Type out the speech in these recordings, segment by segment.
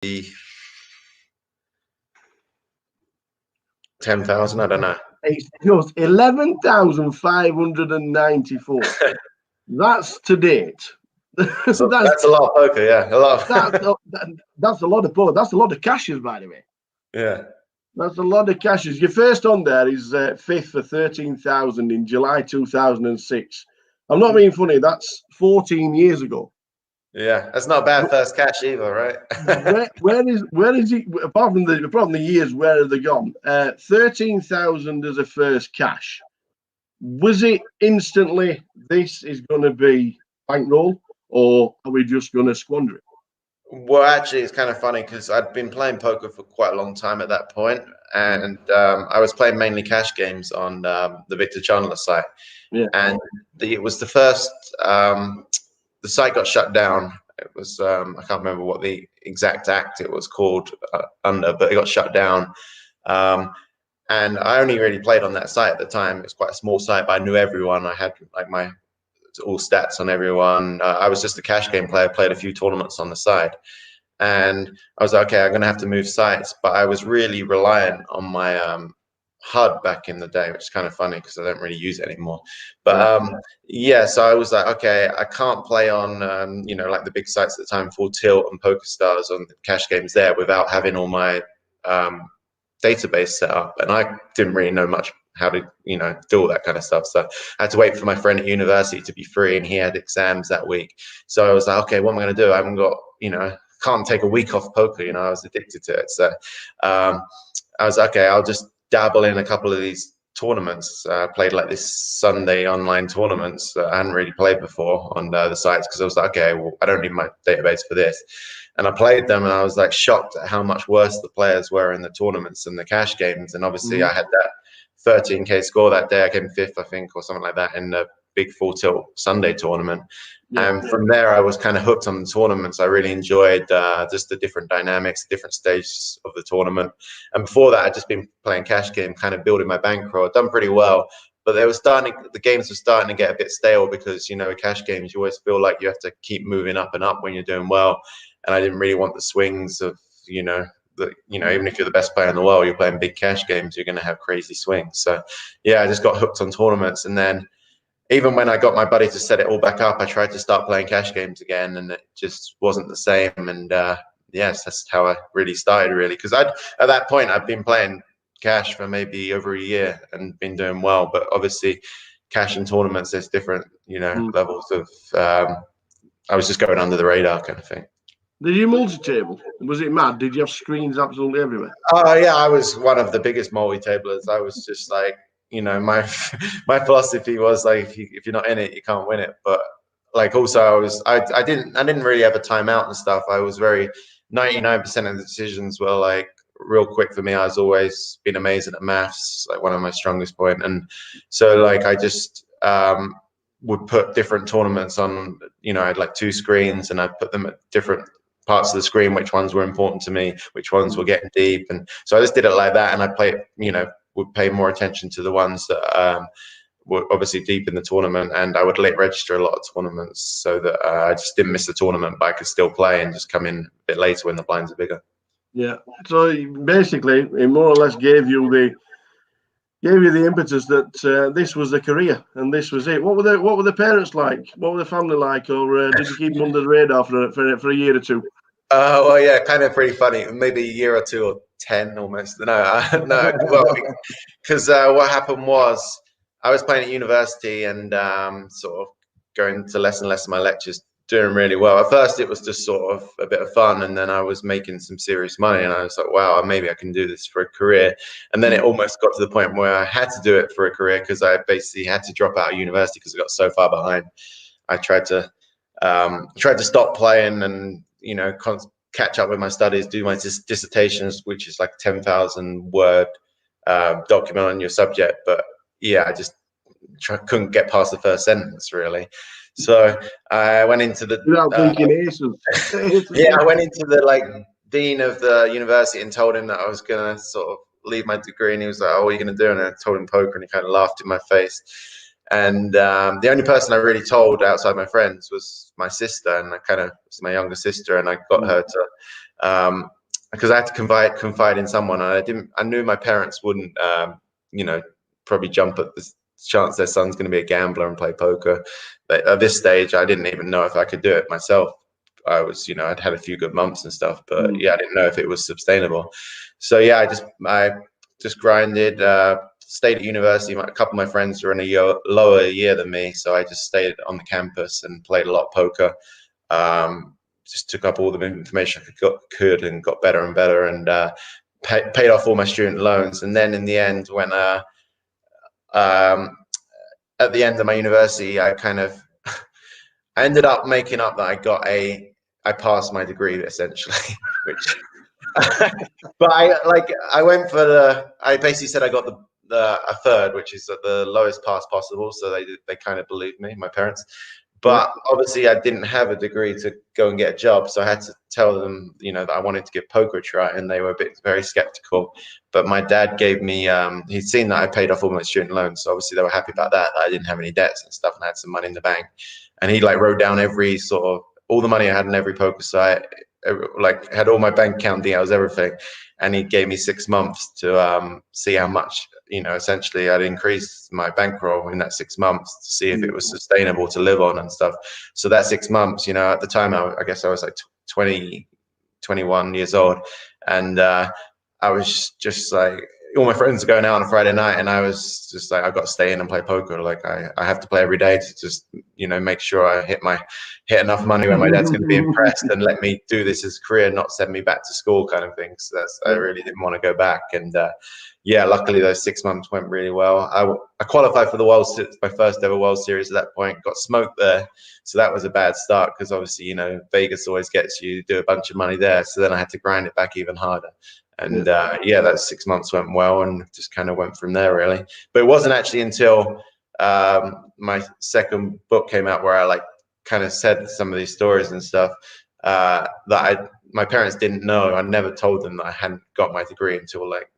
10,000. I don't know. It's just 11,594. That's to date. So that's a lot of poker, yeah. A lot. That's a lot of poker. That's a lot of cashes, by the way. Yeah. That's a lot of cashes. Your first on there is 5th for 13,000 in July 2006. I'm not being funny. That's 14 years ago. Yeah, that's not a bad first cash either, right? where is he? Apart from the years, where have they gone? 13,000 as a first cash. Was it instantly? This is going to be bankroll, or are we just going to squander it? Well, actually, it's kind of funny because I'd been playing poker for quite a long time at that point, and I was playing mainly cash games on the Victor Chandler site. Yeah. And it was the first. The site got shut down. It was I can't remember what the exact act it was called under, but it got shut down. And I only really played on that site at the time. It was quite a small site, but I knew everyone. I had like my all stats on everyone. I was just a cash game player, played a few tournaments on the side. And I was like, okay, I'm going to have to move sites. But I was really reliant on my HUD back in the day, which is kind of funny because I don't really use it anymore. But yeah, so I was like, okay, I can't play on, like the big sites at the time, Full Tilt and PokerStars on the cash games there without having all my database set up. And I didn't really know much how to, do all that kind of stuff. So I had to wait for my friend at university to be free, and he had exams that week. So I was like, okay, what am I going to do? I haven't got, can't take a week off poker. I was addicted to it. So I was like, okay, I'll just dabble in a couple of these tournaments. Played like this Sunday online tournaments that I hadn't really played before on the sites, because I was like, okay, well, I don't need my database for this. And I played them, and I was like shocked at how much worse the players were in the tournaments and the cash games. And obviously I had that 13K score that day. I came 5th, I think, or something like that in the big Full Tilt Sunday tournament. And from there, I was kind of hooked on the tournaments. I really enjoyed just the different dynamics, different stages of the tournament. And before that, I'd just been playing cash game, kind of building my bankroll. I'd done pretty well, but the games were starting to get a bit stale because, with cash games, you always feel like you have to keep moving up and up when you're doing well. And I didn't really want the swings of, even if you're the best player in the world, you're playing big cash games, you're going to have crazy swings. So yeah, I just got hooked on tournaments. And then even when I got my buddy to set it all back up, I tried to start playing cash games again, and it just wasn't the same. And yes, that's how I really started, really, because at that point I'd been playing cash for maybe over a year and been doing well. But obviously, cash and tournaments, there's different, levels of. I was just going under the radar kind of thing. Did you multi-table? Was it mad? Did you have screens absolutely everywhere? Oh yeah, I was one of the biggest multi-tablers. I was just like, my philosophy was like, if you're not in it, you can't win it. But like also I didn't really have a timeout and stuff. I was 99% of the decisions were like real quick for me. I was always been amazing at maths, like one of my strongest point. And so like I just would put different tournaments on, I had like 2 screens, and I'd put them at different parts of the screen, which ones were important to me, which ones were getting deep. And so I just did it like that, and I played, would pay more attention to the ones that were obviously deep in the tournament, and I would late register a lot of tournaments so that I just didn't miss the tournament, but I could still play and just come in a bit later when the blinds are bigger. Yeah. So basically, it more or less gave you the impetus that this was a career and this was it. What were the parents like? What were the family like? Or did you keep them under the radar for a year or two? Well, yeah, kind of pretty funny. Maybe a year or 2 or 10 almost. No. Well, because what happened was I was playing at university and sort of going to less and less of my lectures, doing really well. At first, it was just sort of a bit of fun, and then I was making some serious money, and I was like, wow, maybe I can do this for a career. And then it almost got to the point where I had to do it for a career, because I basically had to drop out of university because I got so far behind. I tried to stop playing and catch up with my studies, do my dissertations, which is like 10,000 word document on your subject. But yeah, I just couldn't get past the first sentence, really. So I went into the I went into the dean of the university and told him that I was gonna sort of leave my degree, and he was like, "Oh, what are you gonna do?" And I told him poker, and he kind of laughed in my face. And the only person I really told outside my friends was my sister, and I kind of was my younger sister, and I got her because I had to confide in someone, and I knew my parents wouldn't, you know, probably jump at the chance their son's going to be a gambler and play poker. But at this stage, I didn't even know if I could do it myself. I was, you know, I'd had a few good months and stuff, but yeah, I didn't know if it was sustainable. So yeah, I just grinded, stayed at university. A couple of my friends were in a lower year than me, so I just stayed on the campus and played a lot of poker. Just took up all the information I could and got better and better, and paid off all my student loans. And then in the end, when at the end of my university, I kind of I ended up making up that I passed my degree essentially, which but I went for I basically said I got a third, which is the lowest pass possible, so they kind of believed me, my parents. But obviously I didn't have a degree to go and get a job, so I had to tell them, you know, that I wanted to give poker a try, and they were very skeptical. But my dad gave me, he'd seen that I paid off all my student loans, so obviously they were happy about that I didn't have any debts and stuff, and I had some money in the bank. And he like wrote down every sort of all the money I had in every poker site, like had all my bank account details, everything. And he gave me 6 months to see how much, you know, essentially I'd increased my bankroll in that 6 months to see if it was sustainable to live on and stuff. So that 6 months, you know, at the time, I guess I was like 20, 21 years old. And I was just like, all my friends are going out on a Friday night, and I was just like, I've got to stay in and play poker. Like I have to play every day to just, you know, make sure I hit enough money where my dad's going to be impressed and let me do this as a career, not send me back to school kind of thing. So I really didn't want to go back. And yeah, luckily those 6 months went really well. I qualified for the my first ever World Series at that point, got smoked there. So that was a bad start because obviously, you know, Vegas always gets you, do a bunch of money there. So then I had to grind it back even harder. And yeah, that 6 months went well, and just kind of went from there really. But it wasn't actually until my second book came out where I like kind of said some of these stories and stuff that my parents didn't know. I never told them that I hadn't got my degree until like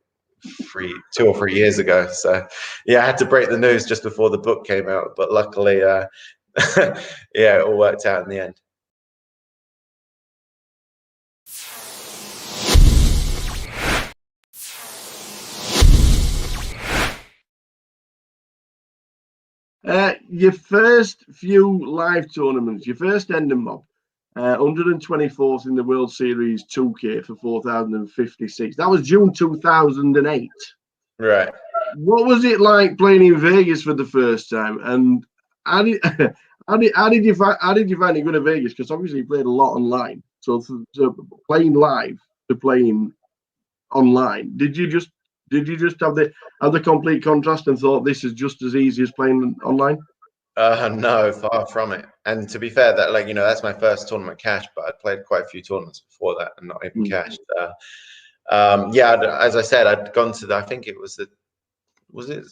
2 or 3 years ago. So yeah, I had to break the news just before the book came out. But luckily, yeah, it all worked out in the end. Your first few live tournaments, your first Ending Mob, 124th in the World Series 2K for 4,056. That was June 2008. Right. What was it like playing in Vegas for the first time? And how did you find it good at Vegas? Because obviously you played a lot online. So playing live to playing online, did you just have the complete contrast and thought this is just as easy as playing online? No, far from it. And to be fair, that, like, you know, that's my first tournament cash, but I'd played quite a few tournaments before that and not even cashed. Yeah, as I said, I'd gone to I think it was it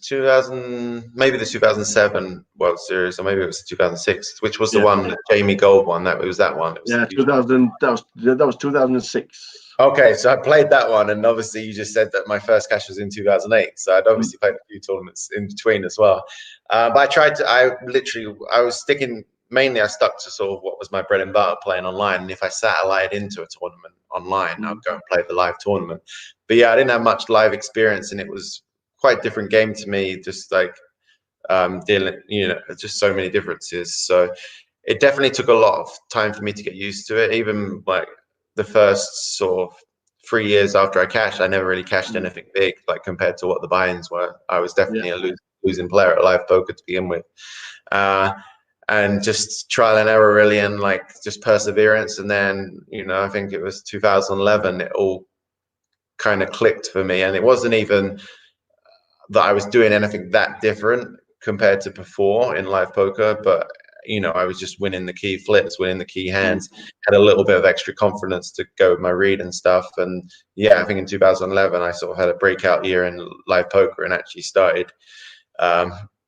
2000, maybe the 2007 World Series, or maybe it was 2006, which was the one that Jamie Gold won. That was that one. It was 2000. That was 2006. Okay, so I played that one, and obviously you just said that my first cash was in 2008, so I'd obviously played a few tournaments in between as well. But I was sticking, mainly I stuck to sort of what was my bread and butter, playing online. And if I satellite into a tournament online, I'd go and play the live tournament. But yeah, I didn't have much live experience, and it was quite a different game to me, just like dealing, you know, just so many differences. So it definitely took a lot of time for me to get used to it. Even like the first sort of 3 years after I cashed, I never really cashed anything big, like compared to what the buy-ins were. I was definitely a losing player at live poker to begin with. And just trial and error really, and like just perseverance. And then, you know, I think it was 2011, it all kind of clicked for me. And it wasn't even that I was doing anything that different compared to before in live poker, but you know, I was just winning the key flips, winning the key hands, had a little bit of extra confidence to go with my read and stuff. And yeah, I think in 2011, I sort of had a breakout year in live poker and actually started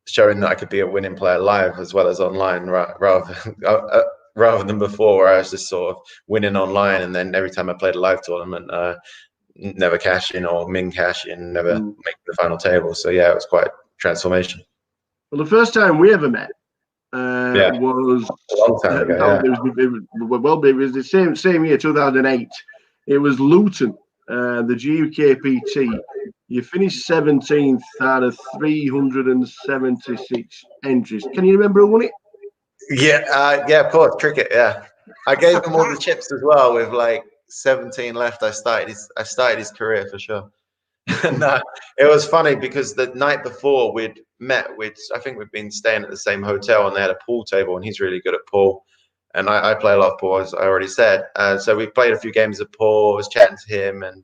showing that I could be a winning player live as well as online, rather than before, where I was just sort of winning online. And then every time I played a live tournament, never cash in or min cash in, never make the final table. So yeah, it was quite a transformation. Well, the first time we ever met was a long time ago. it was the same year, 2008. It was Luton, the GUKPT. You finished 17th out of 376 entries. Can you remember who won it? Yeah, yeah, of course, cricket. Yeah, I gave him all the chips as well. With like 17 left, I started his career for sure. And it was funny because the night before we'd met, I think we'd been staying at the same hotel, and they had a pool table, and he's really good at pool, and I play a lot of pool, as I already said. So we played a few games of pool. I was chatting to him, and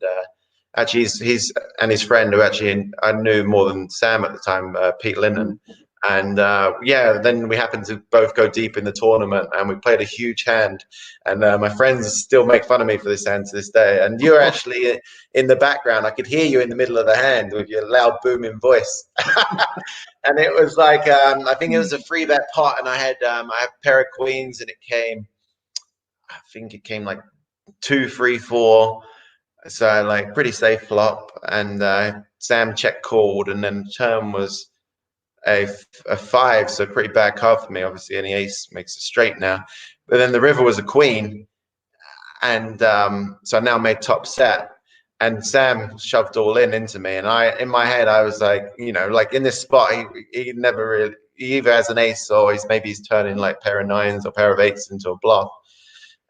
actually he's and his friend, who actually I knew more than Sam at the time, Pete Linden. And yeah, then we happened to both go deep in the tournament, and we played a huge hand. And my friends still make fun of me for this hand to this day. And you were actually in the background. I could hear you in the middle of the hand with your loud, booming voice. And it was like I think it was a free bet pot, and I had a pair of queens, and I think it came like 2, 3, 4. So like pretty safe flop, and Sam check called, and then turn was a 5, so pretty bad card for me. Obviously, any ace makes a straight now, but then the river was a queen, and so I now made top set, and Sam shoved all into me, and in my head I was like, like in this spot, he never really, he either has an ace or he's turning like pair of 9s or pair of 8s into a bluff,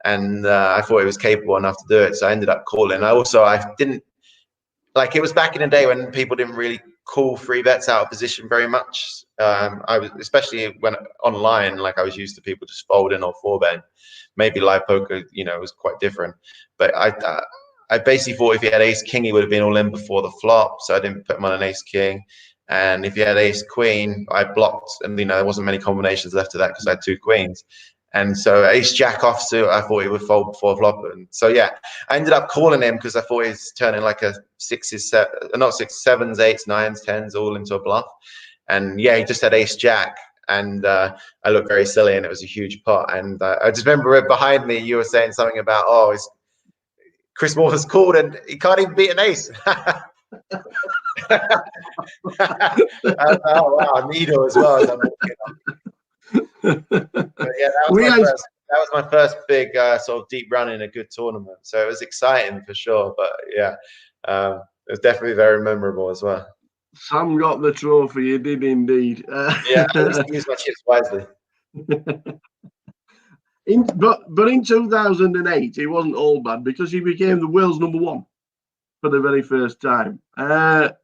and I thought he was capable enough to do it, so I ended up calling. I didn't. Like, it was back in the day when people didn't really call free bets out of position very much. I was, especially when online, like I was used to people just folding or 4-betting. Maybe live poker, was quite different. But I basically thought if he had ace king, he would have been all in before the flop. So I didn't put him on an ace king. And if he had ace queen, I blocked. And there wasn't many combinations left of that because I had 2 queens. And so ace jack offsuit, I thought he would fold before flop. And so yeah, I ended up calling him because I thought he was turning like a 6s, not 6, 7s, 8s, 9s, 10s all into a bluff. And yeah, he just had ace jack, and I looked very silly, and it was a huge pot. And I just remember behind me, you were saying something about, Chris Moore has called and he can't even beat an ace. Oh wow, needle as well as I'm walking up. But yeah, that was my first big sort of deep run in a good tournament. So it was exciting for sure. But yeah, it was definitely very memorable as well. Sam got the trophy. You did indeed. Yeah, I used to use my chips wisely. But in 2008, it wasn't all bad because he became the world's #1 for the very first time. Had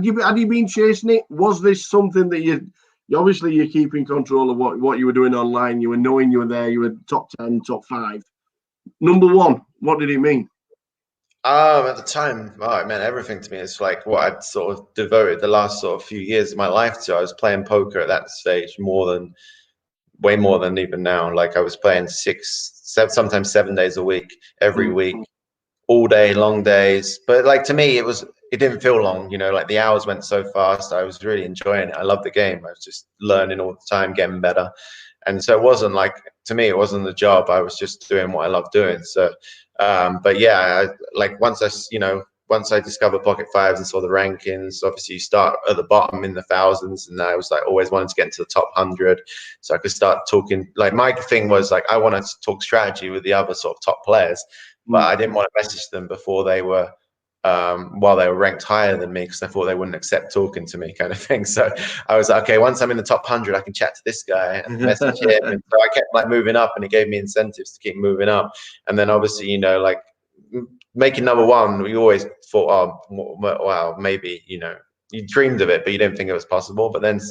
you been chasing it? Was this something that you obviously you're keeping control of what you were doing online? You were knowing you were there. You were top 10, top 5, #1. What did it mean? At the time, it meant everything to me. It's like what I'd sort of devoted the last sort of few years of my life to. I was playing poker at that stage way more than even now. Like I was playing 6, 7, sometimes 7 days a week, every week, all day, long days. But like to me, it didn't feel long. Like the hours went so fast. I was really enjoying it. I loved the game. I was just learning all the time, getting better. And so it wasn't like, to me, it wasn't the job. I was just doing what I loved doing. So, but yeah, once I discovered Pocket Fives and saw the rankings, obviously you start at the bottom in the thousands, and I was like always wanting to get into the top 100, so I could start talking. Like my thing was like I wanted to talk strategy with the other sort of top players, but I didn't want to message them before they were while they were ranked higher than me, because I thought they wouldn't accept talking to me, kind of thing. So I was like, okay, once I'm in the top 100, I can chat to this guy and message him. And so I kept like moving up, and it gave me incentives to keep moving up. And then obviously, like making #1, we always thought, oh wow, maybe, you dreamed of it, but you didn't think it was possible. But then,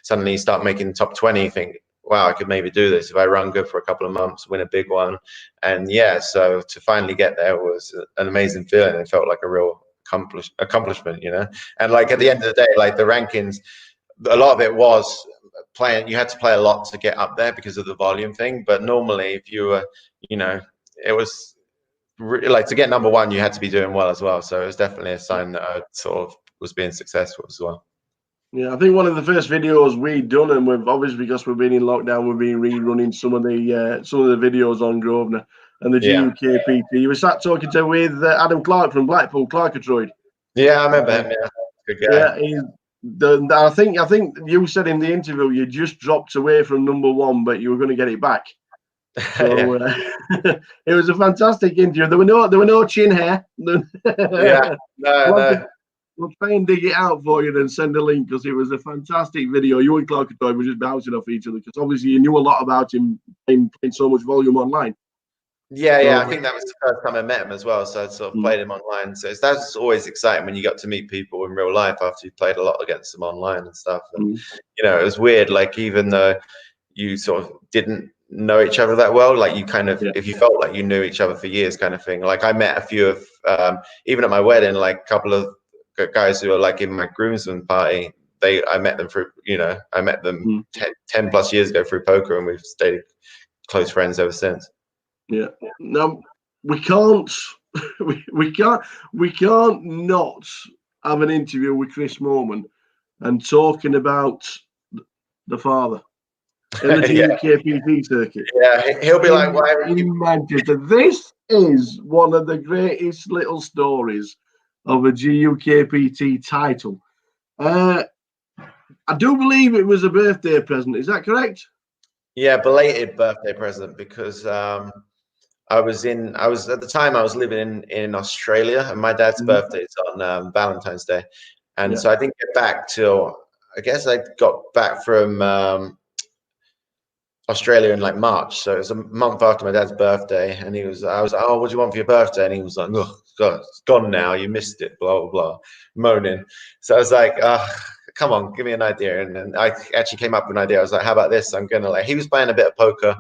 suddenly you start making top 20, you think, wow, I could maybe do this if I run good for a couple of months, win a big one. And yeah, so to finally get there was an amazing feeling. It felt like a real accomplishment, And like at the end of the day, like the rankings, a lot of it was playing. You had to play a lot to get up there because of the volume thing. But normally, if you were, it was like to get #1, you had to be doing well as well. So it was definitely a sign that I sort of was being successful as well. Yeah, I think one of the first videos we'd done, and we've obviously, because we've been in lockdown, we've been rerunning some of the videos on Grosvenor and the GUKPT. You were sat talking with Adam Clark from Blackpool, Clarkatroyd. Yeah, I remember him. Yeah, good guy. Yeah, I think you said in the interview you just dropped away from #1, but you were going to get it back. So it was a fantastic interview. There were no chin hair. Yeah, no. We'll try and dig it out for you and send a link, because it was a fantastic video. You and Clark were just bouncing off each other, because obviously you knew a lot about him playing so much volume online. Yeah, I think that was the first time I met him as well. So I sort of played him online. So that's always exciting when you got to meet people in real life after you played a lot against them online and stuff. And you know, it was weird. Like, even though you sort of didn't know each other that well, like you kind of, if you felt like you knew each other for years, kind of thing. Like, I met a few of, even at my wedding, like a couple of guys who are like in my groomsmen party. I met them through, you know, I met them 10 plus years ago through poker, and we've stayed close friends ever since. Yeah. Now we can't we can't not have an interview with Chris Moorman and talking about the father in the GUKPT circuit. Yeah, he'll be like, why in Manchester. This is one of the greatest little stories of a GUKPT title. I do believe it was a birthday present. Is that correct? Yeah, belated birthday present, because I was at the time I was living in Australia, and my dad's birthday is on Valentine's Day, and so I didn't get back till, I guess I got back from Australia in like March, so it was a month after my dad's birthday, and I was like, oh, what do you want for your birthday? And he was like, oh God, it's gone now, you missed it, blah blah blah, moaning. So I was like, come on, give me an idea. And then I actually came up with an idea. I was like, how about this? I'm gonna, like, he was playing a bit of poker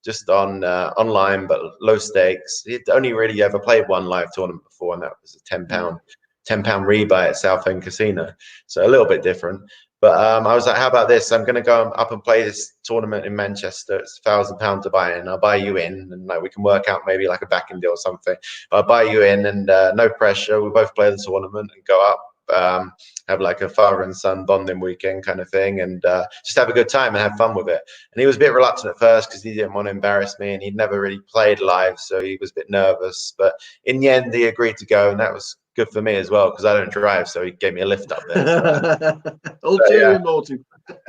just on online, but low stakes. He'd only really ever played one live tournament before, and that was a £10 rebuy at Southend Casino, so a little bit different. But I was like, how about this? I'm going to go up and play this tournament in Manchester. It's £1,000 to buy in. I'll buy you in, and like we can work out maybe like a backing deal or something. I'll buy you in, and no pressure. We both play the tournament and go up, have like a father and son bonding weekend kind of thing, and just have a good time and have fun with it. And he was a bit reluctant at first because he didn't want to embarrass me, and he'd never really played live, so he was a bit nervous. But in the end, he agreed to go, and that was good for me as well, because I don't drive, so he gave me a lift up there. Ulterior motive.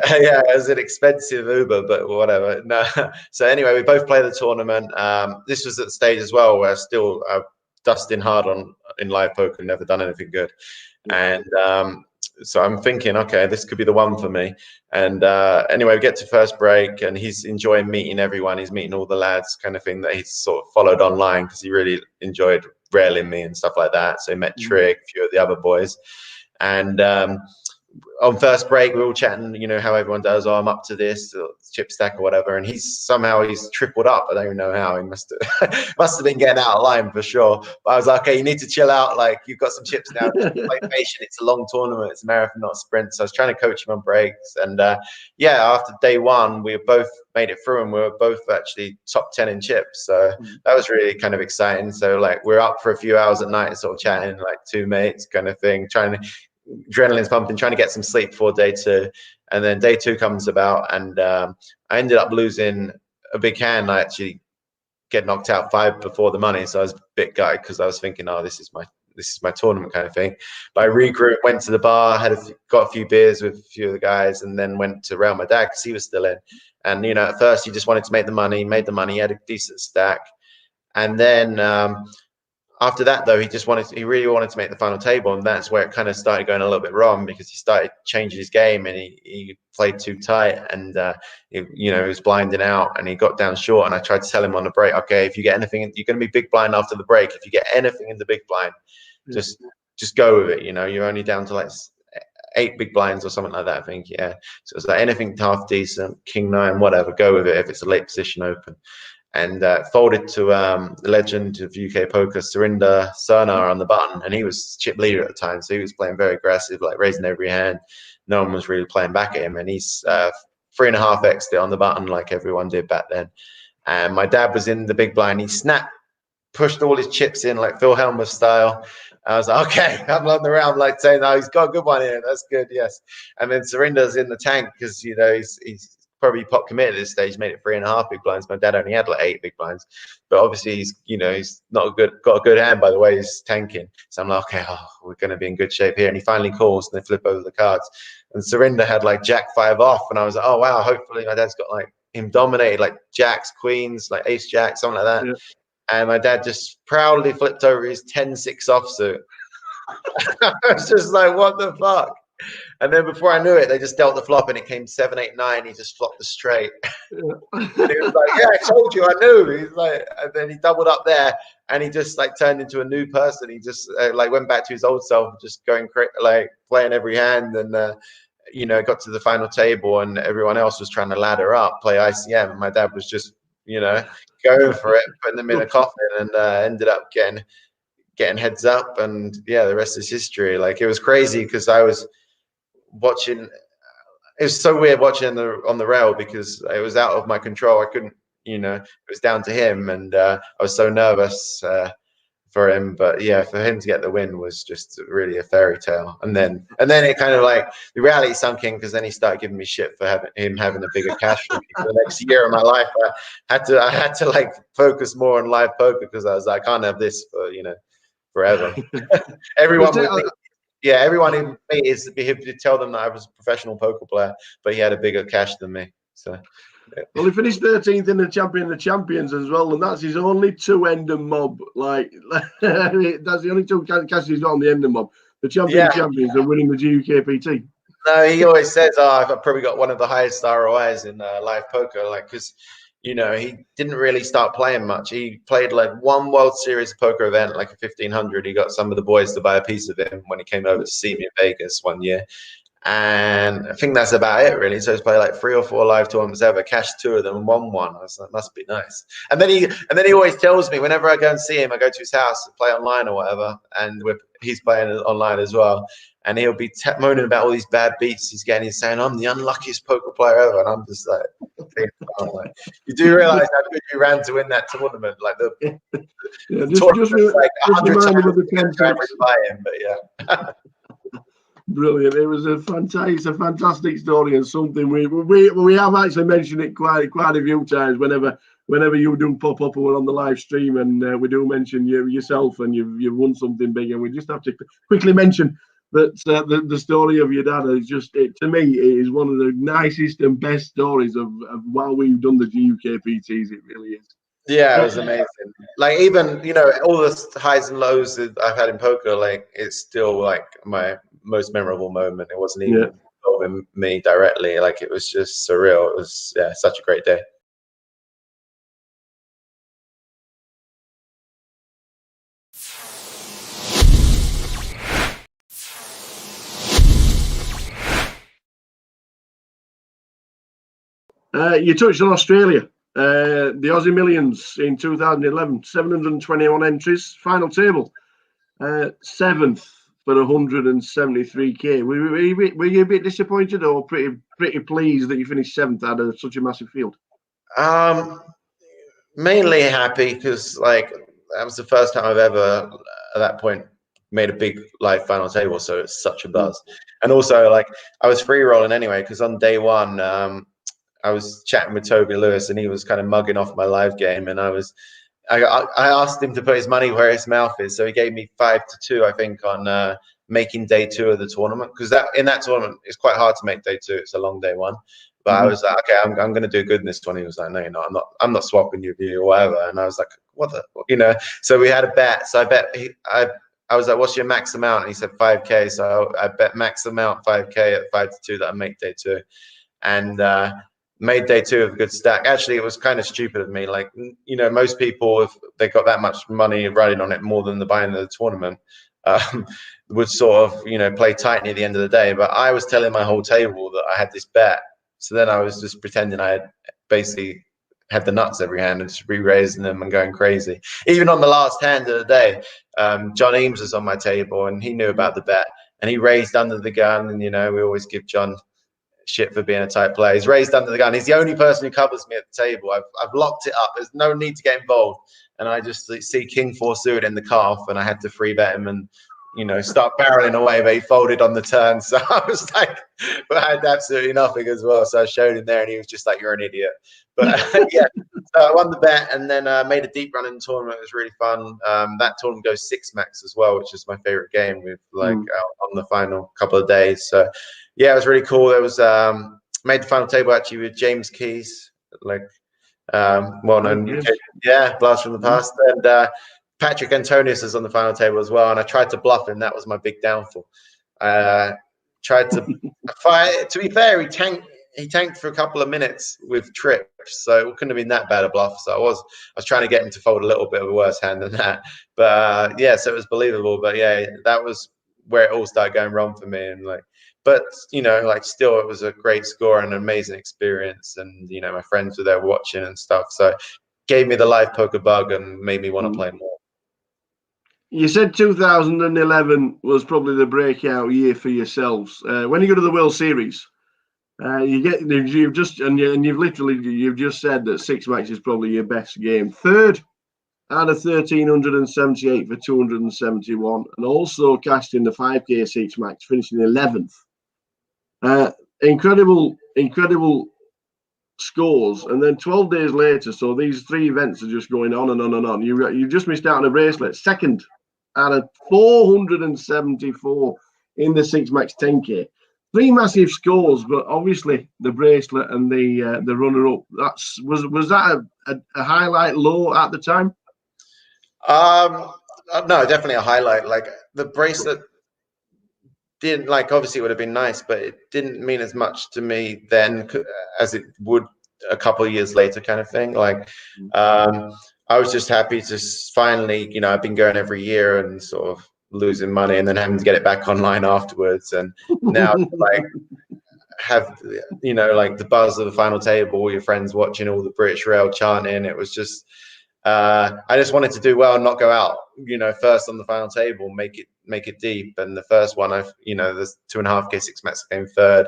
Yeah, it was an expensive Uber, but whatever. No. So anyway, we both played the tournament. This was at the stage as well where still dusting hard in live poker, never done anything good. And so I'm thinking, okay, this could be the one for me. And anyway, we get to first break, and he's enjoying meeting everyone. He's meeting all the lads, kind of thing, that he's sort of followed online, because he really enjoyed railing me and stuff like that. So he met Trig, a few of the other boys. And on first break, we were all chatting, you know, how everyone does. Oh, I'm up to this chip stack or whatever, and he's tripled up. I don't even know how. He must have been getting out of line for sure. But I was like, okay, you need to chill out. Like, you've got some chips now. Just play patient. It's a long tournament. It's a marathon, not a sprint. So I was trying to coach him on breaks, and after day one, we both made it through, and we were both actually top 10 in chips. So that was really kind of exciting. So like, we're up for a few hours at night, sort of chatting like two mates, kind of thing, adrenaline's pumping, trying to get some sleep before day two. And then day two comes about, and I ended up losing a big hand. I actually get knocked out 5 before the money, so I was a bit gutted, because I was thinking, oh, this is my tournament kind of thing. But I regrouped, went to the bar, got a few beers with a few of the guys, and then went to rail my dad, because he was still in. And you know, at first he just wanted to make the money, he had a decent stack. And then after that, though, he really wanted to make the final table, and that's where it kind of started going a little bit wrong, because he started changing his game, and he played too tight, and he was blinding out, and he got down short. And I tried to tell him on the break, okay, if you get anything, you're going to be big blind after the break. If you get anything in the big blind, just go with it. You know, you're only down to like 8 big blinds or something like that, I think. Yeah, so it's like anything half decent, king 9, whatever, go with it if it's a late position open. And folded to the legend of UK poker, Surinder Sarnar, on the button, and he was chip leader at the time, so he was playing very aggressive, like raising every hand. No one was really playing back at him, and he's 3.5x it on the button, like everyone did back then. And my dad was in the big blind. He pushed all his chips in like Phil Helmuth style. I was like, okay, I'm on the round, like saying, oh, he's got a good one here. That's good, yes. And then Surinder's in the tank, because you know he's probably pot committed at this stage, made it 3.5 big blinds. My dad only had like 8 big blinds, but obviously he's got a good hand by the way he's tanking. So I'm like, okay, we're going to be in good shape here. And he finally calls, and they flip over the cards, and Surinder had like Jack 5 off, and I was like, oh wow, hopefully my dad's got like him dominated, like jacks, queens, like ace jack, something like that. Yeah. And my dad just proudly flipped over his 10-6 offsuit. I was just like, what the fuck? And then before I knew it, they just dealt the flop and it came 7-8-9. He just flopped the straight. Yeah. And he was like, yeah, I told you, I knew. He's like, and then he doubled up there and he just like turned into a new person. He just like went back to his old self, just going like playing every hand. And, you know, got to the final table and everyone else was trying to ladder up, play ICM. And my dad was just, you know, going for it, putting them in a coffin, and ended up getting heads up. And yeah, the rest is history. Like, it was crazy because I was watching. It was so weird watching on the rail because it was out of my control. I couldn't, you know, it was down to him, and I was so nervous for him. But yeah, for him to get the win was just really a fairy tale. And then it kind of like the reality sunk in, because then he started giving me shit for having a bigger cash for the next year of my life. I had to like focus more on live poker because I was like, I can't have this for, you know, forever. Everyone would think, yeah, everyone in me is to tell them that I was a professional poker player, but he had a bigger cash than me. So, yeah. Well, he finished 13th in the Champion of Champions as well, and that's his only two Ender mob. Like, that's the only two cashes he's got on the Ender mob. The Champion of Champions are winning the GUKPT. No, he always says, "Oh, I've probably got one of the highest ROIs in live poker." Like, because, you know, he didn't really start playing much. He played like one World Series poker event, like a 1500. He got some of the boys to buy a piece of him when he came over to see me in Vegas one year. And I think that's about it, really. So he's played like 3 or 4 live tournaments ever, cashed 2 of them and won one. I was like, must be nice. And then he always tells me, whenever I go and see him, I go to his house and play online or whatever, and he's playing online as well. And he'll be moaning about all these bad beats he's getting. He's saying, I'm the unluckiest poker player ever. And I'm just like, you do realize how good you ran to win that tournament. Like, the tournament was like 100 times by him, but yeah. Brilliant! It was a fantastic story, and something we have actually mentioned it quite a few times. Whenever you do pop up, we're on the live stream, and we do mention yourself, and you've won something big, and we just have to quickly mention that the story of your dad is just, to me, it is one of the nicest and best stories of while we've done the GUKPTs. It really is. Yeah, it was amazing. Like, even, you know, all the highs and lows that I've had in poker, like, it's still like my most memorable moment. It wasn't even involving me directly. Like, it was just surreal. It was, yeah, such a great day. You touched on Australia. The Aussie Millions in 2011, 721 entries, final table, 7th for 173k. Were you a bit disappointed, or pretty pleased that you finished 7th out of such a massive field? Mainly happy because, like, that was the first time I've ever at that point made a big live final table, so it's such a buzz. And also, like, I was free rolling anyway, because on day one, I was chatting with Toby Lewis, and he was kind of mugging off my live game, and I asked him to put his money where his mouth is, so he gave me 5-2, I think, on making day 2 of the tournament, because in that tournament it's quite hard to make day 2. It's a long day 1, but I was like, okay, I'm going to do good in this one. He was like, no, you're not. I'm not swapping you or whatever. And I was like, what the, you know? So we had a bet. So I bet I was like, what's your max amount? And he said 5k. So I bet max amount 5k at 5-2 that I make day 2, and made day 2 of a good stack. Actually, it was kind of stupid of me. Like, you know, most people, if they got that much money riding on it, more than the buying of the tournament, would sort of, you know, play tight near the end of the day. But I was telling my whole table that I had this bet. So then I was just pretending I had basically had the nuts every hand and just re-raising them and going crazy. Even on the last hand of the day, John Eames was on my table, and he knew about the bet, and he raised under the gun. And, you know, we always give John shit for being a tight player. He's raised under the gun. He's the only person who covers me at the table. I've locked it up. There's no need to get involved. And I just see King 4 suited in the calf, and I had to free bet him and, you know, start barreling away, but he folded on the turn. So I was like, but I had absolutely nothing as well. So I showed him there, and he was just like, you're an idiot. But yeah, so I won the bet, and then made a deep run in the tournament. It was really fun. That tournament goes 6 max as well, which is my favorite game, with like on the final couple of days. So yeah, it was really cool. It was made the final table actually with James Keys, like well-known UK, yeah, blast from the past. And Patrick Antonius is on the final table as well, and I tried to bluff him. That was my big downfall. Tried to fight. To be fair, he tanked for a couple of minutes with trips, so it couldn't have been that bad a bluff. So I was trying to get him to fold a little bit of a worse hand than that. But yeah, so it was believable. But yeah, that was where it all started going wrong for me. And like, but you know, like still, it was a great score and an amazing experience. And you know, my friends were there watching and stuff. So it gave me the live poker bug and made me want to play more. You said 2011 was probably the breakout year for yourselves. When you go to the World Series, you've just said that six max is probably your best game. Third out of 1,378 for 271, and also cashed in the 5K six max, finishing 11th. Incredible scores, and then 12 days later, so these three events are just going on and on and on. You just missed out on a bracelet, second out of 474 in the six max 10K. Three massive scores, but obviously the bracelet and the runner up. Was that a highlight low at the time? No, definitely a highlight. Like the bracelet didn't, like, obviously it would have been nice, but it didn't mean as much to me then as it would a couple of years later, kind of thing. Like I was just happy to finally, you know, I've been going every year and sort of losing money and then having to get it back online afterwards. And now like have, you know, like the buzz of the final table, all your friends watching, all the British Rail chanting. It was just, I just wanted to do well and not go out, you know, first on the final table, make it deep. And the first one, you know, the 2.5K six max came third,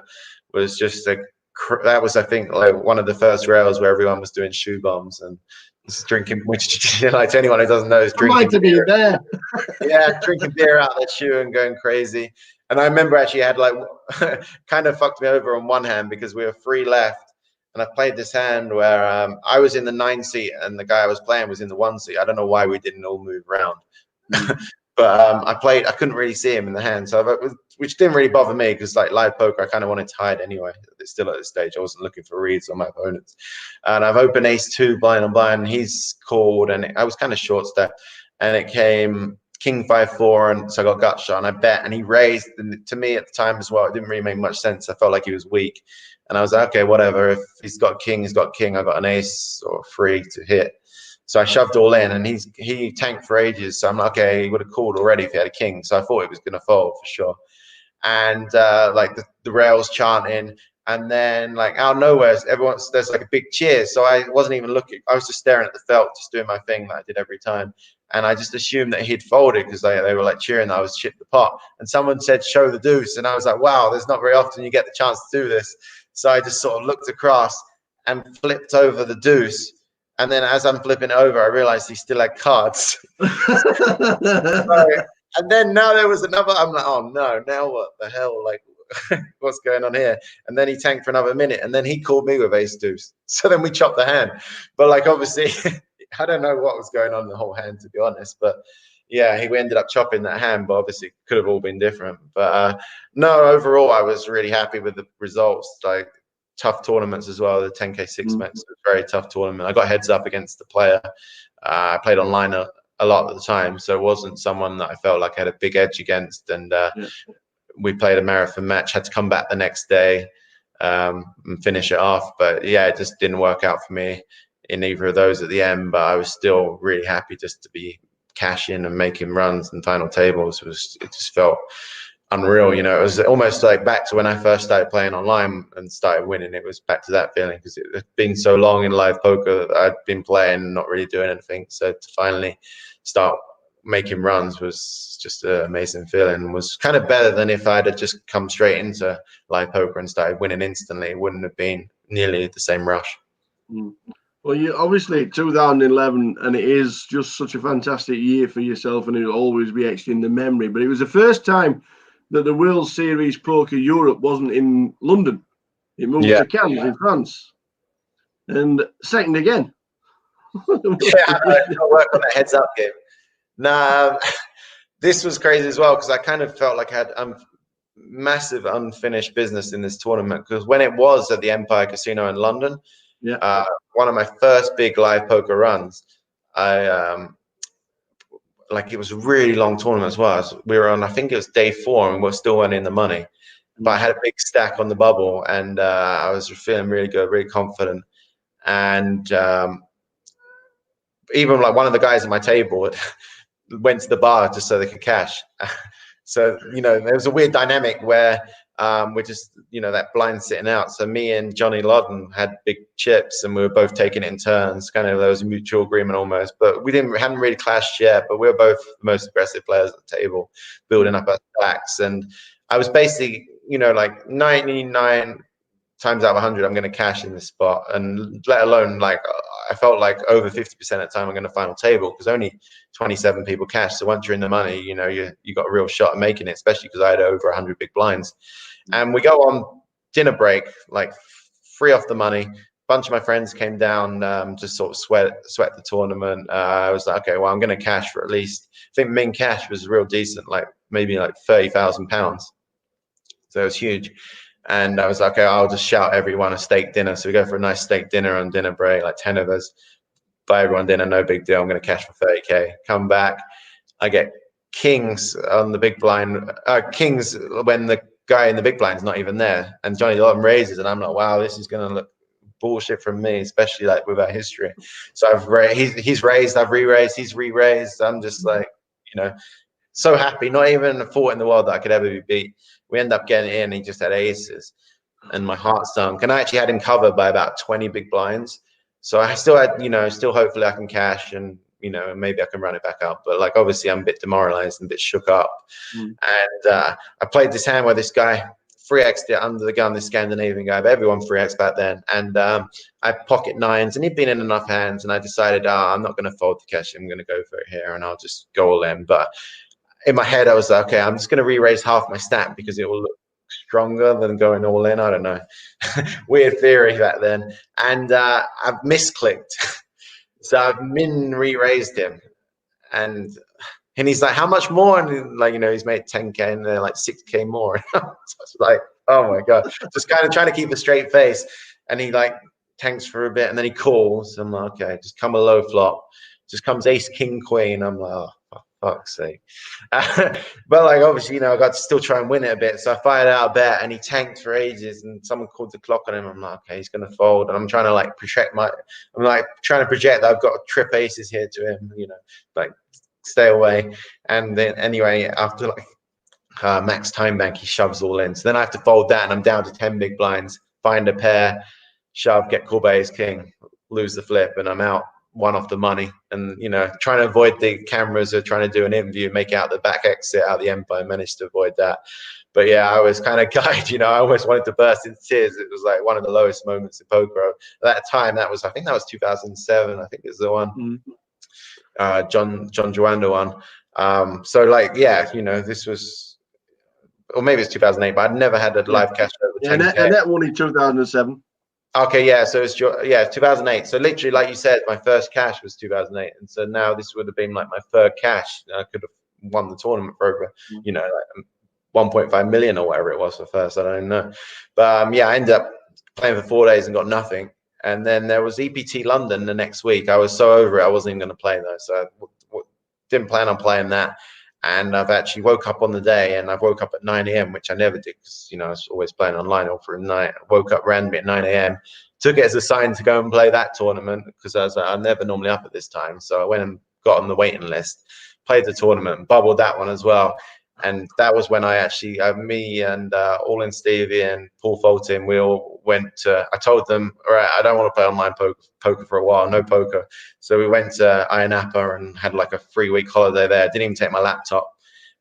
was just that was, I think, like one of the first rails where everyone was doing shoe bombs and drinking, which, you know, like to anyone who doesn't know, is drinking beer. There. Yeah, drinking beer out their shoe and going crazy. And I remember actually I had like kind of fucked me over on one hand because we were 3 left, and I played this hand where I was in the 9 seat and the guy I was playing was in the 1 seat. I don't know why we didn't all move around. But I couldn't really see him in the hand, which didn't really bother me because like live poker, I kind of wanted to hide anyway. Still at this stage, I wasn't looking for reads on my opponents. And I've opened ace-2 blind on blind, and he's called, and I was kind of short step, and it came king 5-4, and so I got gut shot, and I bet, and he raised. And to me at the time as well, it didn't really make much sense. I felt like he was weak, and I was like, okay, whatever. If he's got king, he's got king. I got an ace or 3 to hit. So I shoved all in, and he tanked for ages. So I'm like, okay, he would have called already if he had a king. So I thought he was going to fold for sure. And like the rails chanting, and then like out of nowhere, there's like a big cheer. So I wasn't even looking. I was just staring at the felt, just doing my thing that I did every time. And I just assumed that he'd folded because they were like cheering that I was chipped the pot. And someone said, show the deuce. And I was like, wow, there's not very often you get the chance to do this. So I just sort of looked across and flipped over the deuce. And then as I'm flipping over, I realized he still had cards. And then now there was another. I'm like, oh no, now what the hell? Like, what's going on here? And then he tanked for another minute, and then he called me with ace deuce. So then we chopped the hand. But like, obviously, I don't know what was going on in the whole hand, to be honest. But yeah, we ended up chopping that hand. But obviously, it could have all been different. But no, overall, I was really happy with the results. Like, tough tournaments as well. The 10K six max was a very tough tournament. I got heads up against the player. I played online a lot at the time, so it wasn't someone that I felt like I had a big edge against. And we played a marathon match, had to come back the next day and finish it off. But yeah, it just didn't work out for me in either of those at the end. But I was still really happy just to be cashing and making runs and final tables. It just felt unreal, you know. It was almost like back to when I first started playing online and started winning. It was back to that feeling because it had been so long in live poker that I'd been playing and not really doing anything. So to finally start making runs was just an amazing feeling. It was kind of better than if I'd have just come straight into live poker and started winning instantly. It wouldn't have been nearly the same rush. Well, you obviously 2011, and it is just such a fantastic year for yourself, and it'll always be etched in the memory. But it was the first time that the World Series Poker Europe wasn't in London. It moved to Cannes in France. And second again. Yeah, I work on that heads up game. Nah, this was crazy as well because I kind of felt like I had massive unfinished business in this tournament, because when it was at the Empire Casino in London, Yeah. One of my first big live poker runs, I like, it was a really long tournament as well. We were on, I think it was day 4, and we're still winning the money. But I had a big stack on the bubble, and I was feeling really good, really confident. And even like one of the guys at my table went to the bar just so they could cash. So, you know, there was a weird dynamic where we're just, you know, that blind sitting out. So me and Johnny Lodden had big chips, and we were both taking it in turns. Kind of, there was a mutual agreement almost, but hadn't really clashed yet. But we were both the most aggressive players at the table, building up our stacks. And I was basically, you know, like 99 times out of 100, I'm going to cash in this spot, and let alone, like, I felt like over 50% of the time I'm going to final table, because only 27 people cash. So once you're in the money, you know, you got a real shot at making it, especially because I had over 100 big blinds. And we go on dinner break, like free off the money. A bunch of my friends came down, just sort of sweat the tournament. I was like, okay, well, I'm going to cash for at least, I think min cash was real decent, like maybe like £30,000. So it was huge. And I was like, okay, I'll just shout everyone a steak dinner. So we go for a nice steak dinner on dinner break, like 10 of us. Buy everyone dinner, no big deal. I'm going to cash for 30K. Come back, I get kings on the big blind. Kings when the guy in the big blind is not even there. And Johnny Lawton raises, and I'm like, wow, this is going to look bullshit from me, especially like with our history. So he's raised, I've re-raised, he's re-raised. I'm just like, you know, so happy. Not even a thought in the world that I could ever be beat. We end up getting in. He just had aces, and my heart sunk. And I actually had him covered by about 20 big blinds. So I still had, you know, still hopefully I can cash, and, you know, maybe I can run it back up. But like, obviously I'm a bit demoralized and a bit shook up. And I played this hand where this guy 3x'd it under the gun, this Scandinavian guy, but everyone 3x back then. And I pocket nines, and he'd been in enough hands, and I decided, I'm not going to fold the cash. I'm going to go for it here, and I'll just go all in. But in my head, I was like, okay, I'm just going to re-raise half my stack because it will look stronger than going all in. I don't know. Weird theory back then. And I've misclicked. So I've min re-raised him. And he's like, how much more? And like, you know, he's made 10K, and they're like 6K more. So I was like, oh my God. Just kind of trying to keep a straight face. And he like tanks for a bit, and then he calls. I'm like, okay, just come a low flop. Just comes ace, king, queen. I'm like, oh, for fuck's sake. But like, obviously, you know, I got to still try and win it a bit. So I fired out a bet, and he tanked for ages, and someone called the clock on him. I'm like, okay, he's going to fold. And I'm trying to like project that I've got trip aces here to him, you know, like stay away. And then anyway, after like max time bank, he shoves all in. So then I have to fold that, and I'm down to 10 big blinds, find a pair, shove, get called by ace king, lose the flip, and I'm out one off the money. And, you know, trying to avoid the cameras, or trying to do an interview, make out the back exit out of the Empire, managed to avoid that. But yeah, I was kind of gutted, you know, I almost wanted to burst into tears. It was like one of the lowest moments in poker. At that time, I think that was 2007, I think is the one. John Joanda one. So like, yeah, you know, this was, or maybe it's 2008, but I'd never had a live cash over 10K. And that one in 2007. Okay, yeah, so it's 2008. So literally, like you said, my first cash was 2008, and so now this would have been like my third cash. I could have won the tournament for over, you know, like 1.5 million or whatever it was for first. I don't know, but yeah, I ended up playing for 4 days and got nothing. And then there was EPT London the next week. I was so over it, I wasn't even going to play though, so I didn't plan on playing that. And I've actually woke up on the day, and I've woke up at 9 a.m., which I never did, because, you know, I was always playing online all through the night. I woke up randomly at 9 a.m., took it as a sign to go and play that tournament, because I was like, I'm never normally up at this time. So I went and got on the waiting list, played the tournament, bubbled that one as well. And that was when I actually, me and All In Stevie and Paul Fulton, we all went to, I told them, all right, I don't want to play online poker for a while, no poker. So we went to Ayia Napa and had like a 3-week holiday there. Didn't even take my laptop.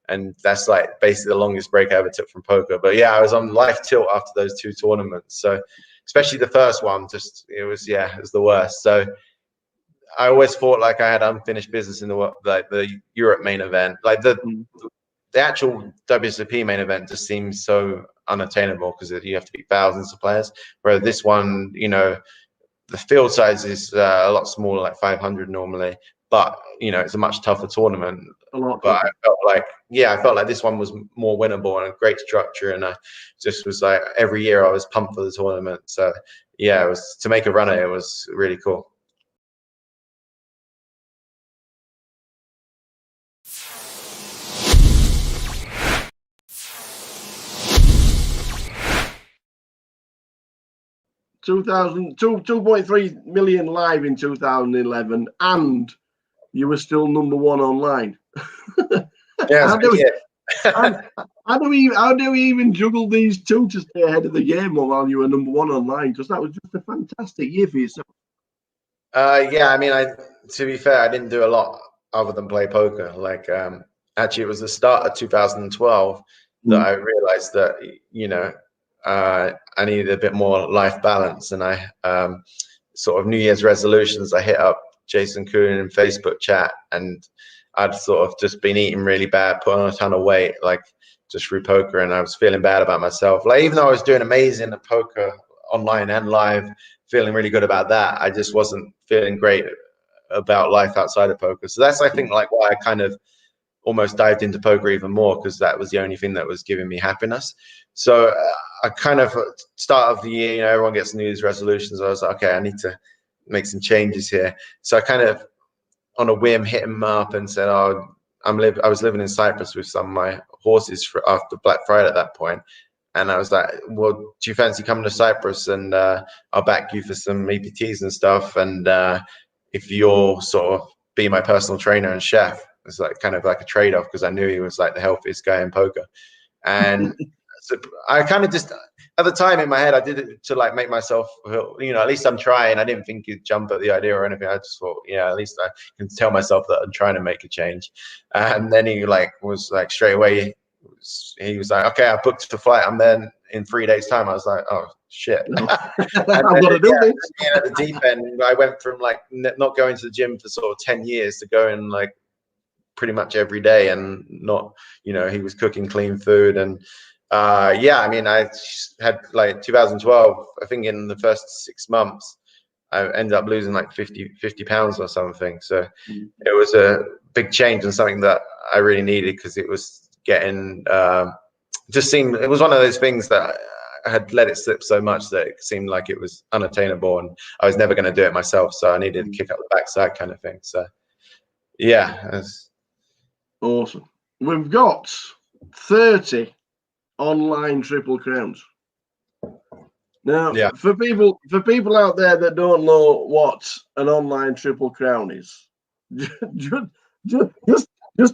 And that's like basically the longest break I ever took from poker. But yeah, I was on life tilt after those 2 tournaments. So especially the first one, it was the worst. So I always thought like I had unfinished business in the Europe main event. Like the actual WSOP main event just seems so unattainable, because you have to beat thousands of players. Whereas this one, you know, the field size is a lot smaller, like 500 normally, but, you know, it's a much tougher tournament. But I felt like this one was more winnable and a great structure. And I just was like, every year I was pumped for the tournament. So yeah, it was to make a run at it was really cool. Two point 3 million live in 2011, and you were still number one online. Yeah, how, do we, how do we even juggle these two to stay ahead of the game while you were number one online? Because that was just a fantastic year for yourself. Yeah, I mean, to be fair, I didn't do a lot other than play poker. Like, actually, it was the start of 2012 that I realized that, you know, I needed a bit more life balance, and I sort of New Year's resolutions. I hit up Jason Kuhn in Facebook chat, and I'd sort of just been eating really bad, put on a ton of weight, like just through poker, and I was feeling bad about myself. Like, even though I was doing amazing at poker online and live, feeling really good about that, I just wasn't feeling great about life outside of poker. So that's, I think, like why I kind of almost dived into poker even more, because that was the only thing that was giving me happiness. So I kind of, start of the year, you know, everyone gets New Year's resolutions. I was like, okay, I need to make some changes here. So I kind of, on a whim, hit him up and said, oh, I was living in Cyprus with some of my horses after Black Friday at that point. And I was like, well, do you fancy coming to Cyprus, and I'll back you for some EPTs and stuff. And if you'll sort of be my personal trainer and chef, it's like kind of like a trade-off, because I knew he was like the healthiest guy in poker. And so I kind of just, at the time in my head, I did it to like make myself, you know, at least I'm trying. I didn't think he'd jump at the idea or anything. I just thought, yeah, at least I can tell myself that I'm trying to make a change. And then he like was like straight away, he was like, okay, I booked the flight. I'm then in 3 days time. I was like, oh shit. I've got to do this. At the deep end, I went from like not going to the gym for sort of 10 years to going like pretty much every day, and not, you know, he was cooking clean food. And yeah, I mean, I had like 2012, I think in the first 6 months, I ended up losing like 50 pounds or something. So it was a big change, and something that I really needed, because it was getting, just seemed, it was one of those things that I had let it slip so much that it seemed like it was unattainable, and I was never going to do it myself. So I needed to kick up the backside kind of thing. So yeah. Awesome. We've got 30 online Triple Crowns. Now, yeah, for people out there that don't know what an online Triple Crown is, just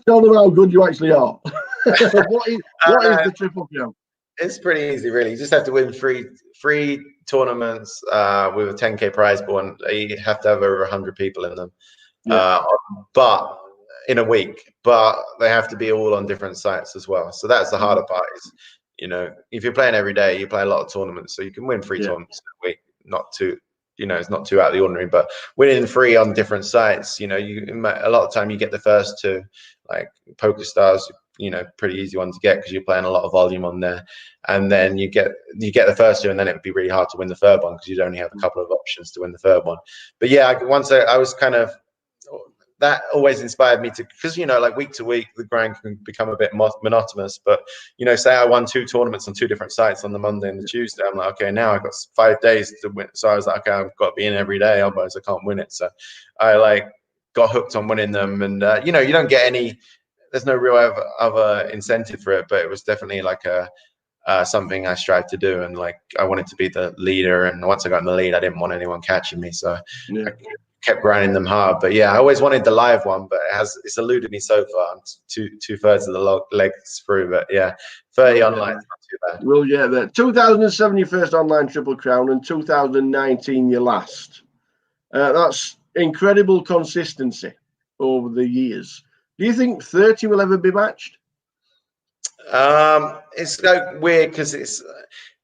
tell them how good you actually are. What is the Triple Crown? It's pretty easy, really. You just have to win free tournaments with a 10K prize pool, and you have to have over 100 people in them. Yeah. But in a week, but they have to be all on different sites as well. So that's the harder part. Is, you know, if you're playing every day, you play a lot of tournaments, so you can win free tournaments in a week. Not too, you know, it's not too out of the ordinary, but winning free on different sites, you know, a lot of time you get the first two, like Poker Stars, you know, pretty easy one to get because you're playing a lot of volume on there, and then you get the first two, and then it would be really hard to win the third one because you'd only have a couple of options to win the third one. But yeah, once I was kind of, that always inspired me to, because, you know, like week to week the grind can become a bit monotonous. But, you know, say I won 2 tournaments on 2 different sites on the Monday and the Tuesday, I'm like, okay, now I've got 5 days to win. So I was like, okay, I've got to be in every day, otherwise I can't win it. So I like got hooked on winning them. And you know, you don't get any, there's no real other incentive for it, but it was definitely like something I strived to do. And like, I wanted to be the leader, and once I got in the lead, I didn't want anyone catching me, so I kept grinding them hard. But yeah, I always wanted the live one, but it's eluded me so far. I'm two-thirds of the legs through, but yeah, 30 online is not too bad. Well, yeah, the 2007 your first online Triple Crown, and 2019 your last. That's incredible consistency over the years. Do you think 30 will ever be matched? It's like weird, because it's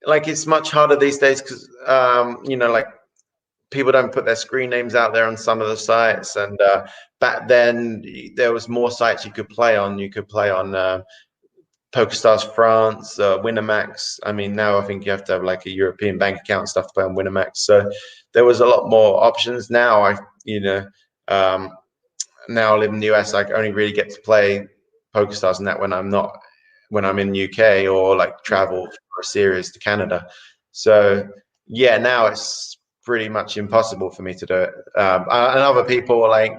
like, it's much harder these days, because you know, like, people don't put their screen names out there on some of the sites, and back then there was more sites you could play on. You could play on PokerStars France, Winamax. I mean, now I think you have to have like a European bank account and stuff to play on Winamax. So there was a lot more options. Now now I live in the US, I only really get to play PokerStars and that when I'm in the UK, or like travel for a series to Canada. So yeah, now it's pretty much impossible for me to do it. And other people are like,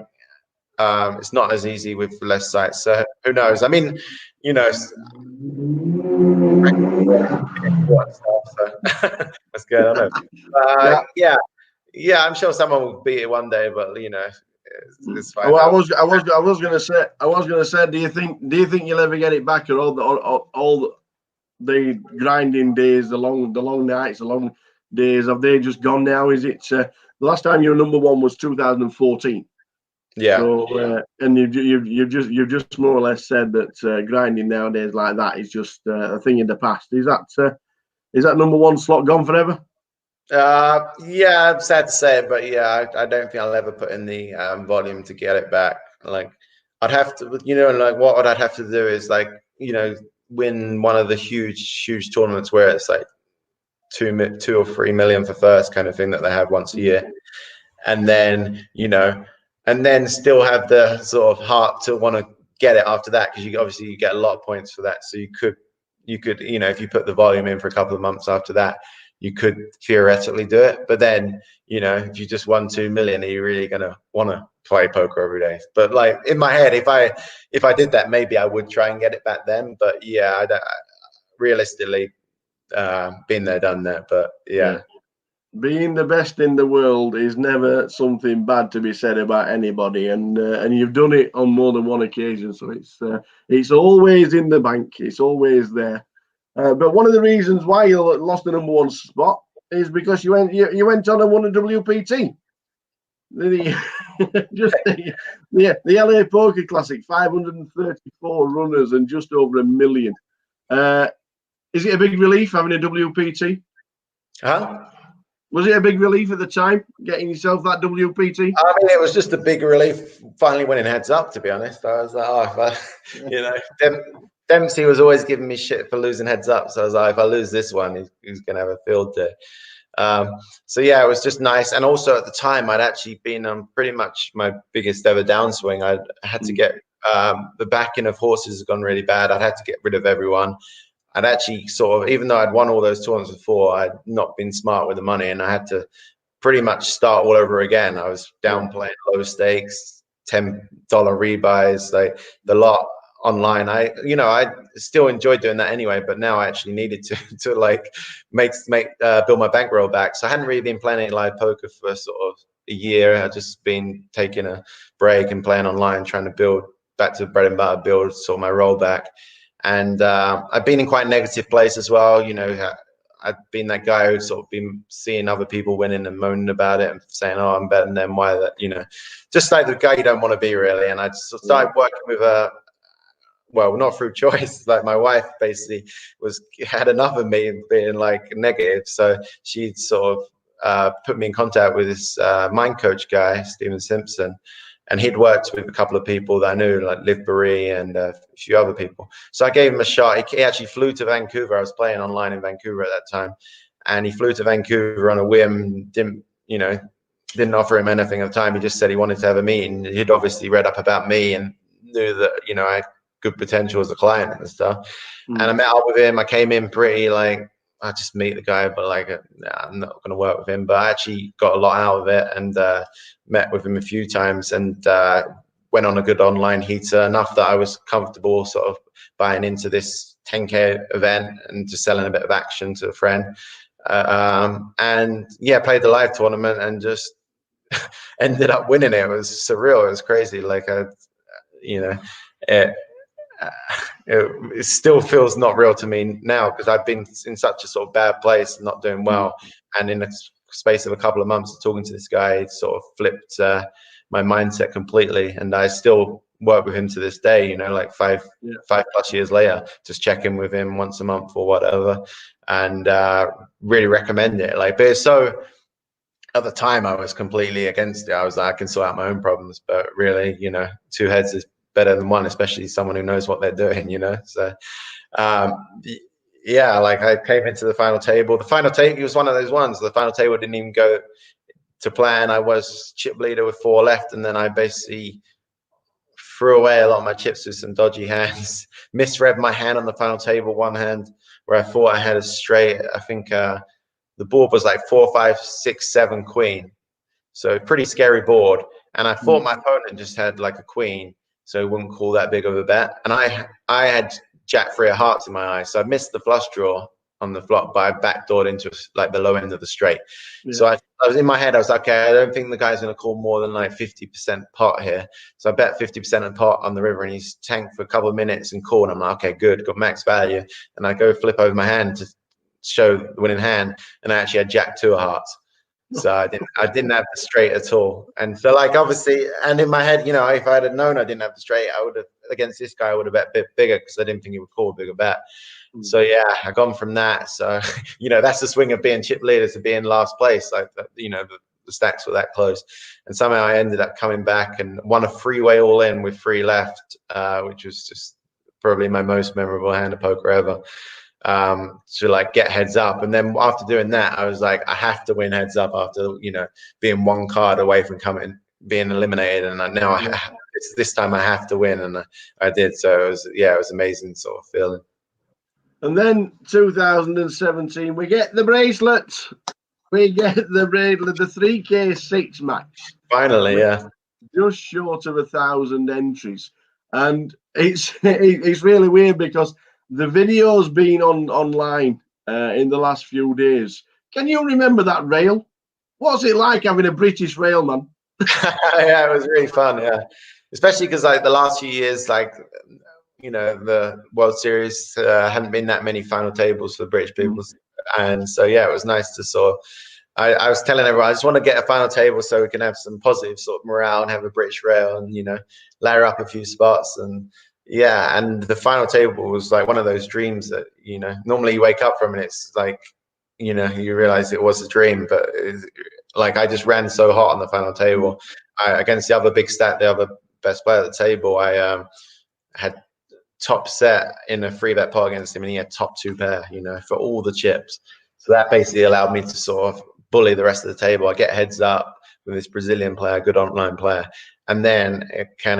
it's not as easy with less sites. So who knows? I mean, you know, so that's good. I know. Yeah. Yeah, I'm sure someone will beat it one day, but you know, it's fine. Well, I was gonna say, do you think you'll ever get it back, or all the grinding days, the long nights, the long days, have they just gone now? Is it the last time you were number one was 2014? Yeah. So and you've just more or less said that grinding nowadays like that is just a thing in the past. Is that number one slot gone forever? Yeah, I'm sad to say it, but yeah, I don't think I'll ever put in the volume to get it back. Like, I'd have to, you know, like what I'd have to do is like, you know, win one of the huge tournaments where it's like 2 or 3 million for first kind of thing that they have once a year, and then you know, and then still have the sort of heart to want to get it after that, because you obviously you get a lot of points for that. So you could, you know, if you put the volume in for a couple of months after that, you could theoretically do it. But then, you know, if you just won 2 million, are you really gonna want to play poker every day? But like in my head, if I did that, maybe I would try and get it back then. But yeah, realistically, been there, done that. But yeah. Being the best in the world is never something bad to be said about anybody, and you've done it on more than one occasion. So it's always in the bank. It's always there. But one of the reasons why you lost the number one spot is because you went on and won a WPT. Just the LA Poker Classic, 534 runners and just over 1 million. Is it a big relief having a WPT? Huh? Was it a big relief at the time getting yourself that WPT? I mean, it was just a big relief finally winning heads up. To be honest, I was like, oh, you know, Dempsey was always giving me shit for losing heads up. So I was like, if I lose this one, he's gonna have a field day. So yeah, it was just nice. And also at the time, I'd actually been on pretty much my biggest ever downswing. I had to get the backing of horses has gone really bad. I'd had to get rid of everyone. I'd actually sort of, even though I'd won all those tournaments before, I'd not been smart with the money, and I had to pretty much start all over again. I was down playing low stakes, $10 rebuys, like the lot online. I still enjoyed doing that anyway, but now I actually needed to like build my bankroll back. So I hadn't really been playing any live poker for sort of a year. I'd just been taking a break and playing online, trying to build back to bread and butter, build sort of my roll back. And I've been in quite a negative place as well. You know, I've been that guy who's sort of been seeing other people winning and moaning about it and saying, "Oh, I'm better than them." Why that? You know, just like the guy you don't want to be, really. And I just started working with well, not through choice. Like my wife basically had enough of me being like negative, so she sort of put me in contact with this mind coach guy, Stephen Simpson. And he'd worked with a couple of people that I knew, like Liv Barry and a few other people. So I gave him a shot. He actually flew to Vancouver. I was playing online in Vancouver at that time. And he flew to Vancouver on a whim, didn't offer him anything at the time. He just said he wanted to have a meeting. He'd obviously read up about me and knew that, you know, I had good potential as a client and stuff. And I met up with him. I came in pretty like, I just meet the guy, but like, I'm not going to work with him. But I actually got a lot out of it, and met with him a few times, and went on a good online heater, enough that I was comfortable sort of buying into this 10K event and just selling a bit of action to a friend. And yeah, played the live tournament and just ended up winning it. It was surreal. It was crazy. Like, you know, it still feels not real to me now, because I've been in such a sort of bad place, not doing well, and in the space of a couple of months talking to this guy, it sort of flipped my mindset completely. And I still work with him to this day, you know, like five plus years later, just check in with him once a month or whatever, and really recommend it. Like, but it's so, at the time I was completely against it. I was like, I can sort out my own problems, but really, you know, two heads is better than one, especially someone who knows what they're doing, you know. So yeah, like I came into the final table. The final table was one of those ones. The final table didn't even go to plan. I was chip leader with 4 left, and then I basically threw away a lot of my chips with some dodgy hands. Misread my hand on the final table, one hand where I thought I had a straight. I think the board was like 4, 5, 6, 7 queen. So pretty scary board. And I thought my opponent just had like a queen, so he wouldn't call that big of a bet. And I had Jack 3 of hearts in my eye, so I missed the flush draw on the flop, but I backdoored into like the low end of the straight. Yeah. So I was in my head, I was like, okay, I don't think the guy's going to call more than like 50% pot here. So I bet 50% of pot on the river, and he's tanked for a couple of minutes and called. I'm like, okay, good, got max value. And I go flip over my hand to show the winning hand, and I actually had Jack 2 of hearts. So I didn't have the straight at all. And so like obviously, and in my head, you know, if I had known I didn't have the straight, I would have, against this guy, I would have bet a bit bigger, because I didn't think he would call a bigger bet. So yeah, I gone from that. So you know, that's the swing of being chip leader to being last place. Like, you know, the stacks were that close, and somehow I ended up coming back and won a freeway all in with 3 left, which was just probably my most memorable hand of poker ever. To like get heads up, and then after doing that, I was like, I have to win heads up after, you know, being 1 card away from being eliminated, and this time I have to win, and I did. So it was amazing sort of feeling. And then 2017, we get the bracelet. We get the bracelet, the 3K6 max. Finally, yeah. Just short of 1,000 entries, and it's really weird because the video's been online in the last few days. Can you remember that rail? What's it like having a British rail, man? Yeah, it was really fun. Yeah, especially because like the last few years, like, you know, the World Series hadn't been that many final tables for the British people, and so yeah, it was nice to sort of. I was telling everyone, I just want to get a final table so we can have some positive sort of morale and have a British rail, and, you know, layer up a few spots. And yeah, and the final table was like one of those dreams that, you know, normally you wake up from and it's like, you know, you realize it was a dream, but like I just ran so hot on the final table. Against the other big stat, the other best player at the table, I had top set in a 3-bet pot against him, and he had top 2 pair, you know, for all the chips. So that basically allowed me to sort of bully the rest of the table. I get heads up with this Brazilian player, good online player, and then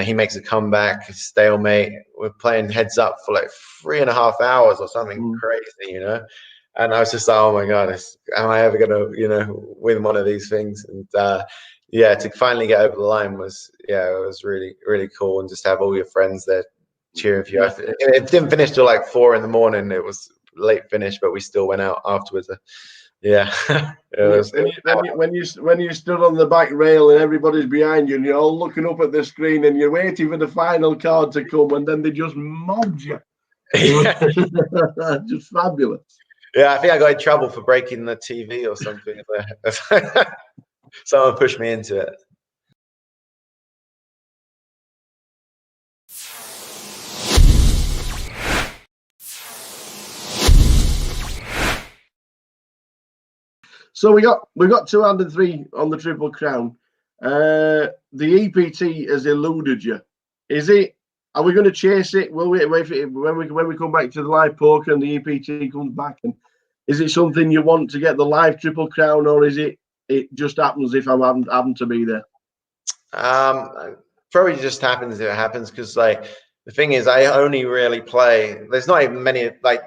he makes a comeback, stalemate. We're playing heads up for like 3.5 hours or something crazy, you know. And I was just like, oh my god, am I ever gonna, you know, win one of these things? And yeah, to finally get over the line was, yeah, it was really, really cool, and just have all your friends there cheering for you. It didn't finish till like 4 in the morning. It was late finish, but we still went out afterwards. Yeah. When you stood on the back rail and everybody's behind you and you're all looking up at the screen and you're waiting for the final card to come, and then they just mobbed you. Just fabulous. Yeah, I think I got in trouble for breaking the TV or something. Someone pushed me into it. So we got 203 on the Triple Crown. The EPT has eluded you. Are we going to chase it? Will we when we come back to the live poker and the EPT comes back? And is it something you want to get the live Triple Crown, or is it just happens if I happen to be there? Probably just happens if it happens, because like the thing is, I only really play. There's not even many like.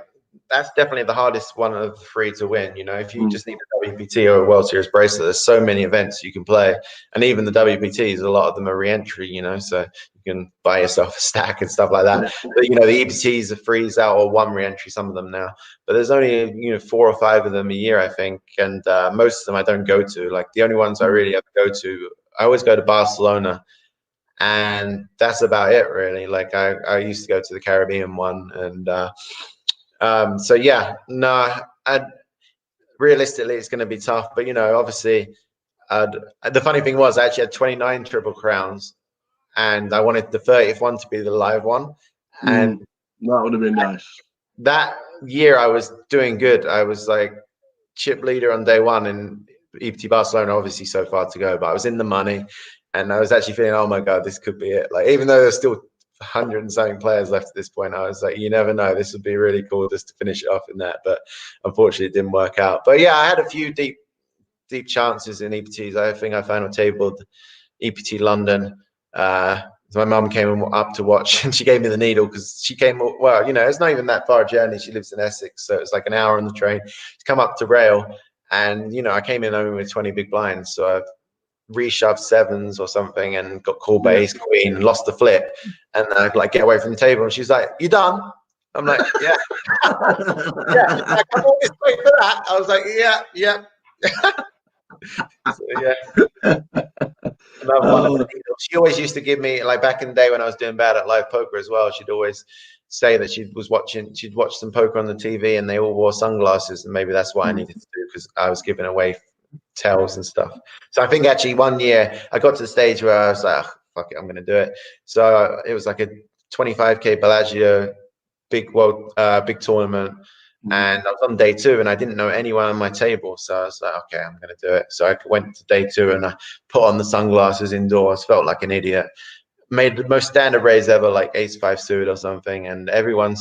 That's definitely the hardest one of the 3 to win. You know, if you just need a WPT or a World Series bracelet, there's so many events you can play, and even the WPTs, a lot of them are re-entry. You know, so you can buy yourself a stack and stuff like that. But you know, the EPTs are freeze out or 1 re-entry, some of them now. But there's only, you know, 4 or 5 of them a year, I think, and most of them I don't go to. Like the only ones I really ever go to, I always go to Barcelona. And that's about it, really. Like I used to go to the Caribbean one, and so yeah, no, realistically it's going to be tough, but you know, obviously the funny thing was I actually had 29 Triple Crowns, and I wanted the 30th one to be the live one, and that would have been nice. That year I was doing good. I was like chip leader on day 1 in EPT Barcelona, obviously so far to go, but I was in the money, and I was actually feeling, oh my god, this could be it. Like, even though there's still 100 and something players left at this point, I was like, you never know, this would be really cool just to finish it off in that. But unfortunately it didn't work out. But yeah, I had a few deep chances in EPTs. I think I final tabled EPT London. My mum came up to watch, and she gave me the needle because she came, well, you know, it's not even that far a journey. She lives in Essex, so it's like an hour on the train to come up to rail. And I came in only with 20 big blinds, so I reshoved sevens or something and got called by ace queen and lost the flip. And I'd like get away from the table, and she's like, "You done?" I'm like, "Yeah." Yeah, I come all this way for that. I was like, "Yeah." So, yeah. Another one. She always used to give me, like back in the day when I was doing bad at live poker as well, she'd always say that she'd watch some poker on the TV and they all wore sunglasses, and maybe that's what I needed to do, because I was giving away tells and stuff. So I think actually one year I got to the stage where I was like, oh, fuck it, I'm going to do it. So it was like a 25k Bellagio big tournament. And I was on day 2 and I didn't know anyone on my table. So I was like, okay, I'm going to do it. So I went to day 2 and I put on the sunglasses indoors, felt like an idiot, made the most standard raise ever, like ace-5 suited or something. And everyone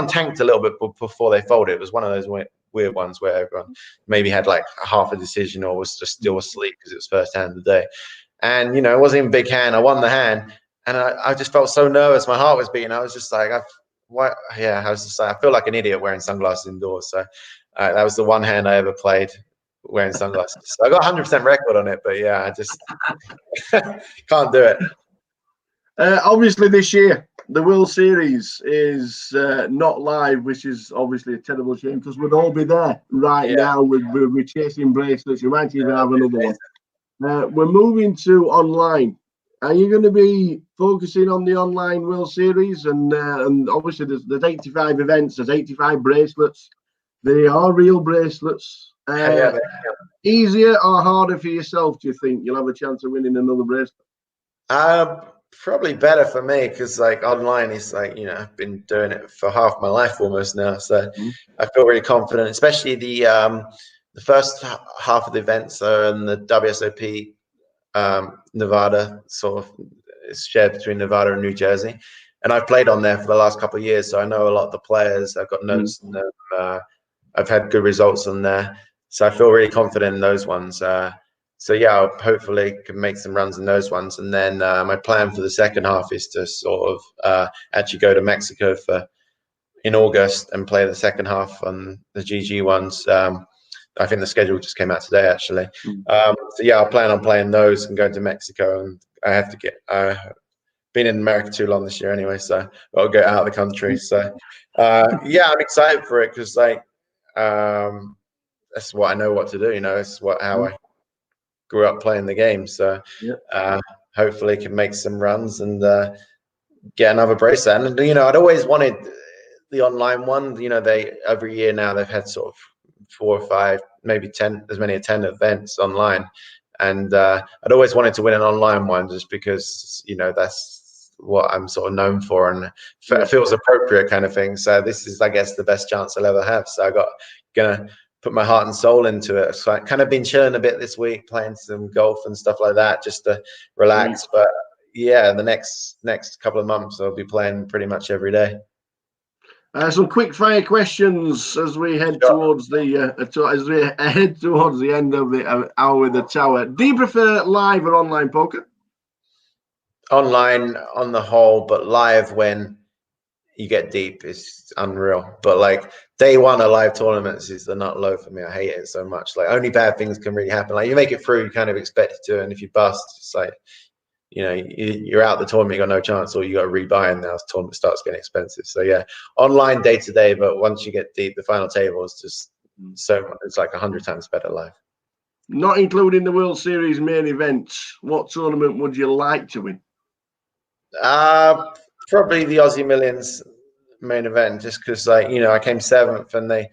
tanked a little bit before they folded. It was one of those weird ones where everyone maybe had like half a decision or was just still asleep because it was first hand of the day. And, it wasn't even a big hand. I won the hand. And I just felt so nervous. My heart was beating. I was just like, I was just like, I feel like an idiot wearing sunglasses indoors. So that was the one hand I ever played wearing sunglasses. So I got 100% record on it, but yeah, I just can't do it. Obviously, this year the World Series is not live, which is obviously a terrible shame, because we'd all be there right now. We're chasing bracelets. You might even have another one. We're moving to online. Are you going to be focusing on the online World Series? And obviously there's 85 events, there's 85 bracelets. They are real bracelets. Easier or harder for yourself, do you think? You'll have a chance of winning another bracelet? Probably better for me, because like online is like, I've been doing it for half my life almost now. So I feel really confident, especially the first half of the events are in the WSOP Nevada, sort of it's shared between Nevada and New Jersey, and I've played on there for the last couple of years, so I know a lot of the players. I've got notes on them. I've had good results on there, so I feel really confident in those ones. So yeah, I'll hopefully can make some runs in those ones, and then my plan for the second half is to sort of actually go to Mexico in August and play the second half on the GG ones. I think the schedule just came out today, actually. So yeah, I'll plan on playing those and going to Mexico. And I have to been in America too long this year anyway, so I'll get out of the country. So yeah, I'm excited for it, because like that's what I know what to do. It's how I grew up playing the game. So hopefully can make some runs and get another bracelet. And I'd always wanted the online one. They every year now they've had sort of 4 or 5, maybe 10, as many as 10 events online, and I'd always wanted to win an online one, just because that's what I'm sort of known for, and it feels appropriate kind of thing. So this is, I guess, the best chance I'll ever have. So gonna put my heart and soul into it. So I've kind of been chilling a bit this week, playing some golf and stuff like that, just to relax. But yeah, the next couple of months I'll be playing pretty much every day. Some quick fire questions as we head towards the end of the hour with the tower. Do you prefer live or online poker? Online on the whole, but live when you get deep is unreal. But like day 1 of live tournaments is the nut low for me. I hate it so much. Like only bad things can really happen. Like you make it through, you kind of expect it to, and if you bust, it's like you're out the tournament, you got no chance, or you got to rebuy, and now the tournament starts getting expensive. So yeah, online day to day, but once you get deep, the final table is just it's like 100 times better live. Not including the World Series main events, what tournament would you like to win? Probably the Aussie Millions main event, just because like I came 7th and they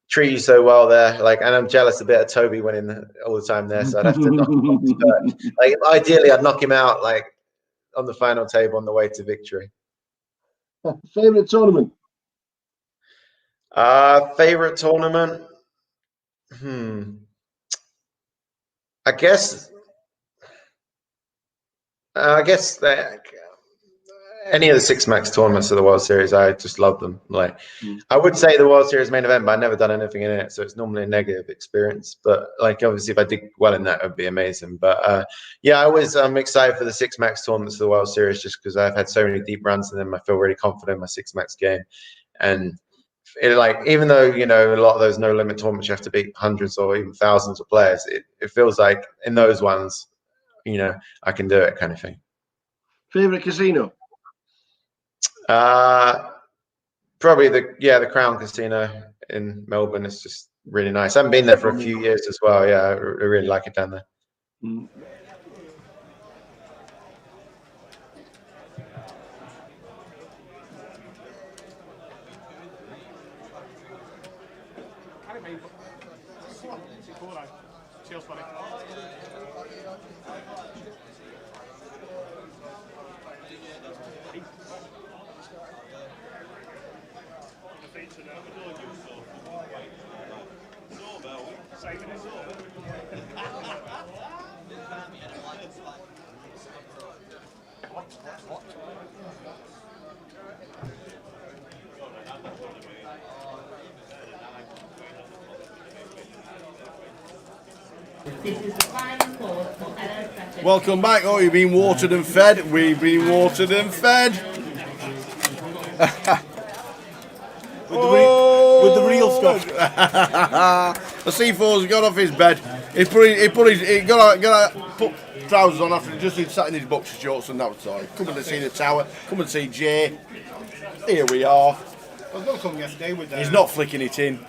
treat you so well there, like, and I'm jealous a bit of Toby winning all the time there, so I'd have to knock him off. Like ideally I'd knock him out like on the final table on the way to victory. Favorite tournament? Favorite tournament? I guess that any of the 6 max tournaments of the World Series, I just love them. Like I would say the World Series main event, but I've never done anything in it, so it's normally a negative experience. But like obviously if I did well in that, it would be amazing. But yeah, I'm excited for the 6 max tournaments of the World Series, just because I've had so many deep runs in them. I feel really confident in my 6 max game, and like, even though, you know, a lot of those no limit tournaments, you have to beat hundreds or even thousands of players, it feels like in those ones, you know, I can do it, kind of thing. Favorite casino? Probably the Crown Casino in Melbourne. It's just really nice. I haven't been there for a few years as well. Yeah, I really like it down there. Mm. Welcome back. Oh, you've been watered and fed. We've been watered and fed. With the real stuff. The C4's got off his bed. He put trousers on after he just sat in his boxer shorts and outside. Coming to see the tower. Come and see Jay. Here we are. I was going to come yesterday with He's not flicking it in.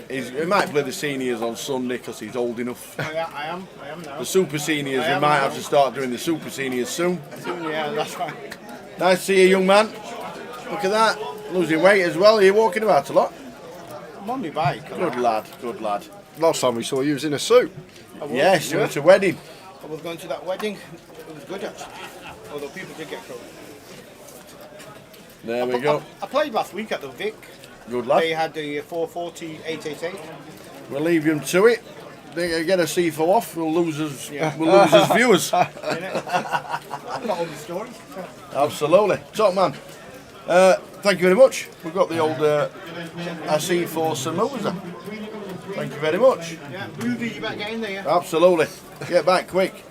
He might play the seniors on Sunday because he's old enough. I am now. The super seniors, we might have to start doing the super seniors soon. Yeah, that's right. Nice to see you, young man. Look at that. Losing weight as well. Are you walking about a lot? I'm on my bike. Good lad, good lad. Last time we saw you was in a suit. Yes, you went to a wedding. I was going to that wedding. It was good actually. Although people did get killed. There we go. I played last week at the Vic. Good lad. They had the 440 888. We'll leave him to it. They get a C4 off. We'll lose his viewers. Not all the stories. Absolutely. Top man. Thank you very much. We've got the old C4 Samosa. Thank you very much. Yeah, Ruby, you better get in there. Yeah? Absolutely. Get back quick.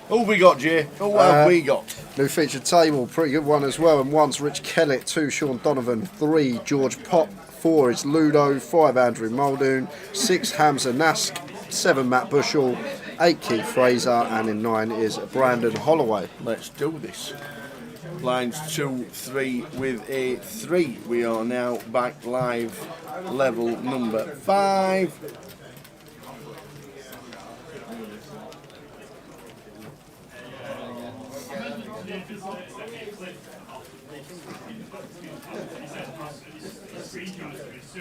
Who have we got, Jay? Who have we got? New featured table, pretty good one as well. And 1's Rich Kellett, 2 Sean Donovan, 3 George Pop, 4 is Ludo, 5 Andrew Muldoon, 6 Hamza Nask, 7 Matt Bushell, 8 Keith Fraser, and in 9 is Brandon Holloway. Let's do this. Lines 2, 3 with a 3. We are now back live, level number 5.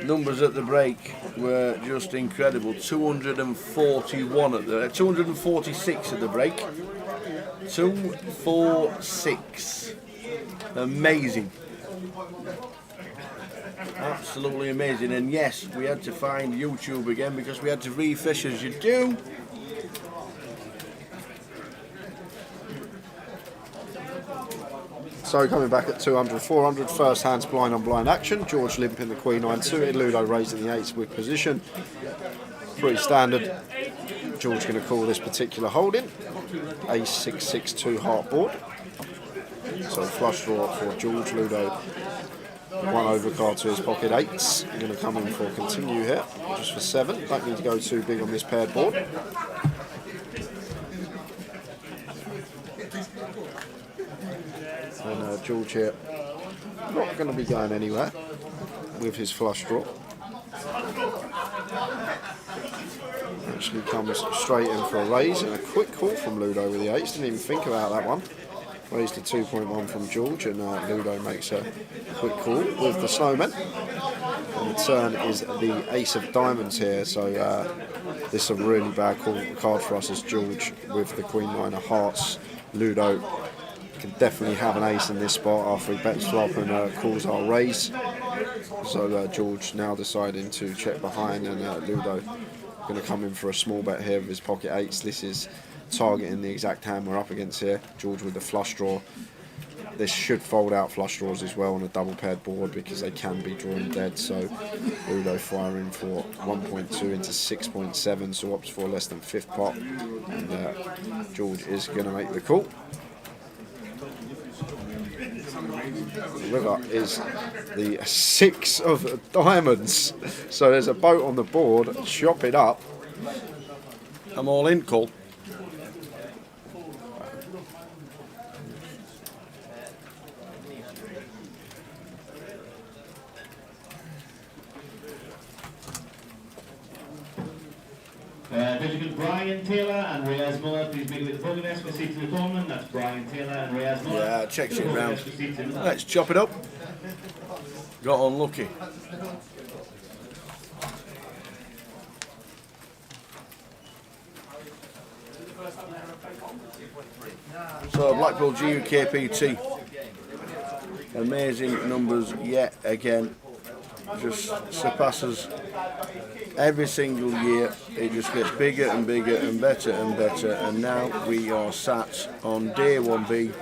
Numbers at the break were just incredible. 241 at the 246 at the break. 246. Amazing. Absolutely amazing. And yes, we had to find YouTube again because we had to refresh as you do. So coming back at 200, 400, first hands blind on blind action. George limping the Queen 9 suited, Ludo raising the 8s with position. Pretty standard. George going to call this particular holding. Ace 662 heart board. So flush draw for George. Ludo 1 overcard to his pocket 8s. Going to come in for continue here, just for 7. Don't need to go too big on this paired board. And George here not going to be going anywhere with his flush draw. Actually comes straight in for a raise and a quick call from Ludo with the 8s. Didn't even think about that one. Raised to 2.1 from George, and Ludo makes a quick call with the snowman. And the turn is the ace of diamonds here, so this is a really bad card for us as George with the Queen 9 of hearts. Ludo can definitely have an ace in this spot after he bets flop and calls our raise. So George now deciding to check behind, and Ludo going to come in for a small bet here with his pocket 8s. This is targeting the exact hand we're up against here. George with the flush draw. This should fold out flush draws as well on a double paired board because they can be drawn dead. So Ludo firing for 1.2 into 6.7, so opts for less than 5th pot. And George is going to make the call. The river is the 6 of diamonds. So there's a boat on the board. Chop it up. I'm all in, Cole. Gentlemen, Brian Taylor and Reyes Muller, please make the progress for seat to the tournament. That's Brian Taylor and Reyes Muller. Yeah, checks it round. Let's chop it up. Got unlucky. So Blackpool GUKPT. Amazing numbers yet again. Just surpasses every single year. It just gets bigger and bigger and better and better, and now we are sat on day 1B,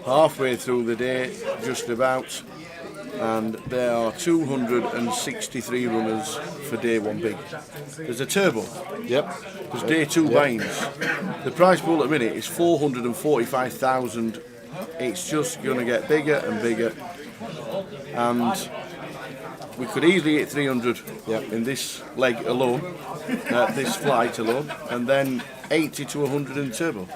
halfway through the day just about, and there are 263 runners for day 1B. There's a turbo. Yep. There's day 2 buy-ins. The prize pool at the minute is 445,000. It's just going to get bigger and bigger, and we could easily hit 300 in this leg alone, this flight alone, and then 80 to 100 in turbo.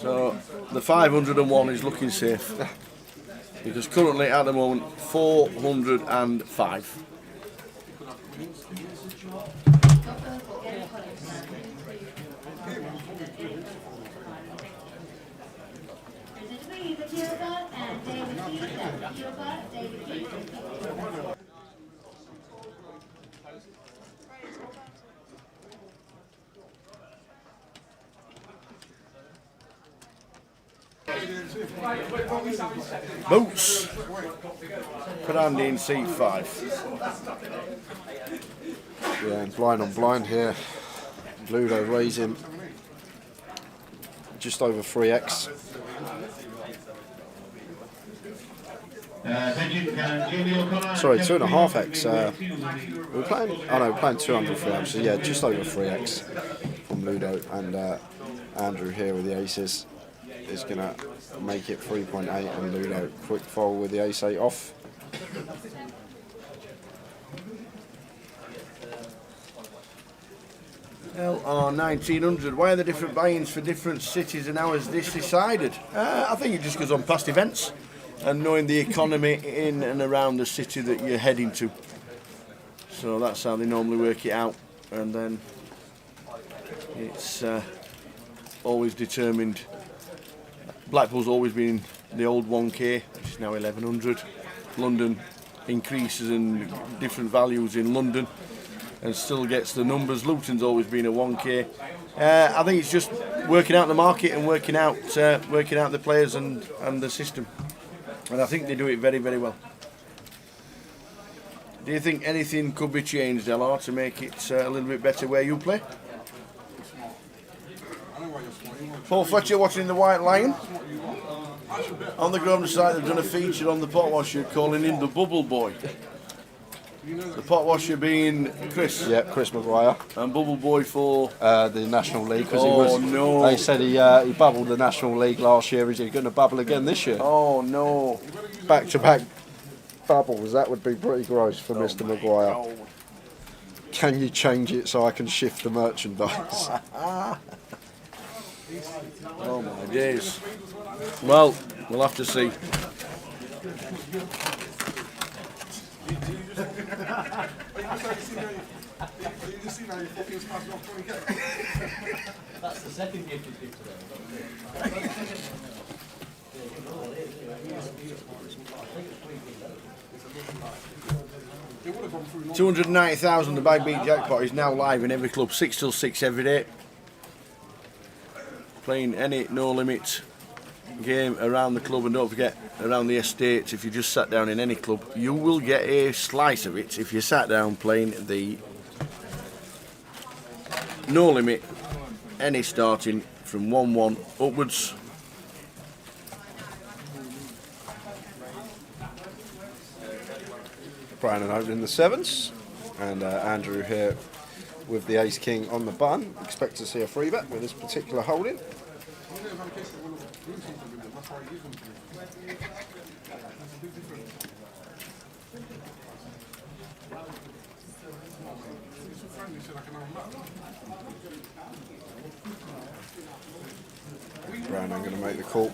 So the 501 is looking safe, because currently at the moment 405. Boots. Put Andy in seat 5. Yeah, and blind on blind here. Ludo raising just over 3x. Sorry, 2.5x. We're playing. Oh no, we're playing 200 3x. So yeah, just over 3x from Ludo, and Andrew here with the aces is gonna make it 3.8, and Ludo quick fold with the ace 8 off. LR 1900. Why are there different buy-ins for different cities, and how is this decided? I think it just goes on past events and knowing the economy in and around the city that you're heading to. So that's how they normally work it out, and then it's always determined. Blackpool's always been the old 1k, which is now 1100. London increases in different values in London and still gets the numbers. Luton's always been a 1k. I think it's just working out the market and working out the players and the system, and I think they do it very, very well. Do you think anything could be changed, LR, to make it a little bit better where you play? Paul Fletcher watching the White Lion. On the Grosvenor side, they've done a feature on the pot washer calling him the Bubble Boy. The pot washer being Chris. Yeah, Chris Maguire. And Bubble Boy for the National League. No. They said he bubbled the National League last year. Is he going to bubble again this year? Oh no. Back-to-back bubbles. That would be pretty gross for Mr. Maguire. No. Can you change it so I can shift the merchandise? Oh my days. Well, we'll have to see. That's the second gift you picked today. 290,000. The Bag Beat Jackpot is now live in every club, 6 till 6 every day. Playing any no limit game around the club, and don't forget around the estates. If you just sat down in any club, you will get a slice of it if you sat down playing the no limit, any starting from 1-1 upwards. Brandon opening the 7s, and Andrew here with the Ace King on the button. Expect to see a free bet with this particular holding. Brandon going to make the call.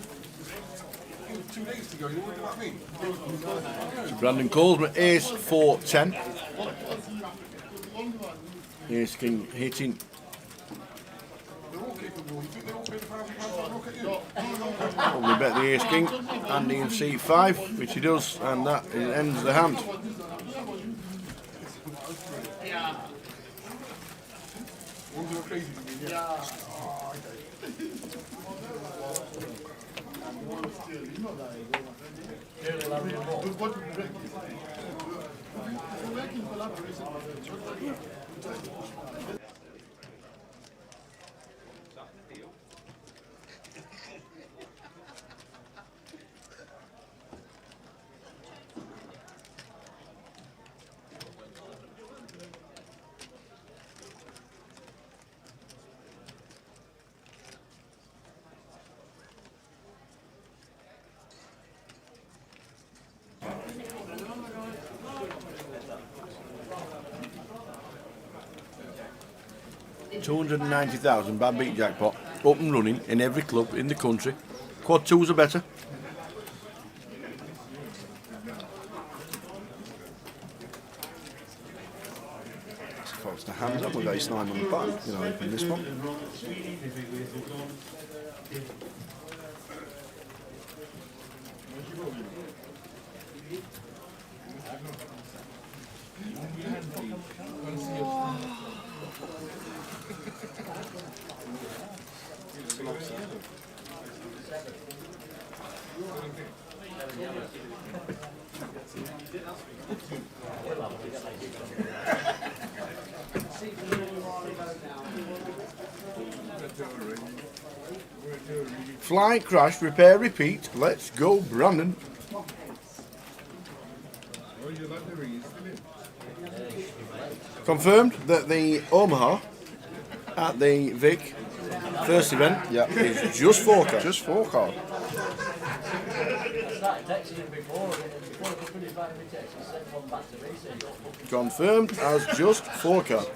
So Brandon calls with ace 4 10. Ace King hitting. Probably bet the Ace King and in C5, which he does, and that ends the hand. £290,000 bad beat jackpot, up and running in every club in the country. Quad 2s are better. Folks, the hands up with ace 9 on the button. You know, open this one. Fly, crash, repair, repeat. Let's go, Brandon. Confirmed that the Omaha at the Vic first event is just 4 card. Just 4 card. Confirmed as just 4 card.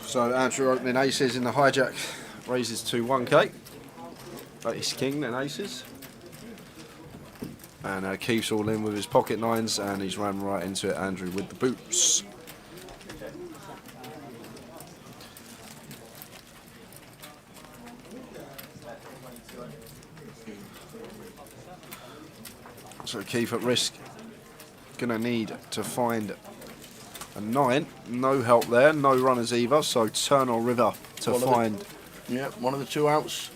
So Andrew opening aces in the hijack, raises to 1k. Ace King then aces. And Keith's all in with his pocket 9s, and he's ran right into it, Andrew, with the boots. So Keith at risk, gonna need to find a 9. No help there, no runners either, so turn or river to find. Yeah, one of the 2 outs.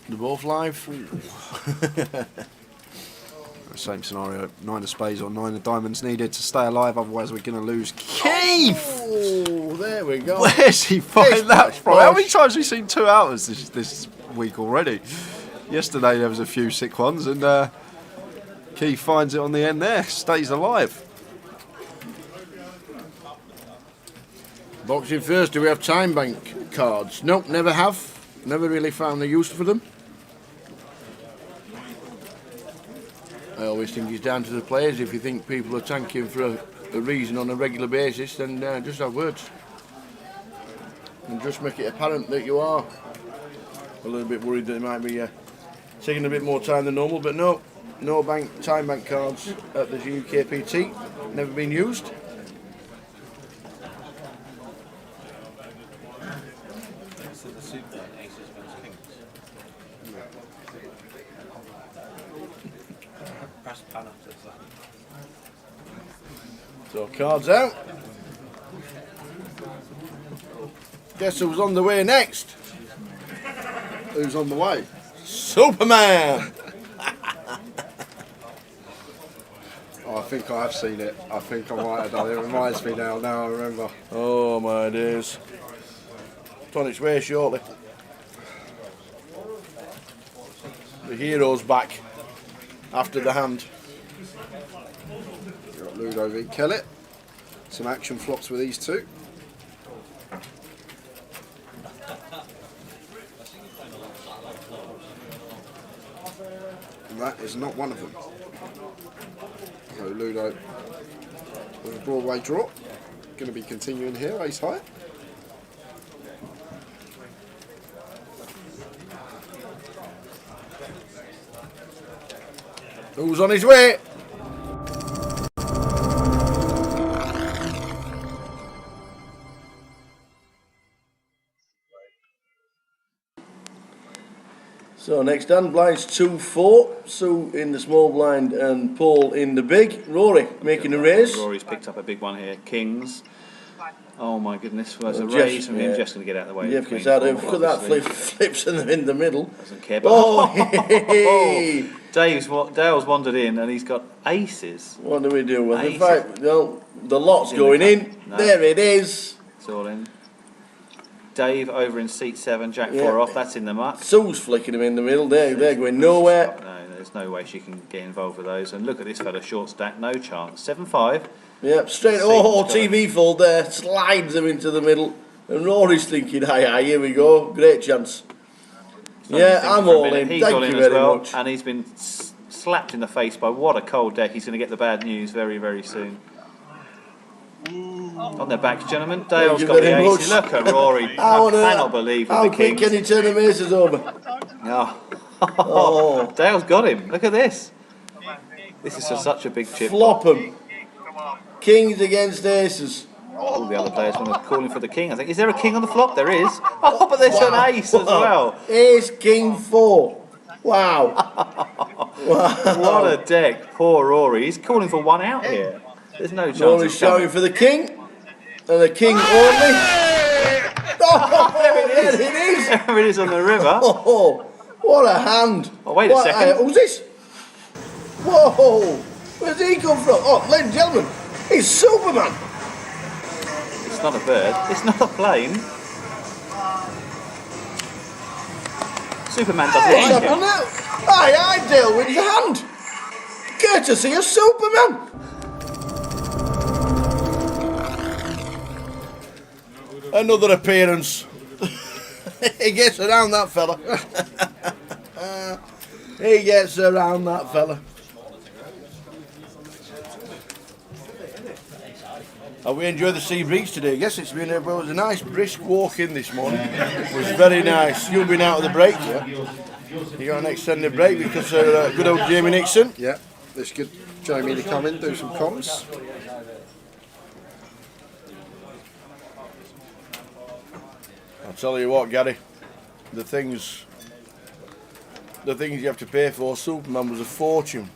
They're both live. Same scenario, 9 of spades or 9 of diamonds needed to stay alive, otherwise we're going to lose. Keith! Oh, there we go. Where's he find that from? How many times have we seen 2 outers this week already? Yesterday there was a few sick ones, and Keith finds it on the end there, stays alive. Boxing first, do we have time bank cards? Nope, never have. Never really found the use for them. I always think it's down to the players. If you think people are tanking for a reason on a regular basis, then just have words. And just make it apparent that you are a little bit worried that it might be taking a bit more time than normal, but no time bank cards at the GUKPT. Never been used. So cards out. Guess who's on the way next? Who's on the way? Superman! I think I have seen it. I think I might have done it. It reminds me now. Now I remember. Oh my days. It's on its way shortly. The hero's back after the hand. You've got Ludo v Kelly. Some action flops with these two. And that is not one of them. So Ludo with a Broadway draw. Going to be continuing here, ace high. Who's on his way? So next hand, blinds 2-4. Sue in the small blind and Paul in the big. Rory making a raise. Rory's picked up a big one here. Kings. Oh my goodness, there's a Jeff's- raise from him. yeah. Jeff's going to get out of the way. Yeah, of the because queen. look at that flips in the middle. Doesn't care. But Oh, hey. Dale's wandered in and he's got aces. What do we do? Well, in Aces. fact, well, the lot's It's in the going cup. in. No. There it is. It's all in. Dave over in seat 7, Jack Yeah. 4 off. That's in the muck. Sue's flicking him in the middle. They're going nowhere. No, there's no way she can get involved with those. And look at this fella, short stack, no chance. 7-5. Yep, straight. See, Oh, he's got TV fold there. Slides him into the middle. And Rory's thinking, aye, here we go. Great chance. Yeah, Thinking I'm for a all minute. in. He's Thank all you in very as well, much. and he's been slapped in the face by what a cold deck. He's going to get the bad news very, very soon. On their backs, gentlemen. Dale's you got the very aces. much. Look at Rory. I cannot believe with How the quick kings. can he turn the aces over? Oh. Oh. Dale's got him. Look at this. This is just such a big chip. Flop 'em. Kings against aces. All the other players want to call him for the king, I think. Is there a king on the flop? There is. Oh, but there's an ace as well. Ace, king, 4. Wow. What a deck. Poor Rory. He's calling for one out here. There's no chance. Rory's of coming. shouting for the king. And the king only. Oh, there it is. There it is on the river. Oh, what a hand. Oh, wait a second. Who's this? Whoa. Where's he come from? Oh, ladies and gentlemen, he's Superman. It's not a bird. It's not a plane. Superman doesn't What's like happened him. now? I deal with his hand. Courtesy of Superman. Another appearance. He gets around that fella. He gets around that fella. Have we enjoyed the sea breeze today? Yes, it was a nice brisk walk in this morning. It was very nice. You've been out of the break, yeah? You got an extended break because of good old Jamie Nixon. Yeah, it's good. Jamie to come in, do some comms. I'll tell you what, Gary, the things you have to pay for Superman was a fortune.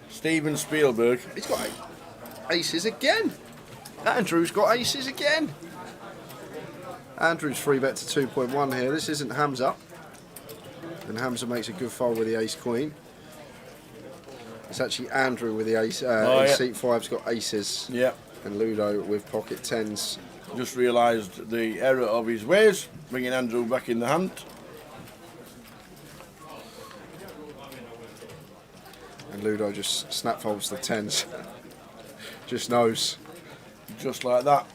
Steven Spielberg. He's got aces again. Andrew's got aces again. Andrew's 3-bet to 2.1 here. This isn't Hamza. And Hamza makes a good fold with the ace queen. It's actually Andrew with the ace. Yeah. Seat 5's got aces. Yeah. And Ludo with pocket 10s. Just realised the error of his ways, bringing Andrew back in the hunt. And Ludo just snap folds the 10s. Just knows. Just like that.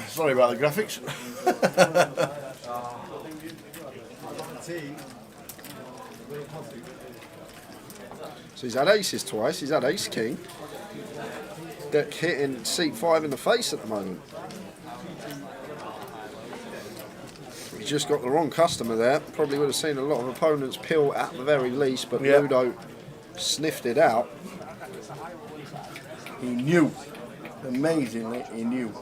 Sorry about the graphics. So he's had aces twice. He's had ace king. Deck hitting seat 5 in the face at the moment. He's just got the wrong customer there. Probably would have seen a lot of opponents pill at the very least, but Yeah. Ludo sniffed it out. He knew. Amazingly, he knew.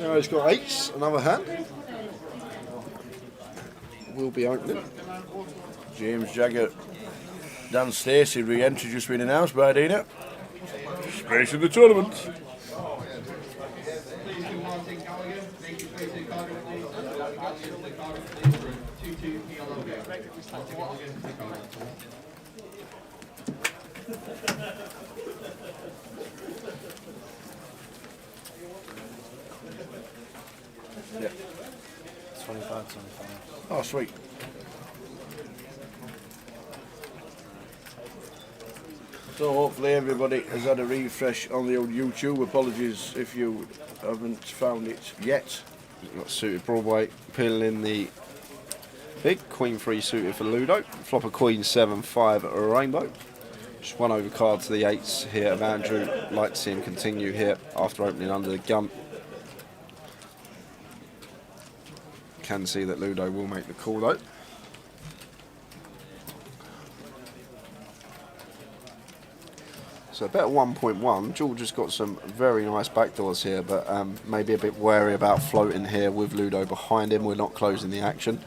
Now he's got eights, another hand. Will be opening. James Jagger, Dan Stacey re-entry just been announced by Dina. Racing the tournament. Yeah. 25. Oh, sweet. So hopefully everybody has had a refresh on the old YouTube. Apologies if you haven't found it yet. Got suited Broadway, peeling in the big Queen 3 suited for Ludo. Flop a Queen 7-5 a rainbow. Just one over card to the 8s here of Andrew. Like to see him continue here after opening under the gun. Can see that Ludo will make the call though. So bet 1.1. George has got some very nice backdoors here, but maybe a bit wary about floating here with Ludo behind him. We're not closing the action.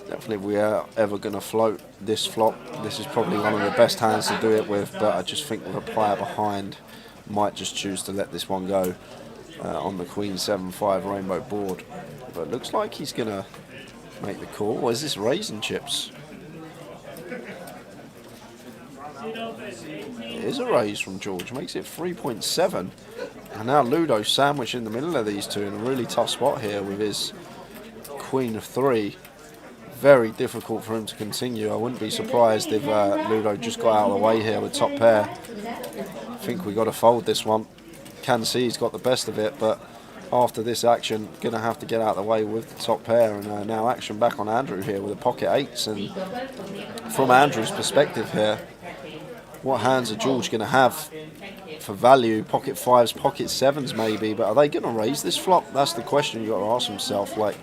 Definitely if we are ever going to float this flop, this is probably one of the best hands to do it with, but I just think with a player behind, might just choose to let this one go on the Queen 7-5 rainbow board. But it looks like he's going to make the call. Or is this raisin chips? It is a raise from George, makes it 3.7. And now Ludo sandwiched in the middle of these two in a really tough spot here with his Queen of 3. Very difficult for him to continue. I wouldn't be surprised if Ludo just got out of the way here with top pair. I think we got to fold this one. Can see he's got the best of it, but after this action, going to have to get out of the way with the top pair. And now action back on Andrew here with a pocket 8s. And from Andrew's perspective here, what hands are George going to have for value? Pocket 5s, pocket 7s maybe, but are they going to raise this flop? That's the question you've got to ask himself. Like,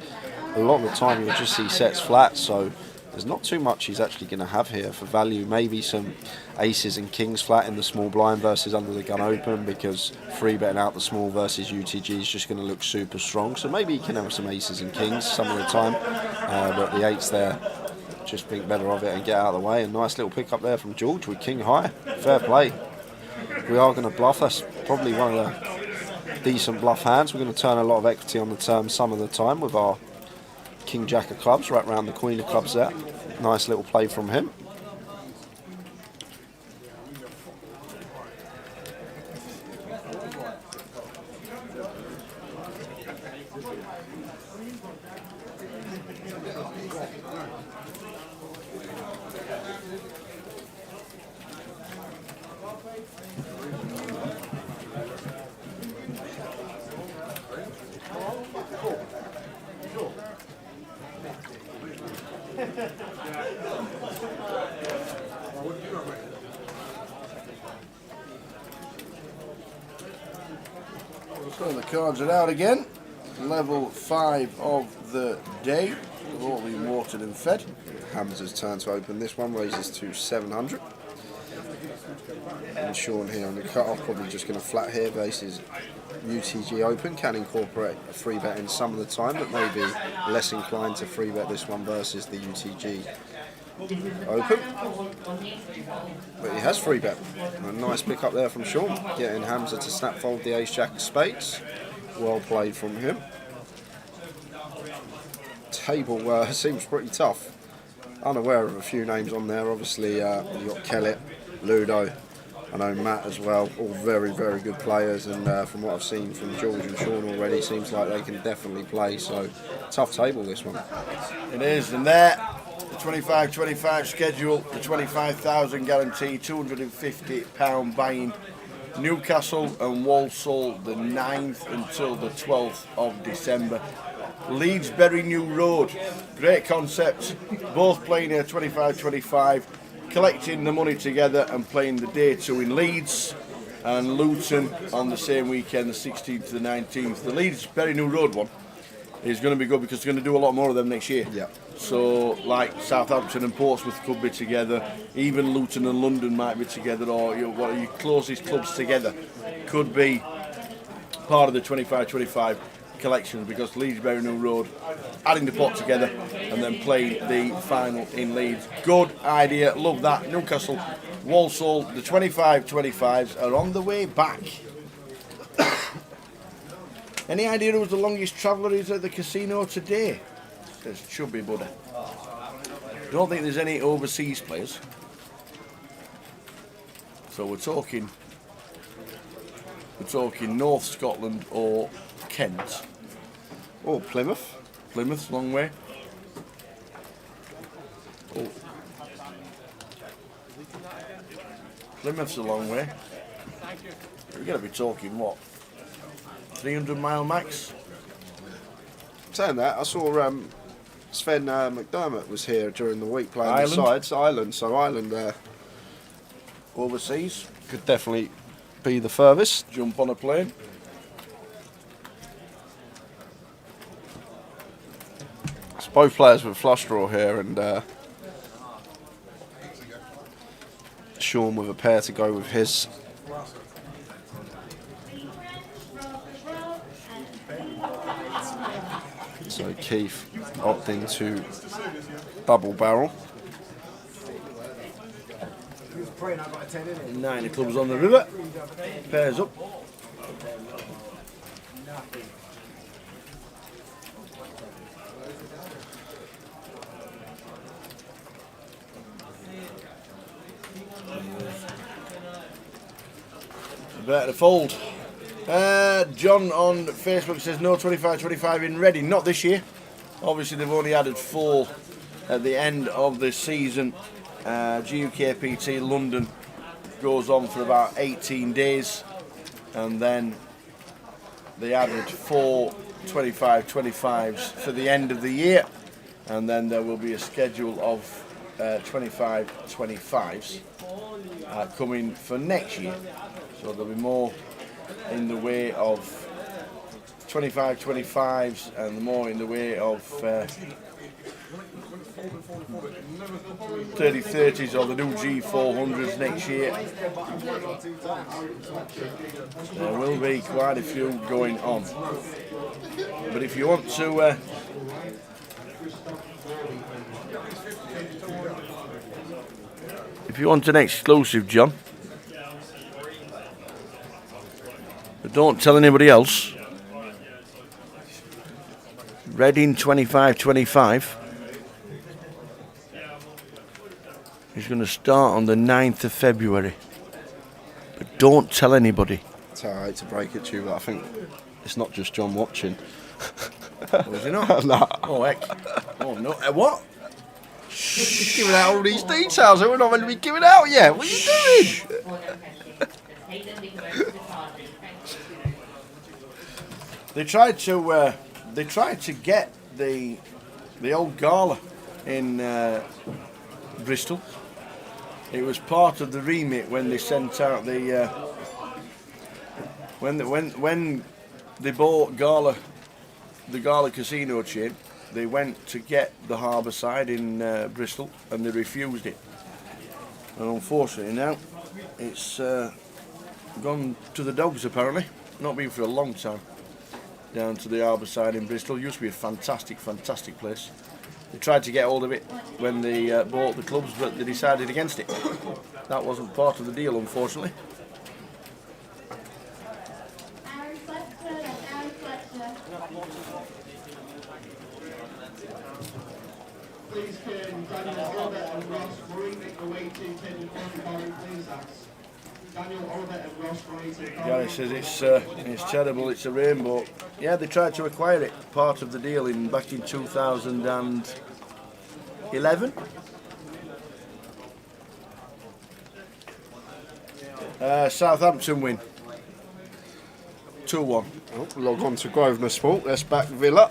a lot of the time you'll just see sets flat, so there's not too much he's actually going to have here for value. Maybe some aces and kings flat in the small blind versus under the gun open, because free betting out the small versus UTG is just going to look super strong. So maybe he can have some aces and kings some of the time, but the 8s there, just think better of it and get out of the way. And nice little pick up there from George with king high. Fair play. We are going to bluff. That's probably one of the decent bluff hands. We're going to turn a lot of equity on the turn some of the time with our king jack of clubs right around the queen of clubs there. Nice little play from him. So the cards are out again. Level 5 of the day. They've all been watered and fed. Hamza's turn to open this one, raises to 700. And Sean here on the cut-off, probably just going to flat here, bases UTG open, can incorporate a free bet in some of the time, but maybe less inclined to free bet this one versus the UTG open. But he has free bet. A nice pick up there from Sean, getting Hamza to snap fold the ace jack of spades. Well played from him. Table seems pretty tough. Unaware of a few names on there. Obviously, you've got Kellett, Ludo, I know Matt as well. All very, very good players. And from what I've seen from George and Sean already, seems like they can definitely play. So, tough table this one. It is, and there, the 25-25 schedule, the 25,000 guarantee, £250 buying. Newcastle and Walsall the 9th until the 12th of December. Leeds Bury New Road, great concept, both playing here 25-25, collecting the money together and playing the day 2 in Leeds, and Luton on the same weekend, the 16th to the 19th. The Leeds Bury New Road one is going to be good because they're going to do a lot more of them next year. Yeah. So, like Southampton and Portsmouth could be together, even Luton and London might be together, or what are your closest clubs together could be part of the 25-25. collections, because Leeds Bury New Road, adding the pot together and then playing the final in Leeds. Good idea, love that. Newcastle, Walsall, the 25-25s are on the way back. Any idea who's the longest traveller is at the casino today? Says Chubby Buddy. Don't think there's any overseas players. So we're talking North Scotland or Kent. Or Plymouth. Plymouth's a long way. Oh. Plymouth's a long way. We're going to be talking, what, 300 mile max? Saying that, I saw Sven McDermott was here during the week playing the Ireland? sides. Ireland, so Ireland Overseas, could definitely be the furthest. jump on a plane. It's both players with flush draw here, and Sean with a pair to go with his. So Keith opting to double barrel. 9 clubs on the river. Pairs up. Better to fold. John on Facebook says no 25-25 in Reading. Not this year. Obviously they've only added 4 at the end of the season. GUKPT London goes on for about 18 days, and then they added 4 25-25s for the end of the year, and then there will be a schedule of 25-25s coming for next year. So there'll be more in the way of 25-25s and more in the way of 30-30s or the new G400s next year. There will be quite a few going on. But if you want to an exclusive, John, but don't tell anybody else, Reading 25-25 is going to start on the 9th of February. But don't tell anybody. It's alright to break it to you, but I think it's not just John watching. Oh, is it not? No. Oh, heck. Oh, no. What? Shh. Giving out all these details that we're not meant to be giving out yet. What are you doing? They tried to get the old gala in Bristol. It was part of the remit when they sent out the when they bought Gala, the Gala casino chain. They went to get the harbour side in Bristol, and they refused it. And unfortunately now it's gone to the dogs apparently. Not been for a long time. Down to the harbour side in Bristol. Used to be a fantastic place. They tried to get hold of it when they bought the clubs, but they decided against it. That wasn't part of the deal, unfortunately. Please can Daniel Oliver and Ross Marine awaiting Kenny Cornwall, please ask. Daniel Oliver and Ross Marine. Gary says it's terrible, it's a rainbow. Yeah, they tried to acquire it, part of the deal back in 2011. Southampton win 2-1. Oh, log on to Grosvenor Sport. Let's back Villa.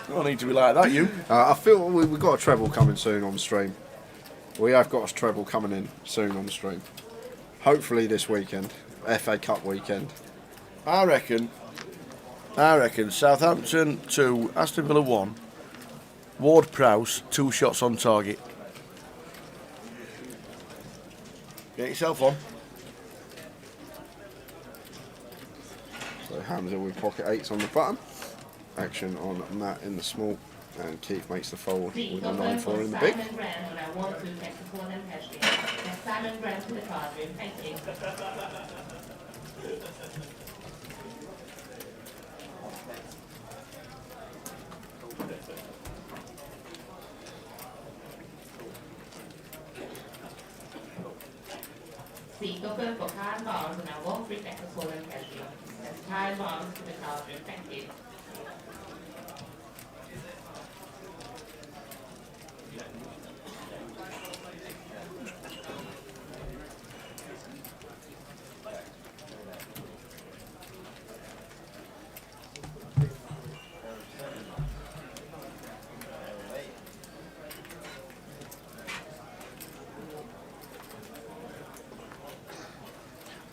Don't need to be like that, you. I feel we've got a treble coming soon on stream. We have got a treble coming in soon on stream. Hopefully this weekend, FA Cup weekend. I reckon Southampton 2, Aston Villa 1, Ward-Prowse 2 shots on target. Get yourself on. So Hamza with pocket 8s on the button. Action on Matt in the small. And Keith makes the fold with the 9-4 in the big. Speak open for card bonds and I won't reflect the swollen casual. That's card bonds to the cauldron. Thank you.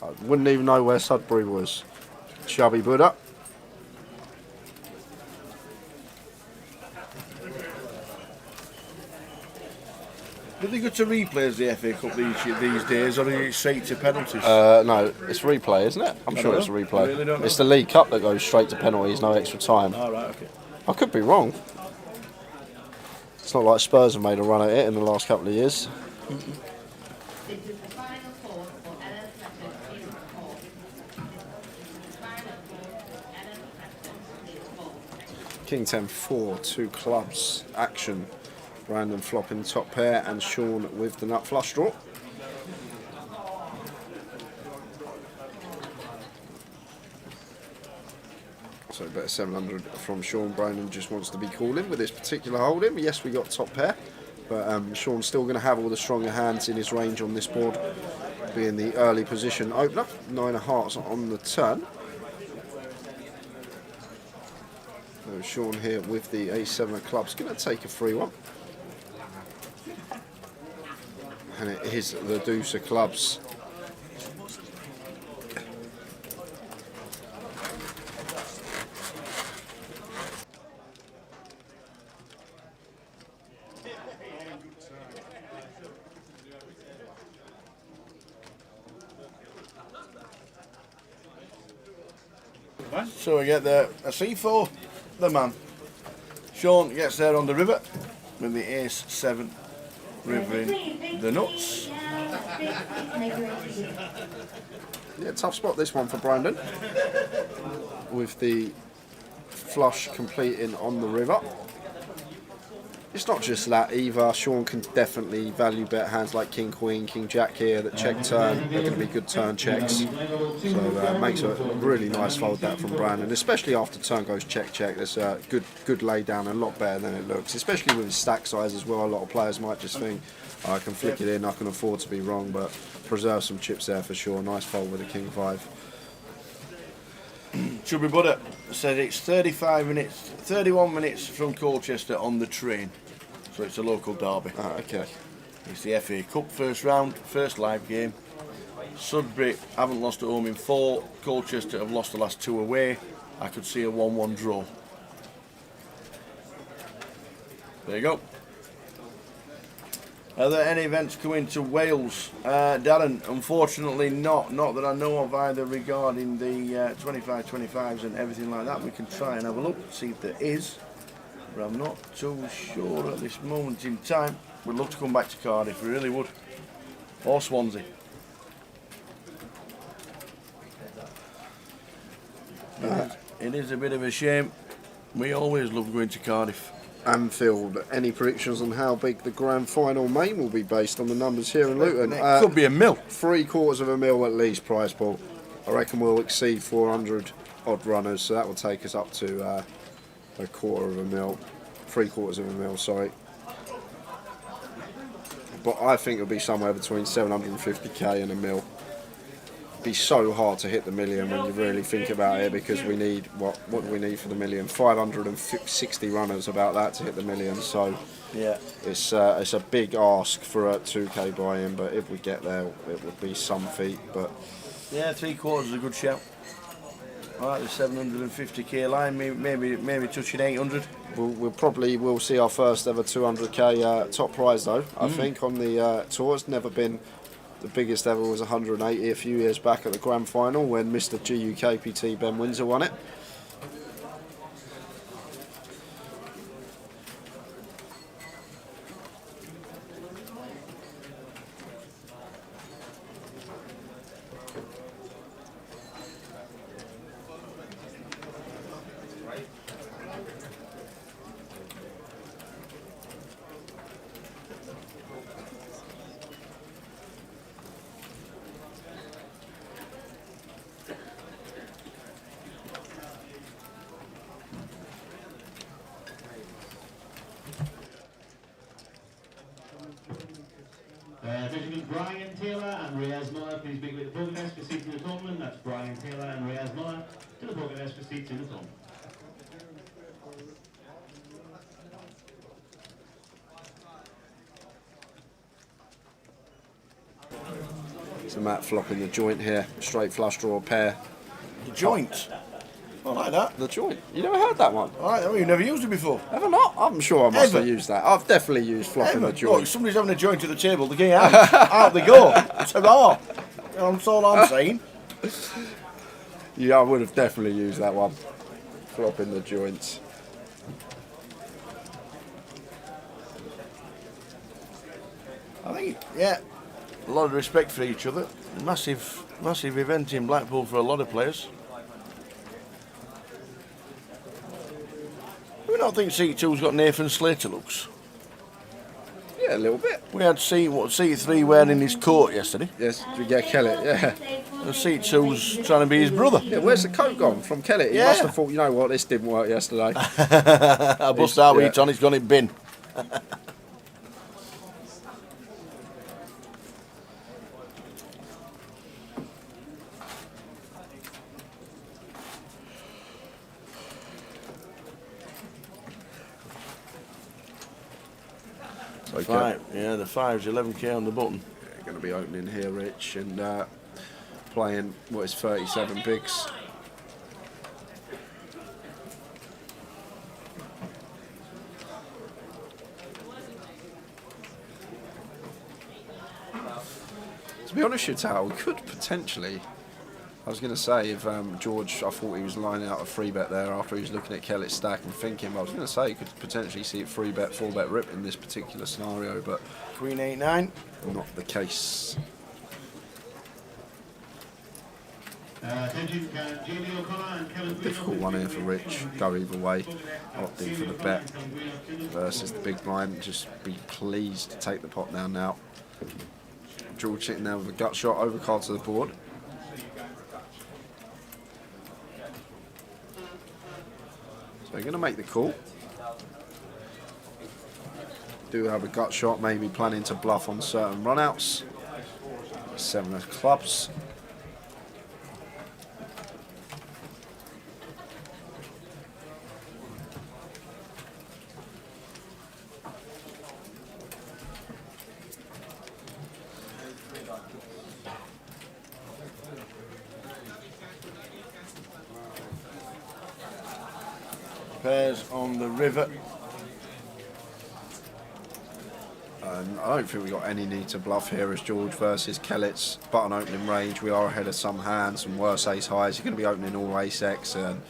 I wouldn't even know where Sudbury was. Chubby Buddha. Do they go to replays the FA Cup these days, or are you straight to penalties? No, it's replay, isn't it? I'm sure know. it's a replay. I really don't know. It's the League Cup that goes straight to penalties, no extra time. All right, okay. I could be wrong. It's not like Spurs have made a run at it in the last couple of years. This is the final four for Alan Preston season 4. Final four for Alan Preston season 4. King 10-4, 2 clubs, action. Brandon flopping top pair and Sean with the nut flush draw. So better 700 from Sean. Brandon just wants to be calling with this particular holding. Yes, we got top pair, but Sean's still going to have all the stronger hands in his range on this board, being the early position opener. 9 of hearts on the turn. So Sean here with the A7 of clubs, going to take a free one. And it is the deuce of clubs. So we get a C4, the man. Sean gets there on the river with the ace 7, rivering the nuts. Yeah, tough spot this one for Brandon. With the flush completing on the river. It's not just that either. Sean can definitely value bet hands like King Queen, King Jack here that check turn. They're going to be good turn checks. So makes a really nice fold that from Brandon, especially after turn goes check check. There's a good lay down, a lot better than it looks, especially with his stack size as well. A lot of players might just think, I can flick it in, I can afford to be wrong, but preserve some chips there for sure. Nice fold with a King 5. Chubby Buddha said it's 31 minutes from Colchester on the train. So it's a local derby. Ah, okay. It's the FA Cup first round, first live game. Sudbury haven't lost at home in 4. Colchester have lost the last 2 away. I could see a 1-1 draw. There you go. Are there any events coming to Wales? Darren, unfortunately not. Not that I know of either regarding the 25-25s and everything like that. We can try and have a look, see if there is. But I'm not too sure at this moment in time. We'd love to come back to Cardiff, we really would. Or Swansea. It is a bit of a shame. We always love going to Cardiff. Anfield, any predictions on how big the grand final main will be based on the numbers here in Luton? It could be a mil. 3/4 mil at least prize pool. I reckon we'll exceed 400 odd runners, so that will take us up to 1/4 mil, 3/4 mil, sorry. But I think it'll be somewhere between 750k and a mil. Be so hard to hit the million when you really think about it, because we need what do we need for the million? 560 runners, about that, to hit the million. So yeah, it's a big ask for a 2k buy-in, but if we get there, it would be some feat. But yeah, 3/4 is a good shout. All right, the 750k line, maybe touching 800. We'll see our first ever 200k top prize though. I think on the tour. It's never been The biggest ever was 180 a few years back at the grand final when Mr. GUKPT Ben Windsor won it. Gentlemen, Brian Taylor and Riaz Muller, please make way to the podium desk for seats in the tournament. That's Brian Taylor and Riaz Muller to the podium desk for seats in the tournament. So Matt flopping the joint here, straight flush draw pair. The joint. I like that. The joint. You never heard that one? I mean, you've never used it before. Have I not? I'm sure I must have used that. I've definitely used flopping the joint. Look, somebody's having a joint at the table, they get out. Out they go. It's hurrah. That's all I'm saying. Yeah, I would have definitely used that one. Flopping the joints. I think, yeah, a lot of respect for each other. Massive event in Blackpool for a lot of players. Do we not think C2's got Nathan Slater looks? Yeah, a little bit. We had C3 wearing his coat yesterday. Yes, we get Kellett, yeah. And C2's trying to be his brother. Yeah, where's the coat gone from Kellett? He Yeah. must have thought, you know what, this didn't work yesterday. I bust out with it on, he's gone in bin. Okay. Yeah, the 5's 11k on the button. Yeah, going to be opening here, Rich, and playing what is 37 bigs. To be honest, Chatal, we could potentially. I was going to say, if George, I thought he was lining out a free bet there after he was looking at Kellett's stack and thinking, I was going to say, you could potentially see it 3-bet, 4-bet rip in this particular scenario, but Queen 8-9. not the case. Difficult one here for Rich, go either way. Opting for the bet versus the big blind, just be pleased to take the pot down now. George sitting there with a gut shot, overcard to the board. So we're going to make the call. Do have a gut shot, maybe planning to bluff on certain runouts. 7 of clubs. Pairs on the river. I don't think we've got any need to bluff here as George versus Kellett's button opening range. We are ahead of some hands, some worse ace highs. You're going to be opening all ace X and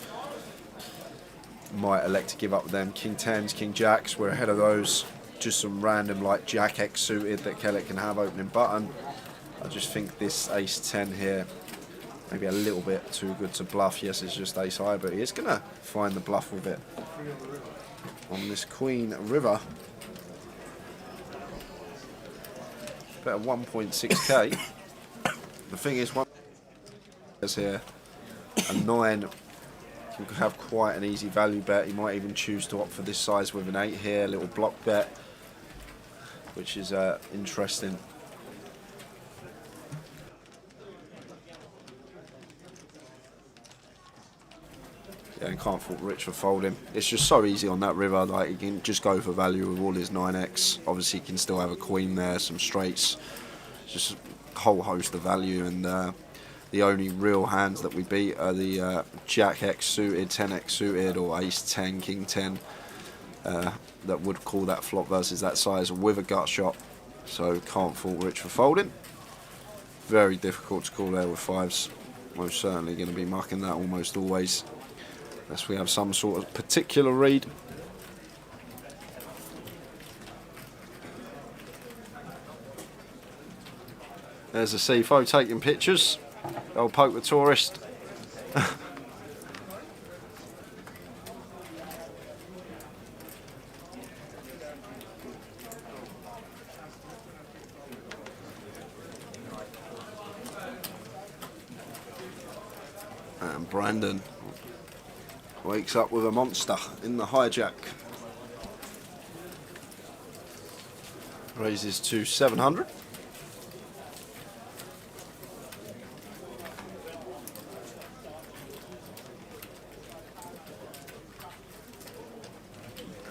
might elect to give up with them. King 10s, King Jacks, we're ahead of those. Just some random like Jack X suited that Kellett can have opening button. I just think this ace 10 here, maybe a little bit too good to bluff. Yes, it's just ace high, but he is going to find the bluff with it on this Queen River. Bet 1.6k. The thing is, one is here, a 9 can have quite an easy value bet. He might even choose to opt for this size with an 8 here, a little block bet, which is interesting. Yeah, and can't fault Rich for folding. It's just so easy on that river. Like, he can just go for value with all his 9x. Obviously, he can still have a queen there, some straights, just a whole host of value. And the only real hands that we beat are the Jack X suited, 10x suited, or Ace 10, King 10 that would call that flop versus that size with a gut shot. So can't fault Rich for folding. Very difficult to call there with fives. Most certainly going to be mucking that almost always, unless we have some sort of particular read. There's a CFO taking pictures. They'll poke the tourist. And Brandon wakes up with a monster in the hijack. Raises to 700.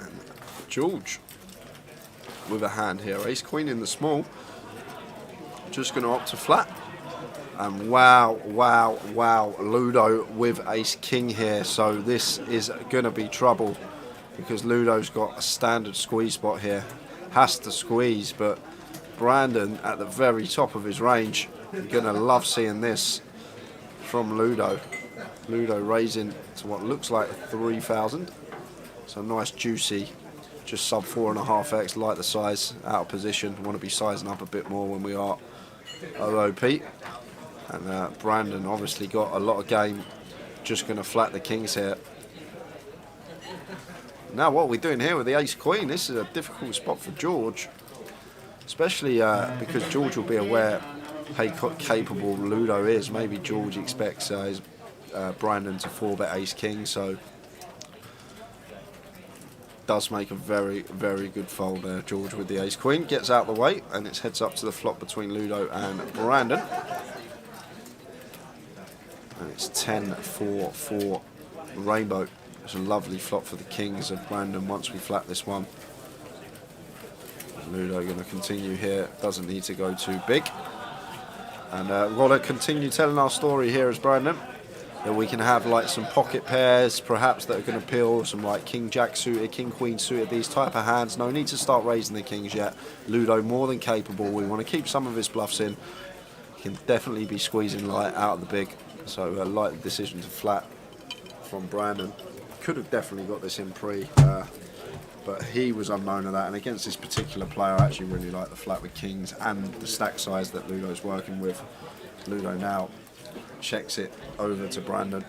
And George with a hand here. Ace Queen in the small. Just going to opt to flat. And wow, Ludo with Ace King here. So this is going to be trouble because Ludo's got a standard squeeze spot here. Has to squeeze, but Brandon at the very top of his range. You're going to love seeing this from Ludo. Ludo raising to what looks like 3,000. So nice, juicy, just sub 4.5x, like the size, out of position. Want to be sizing up a bit more when we are OOP. And Brandon obviously got a lot of game, just going to flat the kings here. Now what are we doing here with the ace queen? This is a difficult spot for George, especially because George will be aware how capable Ludo is. Maybe George expects Brandon to 4-bet ace king, so does make a very good fold there. George with the ace queen gets out the way, and it heads up to the flop between Ludo and Brandon. And it's 10-4-4 rainbow. It's a lovely flop for the kings of Brandon once we flat this one. Ludo going to continue here, doesn't need to go too big. And we've got to continue telling our story here as Brandon. That we can have like some pocket pairs perhaps that are going to peel, some like king jack suited, king queen suited, these type of hands. No need to start raising the kings yet. Ludo more than capable. We want to keep some of his bluffs in. He can definitely be squeezing light out of the big. So I like the decision to flat from Brandon. Could have definitely got this in pre, but he was unknown of that. And against this particular player, I actually really like the flat with kings and the stack size that Ludo's working with. Ludo now checks it over to Brandon.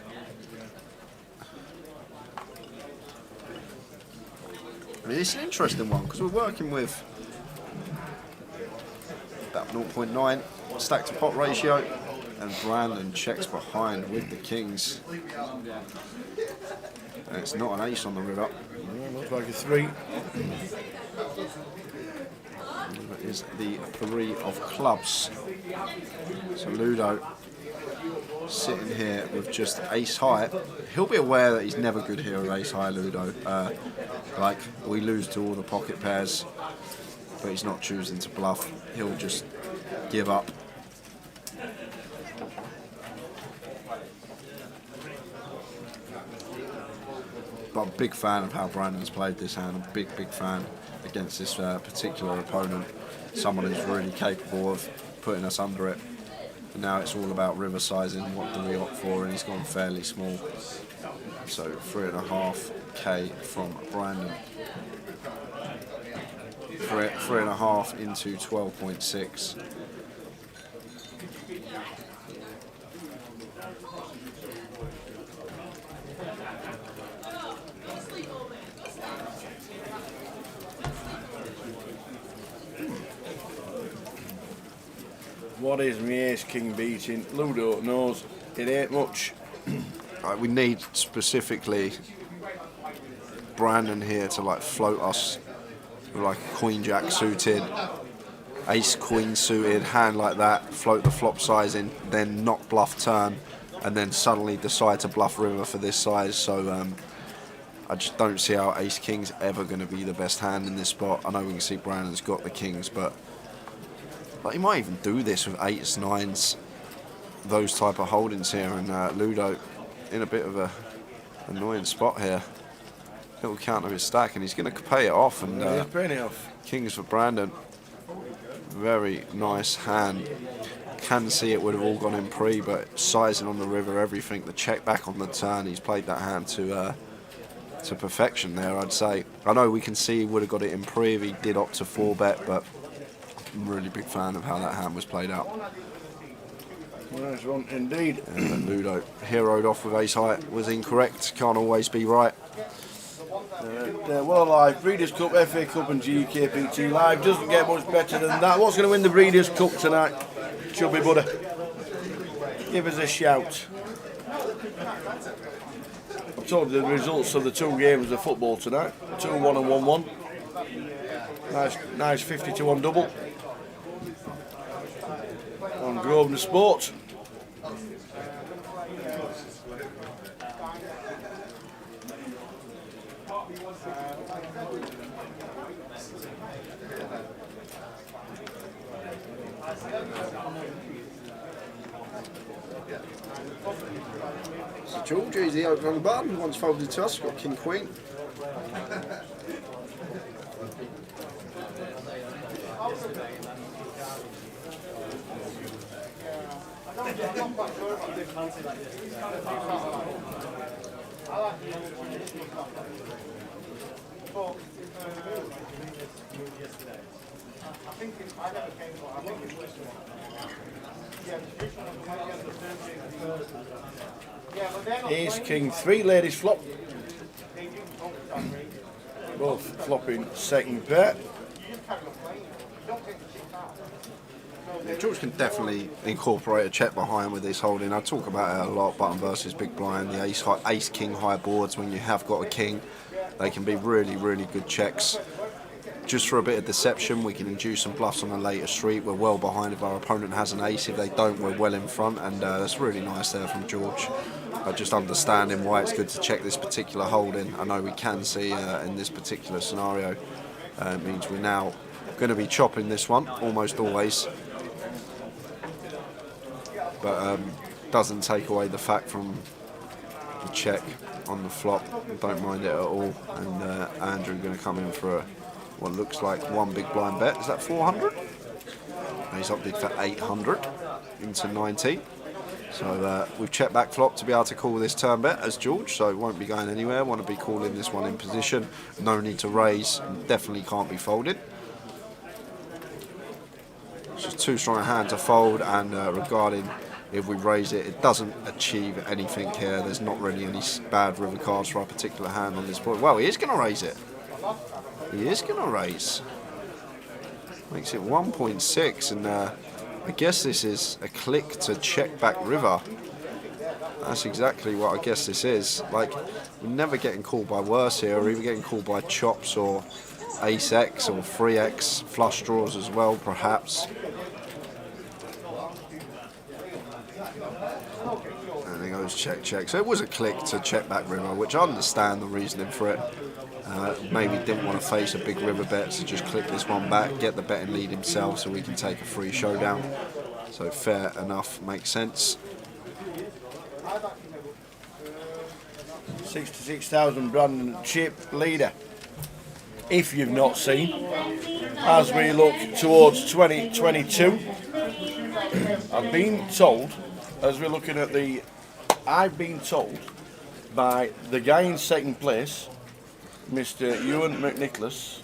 I mean, it's an interesting one because we're working with about 0.9 stack to pot ratio. And Brandon checks behind with the kings. And it's not an ace on the river. Yeah, looks like a 3. It is the 3 of clubs. So Ludo sitting here with just ace high. He'll be aware that he's never good here with ace high, Ludo. Like, we lose to all the pocket pairs, but he's not choosing to bluff. He'll just give up. But I'm a big fan of how Brandon's played this hand. I'm a big fan against this particular opponent. Someone who's really capable of putting us under it. And now it's all about river sizing. What do we opt for? And he's gone fairly small. So 3.5k from Brandon. 3.5 into 12.6. What is my ace king beating? Ludo knows it ain't much. We need specifically Brandon here to like float us with like a queen jack suited, ace queen suited, hand like that, float the flop sizing, then not bluff turn, and then suddenly decide to bluff river for this size. So I just don't see how ace king's ever going to be the best hand in this spot. I know we can see Brandon's got the kings, but like, he might even do this with 8s, 9s, those type of holdings here, and Ludo in a bit of a annoying spot here. Little counter his stack, and he's going to pay it off. And He's paying it off. kings for Brandon. Very nice hand. can see it would have all gone in pre, but sizing on the river, everything, the check back on the turn, he's played that hand to perfection there, I'd say. I know we can see he would have got it in pre if he did opt to 4-bet, but I'm a really big fan of how that hand was played out. Nice one indeed. Ludo heroed off with ace high, was incorrect, can't always be right. Well alive, Breeders' Cup, FA Cup and GUKPT live, doesn't get much better than that. What's going to win the Breeders' Cup tonight? Chubby Budder, give us a shout. I've told you the results of the 2 games of football tonight, 2-1 and 1-1. Nice 50-1 double on Grosvenor Sport. So George, easy open on the button, once folded to us, got King Queen. Ace, King, 3 ladies flop. Both flopping second pair. Yeah, George can definitely incorporate a check behind with this holding. I talk about it a lot, button versus big blind, the ace king high boards when you have got a king. They can be really, really good checks. Just for a bit of deception, we can induce some bluffs on a later street. We're well behind if our opponent has an ace. If they don't, we're well in front, and that's really nice there from George. Just understanding why it's good to check this particular holding. I know we can see in this particular scenario, it means we're now going to be chopping this one almost always, but doesn't take away the fact from the check on the flop. Don't mind it at all. And Andrew going to come in for a what looks like 1 big blind bet. Is that 400? He's opted for 800 into 90. So we've checked back flop to be able to call this turn bet as George, so it won't be going anywhere. Want to be calling this one in position. No need to raise, definitely can't be folded. It's just too strong a hand to fold, and regarding if we raise it, it doesn't achieve anything here. There's not really any bad river cards for our particular hand on this point. Well, he is going to raise it. He is going to raise. Makes it 1.6, and I guess this is a click to check back river. That's exactly what I guess this is. Like, we're never getting called by worse here, or even getting called by chops or ace X or 3X, flush draws as well, perhaps. And it goes check, check. So it was a click to check back river, which I understand the reasoning for it. Maybe didn't want to face a big river bet, so just click this one back, get the betting lead himself so we can take a free showdown. So fair enough, makes sense. 66,000 Brandon chip leader. If you've not seen, as we look towards 2022, I've been told, as we're looking at the, I've been told by the guy in second place, Mr. Ewan McNicholas,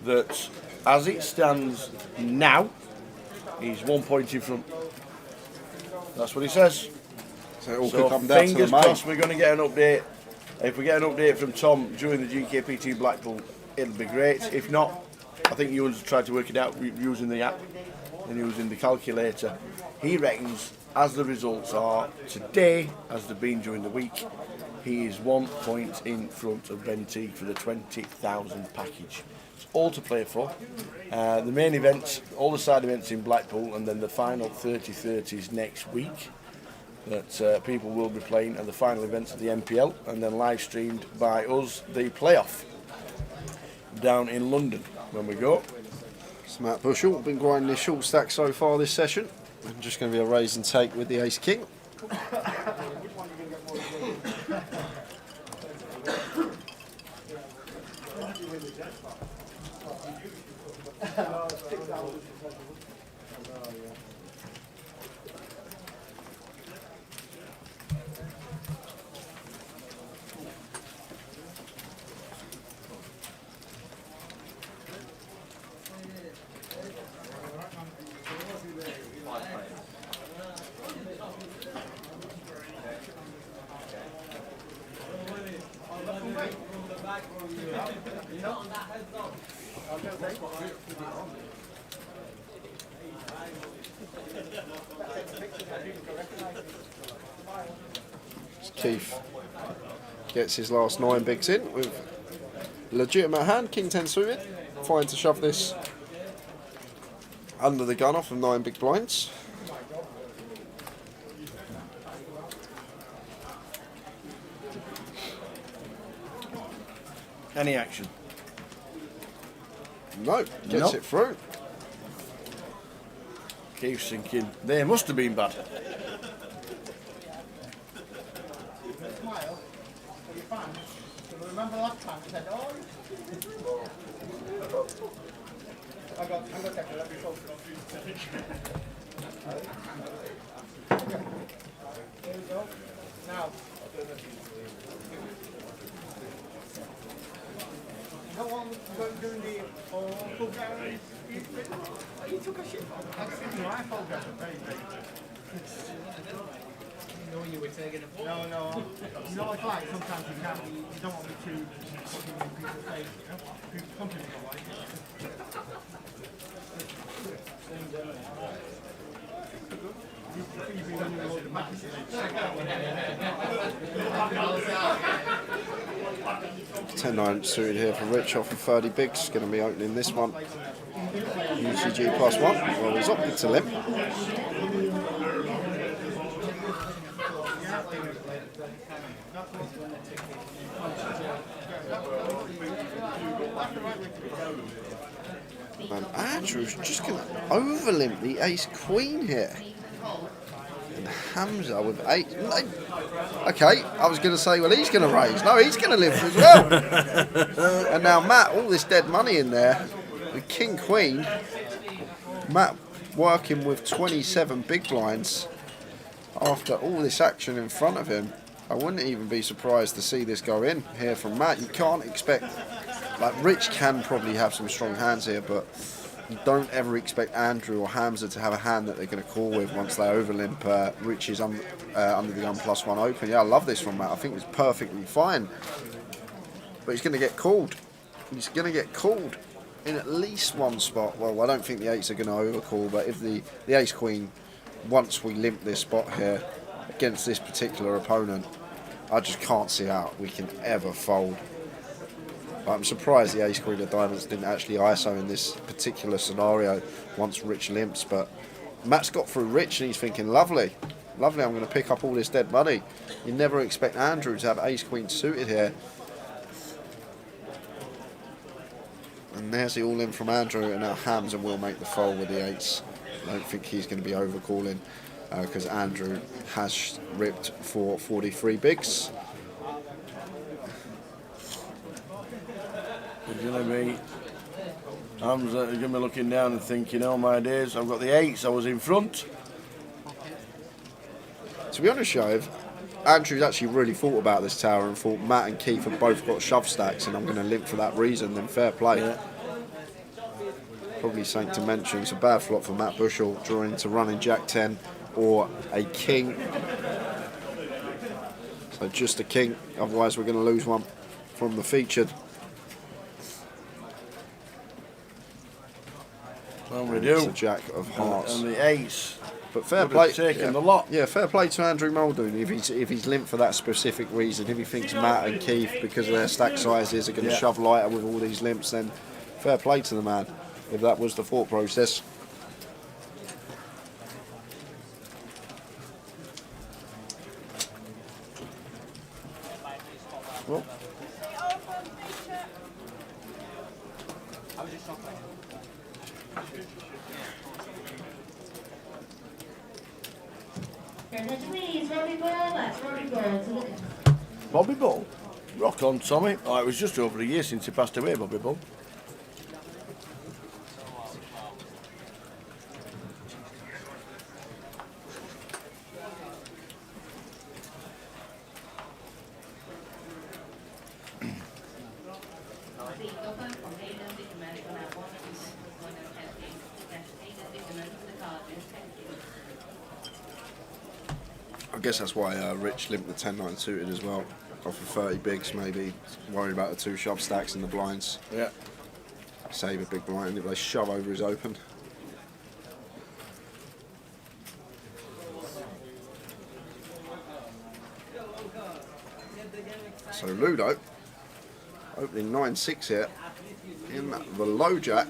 that as it stands now, he's 1 point in front. That's what he says. So it all could come down to the fingers main. crossed we're going to get an update. If we get an update from Tom during the GUKPT Blackpool, it'll be great. If not, I think Ewan's tried to work it out using the app and using the calculator. He reckons, as the results are today, as they've been during the week, he is 1 point in front of Ben Teague for the 20,000 package. It's all to play for. The main events, all the side events in Blackpool, and then the final 30-30s next week that people will be playing, and the final events of the MPL, and then live streamed by us, the playoff down in London when we go. So Matt Bushell, been grinding his short stack so far this session. And just going to be a raise and take with the ace king. Keith gets his last 9 bigs in with legitimate hand, King 10 suited. Fine to shove this under the gun off of 9 big blinds. Any action? No, gets Nope. it through. Keith's thinking, they must have been bad. Smile. Are you fine? Remember last time I said, oh. I'm going to take a let me focus. There we go. Now. No one doing the full gallery. You took a shit. Excuse me, I apologize. Very, very. know you were taking a No, no. You know, it's like sometimes you can't. You don't want me to fucking in people's face. You know? Some people don't like it. Ten 9 suited here for Rich off of 30 bigs. Going to be opening this one. UCG +1. Well, he's opted to limp. And Andrew's just going to overlimp the ace queen here. And Hamza with 8. Okay, I was going to say, well, he's going to raise. No, he's going to limp as well. And now Matt, all this dead money in there. The king queen. Matt working with 27 big blinds after all this action in front of him. I wouldn't even be surprised to see this go in here from Matt. You can't expect, like, Rich can probably have some strong hands here, but you don't ever expect Andrew or Hamza to have a hand that they're going to call with once they overlimp Rich's under the gun +1 open. Yeah, I love this from Matt. I think it's perfectly fine. But he's going to get called. He's going to get called in at least one spot. Well, I don't think the 8s are going to overcall, but if the ace queen, once we limp this spot here against this particular opponent, I just can't see how we can ever fold. I'm surprised the ace queen of diamonds didn't actually ISO in this particular scenario once Rich limps, but Matt's got through Rich and he's thinking, lovely, lovely, I'm going to pick up all this dead money. You never expect Andrew to have ace queen suited here. And there's the all in from Andrew, and now Hamza will make the fold with the 8s. I don't think he's going to be overcalling because Andrew has ripped for 43 bigs. You're going to be, I'm going to be looking down and thinking, oh my days, I've got the 8s, I was in front. To be honest, Shove, Andrew's actually really thought about this tower and thought Matt and Keith have both got shove stacks and I'm going to limp for that reason, then fair play. Yeah. Probably something to mention. It's a bad flop for Matt Bushell, drawing to running Jack 10 or a king. So just a king, otherwise we're going to lose one from the featured. Well, we do. It's a jack of hearts. And the 8s. But fair play. Taking the lot. Yeah, fair play to Andrew Muldoon if he's limped for that specific reason. If he thinks Matt and Keith, because of their stack sizes, are going to shove lighter with all these limps, then fair play to the man. If that was the thought process. Well. Bobby Bull. Rock on, Tommy. Oh, it was just over a year since he passed away, Bobby Bull. I guess that's why Rich limped the 10-9 suited as well. off of 30 bigs, maybe worried about the 2 shove stacks and the blinds. Yeah. Save a big blind if they shove over his open. So Ludo opening 9-6 here in the low jack.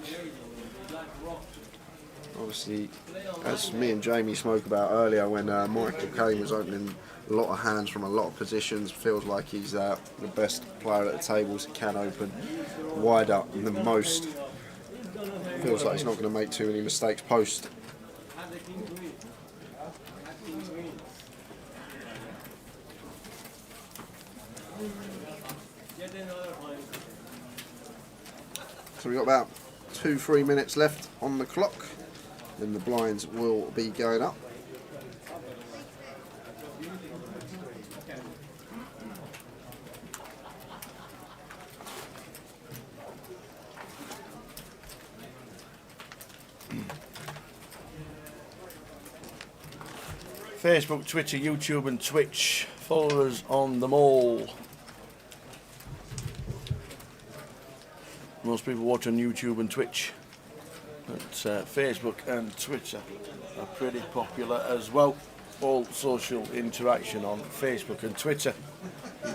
Obviously, as me and Jamie spoke about earlier, when Michael Kane was opening a lot of hands from a lot of positions, feels like he's the best player at the tables. He can open wider than most. Feels like he's not going to make too many mistakes post. So we've got about 2-3 minutes left on the clock, then the blinds will be going up. Facebook, Twitter, YouTube and Twitch. Follow us on them all. Most people watch on YouTube and Twitch. But Facebook and Twitter are pretty popular as well. All social interaction on Facebook and Twitter.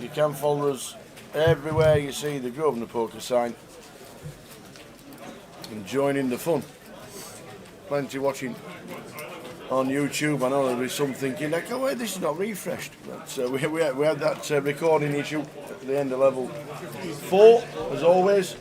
You can follow us everywhere you see the Grosvenor Poker sign. And join in the fun. Plenty watching on YouTube. I know there'll be some thinking like, oh wait, this is not refreshed. But we had that recording issue at the end of level 4, as always.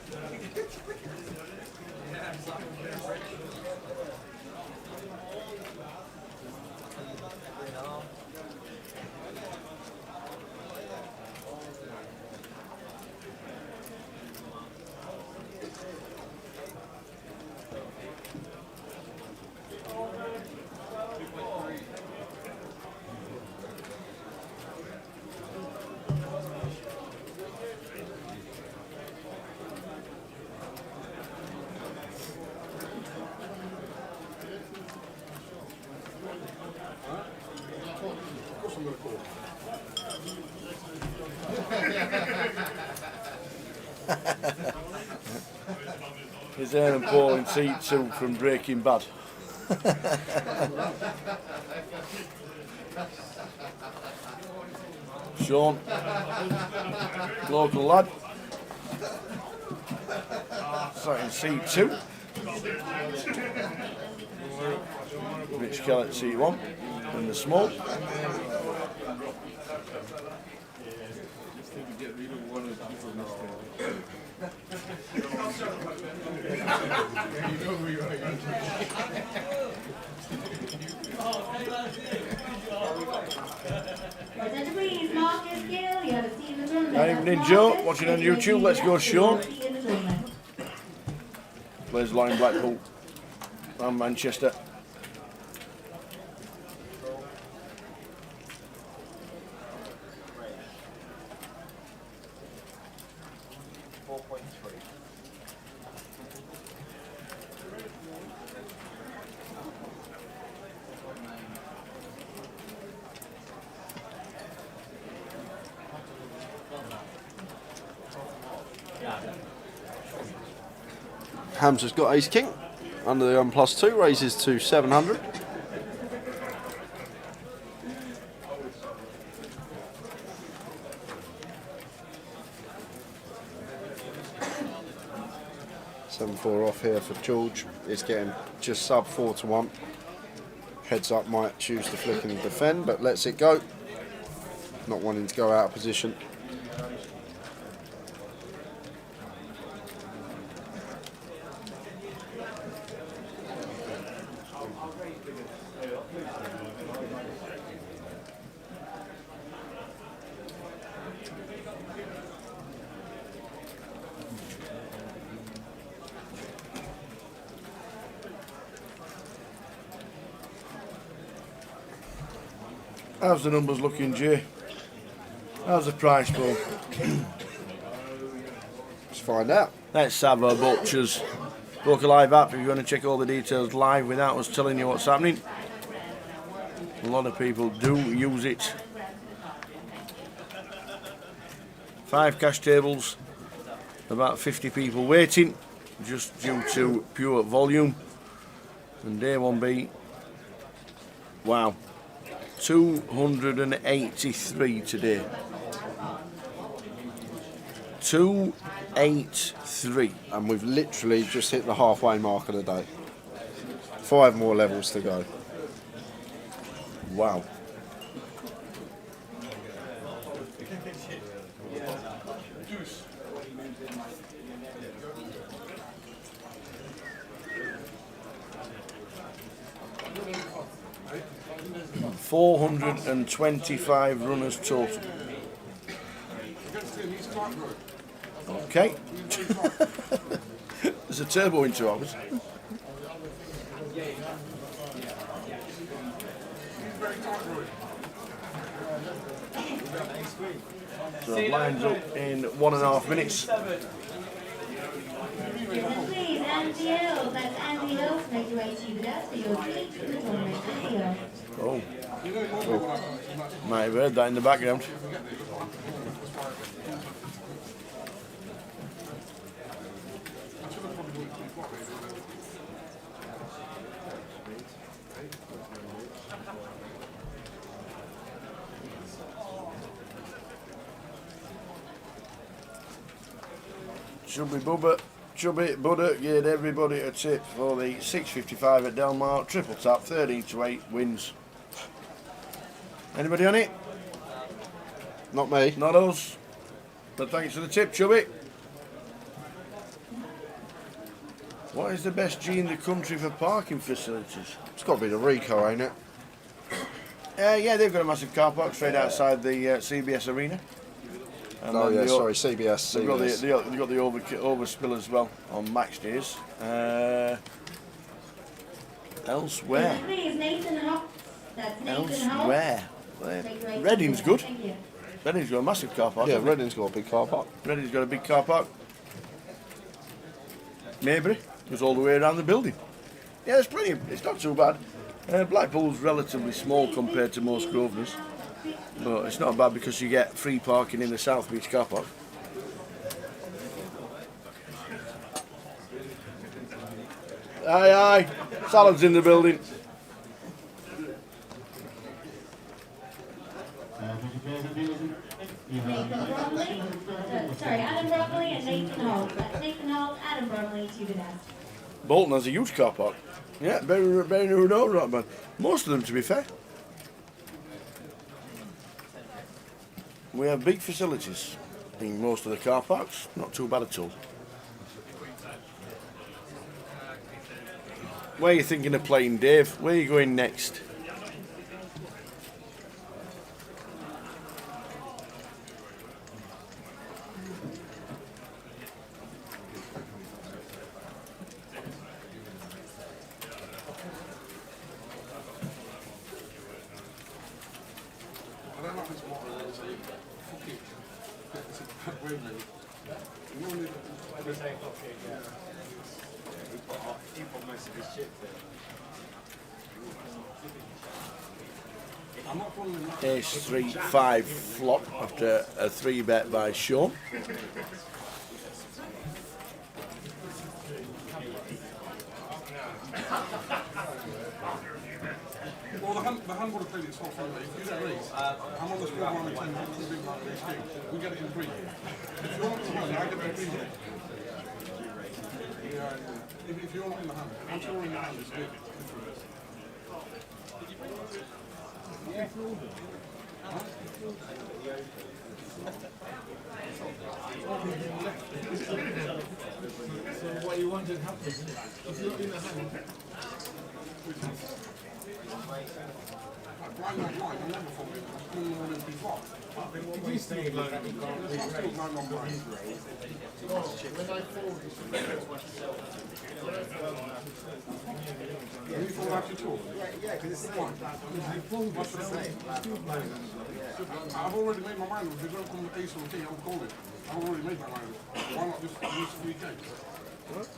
Is Aaron Paul in seat 2 from Breaking Bad? Sean, local lad, sat in seat 2. Rich Kellett seat 1 in the small. Evening Joe, watching on YouTube. Let's go Sean. Plays a lot in Blackpool and Manchester. Hamza's got ace king under the +2, raises to 700. $7-4 off here for George. It's getting just sub 4-1. Heads up might choose to flick and defend, but lets it go. Not wanting to go out of position. How's the numbers looking, Jay? How's the price pool? Let's find out. Let's have a Butchers Poker Live app if you want to check all the details live without us telling you what's happening. A lot of people do use it. 5 cash tables, about 50 people waiting, just due to pure volume. And day 1B, wow, 283 today. 283. And we've literally just hit the halfway mark of the day. 5 more levels to go. Wow. $425 runners total. Okay. There's a turbo in 2 hours. So lines up in 1.5 minutes. Please, Andy Hill, that's Andy Hill, make your way to the desk for your seat in the tournament. Andy Hill. Oh. Might have heard that in the background. Chubby Buddha gave everybody a tip for the 6.55 at Delmar, triple tap, 13 to 8 wins. Anybody on it? Not me. Not us. But thanks for the tip, Chubby. What is the best G in the country for parking facilities? It's got to be the Rico, ain't it? Yeah, they've got a massive car park straight outside the CBS arena. And Oh then yeah, the sorry, CBS. They've got CBS. they've got the overspill as well on match days. Elsewhere. Please, Nathan Hawks. That's Nathan Elsewhere. Hawks. Reading's good. Thank you. Reading's got a massive car park. Yeah, hasn't it? Reading's got a big car park. Reading's got a big car park. Maybury goes all the way around the building. Yeah, it's plenty. It's not too bad. Blackpool's relatively small compared to most Grosvenors, but it's not bad because you get free parking in the South Beach car park. Aye, aye. Salad's in the building. Nathan Bromley. Sorry, Adam Bromley and Nathan Holt. That's Nathan Holt, Adam Bromley to the desk. Bolton has a huge car park. Yeah, very no right, man. Most of them, to be fair. We have big facilities in most of the car parks. Not too bad at all. Where are you thinking of playing, Dave? Where are you going next? Ace 3-5 flop after a 3-bet by Sean. Well, the hand would have played itself anyway. If you don't raise, I'm on the score one and 10, two big like this game. We get it in 3. If you want to money, I get it in 3. Yeah, if you're in the hand, I'm sure in the hand is good. So what you wanted happens, if you're in the hand. Blind, I'm never for me. I'm going to be flop. If you stay low, you can't Still blind on blind. when I fold, You fall out your tour. yeah, because it's fine. Because you fold what's the same. I've already made my mind. If you don't come with ace or king, I'm calling. I've already made my mind. Why not just use 3K? What?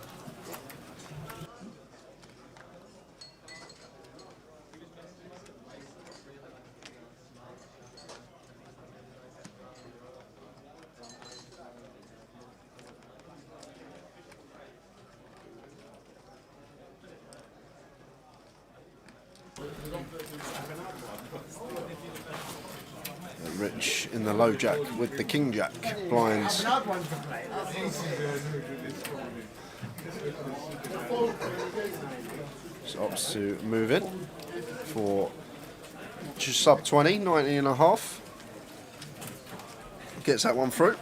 Rich in the low jack with the king jack blinds. So opts to move in for just sub 20, 19.5. Gets that one through.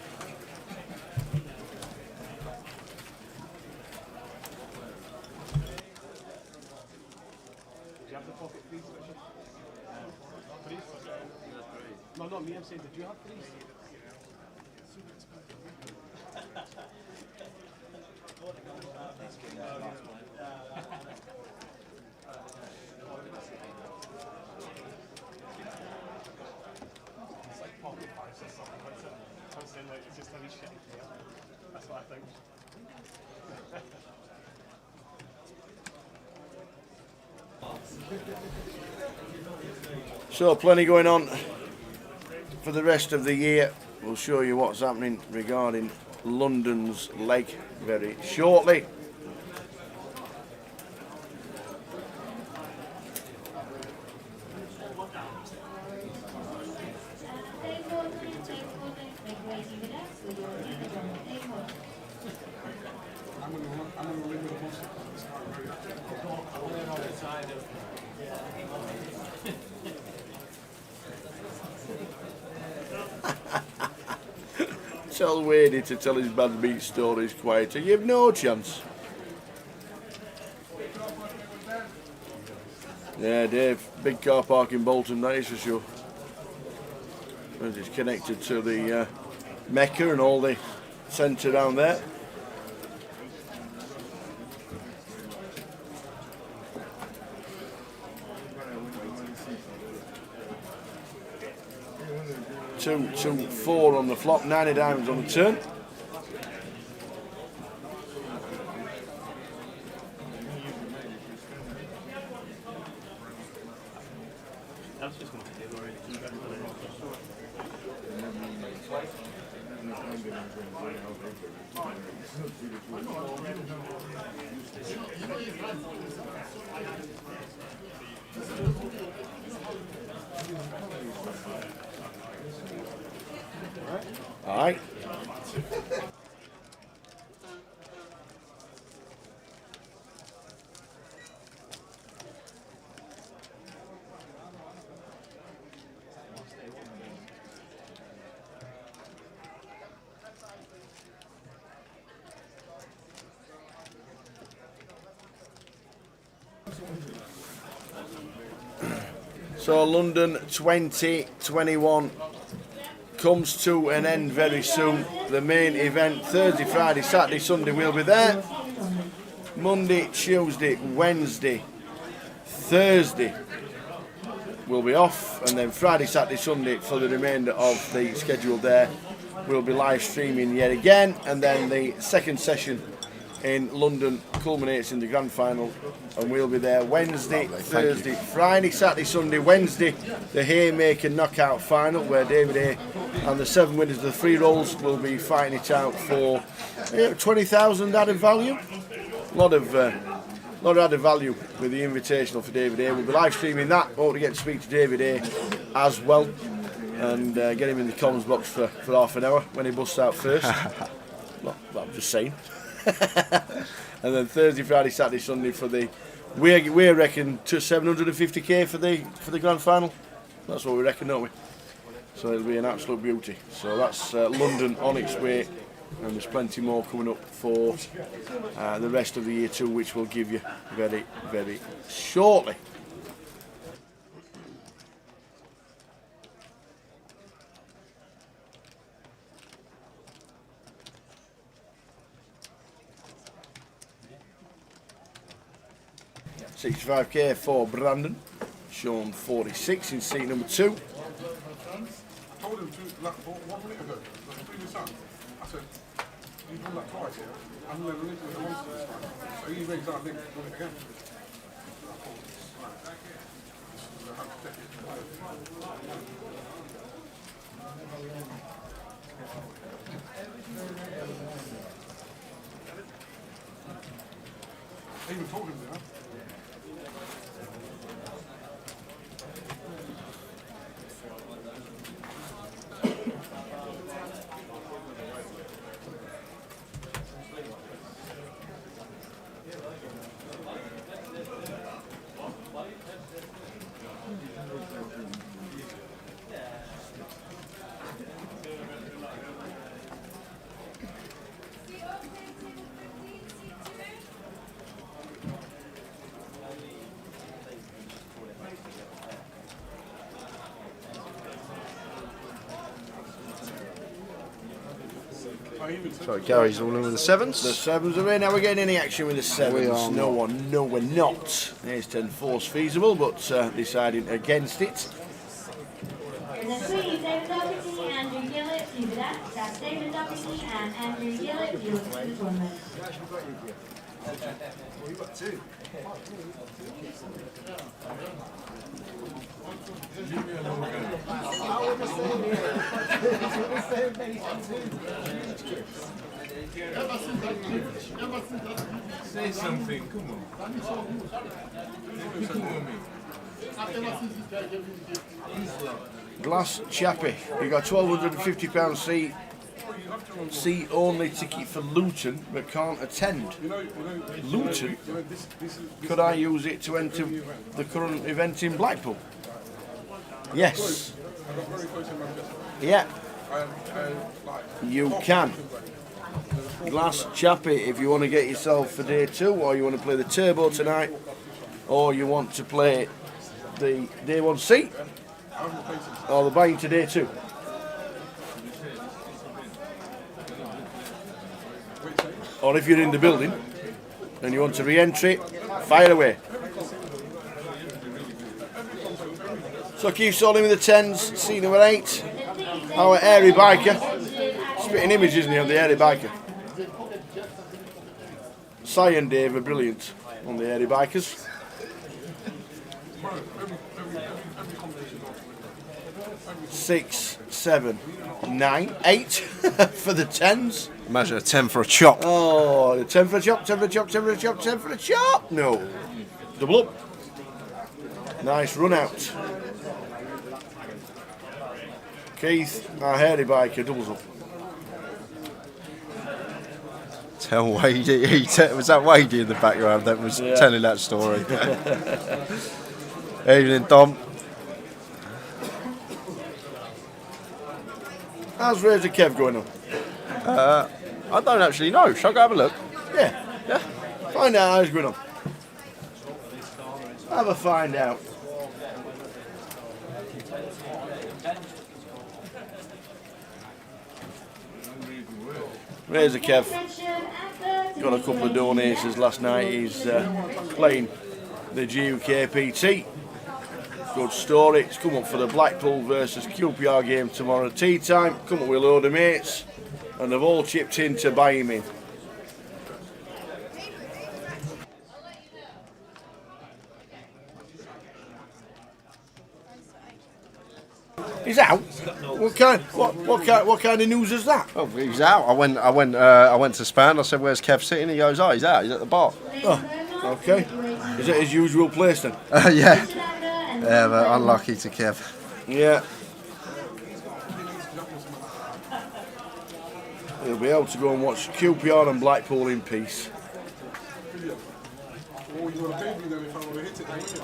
No, not me, I'm saying, did you have these? It's like pocket pies or something, but I'm saying like it's just any shit here. That's what I think. So plenty going on for the rest of the year. We'll show you what's happening regarding London's leg very shortly. Tell Wadey to tell his bad beat stories quieter. You've no chance. Yeah, Dave. Big car park in Bolton, that is for sure. And it's connected to the Mecca and all the centre down there. Two, 4 on the flop, 9 of diamonds on the turn. That's just going to be already. All right. So London 2021 comes to an end very soon. The main event Thursday, Friday, Saturday, Sunday will be there. Monday, Tuesday, Wednesday, Thursday will be off, and then Friday, Saturday, Sunday for the remainder of the schedule there. We'll be live streaming yet again, and then the second session in London culminates in the grand final, and we'll be there Wednesday, Thursday, Friday, Saturday, Sunday. Wednesday, the Haymaker knockout final, where David A and the 7 winners of the free rolls will be fighting it out for 20,000 added value. A lot of added value with the invitational for David A. We'll be live streaming that. Hope to get to speak to David A as well, and get him in the comms box for half an hour when he busts out first. Well, I'm just saying. And then Thursday, Friday, Saturday, Sunday for the we reckon to 750k for the grand final. That's what we reckon, don't we? So it'll be an absolute beauty. So that's London on its way, and there's plenty more coming up for the rest of the year too, which we'll give you very, very shortly. $65k for Brandon, shown 46 in seat number 2. I told him like 1 minute ago, the previous time, I said, you've done that twice, yeah? I'm going to release it once this time. So he raised that link, done it again. I even told him, you know? So Gary's all in with the sevens. The sevens are in. Are we getting any action with the sevens? We are No one. No, we're not. There's 10 force feasible, but deciding against it. And the Queens, David Doherty, Andrew Gillett, you with that. That's David Doherty and Andrew Gillett, you with the tournament. We've got two. Say something, come on. Glass Chappie, you got £1,250 seat. Seat only ticket for Luton, but can't attend. Luton? Could I use it to enter the current event in Blackpool? Yes. Yeah. You can. Glass Chappie, if you want to get yourself for day 2, or you want to play the turbo tonight, or you want to play the day 1 seat, or the buying to day 2. Or if you're in the building and you want to re-entry, fire away. So keep solding with the 10s, seat number 8. Our airy biker. Spitting image, isn't he, of the airy biker? Si and Dave are brilliant on the airy bikers. 6, 7, 9, 8 for the 10s. Imagine a 10 for a chop. Oh, 10 for a chop, 10 for a chop, 10 for a chop, 10 for a chop. No. Double up. Nice run out. Keith, our hairy biker, doubles up. Tell Wadey, was that Wadey in the background that was telling that story? Evening, Dom. How's Razor Kev going on? I don't actually know. Shall I go have a look? Yeah. Find out how he's going on. Have a find out. Razor Kev got a couple of donations last night. He's playing the GUKPT. Good story. It's come up for the Blackpool versus QPR game tomorrow at tea time. Come up with a load of mates, and they've all chipped in to buy him in. He's out. What kind of news is that? Oh, he's out. I went to Span. I said, "Where's Kev sitting?" He goes, "Oh, he's out. He's at the bar." Oh, okay. Is it his usual place then? Yeah. Yeah, but unlucky to Kev. Yeah. He'll be able to go and watch QPR and Blackpool in peace. Oh, you would have paid me then if I would have hit it then, wouldn't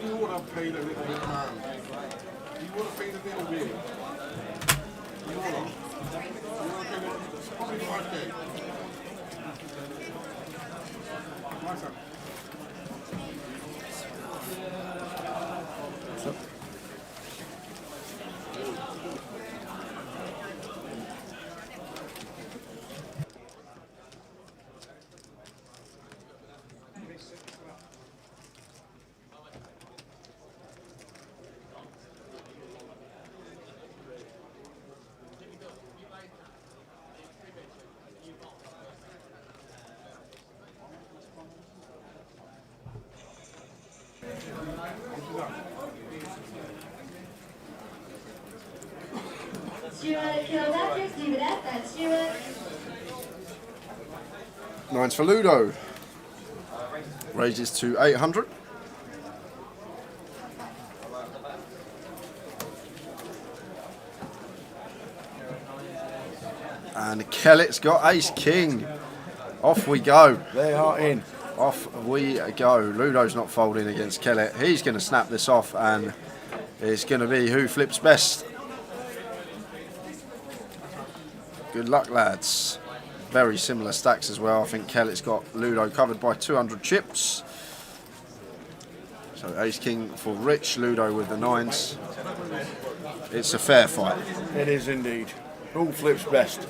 you? You would have paid a little bit, man. You would have paid a little bit. You would have. It's probably 5K. My son. Nines for Ludo. Raises to 800. And Kellett's got ace king. Off we go. They are in. Off we go. Ludo's not folding against Kellett. He's going to snap this off, and it's going to be who flips best. Good luck, lads. Very similar stacks as well. I think Kellett's got Ludo covered by 200 chips. So ace king for Rich, Ludo with the 9s. It's a fair fight. It is indeed. Who flips best?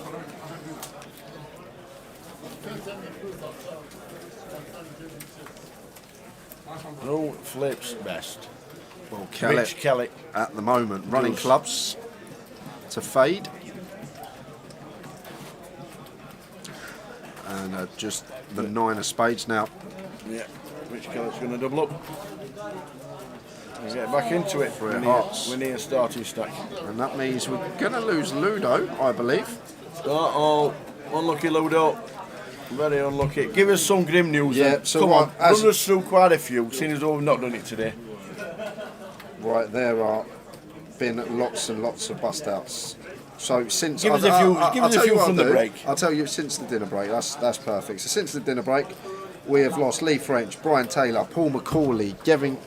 Who flips best? Well, Kelly, Rich Kelly. at the moment, running clubs to fade. And just the 9 of spades now. Yeah, Rich Kelly's going to double up. And get back into it. Three of hearts. We're near starting stack. And that means we're going to lose Ludo, I believe. Uh-oh, unlucky Ludo. Very unlucky. Give us some grim news. Yeah, then. so Come what, on, run us through quite a few, seeing as though we've not done it today. Right, there are been lots and lots of bust outs. So since Give us a few, give us a few from the break. I'll tell you since the dinner break. That's perfect. So since the dinner break, we have lost Lee French, Brian Taylor, Paul McCauley,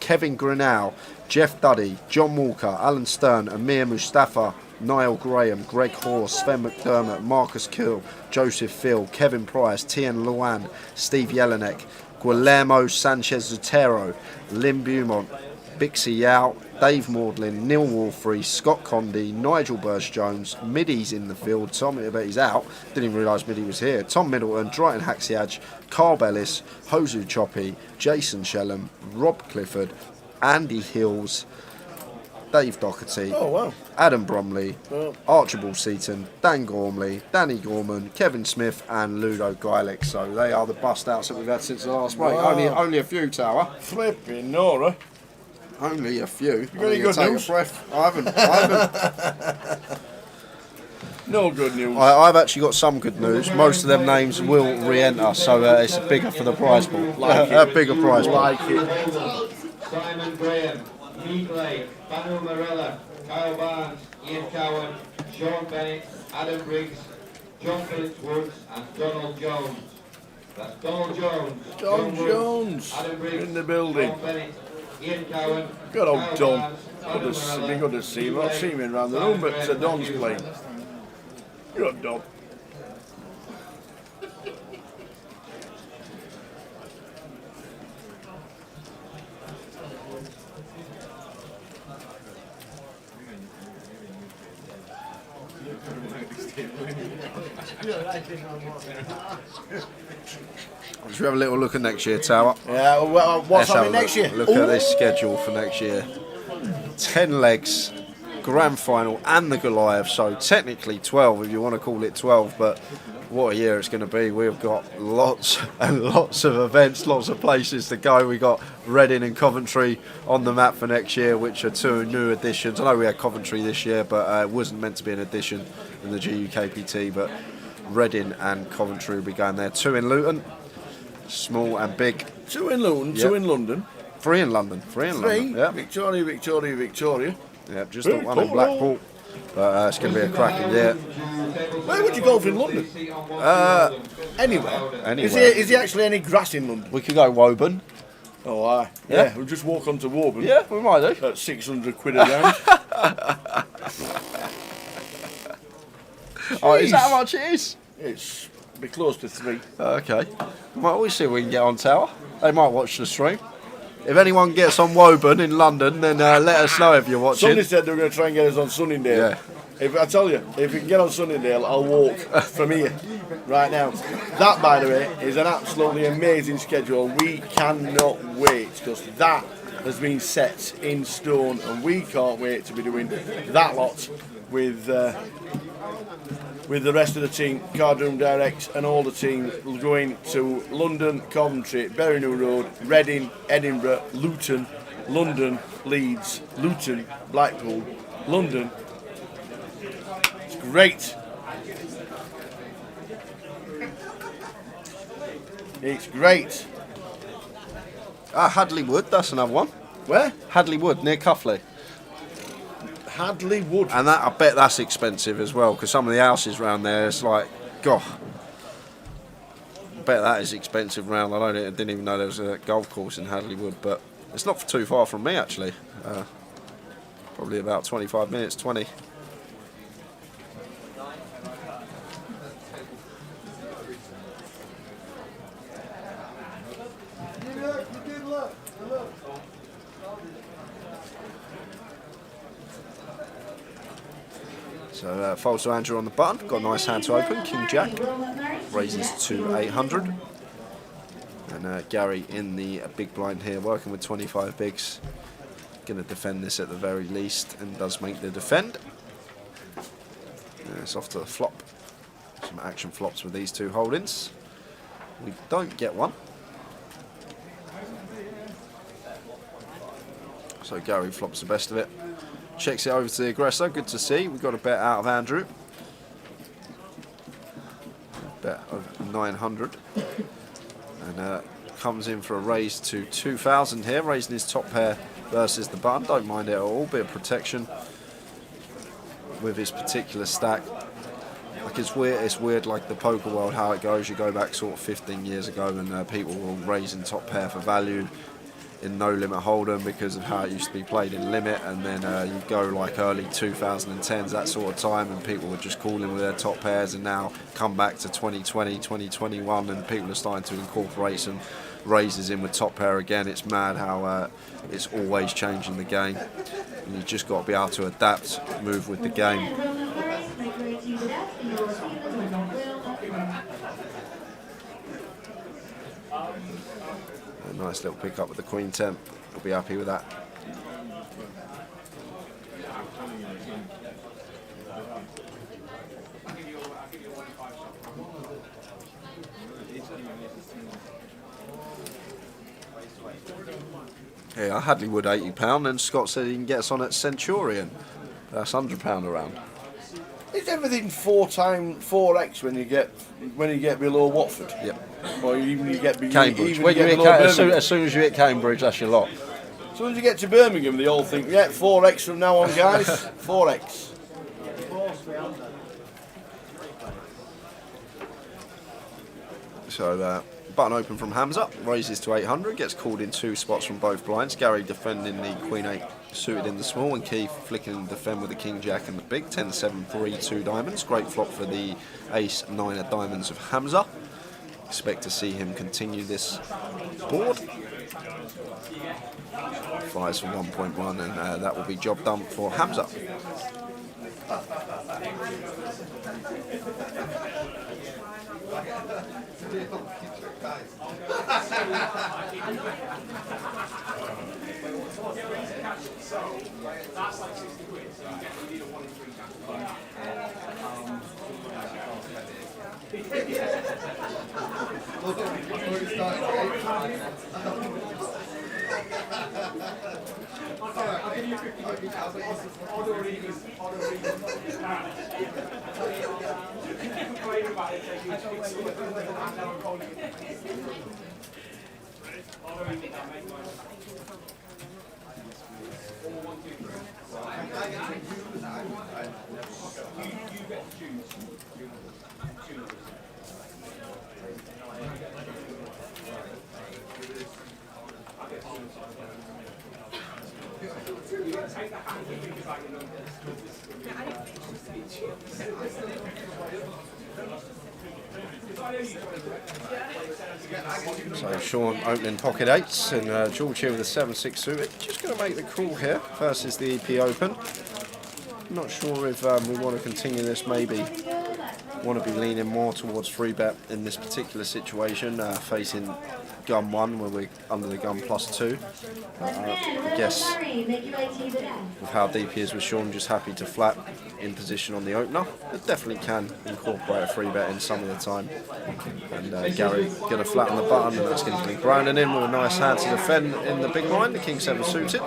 Kevin Grinnell, Jeff Duddy, John Walker, Alan Stern, Amir Mustafa, Niall Graham, Greg Horse, Sven McDermott, Marcus Kill, Joseph Phil, Kevin Price, Tien Luan, Steve Jelinek, Guillermo Sanchez Zutero, Lynn Beaumont, Bixie Yao, Dave Maudlin, Neil Wolfrey, Scott Condy, Nigel Burst-Jones, Middy's in the field, Tom, I bet he's out, didn't even realise Middy was here, Tom Middleton, Drayton Haxiaj, Carl Bellis, Hosu Choppy, Jason Shellham, Rob Clifford, Andy Hills, Dave Doherty, Adam Bromley, Archibald Seaton, Dan Gormley, Danny Gorman, Kevin Smith and Ludo Geilich. So they are the bust outs that we've had since the last break. Wow. Only a few, Tower. Flipping Nora. Only a few. You got any good news? I haven't. No good news. I've actually got some good news. Most of them names will re-enter, so it's bigger for the prize pool. Like a bigger prize pool. Like it. Simon Graham, Mead Lake, Manuel Morella, Kyle Barnes, Ian Cowan, Sean Bennett, Adam Briggs, John Phillips Woods and Donald Jones. That's Donald Jones, Don John Jones Woods, Adam Briggs, in the building. John Bennett, Ian Cowan, Good old Kyle Don. Barnes, It'd be good to see him. I've seen him around the room, but Don's playing. Good Don. Should we have a little look at next year, Tower? Yeah, well, what's happening next year? Look at this schedule for next year. 10 legs, grand final and the Goliath, so technically 12 if you want to call it 12, but what a year it's going to be. We've got lots and lots of events, lots of places to go. We've got Reading and Coventry on the map for next year, which are 2 new additions. I know we had Coventry this year, but it wasn't meant to be an addition in the GUKPT, but Reading and Coventry will be going there. 2 in Luton, small and big. 2 in Luton, Yep. 2 in London. 3 in London. 3 in London. Yeah. Victoria, Victoria, Victoria. Yeah, just the one in Blackpool. But it's going to be a cracking year. Where would you golf in London? Anywhere. Anywhere. Is there actually any grass in London? We could go Woburn. Oh, aye. Yeah. Yeah, we'll just walk onto Woburn. Yeah, we might do. At 600 quid a round. Oh, is that how much it is? It's be close to 3. Okay. Well, we'll see if we can get on Tower. They might watch the stream. If anyone gets on Woburn in London, then let us know if you're watching. Somebody said they were going to try and get us on Sunningdale. Yeah. If I tell you, if we can get on Sunningdale, I'll walk from here right now. That, by the way, is an absolutely amazing schedule. We cannot wait because that has been set in stone, and we can't wait to be doing that lot with the rest of the team, Cardroom Direct, and all the team going to London, Coventry, Bury New Road, Reading, Edinburgh, Luton, London, Leeds, Luton, Blackpool, London. It's great. It's great. Hadley Wood, that's another one. Where? Hadley Wood, near Cuffley. Hadley Wood. And that, I bet that's expensive as well, because some of the houses around there, it's like, gosh. I bet that is expensive round. I didn't even know there was a golf course in Hadley Wood, but it's not too far from me, actually. Probably about 25 minutes, 20. So false to Andrew on the button, got a nice hand to open, King Jack, raises to 800. And Gary in the big blind here, working with 25 bigs. Going to defend this at the very least, and does make the defend. It's off to the flop. Some action flops with these two holdings. We don't get one. So Gary flops the best of it. Checks it over to the aggressor. Good to see. We got a bet out of Andrew. Bet of 900. And comes in for a raise to 2,000 here, raising his top pair versus the button. Don't mind it at all. Bit of protection with his particular stack. Like it's weird like the poker world, how it goes. You go back sort of 15 years ago and people were raising top pair for value in no limit hold'em because of how it used to be played in limit, and then you go like early 2010s, that sort of time, and people were just calling with their top pairs, and now come back to 2020, 2021 and people are starting to incorporate some raises in with top pair again. It's mad how it's always changing the game, and you just got to be able to adapt, move with the game. A nice little pick up with the Queen 10. We'll be happy with that. Yeah, Hadley would £80, and Scott said he can get us on at Centurion. That's £100 a round. Is everything 4x when you get below Watford? Yep. Or even you get Cambridge. Even As soon as you hit Cambridge, that's your lot. As soon as you get to Birmingham, they all think, yeah, 4x from now on, guys. 4x. So button open from Hamza, raises to 800, gets called in 2 spots from both blinds. Gary defending the Queen 8 suited in the small, and Keith flicking the defend with the King Jack and the big. 10, 7, 3, 2 diamonds. Great flop for the Ace 9 of diamonds of Hamza. Expect to see him continue this board. Flies for 1.1, and that will be job done for Hamza. So Sean opening pocket 8s, and George here with a 7-6 suited. Just going to make the call here versus the EP Open. Not sure if we want to continue this. Maybe want to be leaning more towards 3-bet in this particular situation, facing gun 1 where we're under the gun +2. I guess with how deep he is with Sean, just happy to flat in position on the opener. But definitely can incorporate a 3-bet in some of the time. And Gary going to flat on the button, and that's going to be grounding in with a nice hand to defend in the big blind. The King 7 suited.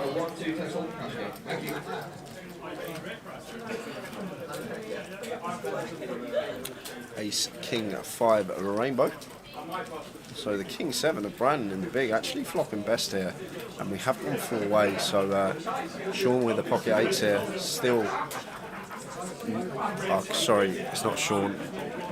Ace King 5 rainbow. So the King 7 of Brandon in the big, actually flopping best here, and we have gone 4 ways. So Sean with the pocket 8s here, still. Sorry, it's not Sean.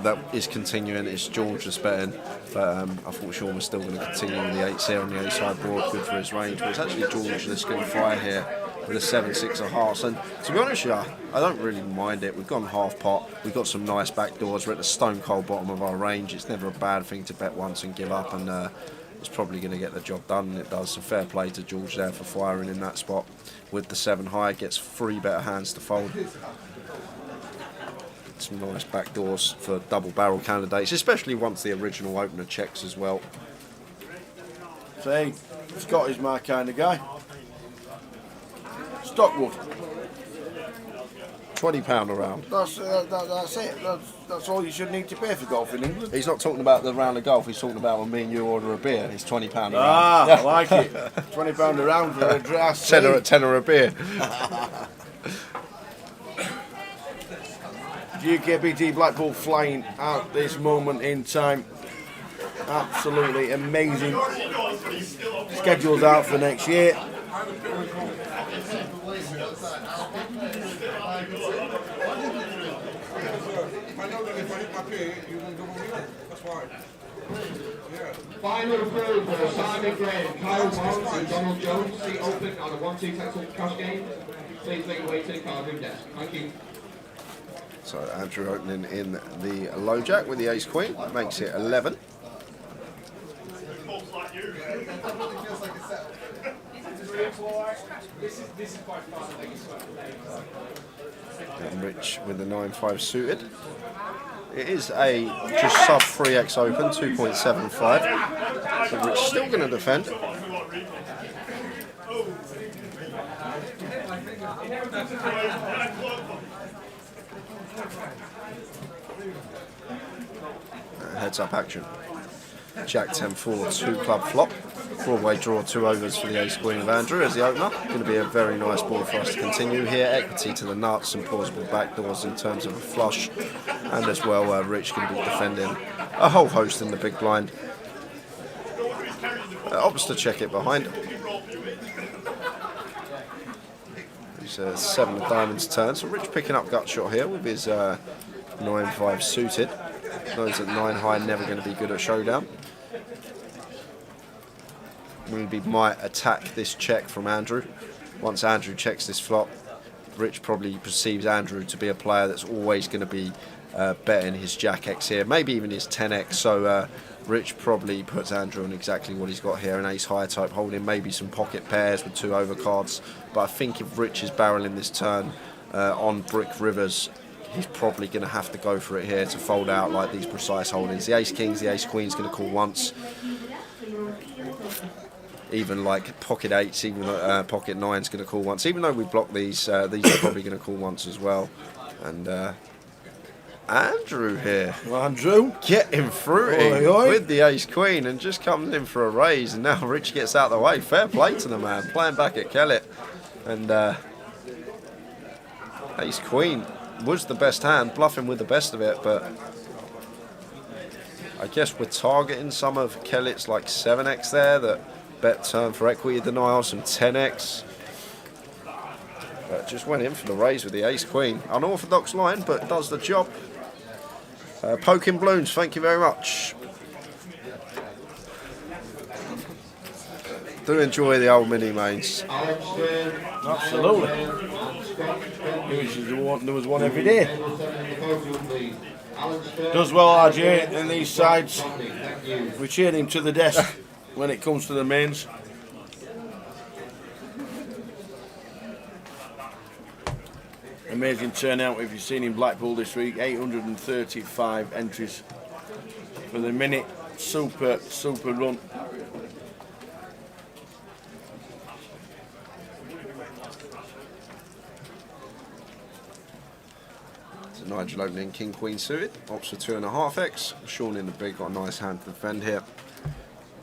That is continuing. It's George that's betting, but I thought Sean was still going to continue with the 8s here on the A side board, good for his range. But it's actually George that's going to fire here with a 7-6 of hearts. And to be honest, yeah, I don't really mind it. We've gone half pot. We've got some nice back doors. We're at the stone cold bottom of our range. It's never a bad thing to bet once and give up, and it's probably going to get the job done, and it does. So fair play to George there for firing in that spot with the 7 high. Gets 3 better hands to fold. Some nice back doors for double barrel candidates, especially once the original opener checks as well. See, Scott is my kind of guy. Stockwood. £20 a round. That's it. That's all you should need to pay for golf in England. He's not talking about the round of golf, he's talking about when me and you order a beer. It's £20 a round. Ah, I like it. £20 a round for a dress. Tenner a beer. GUKPT Blackpool flying at this moment in time. Absolutely amazing. Schedules out for next year. Final approval for Simon Graham, Kyle Barnes and Donald Jones. Seat open on a 1-2 tackle cash game. Please make your way to the card room desk. Thank you. So Andrew opening in the low jack with the ace queen, makes it 11. And Rich with the 9-5 suited. It is a just sub 3x open, 2.75. So Rich still going to defend. Heads up action. Jack 10-4, 2 club flop. Broadway draw 2 overs for the ace queen of Andrew as the opener. Going to be a very nice ball for us to continue here. Equity to the nuts and plausible backdoors in terms of a flush. And as well, Rich going to be defending a whole host in the big blind. Opts to check it behind. It's 7 of diamonds turn. So Rich picking up gut shot here with his 9-5 suited. Knows that 9 high never going to be good at showdown. Ruby might attack this check from Andrew. Once Andrew checks this flop, Rich probably perceives Andrew to be a player that's always going to be betting his Jack X here, maybe even his 10X. So Rich probably puts Andrew on exactly what he's got here, an ace high type holding, maybe some pocket pairs with 2 overcards. But I think if Rich is barreling this turn on brick rivers, he's probably going to have to go for it here to fold out like these precise holdings. The ace kings, the ace queen's going to call once. Even like pocket 8s, even pocket 9's going to call once. Even though we block these are probably going to call once as well. And Andrew here. Andrew getting fruity with the ace queen and just comes in for a raise. And now Rich gets out of the way. Fair play to the man, playing back at Kellett. And ace queen was the best hand, bluffing with the best of it, but I guess we're targeting some of Kellett's like 7x there that bet turn for equity denial, some 10x. But just went in for the raise with the ace queen. Unorthodox line, but does the job. Poking balloons, thank you very much. Do enjoy the old mini mains. Absolutely. There was one every day. Does well, RJ, in these sides. We cheer him to the desk when it comes to the mains. Amazing turnout if you've seen in Blackpool this week. 835 entries for the minute. Super run. Nigel opening king queen suited, opts for 2.5x. Sean in the big, got a nice hand to defend here.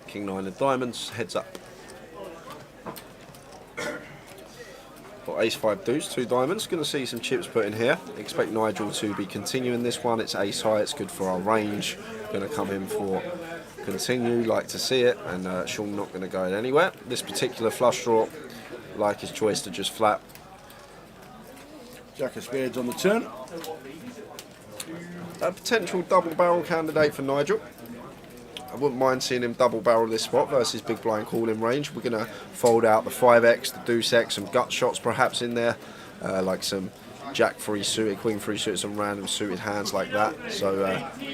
King 9 of diamonds, heads up. Got ace 5 deuce, 2 diamonds. Going to see some chips put in here. Expect Nigel to be continuing this one. It's ace high, it's good for our range. Going to come in for continue, like to see it, and Sean not going to go anywhere. This particular flush draw, like his choice to just flat. Jack of spades on the turn. A potential double barrel candidate for Nigel. I wouldn't mind seeing him double barrel this spot versus big blind calling range. We're going to fold out the 5x, the deuce x, some gut shots perhaps in there, like some jack 3 suited, queen 3 suited, some random suited hands like that. So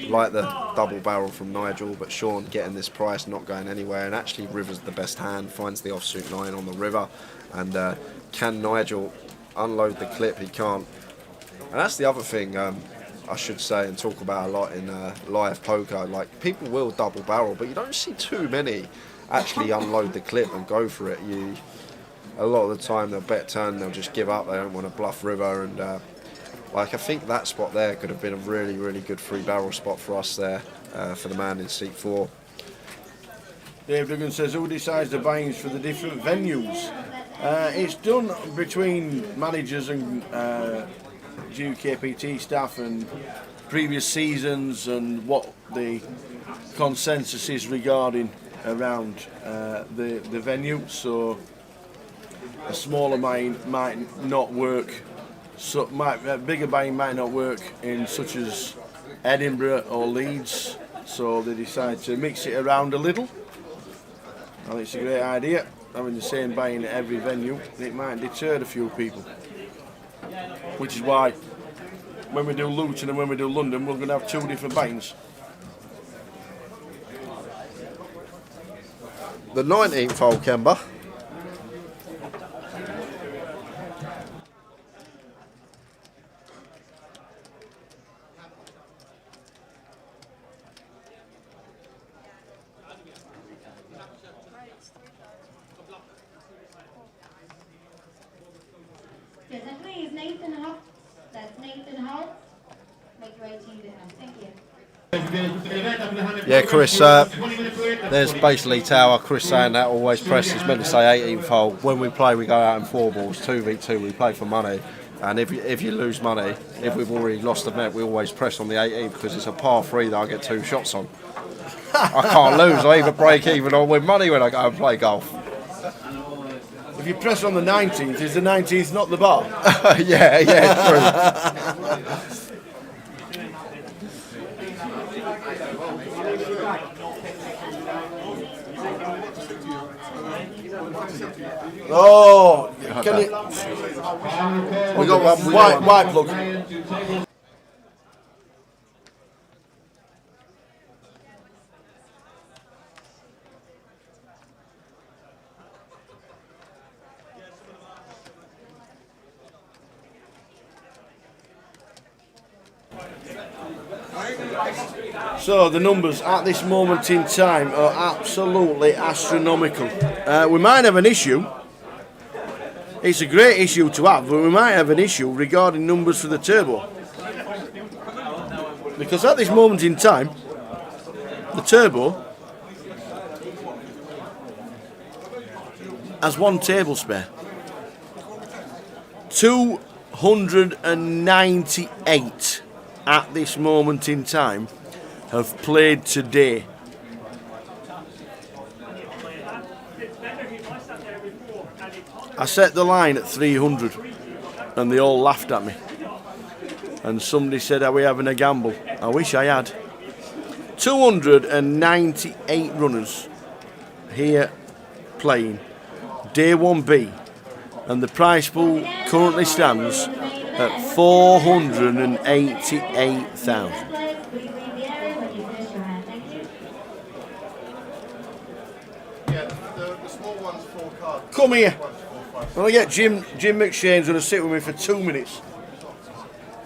like the double barrel from Nigel, but Sean getting this price, not going anywhere, and actually river's the best hand, finds the offsuit 9 on the river, and can Nigel unload the clip? He can't. And that's the other thing, I should say, and talk about a lot in live poker. Like, people will double barrel, but you don't see too many actually unload the clip and go for it. A lot of the time they'll bet turn, they'll just give up. They don't want to bluff river, and like, I think that spot there could have been a really, really good 3-barrel spot for us there, for the man in seat 4. Dave Duggan says, who decides the buy-ins for the different venues? It's done between managers and GUKPT staff and previous seasons and what the consensus is regarding around the venue. So a smaller buy-in might not work. So a bigger buy-in might not work in such as Edinburgh or Leeds. So they decide to mix it around a little. I think it's a great idea, having the same buy-in at every venue. It might deter a few people, which is why when we do Luton and when we do London, we're going to have 2 different buy-ins. The 19th hole, Kemba. Yes, and please, Nathan Holt. That's Nathan Holt. Make your way to you now. Thank you. Yeah, Chris, there's basically Tower. Chris saying that always press. He's meant to say 18th hole. When we play, we go out in 4 balls, 2v2. We play for money. And if you lose money, if we've already lost the bet, we always press on the 18th because it's a par 3 that I get 2 shots on. I can't lose. I either break even or win money when I go and play golf. If you press on the 19th, is the 19th not the bar? yeah, true. Oh, can you? We got one white plug. So the numbers at this moment in time are absolutely astronomical. We might have an issue. It's a great issue to have, but we might have an issue regarding numbers for the turbo. Because at this moment in time, the turbo has 1 table spare. 298 at this moment in time have played today. I set the line at 300 and they all laughed at me. And somebody said, are we having a gamble? I wish I had. 298 runners here playing day 1B, and the prize pool currently stands at 488,000. Come here. When I get Jim McShane's going to sit with me for 2 minutes.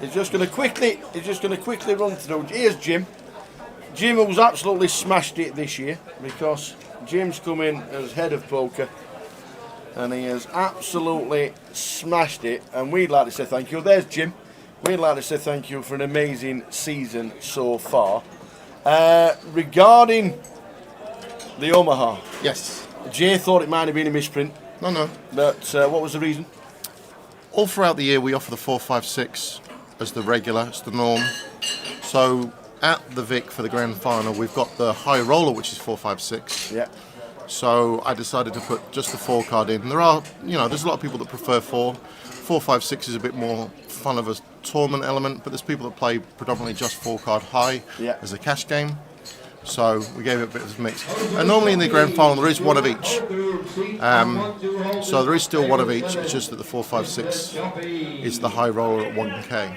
He's just going to quickly run through. Here's Jim. Jim who's absolutely smashed it this year because Jim's come in as head of poker and he has absolutely smashed it, and we'd like to say thank you. There's Jim. We'd like to say thank you for an amazing season so far. Regarding the Omaha. Yes. Jay thought it might have been a misprint. No. But what was the reason? All throughout the year we offer the 4-5-6 as the regular, it's the norm. So at the Vic for the grand final we've got the high roller, which is 4-5-6. Yeah. So I decided to put just the 4 card in. There are, there's a lot of people that prefer 4. 4-5-6 is a bit more fun of a tournament element, but there's people that play predominantly just 4 card high as a cash game. So we gave it a bit of a mix. And normally in the grand final there is one of each. So there is still one of each. It's just that the 4-5-6 is the high roller at 1K.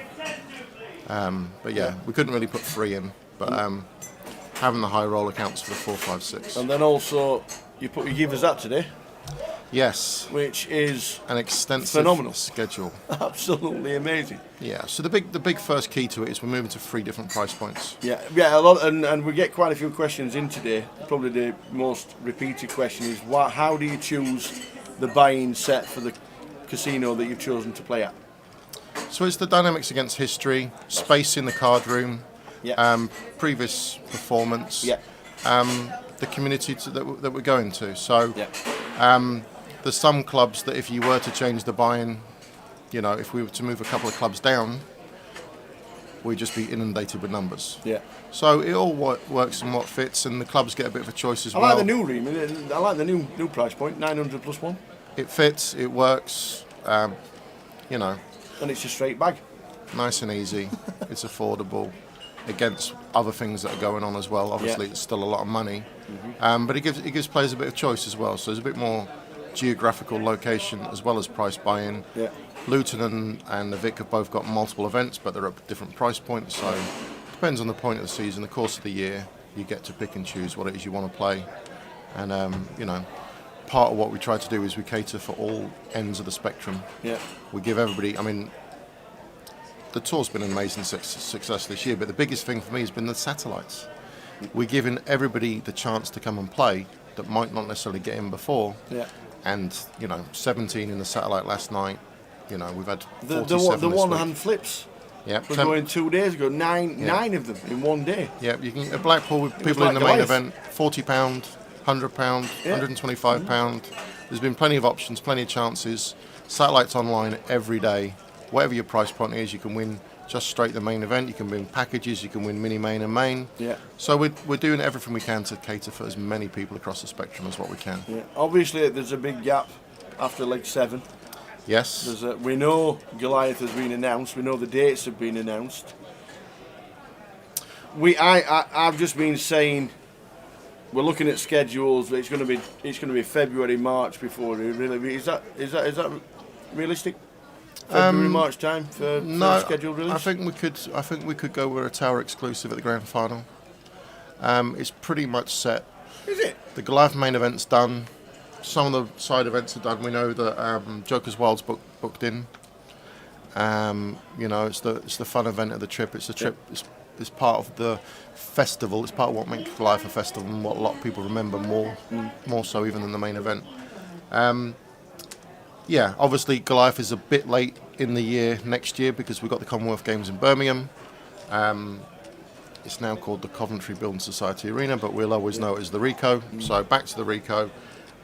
But yeah, we couldn't really put 3 in. But having the high roller counts for the 4-5-6. And then also you put your givers up today. Yes. Which is an extensive phenomenal schedule. Absolutely amazing. Yeah. So the big first key to it is we're moving to 3 different price points. Yeah, a lot, and we get quite a few questions in today. Probably the most repeated question is, how do you choose the buy-in set for the casino that you've chosen to play at? So it's the dynamics against history, space in the card room, previous performance, the community that we're going to. So there's some clubs that if you were to change the buy-in, you know, if we were to move a couple of clubs down, we'd just be inundated with numbers. Yeah. So it all works and what fits, and the clubs get a bit of a choice as well. I like the new room. I like the new price point, 900 plus 1. It fits, it works, you know. And it's a straight bag. Nice and easy. It's affordable against other things that are going on as well. Obviously, it's still a lot of money, but it gives players a bit of choice as well. So there's a bit more geographical location as well as price buy-in. Yeah. Luton and the Vic have both got multiple events, but they're at different price points. So it depends on the point of the season, the course of the year. You get to pick and choose what it is you want to play, and you know. Part of what we try to do is we cater for all ends of the spectrum. Yeah. We give everybody, I mean, the tour's been an amazing success this year, but the biggest thing for me has been the satellites. We're giving everybody the chance to come and play that might not necessarily get in before. Yeah. And, you know, 17 in the satellite last night. You know, we've had 47 the this one-hand week. flips. Yeah. We're going 2 days ago. Nine of them in one day. Yeah, you can at Blackpool with people in the main event, £40, £100, £125. There's been plenty of options, plenty of chances. Satellites online every day. Whatever your price point is, you can win just straight the main event. You can win packages. You can win mini main and main. Yeah. So we're doing everything we can to cater for as many people across the spectrum as what we can. Yeah. Obviously, there's a big gap after leg 7. Yes. We know Goliath has been announced. We know the dates have been announced. I've just been saying. We're looking at schedules. It's going to be February, March before it really. Is that realistic? February, March time for schedule release. I think we could go with a tower exclusive at the grand final. It's pretty much set. Is it? The Goliath main event's done. Some of the side events are done. We know that Joker's Wild's booked in. You know, it's the fun event of the trip. It's a trip. It's part of the festival. It's part of what makes Goliath a festival and what a lot of people remember more so even than the main event. Yeah, obviously Goliath is a bit late in the year next year because we've got the Commonwealth Games in Birmingham. It's now called the Coventry Building Society Arena, but we'll always know it as the Rico. So back to the Rico.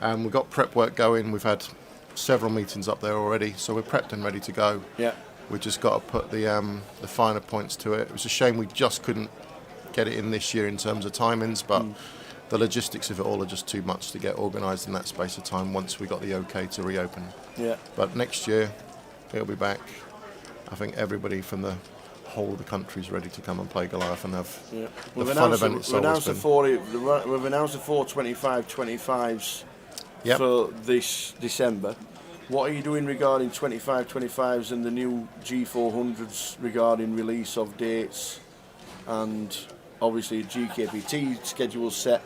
We've got prep work going. We've had several meetings up there already, so we're prepped and ready to go. Yeah. We just got to put the finer points to it. It was a shame we just couldn't get it in this year in terms of timings, but the logistics of it all are just too much to get organised in that space of time once we got the okay to reopen. Yeah. But next year, it'll be back. I think everybody from the whole of the country is ready to come and play Goliath and have the fun event it's always been. We've announced the 4 25-25s for this December. What are you doing regarding 25-25s and the new G400s regarding release of dates? And obviously GUKPT schedule set.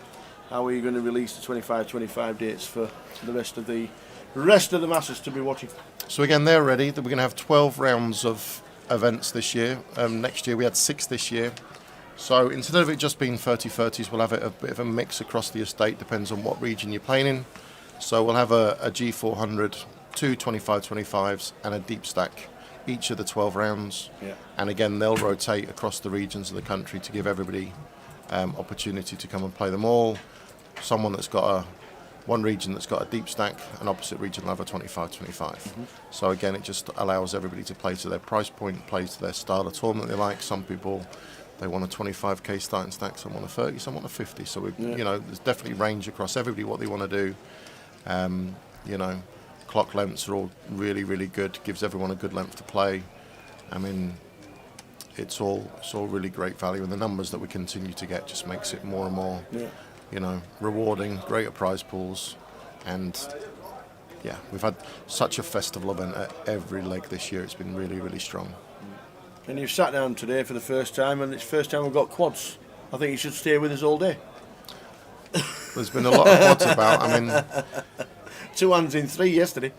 How are you going to release the 25-25 dates for the rest of the masses to be watching? So again, they're ready. We're going to have 12 rounds of events this year. Next year we had 6 this year. So instead of it just being 30-30s, we'll have it a bit of a mix across the estate. Depends on what region you're playing in. So we'll have a G400, 2 25-25s and a deep stack each of the 12 rounds. Yeah. And again, they'll rotate across the regions of the country to give everybody opportunity to come and play them all. Someone that's got one region that's got a deep stack, an opposite region will have a 25-25. So again, it just allows everybody to play to their price point, play to their style of tournament they like. Some people, they want a 25k starting stack, some want a 30, some want a 50. So you know, there's definitely range across everybody what they want to do. You know, clock lengths are all really, really good. Gives everyone a good length to play. I mean, it's all really great value, and the numbers that we continue to get just makes it more and more, you know, rewarding. Greater prize pools, and yeah, we've had such a festival event at every leg this year. It's been really, really strong. And you've sat down today for the first time, and it's the first time we've got quads. I think you should stay with us all day. There's been a lot of quads about. I mean, 2 hands in 3 yesterday.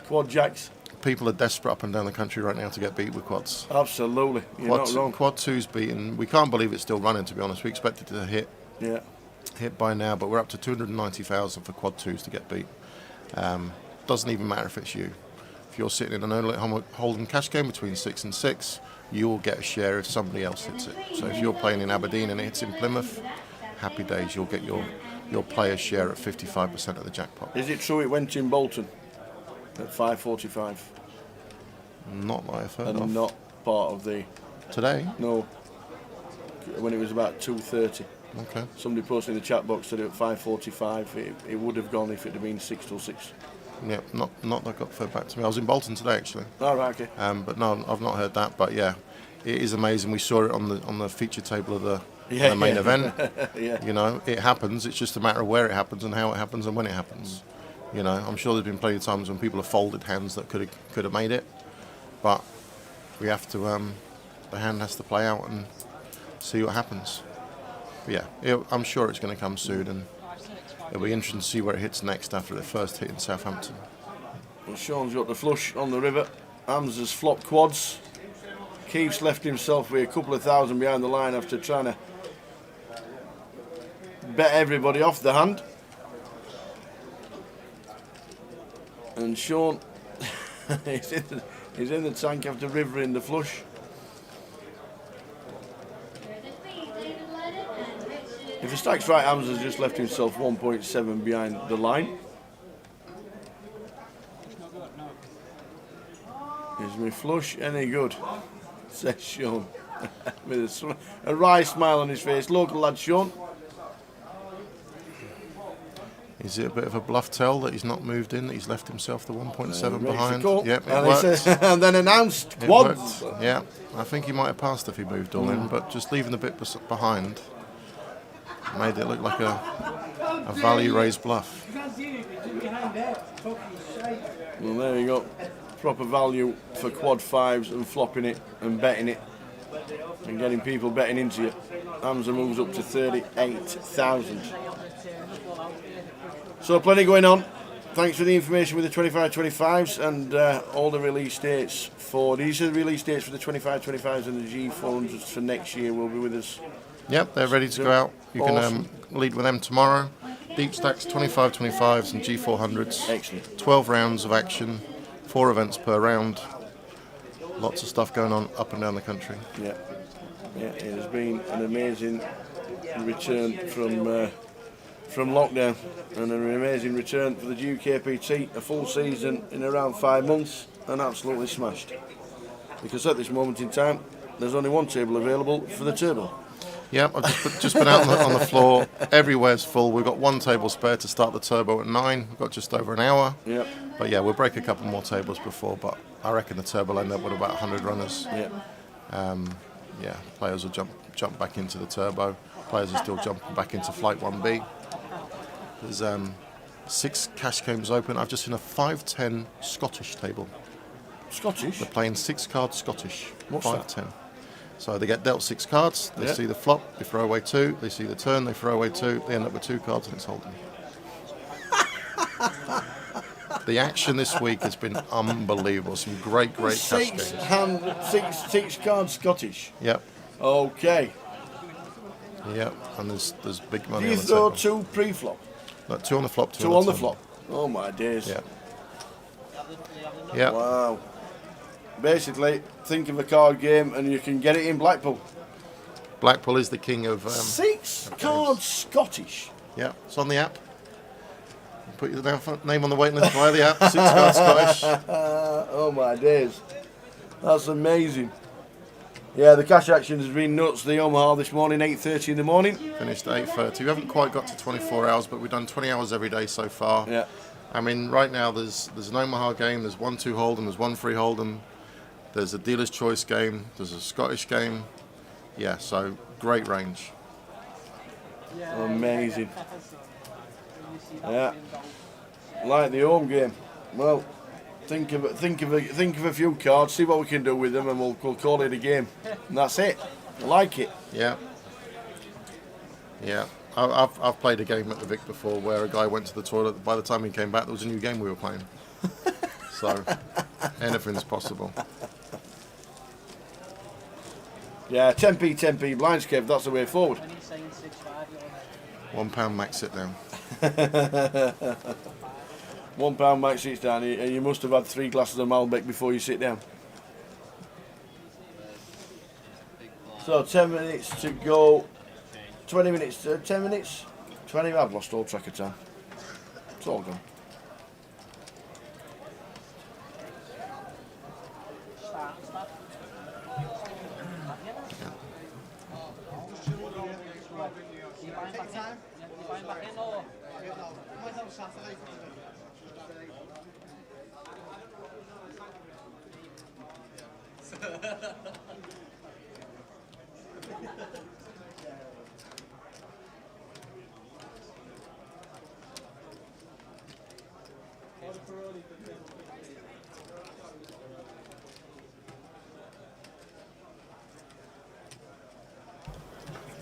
Quad jacks. People are desperate up and down the country right now to get beat with quads. Absolutely, you're not wrong. Quad 2's beaten. We can't believe it's still running, to be honest. We expected to hit by now, but we're up to 290,000 for quad 2s to get beat. Doesn't even matter if it's you. If you're sitting in an early hold'em cash game between 6 and 6, you'll get a share if somebody else hits it. So if you're playing in Aberdeen and it hits in Plymouth, happy days, you'll get your player's share at 55% of the jackpot. Is it true it went in Bolton at 5:45? Not that I've heard of. And not part of the... Today? No. When it was about 2:30. Okay. Somebody posted in the chat box that at 5:45 it would have gone if it had been 6 till 6. Yeah, not that got fed back to me. I was in Bolton today actually. Oh, right, okay. But no, I've not heard that. But yeah, it is amazing. We saw it on the feature table of the main event. Yeah. You know, it happens. It's just a matter of where it happens and how it happens and when it happens. You know, I'm sure there's been plenty of times when people have folded hands that could have made it, but we have to. The hand has to play out and see what happens. But yeah, I'm sure it's going to come soon, and it'll be interesting to see where it hits next after the first hit in Southampton. Well, Sean's got the flush on the river. Hamza's flopped quads. Keith's left himself with a couple of thousand behind the line after trying to bet everybody off the hand. And Sean, he's in the tank after rivering the flush. If the stack's right, Hamza's just left himself 1.7 behind the line. Is my flush any good? Says Sean. With a wry smile on his face. Local lad Sean. Is it a bit of a bluff tell that he's not moved in, that he's left himself the 1.7 behind? Yep, it worked. And then announced quads. Yeah, I think he might have passed if he moved all in, but just leaving the bit behind made it look like a value raised bluff. Well, there you go. Proper value for quad 5s and flopping it and betting it and getting people betting into it. Hamza moves up to 38,000. So plenty going on. Thanks for the information with the 25-25s and all the release dates for these are the release dates for the 25-25s and the G400s for next year will be with us. Yep, they're ready to go out. You can lead with them tomorrow. Deep stacks, 25-25s and G400s. Excellent. 12 rounds of action, 4 events per round. Lots of stuff going on up and down the country. Yeah, it has been an amazing return from lockdown and an amazing return for the GUKPT. A full season in around 5 months and absolutely smashed. Because at this moment in time, there's only one table available for the turbo. Yep, I've just been out on the floor. Everywhere's full. We've got one table spare to start the turbo at 9. We've got just over an hour. Yep. But yeah, we'll break a couple more tables before, but I reckon the turbo will end up with about 100 runners. Yep. Yeah, players will jump back into the turbo. Players are still jumping back into Flight 1B. There's 6 cash games open. I've just seen a 5-10 Scottish table. Scottish? They're playing 6 card Scottish. What's 5-10. So they get dealt 6 cards, they see the flop, they throw away 2, they see the turn, they throw away 2, they end up with 2 cards and it's holding. The action this week has been unbelievable. Some great cash games. 6 card Scottish? Yep. Okay. Yep, and there's big money Do you on the throw table. 2 pre-flop? No, 2 on the flop, 2 on the flop. Oh my days. Yeah. Yeah. Wow. Basically, think of a card game and you can get it in Blackpool. Blackpool is the king of 6 cards Scottish. Yeah, it's on the app. Put your name on the waiting list via the app. 6 cards Scottish. Oh my days. That's amazing. Yeah, the cash action has been nuts. The Omaha this morning, 8:30 in the morning. Finished at 8:30. We haven't quite got to 24 hours, but we've done 20 hours every day so far. Yeah. I mean, right now there's an Omaha game, there's 1-2 Hold'em, there's 1-3 Hold'em, there's a dealer's choice game, there's a Scottish game. Yeah, so great range. Amazing. Yeah. Like the home game. Well, think of a few cards, see what we can do with them, and we'll call it a game. And that's it. I like it. Yeah. Yeah. I've played a game at the Vic before where a guy went to the toilet. By the time he came back, there was a new game we were playing. So anything's possible. Yeah, 10p, blinds, Kev, that's the way forward. £1 max sit down. £1 max sits down, and you must have had 3 glasses of Malbec before you sit down. So 10 minutes to go. 20 minutes, 10 minutes? 20, I've lost all track of time. It's all gone.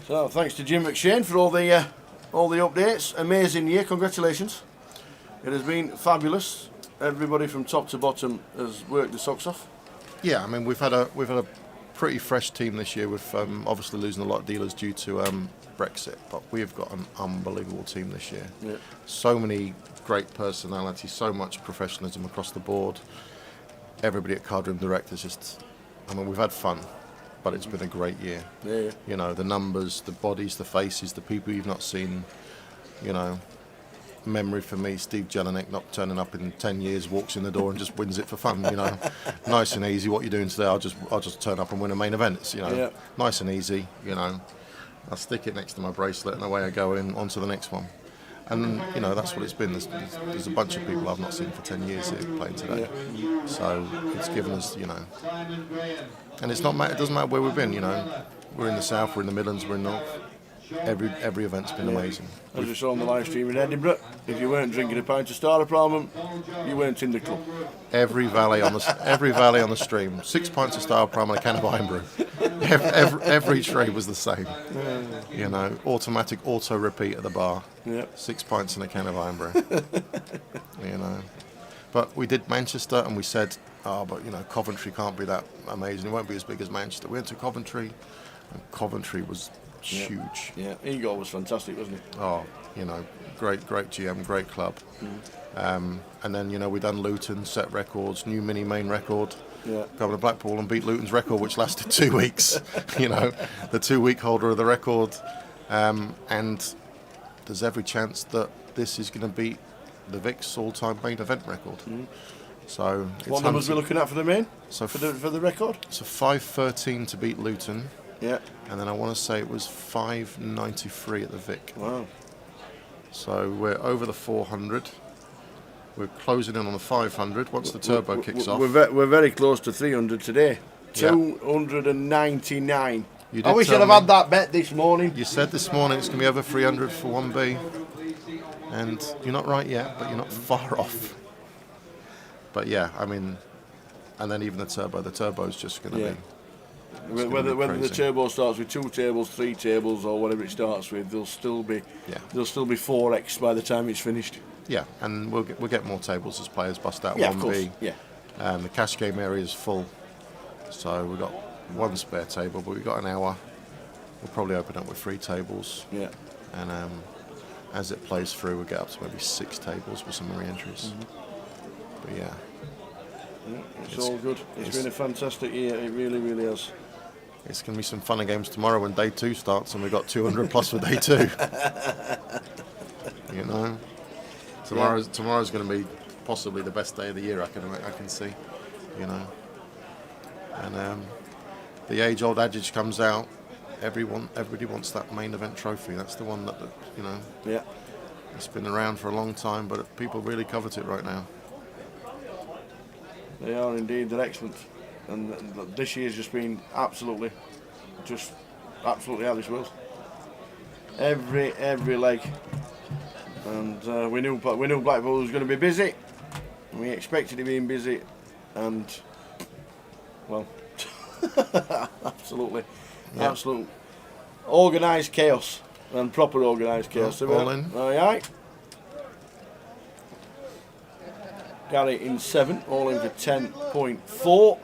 So thanks to Jim McShane for all the updates. Amazing year, congratulations. It has been fabulous. Everybody from top to bottom has worked the socks off. Yeah, I mean we've had a pretty fresh team this year. With obviously losing a lot of dealers due to Brexit, but we've got an unbelievable team this year. Yeah. So many great personalities, so much professionalism across the board. Everybody at Cardroom Directors just, I mean, we've had fun, but it's been a great year. Yeah. You know, the numbers, the bodies, the faces, the people you've not seen. You know, memory for me, Steve Jelinek not turning up in 10 years, walks in the door and just wins it for fun. You know, nice and easy. What you're doing today? I'll just turn up and win a main event. It's, you know, yeah. Nice and easy. You know, I'll stick it next to my bracelet and away I go on to the next one. And you know, that's what it's been. There's a bunch of people I've not seen for 10 years here playing today. Yeah. So it's given us, you know, and it's not it doesn't matter where we've been. You know, we're in the south, we're in the Midlands, we're in North. Every event's been amazing. As we saw on the live stream in Edinburgh, if you weren't drinking a pint of Star Parliament, you weren't in the club. Every valley on the stream, 6 pints of Star Pram and a can of iron brew. Every tray was the same. You know, automatic auto repeat at the bar. Yeah. 6 pints and a can of iron brew. You know, but we did Manchester and we said, but you know, Coventry can't be that amazing. It won't be as big as Manchester. We went to Coventry, and Coventry was huge. Yeah, Igor was fantastic, wasn't he? Oh, you know, great GM, great club. And then, you know, we done Luton, set records, new mini main record. Yeah. Come to Blackpool and beat Luton's record, which lasted 2 weeks. You know, the 2-week holder of the record. And there's every chance that this is going to beat the Vic's all-time main event record. So what numbers are we looking at for the main? So for the record? So 5:13 to beat Luton. Yeah. And then I want to say it was 5:93 at the Vic. Wow. So we're over the 400. We're closing in on the 500 once the turbo kicks off. We're very close to 300 today. Yeah. 299. You did I wish I'd tell have me- had that bet this morning. You said this morning it's going to be over 300 for 1B. And you're not right yet, but you're not far off. But yeah, I mean, and then even the turbo's just going to be... Whether the turbo starts with 2 tables, 3 tables, or whatever it starts with, there'll still be 4x by the time it's finished. Yeah, and we'll get more tables as players bust out 1B. Of course. Yeah. The cash game area is full, so we've got 1 spare table, but we've got an hour. We'll probably open up with 3 tables. Yeah. And as it plays through, we'll get up to maybe 6 tables with some re-entries. But yeah. It's all good. It's been a fantastic year. It really, really has. It's going to be some fun and games tomorrow when day 2 starts, and we've got 200 plus for day 2. You know, tomorrow's going to be possibly the best day of the year. I can see. You know, and the age-old adage comes out. Everybody wants that main event trophy. That's the one that you know. Yeah. It's been around for a long time, but people really covet it right now. They are indeed. They're excellent. And this year's just been absolutely out of this world. Every leg, and we knew Blackpool was going to be busy. We expected it being busy, and well, absolute organised chaos. And proper organised chaos. All in. Aye. Gary in 7, all in for 10.4.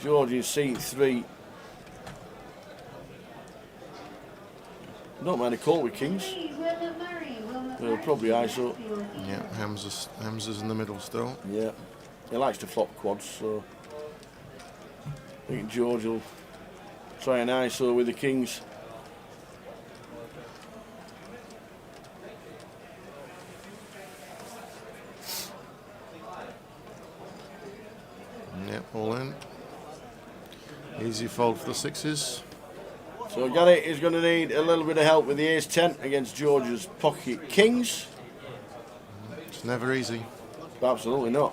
George in C3. Don't mind a call with Kings. They'll probably ISO. Yeah, Hamza's in the middle still. Yeah, he likes to flop quads, so I think George will try an ISO with the Kings. Yep, all in. Easy fold for the 6s. So Gary is going to need a little bit of help with the ace-10 against George's pocket Kings. It's never easy. Absolutely not.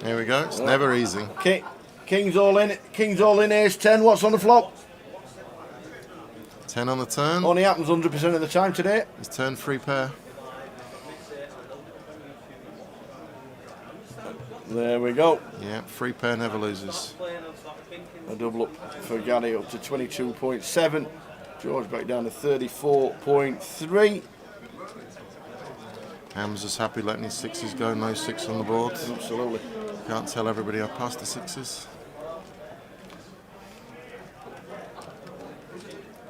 Here we go. It's never easy. Kings all in. Kings all in. Ace-10. What's on the flop? 10 on the turn. Only happens 100% of the time today. It's turn 3 pair. There we go. Yeah, 3 pair never loses. A double up for Gary up to 22.7. George back down to 34.3. Hamza's happy letting his 6s go. No 6 on the board. Absolutely. Can't tell everybody I passed the 6s.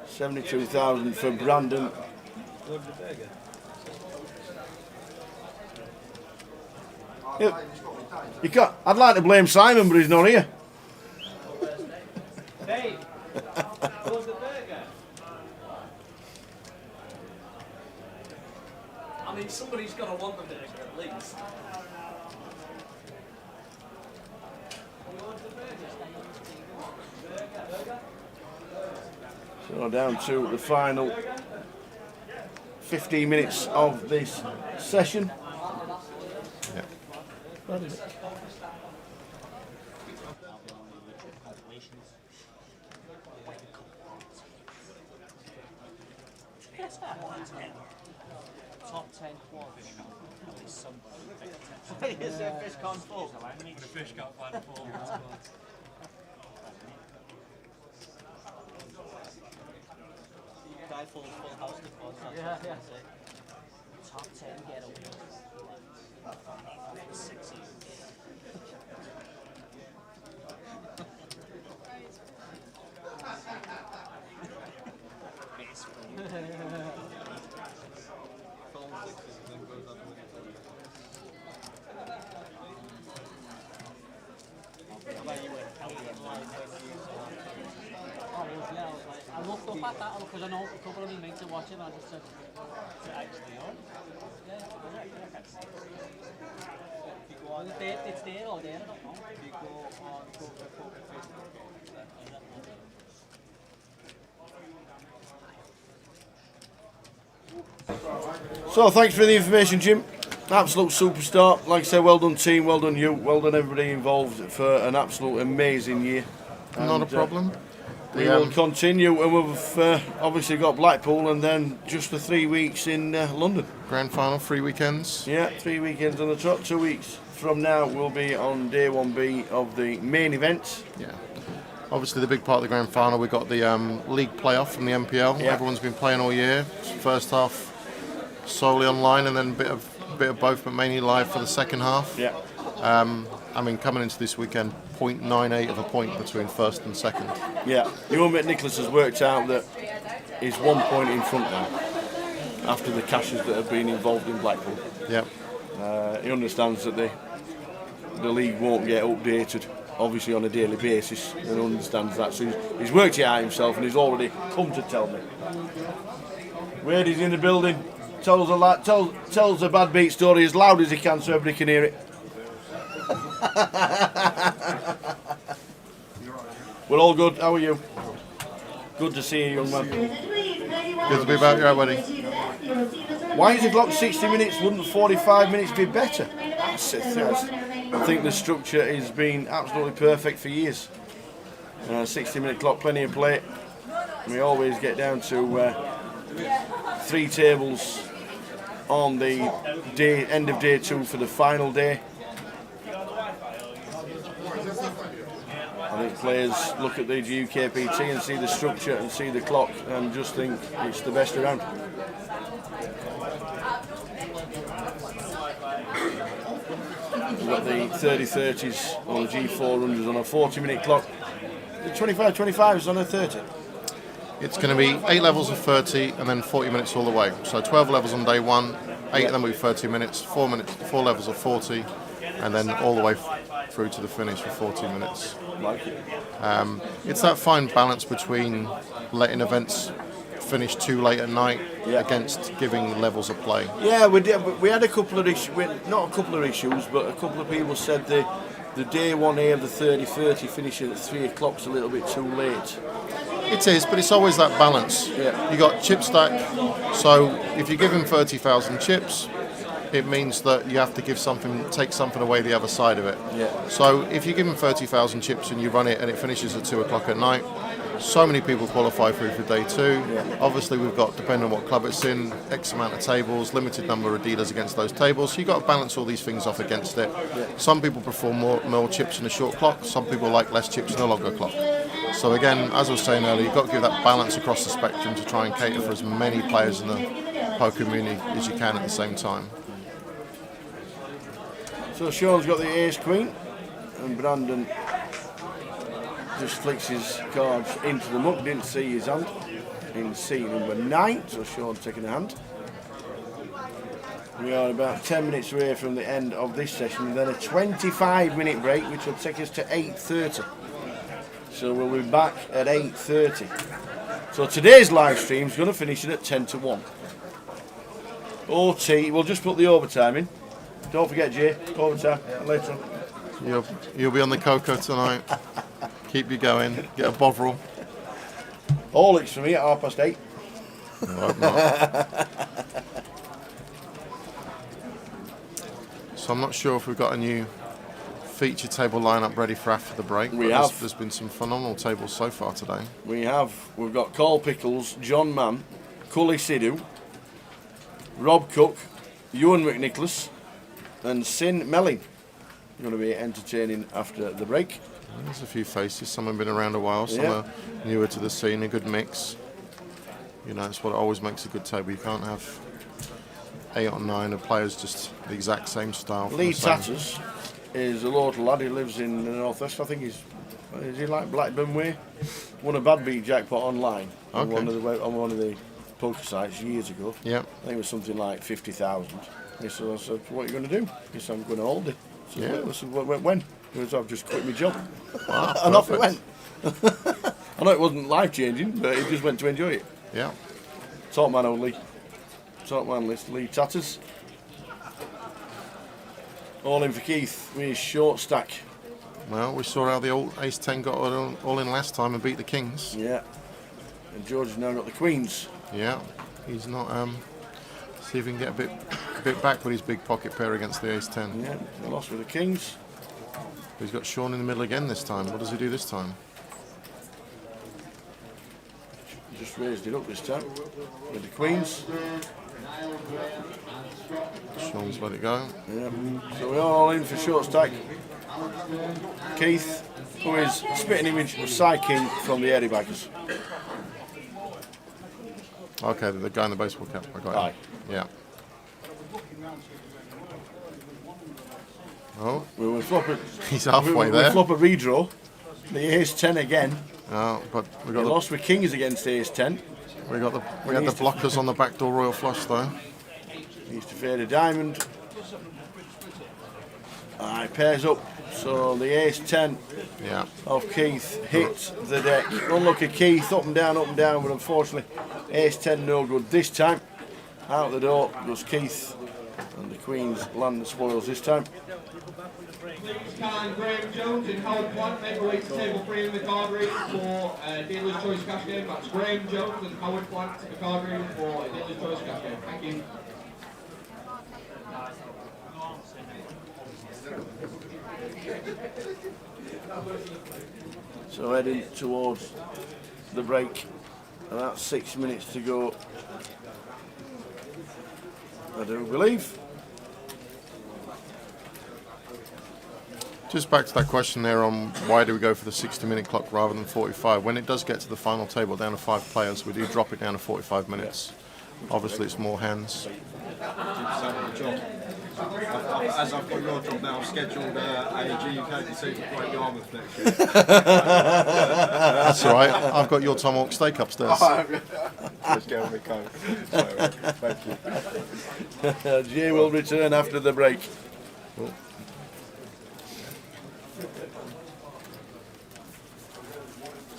72,000 for Brandon. Yeah. You can't. I'd like to blame Simon, but he's not here. Dave, what's the burger? I mean, somebody's got to want the burger at least. So down to the final 15 minutes of this session. Yeah. Top 10 quads. Is there a fish can't fall? The fish can't find a fall. Guy falls full house to quads. Yeah. Top 10 get up. 60. I looked up at that because I know a couple of my mates are watching. I just said, is it actually on? Yeah, I can see it. It's there or there, I don't know. You go on Facebook. So thanks for the information, Jim. Absolute superstar. Like I said, well done team, well done you, well done everybody involved for an absolute amazing year. Not a problem. We will continue, and we've obviously got Blackpool, and then just the 3 weeks in London. Grand final, 3 weekends. Yeah, 3 weekends on the trot. 2 weeks from now we'll be on day 1B of the main event. Yeah. Obviously the big part of the grand final, we've got the league playoff from the MPL. Yeah. Everyone's been playing all year. First half solely online, and then a bit of both, but mainly live for the second half. Yeah. I mean, coming into this weekend, 0.98 of a point between first and second. Yeah, you won't bet Nicholas has worked out that he's 1 point in front now after the cashes that have been involved in Blackpool. Yeah. He understands that the league won't get updated, obviously, on a daily basis, and understands that. So he's worked it out himself, and he's already come to tell me. Wade is in the building. Tells a bad beat story as loud as he can so everybody can hear it. We're all good. How are you? Good to see you, young man. Good to be back here, buddy. Why is the clock 60 minutes? Wouldn't 45 minutes be better? I think the structure has been absolutely perfect for years. 60-minute clock, plenty of play. We always get down to 3 tables on the end of day 2 for the final day. players look at the GUKPT and see the structure and see the clock and just think it's the best around. We've got the 30-30s or the G400s on a 40-minute clock. The 25-25s on a 30. It's going to be 8 levels of 30 and then 40 minutes all the way. So 12 levels on day 1, 8 of them will be 30 minutes, 4 levels of 40, and then all the way through to the finish for 40 minutes. Like it. It's that fine balance between letting events finish too late at night against giving levels of play. Yeah, we did. We had a couple of issues, not a couple of issues, but a couple of people said the day 1A of the 30-30 finishing at 3 o'clock's a little bit too late. It is, but it's always that balance. Yeah. You got chip stack, so if you give him 30,000 chips, it means that you have to take something away the other side of it. Yeah. So if you give him 30,000 chips and you run it and it finishes at 2 o'clock at night, so many people qualify through for day 2. Yeah. Obviously we've got, depending on what club it's in, X amount of tables, limited number of dealers against those tables, so you've got to balance all these things off against it. Yeah. Some people prefer more chips in a short clock, some people like less chips in a longer clock. So again, as I was saying earlier, you've got to give that balance across the spectrum to try and cater for as many players in the poker community as you can at the same time. So Sean's got the ace queen, and Brandon just flicks his cards into the muck, didn't see his hand in C number 9, so Sean's taking a hand. We are about 10 minutes away from the end of this session, and then a 25-minute break, which will take us to 8:30. So we'll be back at 8:30. So today's live stream is going to finish it at 10 to 1. OT, we'll just put the overtime in. Don't forget, Jay, overtime later on. You'll be on the cocoa tonight. Keep you going. Get a bovril. Horlicks for me at 8:30. No, I hope not. So I'm not sure if we've got a new feature table lineup ready for after the break. We have. There's been some phenomenal tables so far today. We have. We've got Carl Pickles, John Mann, Cully Sidhu, Rob Cook, Ewan McNicholas, and Sin Melling. Going to be entertaining after the break. There's a few faces. Some have been around a while. Some are newer to the scene. A good mix. You know, it's what always makes a good table. You can't have 8 or 9 of players just the exact same style. Lee Tatters is a local lad who lives in the northwest. I think is he like Blackburn way? Won a bad beat jackpot online on one of the poker sites years ago. Yeah. I think it was something like 50,000. I said, what are you going to do? He said, I'm going to hold it. I said, when? He said, I've just quit my job. Wow, and off it went. I know it wasn't life changing, but he just went to enjoy it. Yeah. Top man only. Top man list, Lee Tatters. All in for Keith with his short stack. Well, we saw how the old Ace-10 got all in last time and beat the Kings. Yeah. And George has now got the Queens. Yeah. He's not... see if he can get a bit back with his big pocket pair against the Ace-10. Yeah, he lost with the Kings. He's got Sean in the middle again this time. What does he do this time? Just raised it up this time with the Queens. Sean's let it go. Yeah. So we're all in for short stack. Keith, who is a spitting image of Cy King from the Airy Baggers. Okay, the guy in the baseball cap. I got Aye. him. Yeah. Oh, We'll flop it. He's halfway there. We'll flop a redraw. The Ace-10 again. Oh, but we He got lost with Kings against Ace-10. we had the blockers on the backdoor royal flush though. He used to fade a diamond. Aye, pairs up. So the Ace-10 of Keith hit the deck. Unlucky Keith, up and down, but unfortunately Ace-10 no good this time. Out the door goes Keith, and the Queens land the spoils this time. Can Graham Jones and Howard Plant make their way to table 3 in the card room for Dealer's Choice Cash Game. That's Graham Jones and Howard Plant to the card room for Dealer's Choice Cash Game. Thank you. So heading towards the break, about 6 minutes to go, I do believe. Just back to that question there on why do we go for the 60-minute clock rather than 45? When it does get to the final table down to 5 players, we do drop it down to 45 minutes. Obviously, it's more hands. As I've got your job now, I've scheduled a GUKPT to play Yarmouth next year. That's all right. I've got your tomahawk steak upstairs. Let's get on the coat. So, thank you. Jay will return after the break.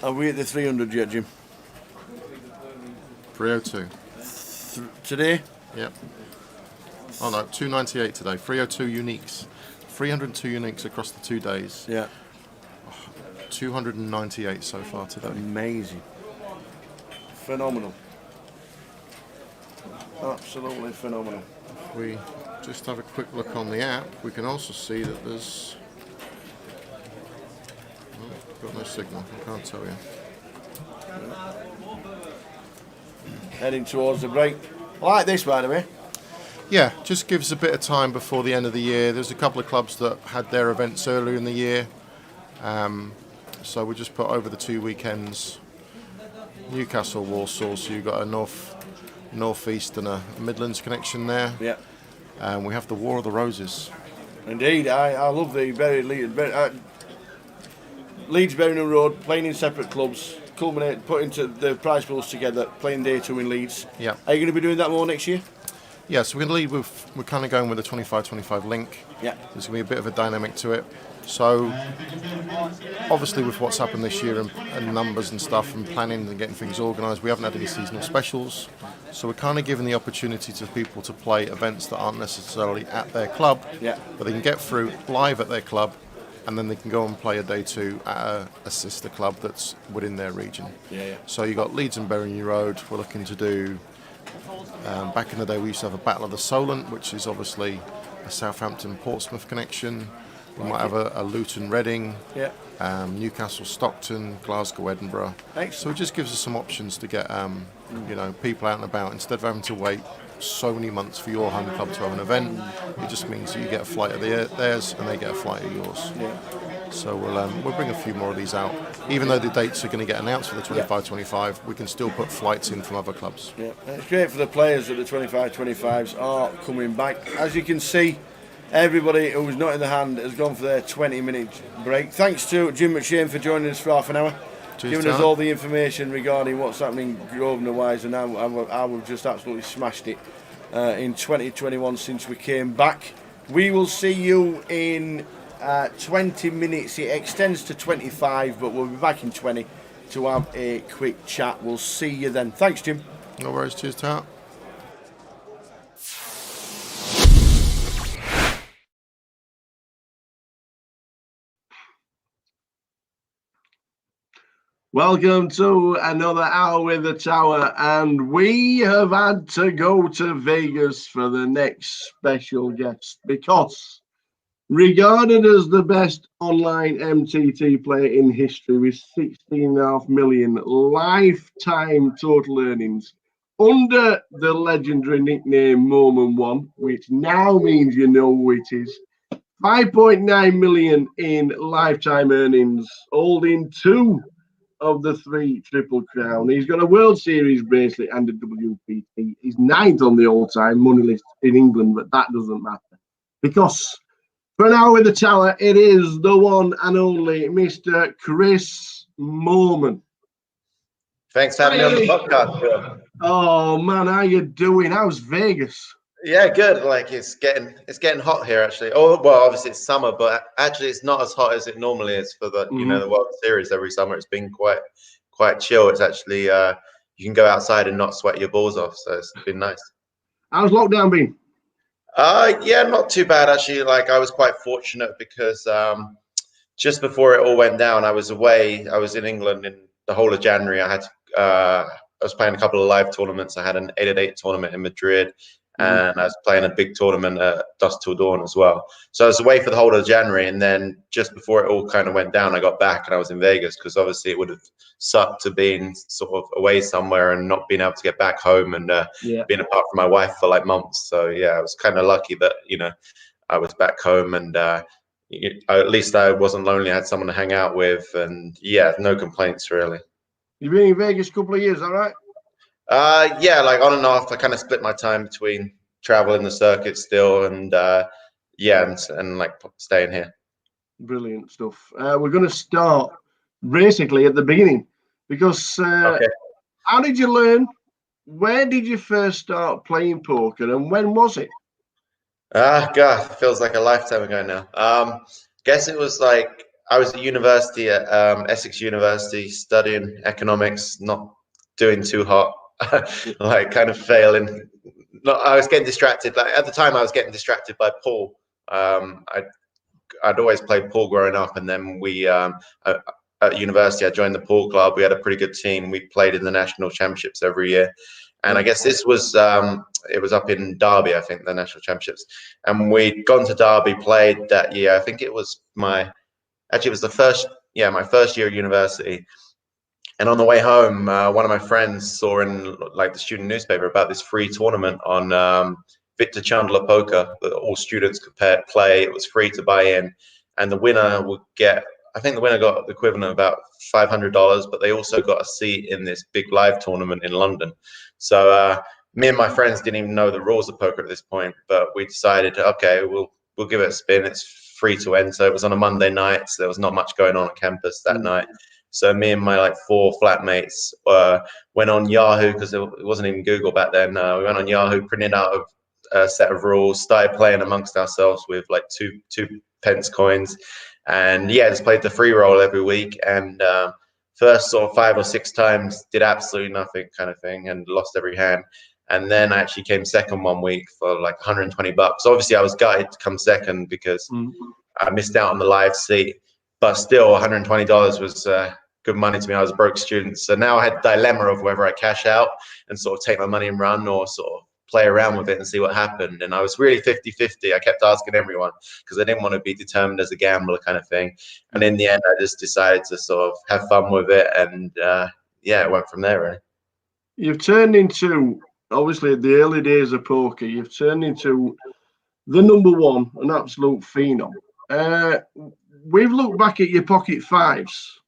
Are we at the 300 yet, Jim? 302. Today? Yep. Oh no, 298 today. 302 uniques. 302 uniques across the 2 days. Yeah. 298 so far today. Amazing. Phenomenal. Absolutely phenomenal. If we just have a quick look on the app, we can also see that there's... Oh, got no signal, I can't tell you. Heading towards the break. I like this, by the way. Yeah, just gives a bit of time before the end of the year. There's a couple of clubs that had their events earlier in the year. So we just put over the 2 weekends, Newcastle, Walsall, so you've got a north-east and a Midlands connection there. Yeah. And we have the War of the Roses. Indeed, I love the Leeds Birmingham Road, playing in separate clubs, putting the prize pools together, playing day 2 in Leeds. Yeah. Are you going to be doing that more next year? Yeah, so we're going to lead with, we're kind of going with a 25-25 link. Yeah. There's going to be a bit of a dynamic to it. So, obviously with what's happened this year and numbers and stuff and planning and getting things organised, we haven't had any seasonal specials. So we're kind of giving the opportunity to people to play events that aren't necessarily at their club, but they can get through live at their club, and then they can go and play a day 2 at a sister club that's within their region. Yeah. So you got Leeds and Birmingham Road. We're looking to do. Back in the day, we used to have a Battle of the Solent, which is obviously a Southampton-Portsmouth connection. We might have a Luton Reading, Newcastle Stockton, Glasgow Edinburgh. Excellent. So it just gives us some options to get people out and about instead of having to wait so many months for your home club to have an event. It just means that you get a flight of theirs and they get a flight of yours. Yeah. So we'll bring a few more of these out. Even though the dates are going to get announced for the 25-25, we can still put flights in from other clubs. Yeah, it's great for the players that the 25-25s are coming back. As you can see, everybody who's not in the hand has gone for their 20-minute break. Thanks to Jim McShane for joining us for half an hour. Cheers, giving us all the information regarding what's happening Grosvenor-wise, and how we've just absolutely smashed it in 2021 since we came back. We will see you in 20 minutes. It extends to 25, but we'll be back in 20 to have a quick chat. We'll see you then. Thanks, Jim. No worries. Cheers, Tart. Welcome to another hour with the Tower, and we have had to go to Vegas for the next special guest because, regarded as the best online MTT player in history with 16.5 million lifetime total earnings, under the legendary nickname Moment One, which now means you know who it is, 5.9 million in lifetime earnings, holding 2 of the 3 Triple Crown. He's got a World Series bracelet and a WPT. He's 9th on the all-time money list in England, but that doesn't matter. Because for an hour with the Tower, it is the one and only Mr. Chris Moorman. Thanks for having me on the podcast, Bill. Oh, man, how you doing? How's Vegas? Yeah, good. Like it's getting hot here actually. Oh well, obviously it's summer, but actually it's not as hot as it normally is for the the World Series every summer. It's been quite chill. It's actually you can go outside and not sweat your balls off, so it's been nice. How's lockdown been? Yeah, not too bad actually. Like I was quite fortunate because just before it all went down, I was away. I was in England in the whole of January. I was playing a couple of live tournaments. I had an 8-at-8 tournament in Madrid. And I was playing a big tournament at Dusk Till Dawn as well. So I was away for the whole of January, and then just before it all kind of went down, I got back and I was in Vegas because obviously it would have sucked to being sort of away somewhere and not being able to get back home and being apart from my wife for like months. So yeah, I was kind of lucky that I was back home and at least I wasn't lonely. I had someone to hang out with, and yeah, no complaints really. You've been in Vegas a couple of years, all right? Yeah, like on and off. I kind of split my time between traveling the circuit still, and yeah, and like staying here. Brilliant stuff. We're going to start basically at the beginning, because Okay. how did you learn? Where did you first start playing poker, and when was it? God, feels like a lifetime ago now. Guess it was like I was at university at Essex University studying economics, not doing too hot, like kind of failing. I was getting distracted. Like at the time, I was getting distracted by pool. I'd always played pool growing up, and then we at university I joined the pool club. We had a pretty good team. We played in the national championships every year, and I guess this was it was up in Derby, I think, the national championships, and we'd gone to Derby, played that year. I think it was my first year at university. And on the way home, one of my friends saw in like the student newspaper about this free tournament on Victor Chandler Poker that all students could play. It was free to buy in, and the winner would get. I think the winner got the equivalent of about $500, but they also got a seat in this big live tournament in London. So me and my friends didn't even know the rules of poker at this point, but we decided, okay, we'll give it a spin. It's free to enter. It was on a Monday night, so there was not much going on campus that night. So me and my like 4 flatmates went on Yahoo, because it wasn't even Google back then. We went on Yahoo, printed out a set of rules, started playing amongst ourselves with like two pence coins, and yeah, just played the free roll every week. And first sort of 5 or 6 times did absolutely nothing kind of thing, and lost every hand. And then I actually came second one week for like $120. Obviously, I was gutted to come second because I missed out on the live seat, but still $120 was good money to me. I was a broke student. So now I had the dilemma of whether I cash out and sort of take my money and run, or sort of play around with it and see what happened. And I was really 50-50. I kept asking everyone because I didn't want to be determined as a gambler kind of thing. And in the end, I just decided to sort of have fun with it. And yeah, it went from there, really. You've turned into, obviously, the early days of poker, you've turned into the number one, an absolute phenom. We've looked back at your pocket fives.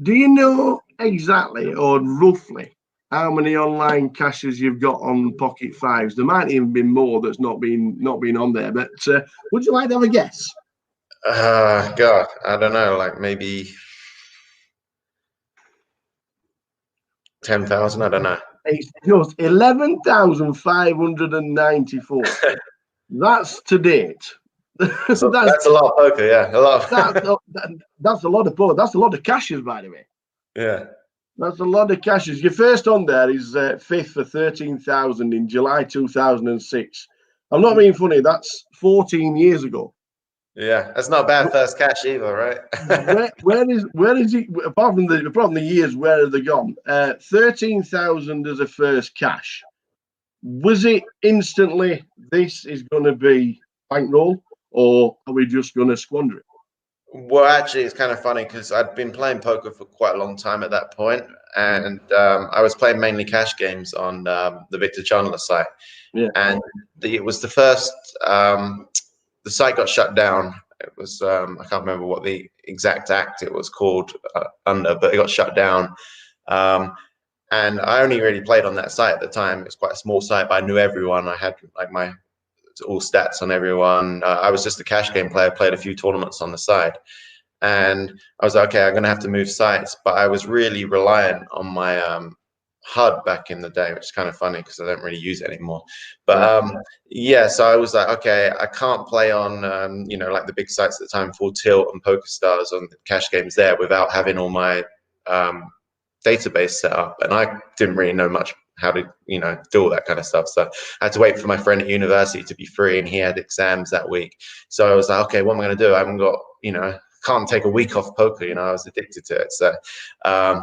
Do you know exactly or roughly how many online cashes you've got on pocket fives? There might even be more that's not been on there, but would you like to have a guess? God, I don't know, like maybe 10,000. I don't know. It's just 11,594. That's to date. So that's a lot of poker, yeah. A lot. That's a lot of poker. That's a lot of cashes, by the way. Yeah. That's a lot of cashes. Your first on there is 5th for 13,000 in July 2006. I'm not being funny. That's 14 years ago. Yeah, that's not a bad first cash either, right? where is he? Apart from the years, where have they gone? 13,000 as a first cash. Was it instantly, this is going to be bankroll, or are we just going to squander it? Well, actually, it's kind of funny because I'd been playing poker for quite a long time at that point, and I was playing mainly cash games on the Victor Chandler site. Yeah. And it was the first. The site got shut down. It was I can't remember what the exact act it was called under, but it got shut down. And I only really played on that site at the time. It was quite a small site, but I knew everyone. I had like my all stats on everyone. I was just a cash game player, played a few tournaments on the side. And I was like, okay, I'm going to have to move sites. But I was really reliant on my HUD back in the day, which is kind of funny because I don't really use it anymore. But yeah, so I was like, okay, I can't play on, you know, like the big sites at the time, Full Tilt and PokerStars on the cash games there without having all my database set up. And I didn't really know much how to, you know, do all that kind of stuff. So I had to wait for my friend at university to be free, and he had exams that week. So I was like, okay, what am I going to do? I haven't got, you know, can't take a week off poker. You know, I was addicted to it. So I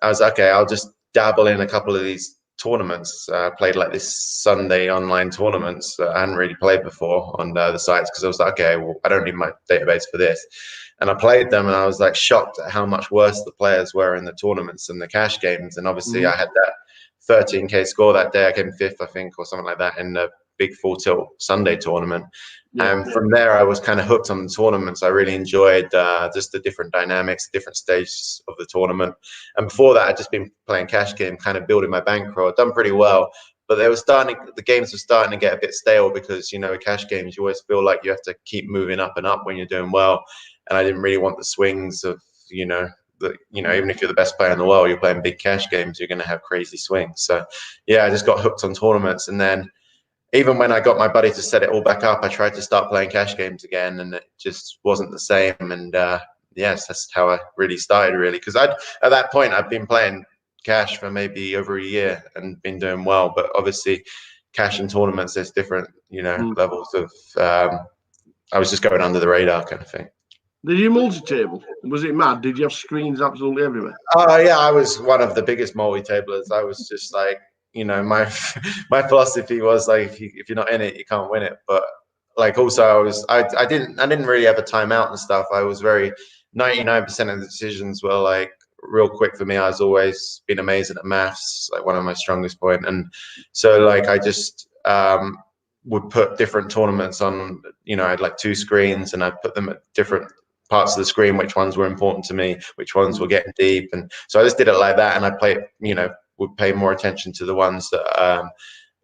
was like, okay, I'll just dabble in a couple of these tournaments. Played like this Sunday online tournaments that I hadn't really played before on the sites, because I was like, okay, well, I don't need my database for this. And I played them, and I was like shocked at how much worse the players were in the tournaments and the cash games. And obviously I had that 13K score that day. I came 5th, I think, or something like that in the big Full Tilt Sunday tournament. And from there, I was kind of hooked on the tournaments. I really enjoyed just the different dynamics, different stages of the tournament. And before that, I'd just been playing cash game, kind of building my bankroll. I'd done pretty well, but the games were starting to get a bit stale because, you know, with cash games, you always feel like you have to keep moving up and up when you're doing well. And I didn't really want the swings of, you know, even if you're the best player in the world, you're playing big cash games, you're going to have crazy swings. So, yeah, I just got hooked on tournaments. And then even when I got my buddy to set it all back up, I tried to start playing cash games again, and it just wasn't the same. And yes, that's how I really started, really, because at that point I'd been playing cash for maybe over a year and been doing well. But obviously, cash and tournaments, there's different, you know, levels of. I was just going under the radar, kind of thing. Did you multi-table? Was it mad? Did you have screens absolutely everywhere? Oh yeah, I was one of the biggest multi-tablers. I was just like, you know, my philosophy was like, if you're not in it, you can't win it. But like, also I didn't really have a timeout and stuff. I was 99% of the decisions were like real quick for me. I was always been amazing at maths, like one of my strongest point. And so like I just would put different tournaments on, you know, I had like 2 screens and I'd put them at different parts of the screen, which ones were important to me, which ones were getting deep. And so I just did it like that. And I played, you know, would pay more attention to the ones that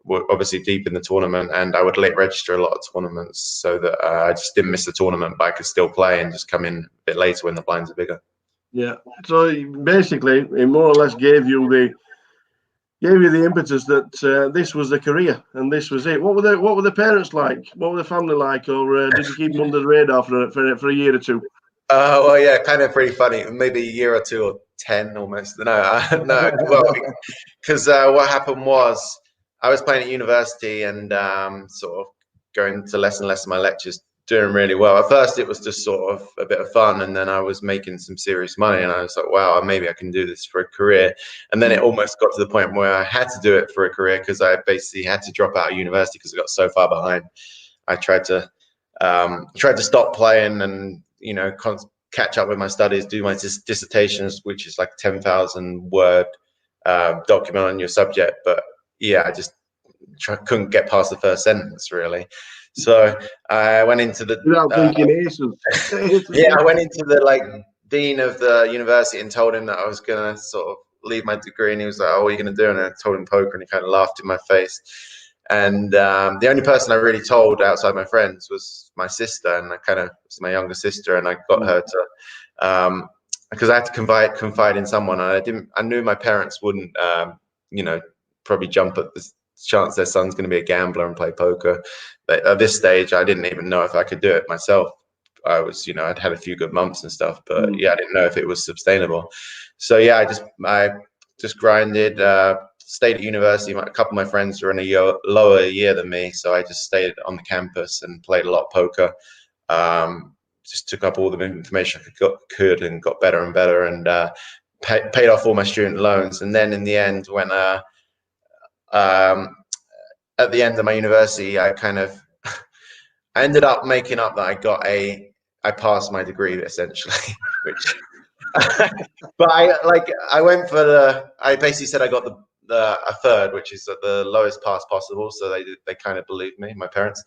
were obviously deep in the tournament, and I would late register a lot of tournaments so that I just didn't miss the tournament, but I could still play and just come in a bit later when the blinds are bigger. Yeah. So basically, it more or less gave you the impetus that this was the career and this was it. What were the parents like? What were the family like, or did you keep them under the radar for a year or two? Well, yeah, kind of pretty funny. Maybe a year or 2 or 10 almost. No, well, because what happened was I was playing at university and sort of going to less and less of my lectures, doing really well. At first, it was just sort of a bit of fun, and then I was making some serious money, and I was like, wow, maybe I can do this for a career. And then it almost got to the point where I had to do it for a career because I basically had to drop out of university because I got so far behind. I tried to stop playing and, you know, catch up with my studies, do my dissertations, which is like 10,000 word document on your subject. But yeah, I just couldn't get past the first sentence, really. So I went into the I went into the like dean of the university and told him that I was gonna sort of leave my degree, and he was like, "Oh, what are you gonna do?" And I told him poker, and he kind of laughed in my face. And the only person I really told outside my friends was my sister, and was my younger sister, and I got her to because I had to confide in someone, and I knew my parents wouldn't you know, probably jump at the chance their son's going to be a gambler and play poker. But at this stage, I didn't even know if I could do it myself. I was, you know, I'd had a few good months and stuff, but yeah, I didn't know if it was sustainable. So yeah, I just grinded. Stayed at university. A couple of my friends were in a lower year than me, so I just stayed on the campus and played a lot of poker. Just took up all the information I could and got better and better, and paid off all my student loans. And then in the end, when at the end of my university, I ended up making up that I passed my degree essentially, which. But I went for I basically said I got a third, which is at the lowest pass possible. So they kind of believed me, my parents.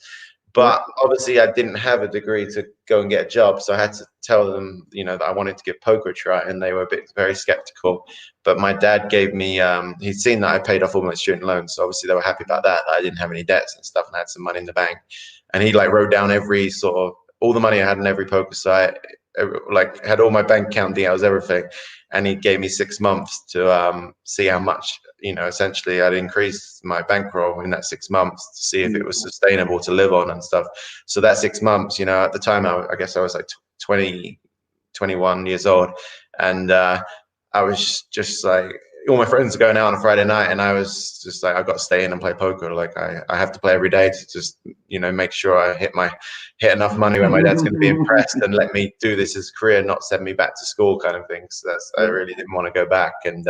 But obviously I didn't have a degree to go and get a job. So I had to tell them, you know, that I wanted to give poker a try, and they were very skeptical. But my dad gave me, he'd seen that I paid off all my student loans. So obviously they were happy about that I didn't have any debts and stuff, and I had some money in the bank. And he wrote down all the money I had in every poker site, had all my bank account details, everything. And he gave me 6 months to see how much, you know, essentially I'd increased my bankroll in that 6 months to see if it was sustainable to live on and stuff. So that 6 months, you know, at the time, I guess I was like 20, 21 years old. And I was just like, all my friends are going out on a Friday night, and I was just like, I've got to stay in and play poker. Like I have to play every day to just, you know, make sure I hit enough money where my dad's going to be impressed and let me do this as a career, not send me back to school, kind of thing. So I really didn't want to go back. And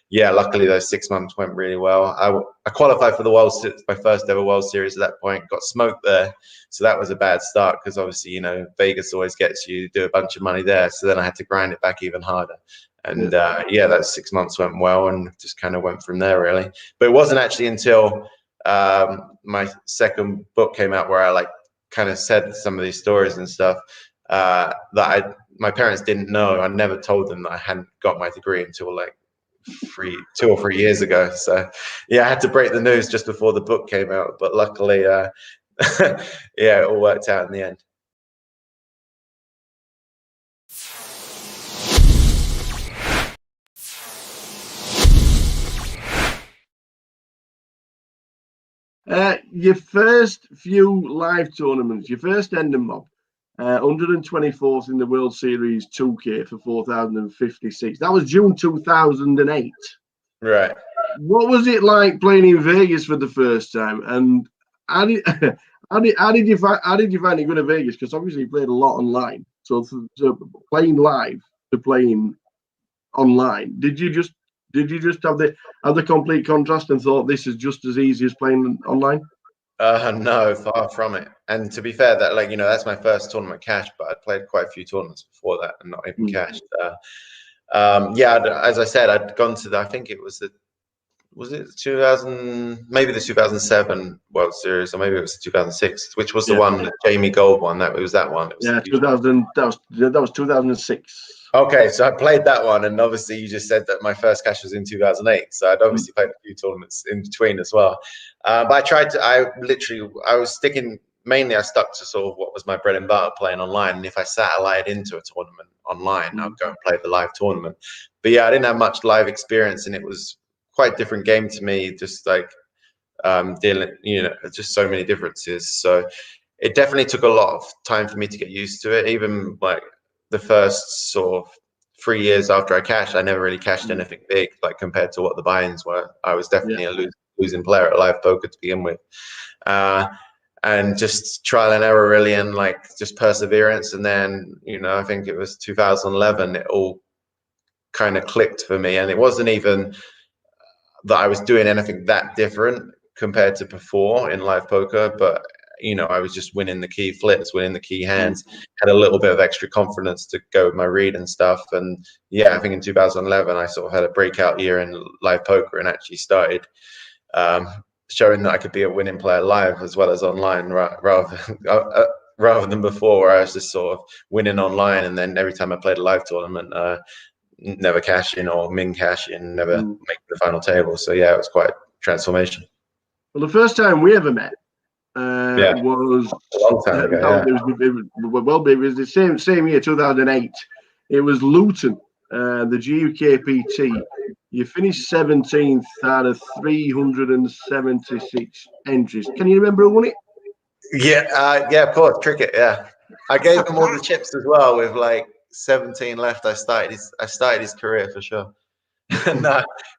yeah, luckily those 6 months went really well. I qualified for the my first ever World Series at that point. Got smoked there, so that was a bad start because obviously, you know, Vegas always gets you, do a bunch of money there. So then I had to grind it back even harder. And yeah, that 6 months went well, and just kind of went from there, really. But it wasn't actually until my second book came out where I kind of said some of these stories and stuff that my parents didn't know. I never told them that I hadn't got my degree until like 2 or 3 years ago. So yeah, I had to break the news just before the book came out, but luckily yeah, it all worked out in the end. Your first few live tournaments, your first Endon Mob, 124th in the World Series 2K for 4,056. That was June 2008. Right. What was it like playing in Vegas for the first time? And how did you find it going to Vegas? Because obviously you played a lot online. So playing live to playing online, did you just have the complete contrast and thought this is just as easy as playing online? No, far from it. And to be fair, that that's my first tournament cash, but I played quite a few tournaments before that and not even cashed. Yeah, as I said, I'd gone to I think it was it 2000, maybe the 2007 World Series, or maybe it was 2006, which was the one that Jamie Gold won. That was that one. It was 2000. That was 2006. Okay, so I played that one, and obviously you just said that my first cash was in 2008, so I'd obviously played a few tournaments in between as well. But I was sticking, mainly I stuck to sort of what was my bread and butter, playing online, and if I satellite into a tournament online, I'd go and play the live tournament. But yeah, I didn't have much live experience, and it was quite a different game to me, just like dealing, just so many differences. So it definitely took a lot of time for me to get used to it, even like the first sort of 3 years after I cashed, I never really cashed anything big, like compared to what the buy-ins were. I was definitely a losing player at live poker to begin with. And just trial and error really, and like just perseverance. And then, I think it was 2011, it all kind of clicked for me. And it wasn't even that I was doing anything that different compared to before in live poker, but I was just winning the key flips, winning the key hands, had a little bit of extra confidence to go with my read and stuff. And yeah, I think in 2011, I sort of had a breakout year in live poker and actually started showing that I could be a winning player live as well as online, rather than before, where I was just sort of winning online. And then every time I played a live tournament, never cash in or min cash in, never make the final table. So yeah, it was quite a transformation. Well, the first time we ever met, was a long time ago. It was the same year, 2008. It was Luton, the GUKPT. You finished 17th out of 376 entries. Can you remember who won it? Yeah, of course, cricket. Yeah, I gave him all the chips as well. With like 17 left, I started his career for sure. And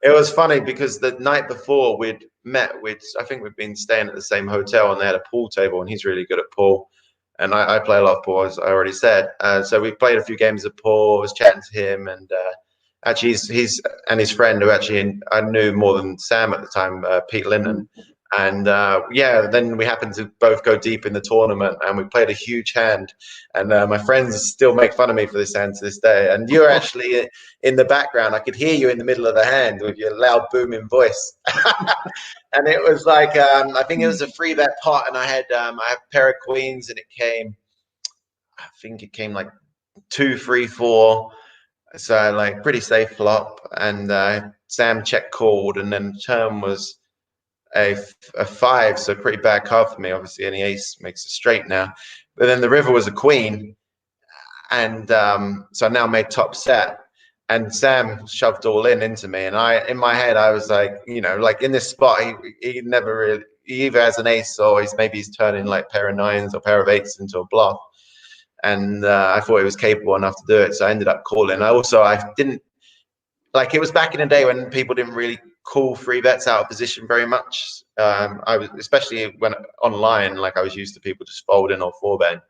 it was funny because the night before we'd met, I think we'd been staying at the same hotel, and they had a pool table, and he's really good at pool, and I play a lot of pool, as I already said. So we played a few games of pool. I was chatting to him, and actually he's and his friend, who actually I knew more than Sam at the time, Pete Linden. And then we happened to both go deep in the tournament, and we played a huge hand. And my friends still make fun of me for this hand to this day. And you were actually in the background. I could hear you in the middle of the hand with your loud, booming voice. And it was like I think it was a 3-bet pot, and I had a pair of queens, and I think it came like 2, 3, 4. So like pretty safe flop. And Sam check called, and then turn was a 5, so pretty bad card for me. Obviously, any ace makes a straight now, but then the river was a queen, and so I now made top set, and Sam shoved all into me, and in my head I was like, like in this spot, he never really, he either has an ace or he's turning like pair of 9s or pair of 8s into a bluff, and I thought he was capable enough to do it, so I ended up calling. I didn't like, it was back in the day when people didn't really call 3-bets out of position very much. I was, especially when online, like I was used to people just folding or 4-betting.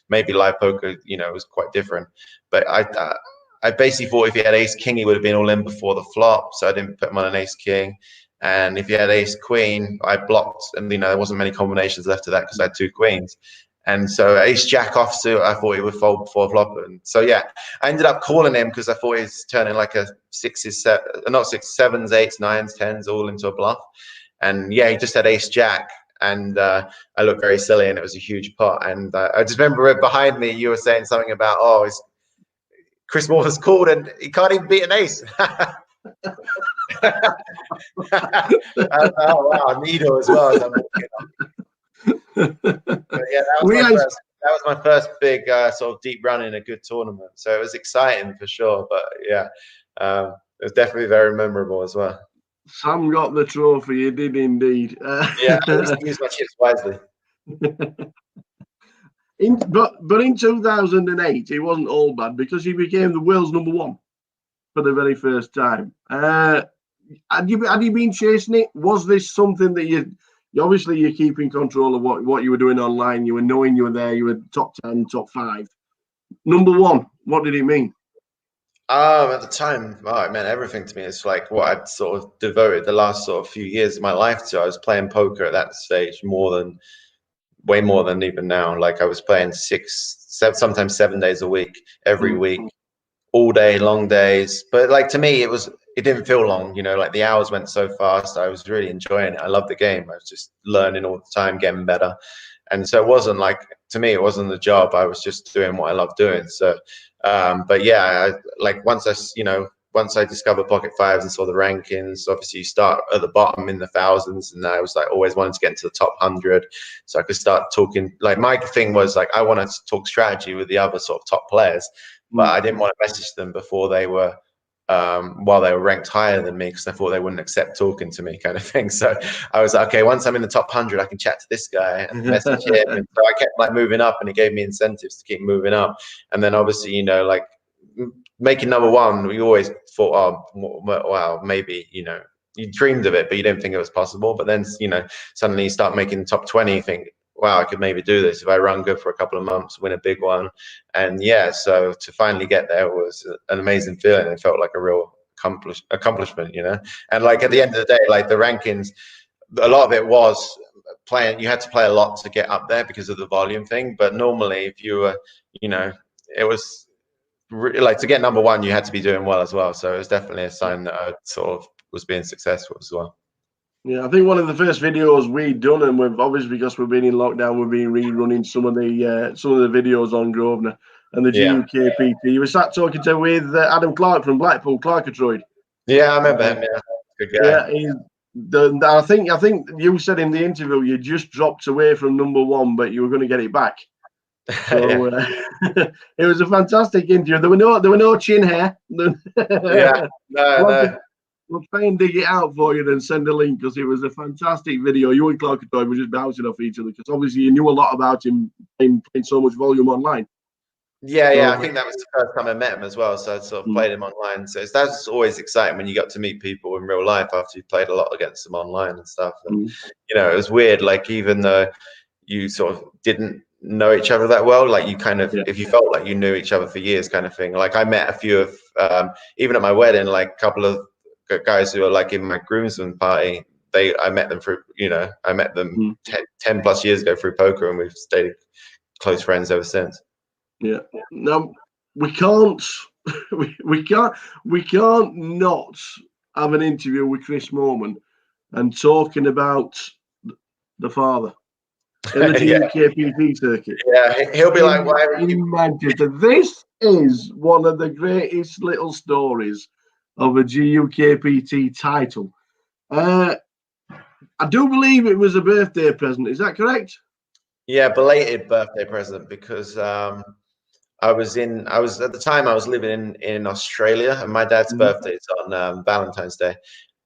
Maybe live poker, was quite different. But I basically thought if he had ace king, he would have been all in before the flop. So I didn't put him on an ace king. And if he had ace queen, I blocked, and there wasn't many combinations left of that because I had 2 queens. And so ace jack offsuit, I thought he would fold before flop. And so yeah, I ended up calling him because I thought he was turning like a 7s, 8s, 9s, 10s all into a bluff. And yeah, he just had ace jack, and I looked very silly, and it was a huge pot. And I just remember behind me, you were saying something about, oh, it's Chris Morgan's called, and he can't even beat an ace. Oh wow, needle as well as I'm walking up. But yeah, that was my first big sort of deep run in a good tournament. So it was exciting for sure. But yeah, it was definitely very memorable as well. Sam got the trophy. You did indeed. Yeah, I used to use my chips wisely. But in 2008, it wasn't all bad because he became the world's #1 for the very first time. Had you been chasing it? Was this something that you obviously you're keeping control of what you were doing online? You were knowing you were there. You were top 10, top 5, #1. What did it mean? At the time, oh, it meant everything to me. It's like what I'd sort of devoted the last sort of few years of my life to. I was playing poker at that stage way more than even now. Like I was playing 6, 7, sometimes 7 days a week, every week, all day, long days. But like to me, it didn't feel long, you know, like the hours went so fast. I was really enjoying it. I loved the game. I was just learning all the time, getting better. And so it wasn't like, to me, it wasn't the job. I was just doing what I loved doing. So, but yeah, once I discovered Pocket Fives and saw the rankings, obviously you start at the bottom in the thousands, and I was like always wanting to get into the top 100, so I could start talking. Like my thing was like I wanted to talk strategy with the other sort of top players, but I didn't want to message them before they were while they were ranked higher than me, because I thought they wouldn't accept talking to me, kind of thing. So I was like, okay, once I'm in the top 100, I can chat to this guy and message him. And so I kept like moving up, and it gave me incentives to keep moving up. And then obviously, you know, like making #1, we always thought, oh wow, maybe, you know, you dreamed of it, but you didn't think it was possible. But then, you know, suddenly you start making top 20, you think, wow, I could maybe do this if I run good for a couple of months, win a big one. And yeah, so to finally get there was an amazing feeling. It felt like a real accomplishment, you know. And like at the end of the day, like the rankings, a lot of it was playing. You had to play a lot to get up there because of the volume thing. But normally, if you were, you know, it was like to get #1, you had to be doing well as well. So it was definitely a sign that I sort of was being successful as well. Yeah, I think one of the first videos we'd done, and we've obviously, because we've been in lockdown, we've been rerunning some of the videos on Grosvenor and the GUKPT. You were sat talking with Adam Clark from Blackpool, Clarkatroid. Yeah, I remember him. Yeah, good guy. Yeah, I think you said in the interview you just dropped away from #1, but you were going to get it back. So it was a fantastic interview. There were no chin hair. Yeah, no. We'll try and dig it out for you and send a link, because it was a fantastic video. You and Clark were just bouncing off each other, because obviously you knew a lot about him playing so much volume online. Yeah, I think that was the first time I met him as well. So I sort of played him online. So that's always exciting when you got to meet people in real life after you played a lot against them online and stuff. And you know, it was weird. Like even though you sort of didn't know each other that well, like you kind of, if you felt like you knew each other for years, kind of thing. Like I met a few of even at my wedding, like a couple of guys who are like in my groomsmen party. I met them through, you know, I met them 10 plus years ago through poker, and we've stayed close friends ever since. Yeah. Now we can't not have an interview with Chris Moorman and talking about the father in the GUKPT circuit. Yeah, he'll be like, why in Manchester. This is one of the greatest little stories of a GUKPT title. I do believe it was a birthday present. Is that correct? Yeah, belated birthday present, because I was at the time I was living in Australia, and my dad's birthday is on Valentine's Day,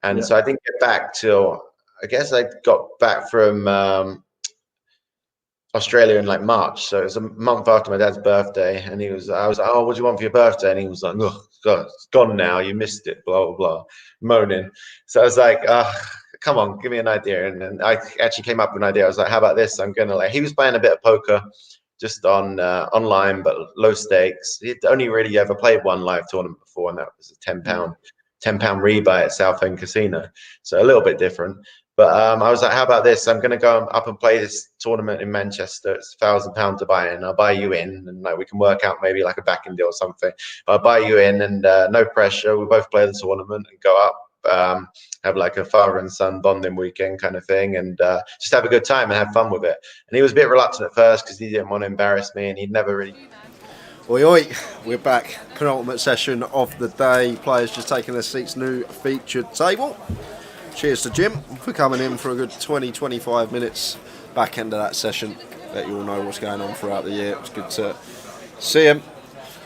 and so I didn't get back till, I guess I got back from Australia in like March, so it was a month after my dad's birthday, and I was like, oh, what do you want for your birthday? And he was like, oh God, it's gone now, you missed it, blah blah blah, moaning. So I was like, come on, give me an idea. And then I actually came up with an idea. I was like, how about this? I'm gonna, like, he was playing a bit of poker just on online, but low stakes. He'd only really ever played one live tournament before, and that was a £10 rebuy at Southend Casino, so a little bit different. But I was like, how about this? I'm going to go up and play this tournament in Manchester. It's £1,000 to buy in. I'll buy you in, and like we can work out maybe like a backing deal or something. I'll buy you in, and no pressure. We both play the tournament and go up have like a father and son bonding weekend kind of thing, and just have a good time and have fun with it. And he was a bit reluctant at first because he didn't want to embarrass me, and he'd never really. Oi oi, we're back. Penultimate session of the day. Players just taking their seats, new featured table. Cheers to Jim for coming in for a good 20-25 minutes. Back end of that session. Bet you all know what's going on throughout the year. It's good to see him.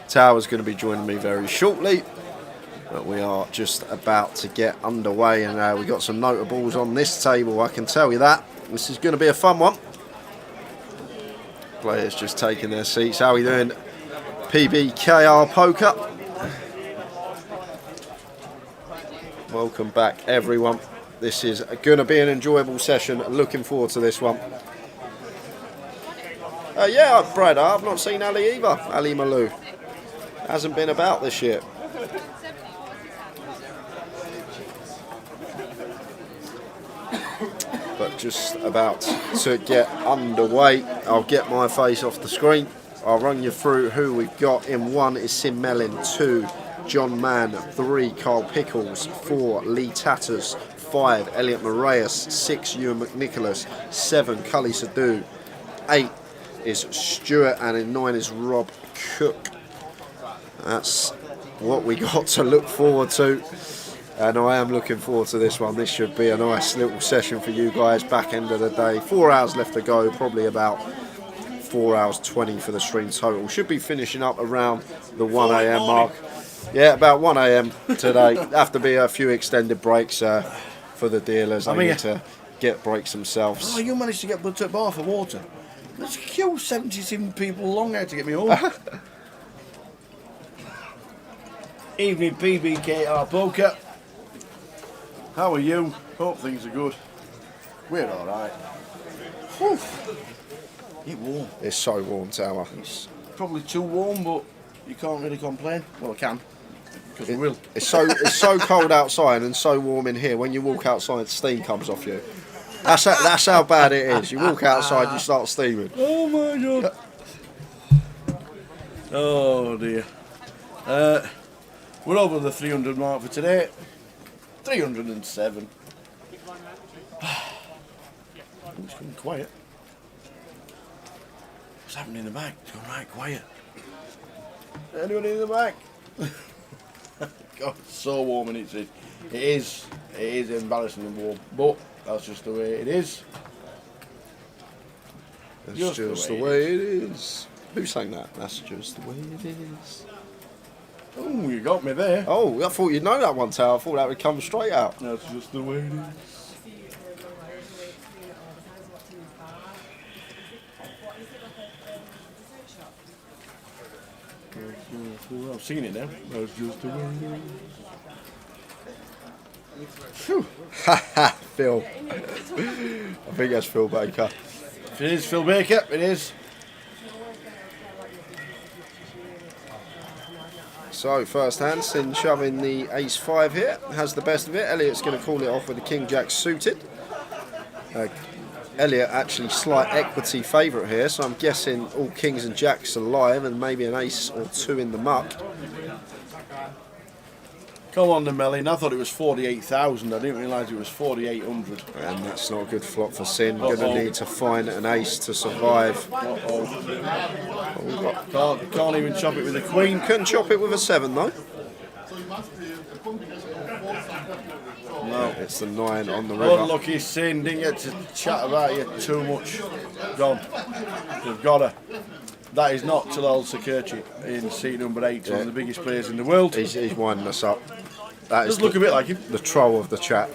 Tower's going to be joining me very shortly. But we are just about to get underway, and we've got some notables on this table, I can tell you that. This is going to be a fun one. Players just taking their seats. How are we doing? PBKR Poker. Welcome back, everyone. This is going to be an enjoyable session. Looking forward to this one. Yeah, Brad, I've not seen Ali either. Ali Malou hasn't been about this year. But just about to get underway. I'll get my face off the screen. I'll run you through who we've got. In 1 is Sim Mellin, 2 John Mann, 3 Carl Pickles, 4 Lee Tatters, 5 Elliot Moraes, 6 Ewan McNicholas, 7 Cully Sadu, 8 is Stuart, and in 9 is Rob Cook. That's what we got to look forward to, and I am looking forward to this one. This should be a nice little session for you guys. Back end of the day, 4 hours left to go, probably about 4 hours 20 for the stream total. Should be finishing up around the 1 a.m. mark. Yeah, about 1 a.m. today. Have to be a few extended breaks for the dealers. They need to get breaks themselves. Oh, you managed to get blood to a bar for water. Let's queue 77 people long out to get me home. Evening PBKR Poker. How are you? Hope things are good. We're alright. It's warm. It's so warm, Tower. It's probably too warm, but you can't really complain. Well, I can, because we will. It's so cold outside and so warm in here. When you walk outside, steam comes off you. That's how bad it is. You walk outside, you start steaming. Oh my god. Oh dear. We're over the 300 mark for today. 307. It's going quiet. What's happening in the back? It's gone right quiet. Anybody in the back? God, it's so warm in it. It is embarrassingly warm, but that's just the way it is. That's just the way it is. Who sang that? That's just the way it is. Oh, you got me there. Oh, I thought you'd know that one, Tower. I thought that would come straight out. That's just the way it is. I've seen it now. That's just the way it is. Haha, Phil. I think that's Phil Baker. If it is Phil Baker, it is. So, first hand, Sin shoving the ace-5 here. Has the best of it. Elliot's going to call it off with the king-jack suited. Elliot actually slight equity favourite here, so I'm guessing all kings and jacks are live and maybe an ace or 2 in the muck. Come on, the Mellin. I thought it was 48,000. I didn't realise it was 4,800. And that's not a good flop for Sin. Going to need to find an ace to survive. Can't even chop it with a queen. Couldn't chop it with a 7 though. No, it's the 9 on the river. Unlucky Sin. Didn't get to chat about you too much. Gone. We've got her. That is not Talal Sakirchi in seat number 8, one of the biggest players in the world. He's winding us up. That does look a bit like him. The troll of the chat.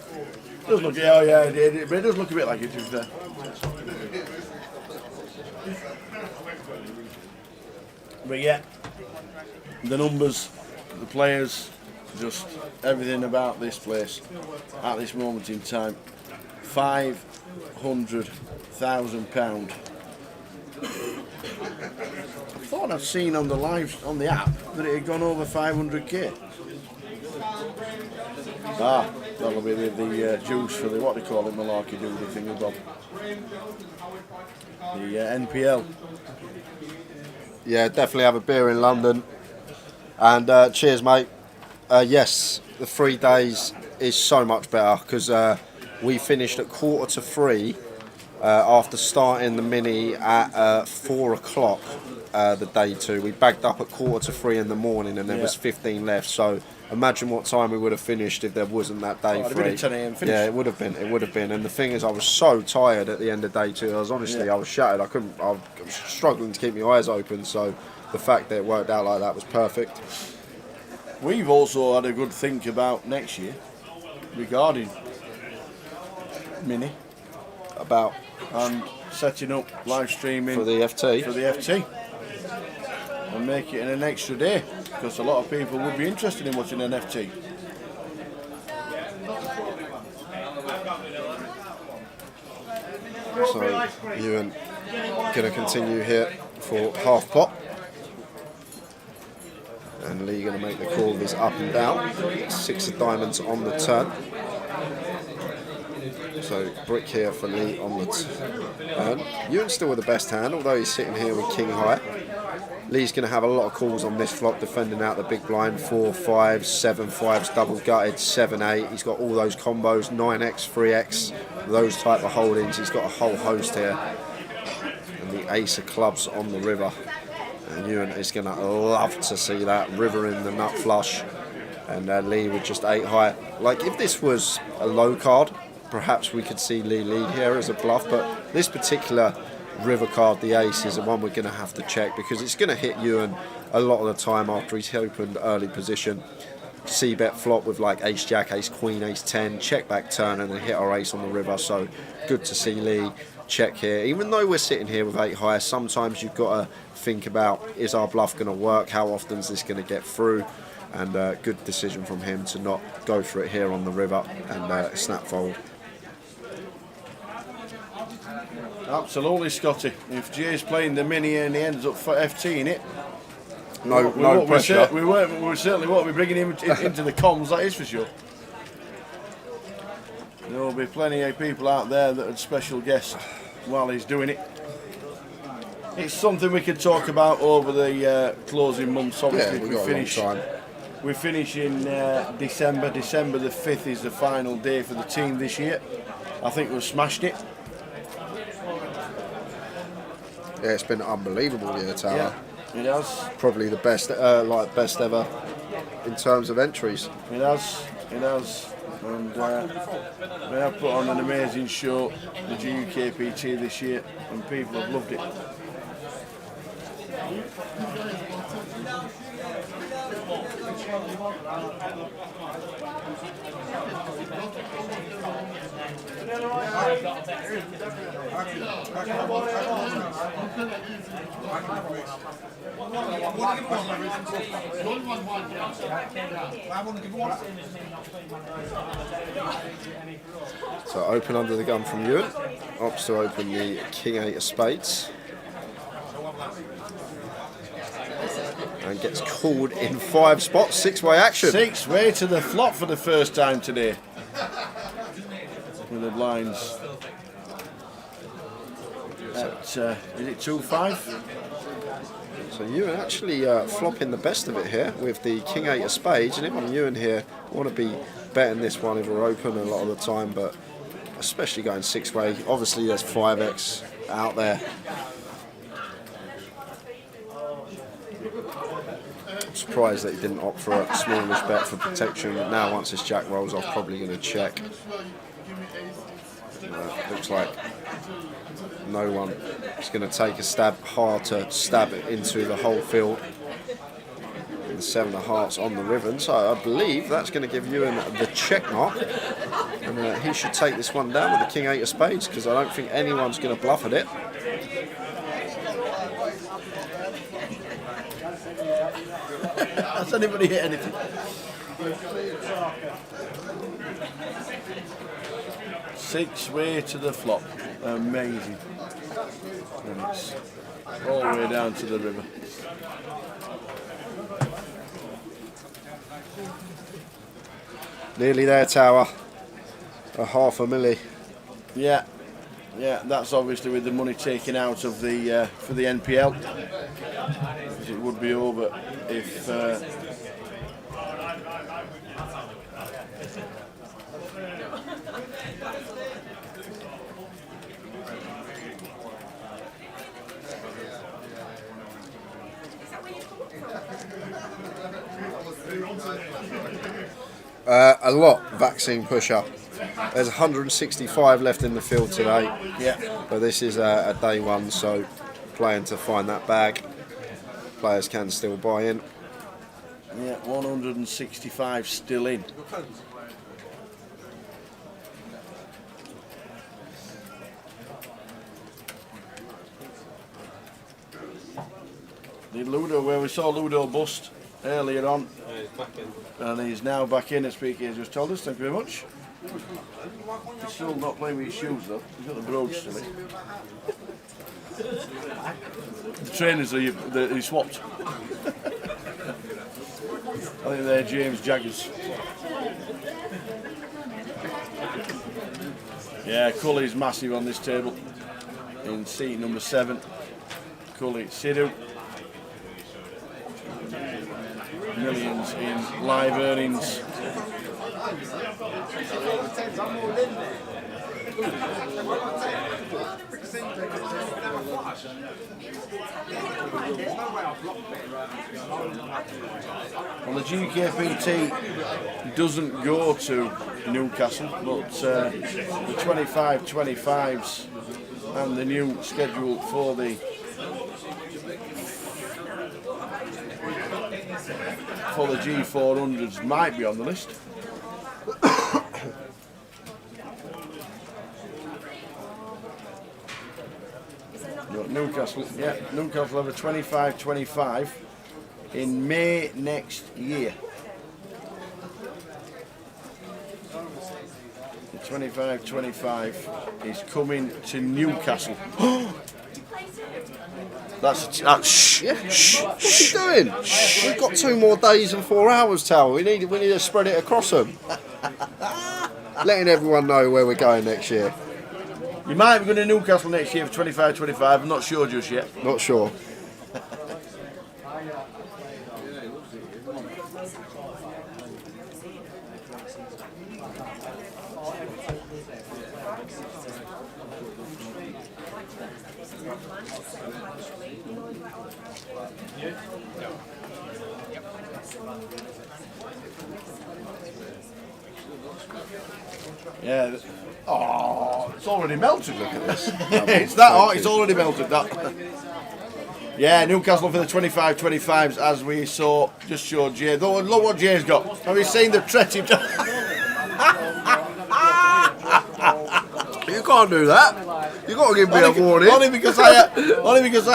Does look, oh yeah, it does look a bit like it, to be fair. But yeah, the numbers, the players, just everything about this place at this moment in time. £500,000. I thought I'd seen on the app that it had gone over 500k. Ah, that'll be the juice for the, what they call it, malarkey doodle thing with Bob. The NPL. Yeah, definitely have a beer in London. And cheers, mate. Yes, the 3 days is so much better because we finished at 2:45 after starting the mini at 4 o'clock the day 2. We bagged up at 2:45 in the morning and there was 15 left. So imagine what time we would have finished if there wasn't that day 3. It'd have been a 10 a.m. finish. Yeah, it would have been. It would have been. And the thing is, I was so tired at the end of day 2. I was honestly, I was shattered. I was struggling to keep my eyes open. So the fact that it worked out like that was perfect. We've also had a good think about next year regarding mini about and setting up live streaming for the FT and make it in an extra day because a lot of people would be interested in watching an FT. So Ewan going to continue here for half pot. And Lee going to make the call of his up and down. 6 of diamonds on the turn. So brick here for Lee on the turn. Ewan's still with the best hand, although he's sitting here with king high. Lee's going to have a lot of calls on this flop, defending out the big blind. 4 5s, 7 5s, double gutted, 7 8. He's got all those combos, 9x, 3x, those type of holdings. He's got a whole host here. And the ace of clubs on the river. And Ewan is going to love to see that river in the nut flush. And Lee with just 8 high. Like if this was a low card, perhaps we could see Lee lead here as a bluff. But this particular river card, the ace, is the one we're going to have to check because it's going to hit Ewan a lot of the time after he's opened early position. C-bet flop with like ace jack, ace queen, ace 10, check back turn and then hit our ace on the river. So good to see Lee check here. Even though we're sitting here with 8 high, sometimes you've got to think about, is our bluff going to work? How often is this going to get through? And good decision from him to not go for it here on the river and snap fold. Absolutely, Scotty. If Jay's playing the mini and he ends up for FTing it, no pressure. We certainly won't be bringing him into the comms, that is for sure. There will be plenty of people out there that are special guests while he's doing it. It's something we could talk about over the closing months. Obviously, we've got a long time. We finish in December. December the 5th is the final day for the team this year. I think we've smashed it. Yeah, it's been unbelievable here, Tower. Yeah, it has. Probably the best, best ever in terms of entries. It has. And we have put on an amazing show, the GUKPT this year, and people have loved it. So open under the gun from Ewan. Opts to open the king 8 of spades. And gets called in 5 spots, 6-way action. 6-way to the flop for the first time today. With the blinds. Is it 2-5? So Ewan actually flopping the best of it here with the king 8 of spades. And if I'm Ewan here, I want to be betting this one if we're open a lot of the time, but especially going 6-way. Obviously there's 5x out there. I'm surprised that he didn't opt for a smallish bet for protection, but now once this jack rolls off, probably going to check. Looks like no one is going to take a stab, hard to stab it into the whole field. And the 7 of hearts on the ribbon, so I believe that's going to give Ewan the check mark. And he should take this one down with the king 8 of spades, because I don't think anyone's going to bluff at it. Has anybody hit anything? Six-way to the flop. Amazing. And it's all the way down to the river. Nearly there, Tower. A half a milli. Yeah, that's obviously with the money taken out of the for the NPL. Because it would be over if A lot vaccine pusher. There's 165 left in the field today. Yeah. But this is a day one, so playing to find that bag. Players can still buy in. Yeah, 165 still in. The Ludo, where we saw Ludo bust earlier on, and he's now back in, as PK just told us. Thank you very much. He's still not playing with his shoes though. He's got the brogues still in. The trainers are he swapped. I think they're James Jaggers. Yeah, Cully's massive on this table. In seat number 7. Cully Sidhu. Millions in live earnings. Well, the GUKPT doesn't go to Newcastle, but the 25-25s and the new schedule for the G400s might be on the list. Newcastle, yeah, Newcastle have a 25-25 in May next year. The 25-25 is coming to Newcastle. That's shh. What are you doing? We've got 2 more days and 4 hours, Tal. We need to spread it across them. Letting everyone know where we're going next year. You might be going to Newcastle next year for 25-25. I'm not sure just yet. Not sure. Yeah. Oh, it's already melted. Look at this. It's that hot. It's already melted. That. Yeah, Newcastle for the 25-25s, as we saw. Just showed Jay. Look what Jay's got. Have you seen the tretty? You can't do that. You got to give me a warning. Only because I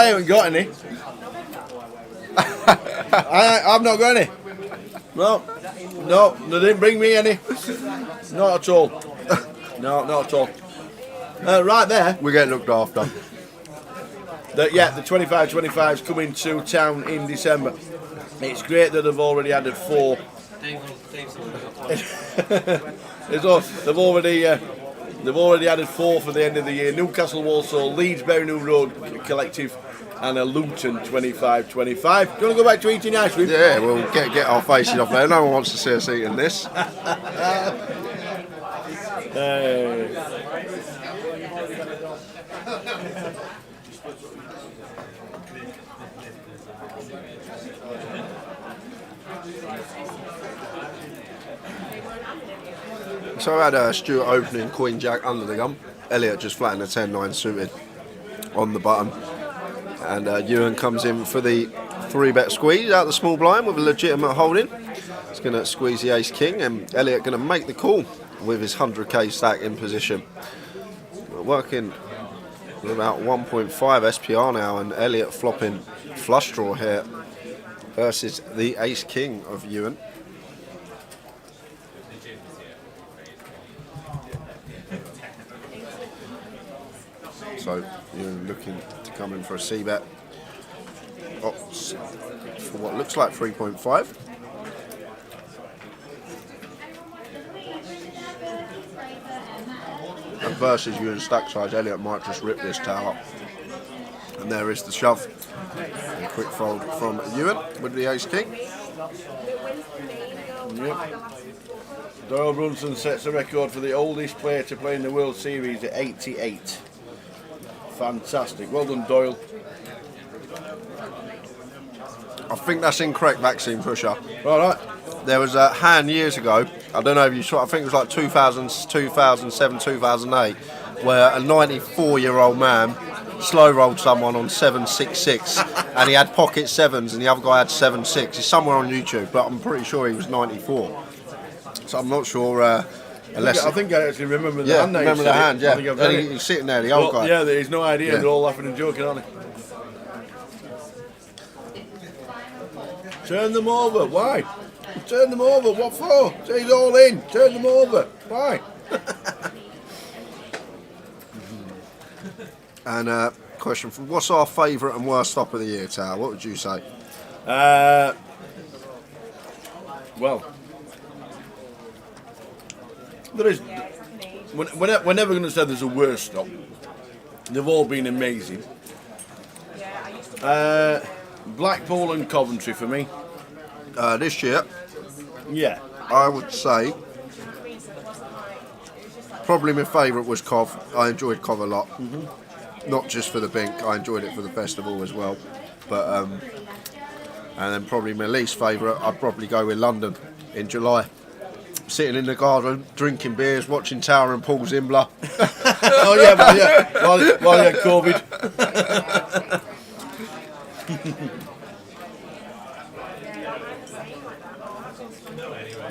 haven't got any. I've not got any. No, they didn't bring me any. Not at all. No, not at all. Right there. We're getting looked after. The 25-25's coming to town in December. It's great that they've already added 4. They've already added 4 for the end of the year. Newcastle Walsall, Leeds Berry New Road Collective, and a Luton 25-25. Do you want to go back to eating ice cream? Yeah, we'll get our faces off there. No one wants to see us eating this. So I had Stuart opening Queen Jack under the gun. Elliot just flattened a 10-9 suited on the button. And Ewan comes in for the 3-bet squeeze out the small blind with a legitimate holding. He's going to squeeze the ace-king, and Elliot going to make the call with his 100k stack in position. We're working with about 1.5 SPR now, and Elliot flopping flush draw here versus the ace-king of Ewan. So you're looking to come in for a C-bet for what looks like 3.5. And versus you in stack size, Elliot might just rip this tower. And there is the shove. A quick fold from Ewan with the ace-king. Yep. Doyle Brunson sets a record for the oldest player to play in the World Series at 88. Fantastic. Well done, Doyle. I think that's incorrect, vaccine pusher. All right. There was a hand years ago, I don't know if you saw, I think it was like 2007, 2008, where a 94-year-old man slow rolled someone on 7.66 and he had pocket sevens and the other guy had 7.6. It's somewhere on YouTube, but I'm pretty sure he was 94. So I'm not sure, unless... I think I actually remember the hand. Remember the hand, yeah. I think I've done it. He's sitting there, the old guy. Yeah, there's no idea. Yeah. They're all laughing and joking, aren't they? Turn them over. Why? Turn them over. What for? Say he's all in. Turn them over. Why? And question from, what's our favourite and worst stop of the year, Tao? What would you say? Well, there is. We're never going to say there's a worst stop. They've all been amazing. Blackpool and Coventry for me. This year, yeah, I would say probably my favourite was Cov. I enjoyed Cov a lot. Not just for the Bink, I enjoyed it for the festival as well. But and then probably my least favourite, I'd probably go with London in July. Sitting in the garden, drinking beers, watching Tower and Paul Zimbler. Oh yeah, while you had COVID.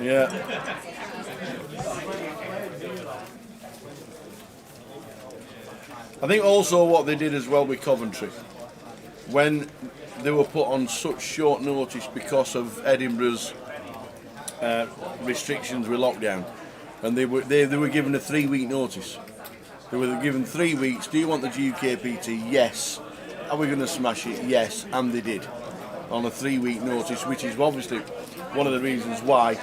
Yeah. I think also what they did as well with Coventry, when they were put on such short notice because of Edinburgh's restrictions with lockdown, and they were given a 3-week notice. They were given 3 weeks. Do you want the GUKPT? Yes. Are we going to smash it? Yes. And they did, on a 3-week notice, which is obviously one of the reasons why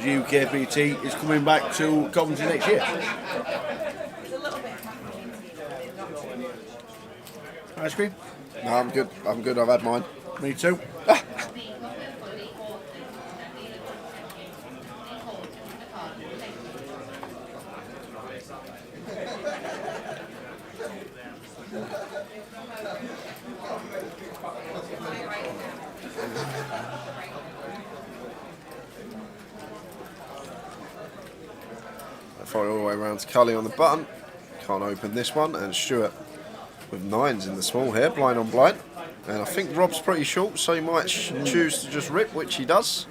GUKPT is coming back to Coventry next year. Ice cream? No, I'm good. I'm good. I've had mine. Me too. Throw it all the way around to Cully on the button. Can't open this one. And Stuart with 9s in the small here, blind on blind. And I think Rob's pretty short, so he might choose to just rip, which he does.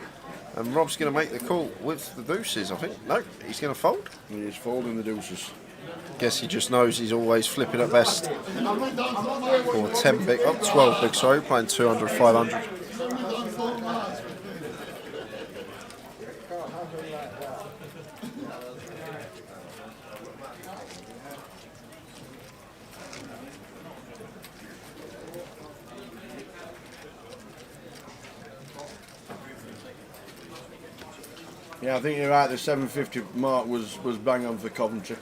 And Rob's going to make the call with the deuces, I think. No, he's going to fold. He is folding the deuces. Guess he just knows he's always flipping at best. Or 10 big, 12 big, sorry, playing 200, 500. Yeah, I think you're right. The 750 mark was bang on for Coventry,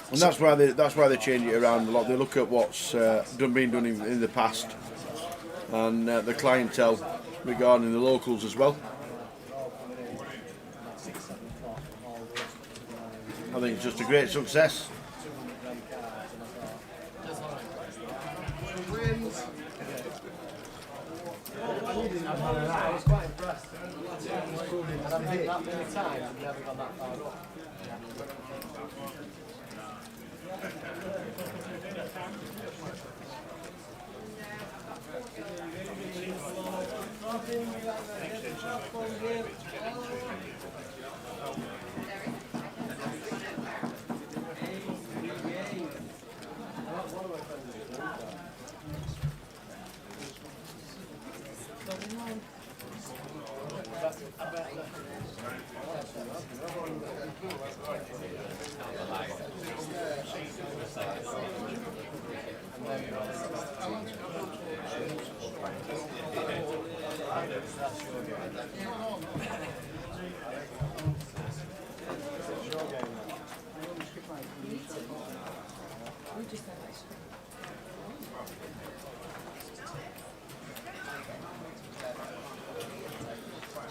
and that's why they change it around a lot. They look at what's been done in the past, and the clientele regarding the locals as well. I think it's just a great success. I was quite impressed. And I've hit that many times and never gone that far up.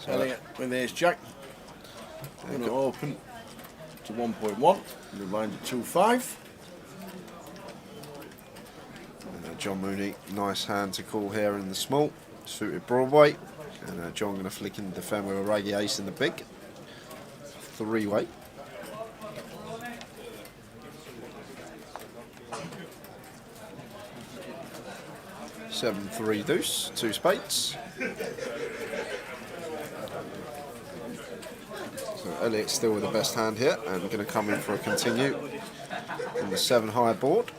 Elliot with ace jack. going to open to 1.1. The blind at 2.5. And John Mooney, nice hand to call here in the small, suited Broadway. And John going to flick in the defend with a Reggae Ace in the big. 3-way. Seven, 3 deuce, 2 spades. So Elliot's still with the best hand here and going to come in for a continue in the 7 high board.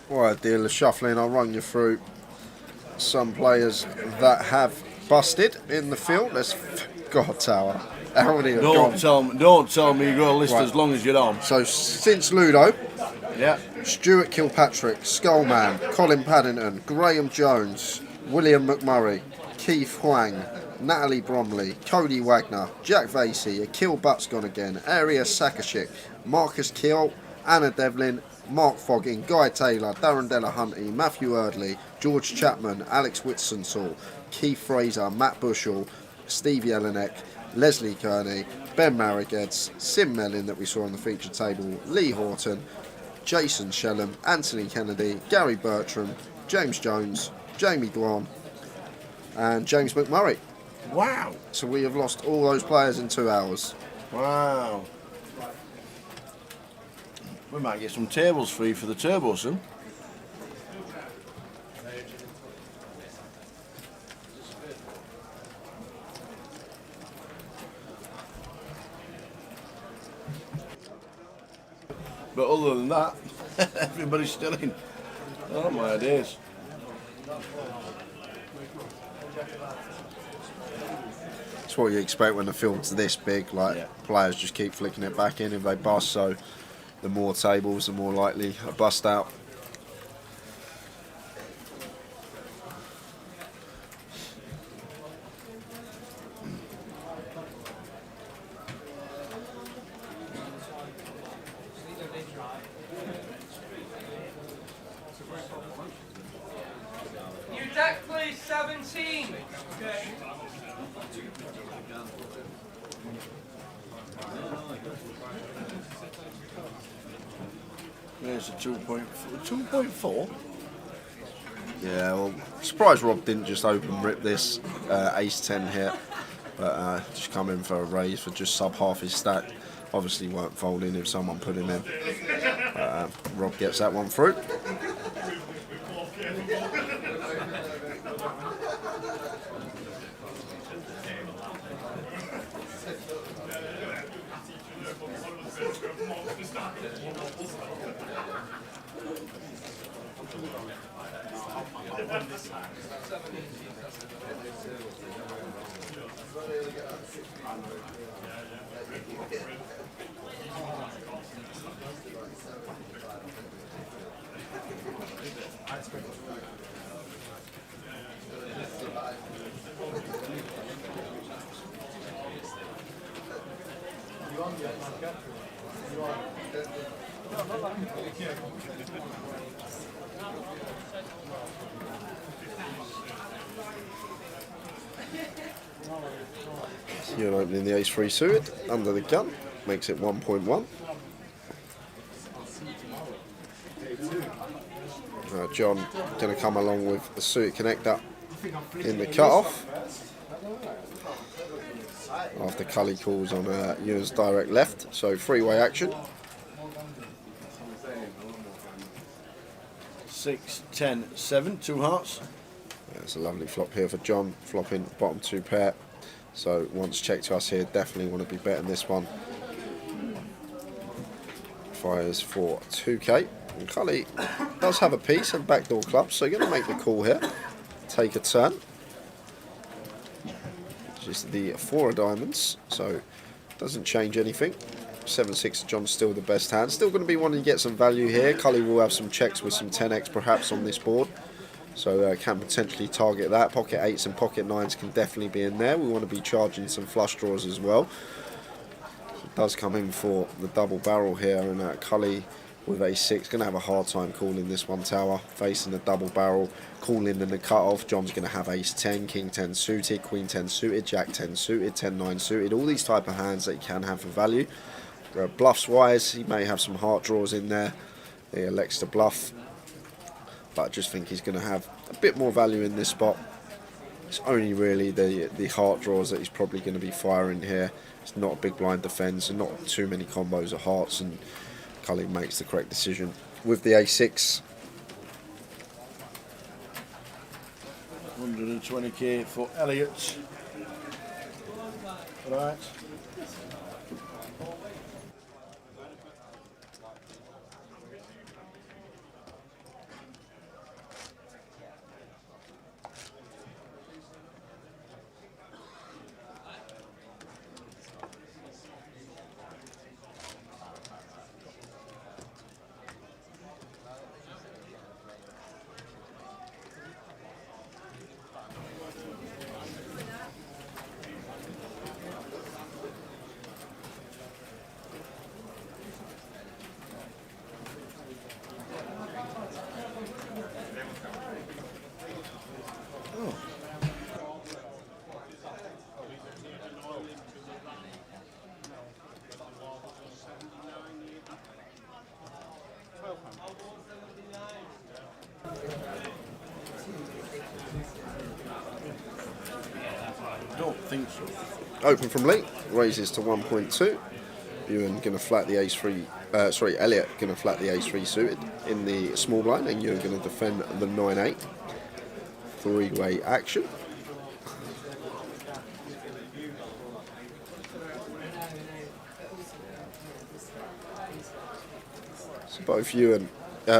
Right, deal of shuffling, I'll run you through some players that have busted in the field. Let's God Tower. How many have Don't gone? tell me you got a list Right. as long as you're on. So since Ludo, yeah, Stuart Kilpatrick, Skullman, Colin Paddington, Graham Jones, William McMurray, Keith Huang, Natalie Bromley, Cody Wagner, Jack Vasey, Akil Butt's gone again, Arias Sakashik, Marcus Kiel, Anna Devlin, Mark Fogging, Guy Taylor, Darren Delahunty, Matthew Erdley, George Chapman, Alex Whitsuntal, Keith Fraser, Matt Bushell, Steve Jelinek, Leslie Kearney, Ben Marigeds, Sim Mellin that we saw on the feature table, Lee Horton, Jason Shellham, Anthony Kennedy, Gary Bertram, James Jones, Jamie Dwan and James McMurray. Wow. So we have lost all those players in 2 hours. Wow. We might get some tables free for the turbo soon. But other than that, everybody's still in. Oh my days. That's what you expect when the field's this big, like players just keep flicking it back in if they bust, so the more tables, the more likely a bust out. New deck, please, 17. Okay. There's a 2.4. Yeah, well, surprised Rob didn't just open rip this ace-10 here, but just come in for a raise for just sub half his stack. Obviously won't fold in if someone put him in. Rob gets that one through. You're opening the ace-3 suited under the gun, makes it 1.1. John going to come along with the suited connector in the cut-off after Cully calls on Ewan's direct left, so 3-way action. 6, 10, 7, 2 hearts. That's a lovely flop here for John, flopping bottom 2 pair. So once checked to us here, definitely want to be betting this one. Fires for 2k. And Cully does have a piece of backdoor clubs, so you're going to make the call here. Take a turn. Just the 4 of diamonds, so doesn't change anything. 7-6, John's still the best hand. Still going to be wanting to get some value here. Cully will have some checks with some 10x perhaps on this board. so can potentially target that. Pocket 8s and pocket 9s can definitely be in there. We want to be charging some flush draws as well. It does come in for the double barrel here, and Cully with A6 going to have a hard time calling this one tower, facing the double barrel, calling in the cut-off. John's going to have Ace 10, King 10 suited, Queen 10 suited, Jack 10 suited, 10 9 suited, all these type of hands that he can have for value. Bluffs wise, he may have some heart draws in there. He elects to bluff, but I just think he's going to have a bit more value in this spot. It's only really the heart draws that he's probably going to be firing here. It's not a big blind defence and not too many combos of hearts, and Cully makes the correct decision with the A6. 120k for Elliott. Right. Don't think so. Open from late, raises to 1.2. Ewan going to flat the ace 3. Elliott going to flat the ace 3 suited in the small blind, and Ewan going to defend the 9-8. Three-way action.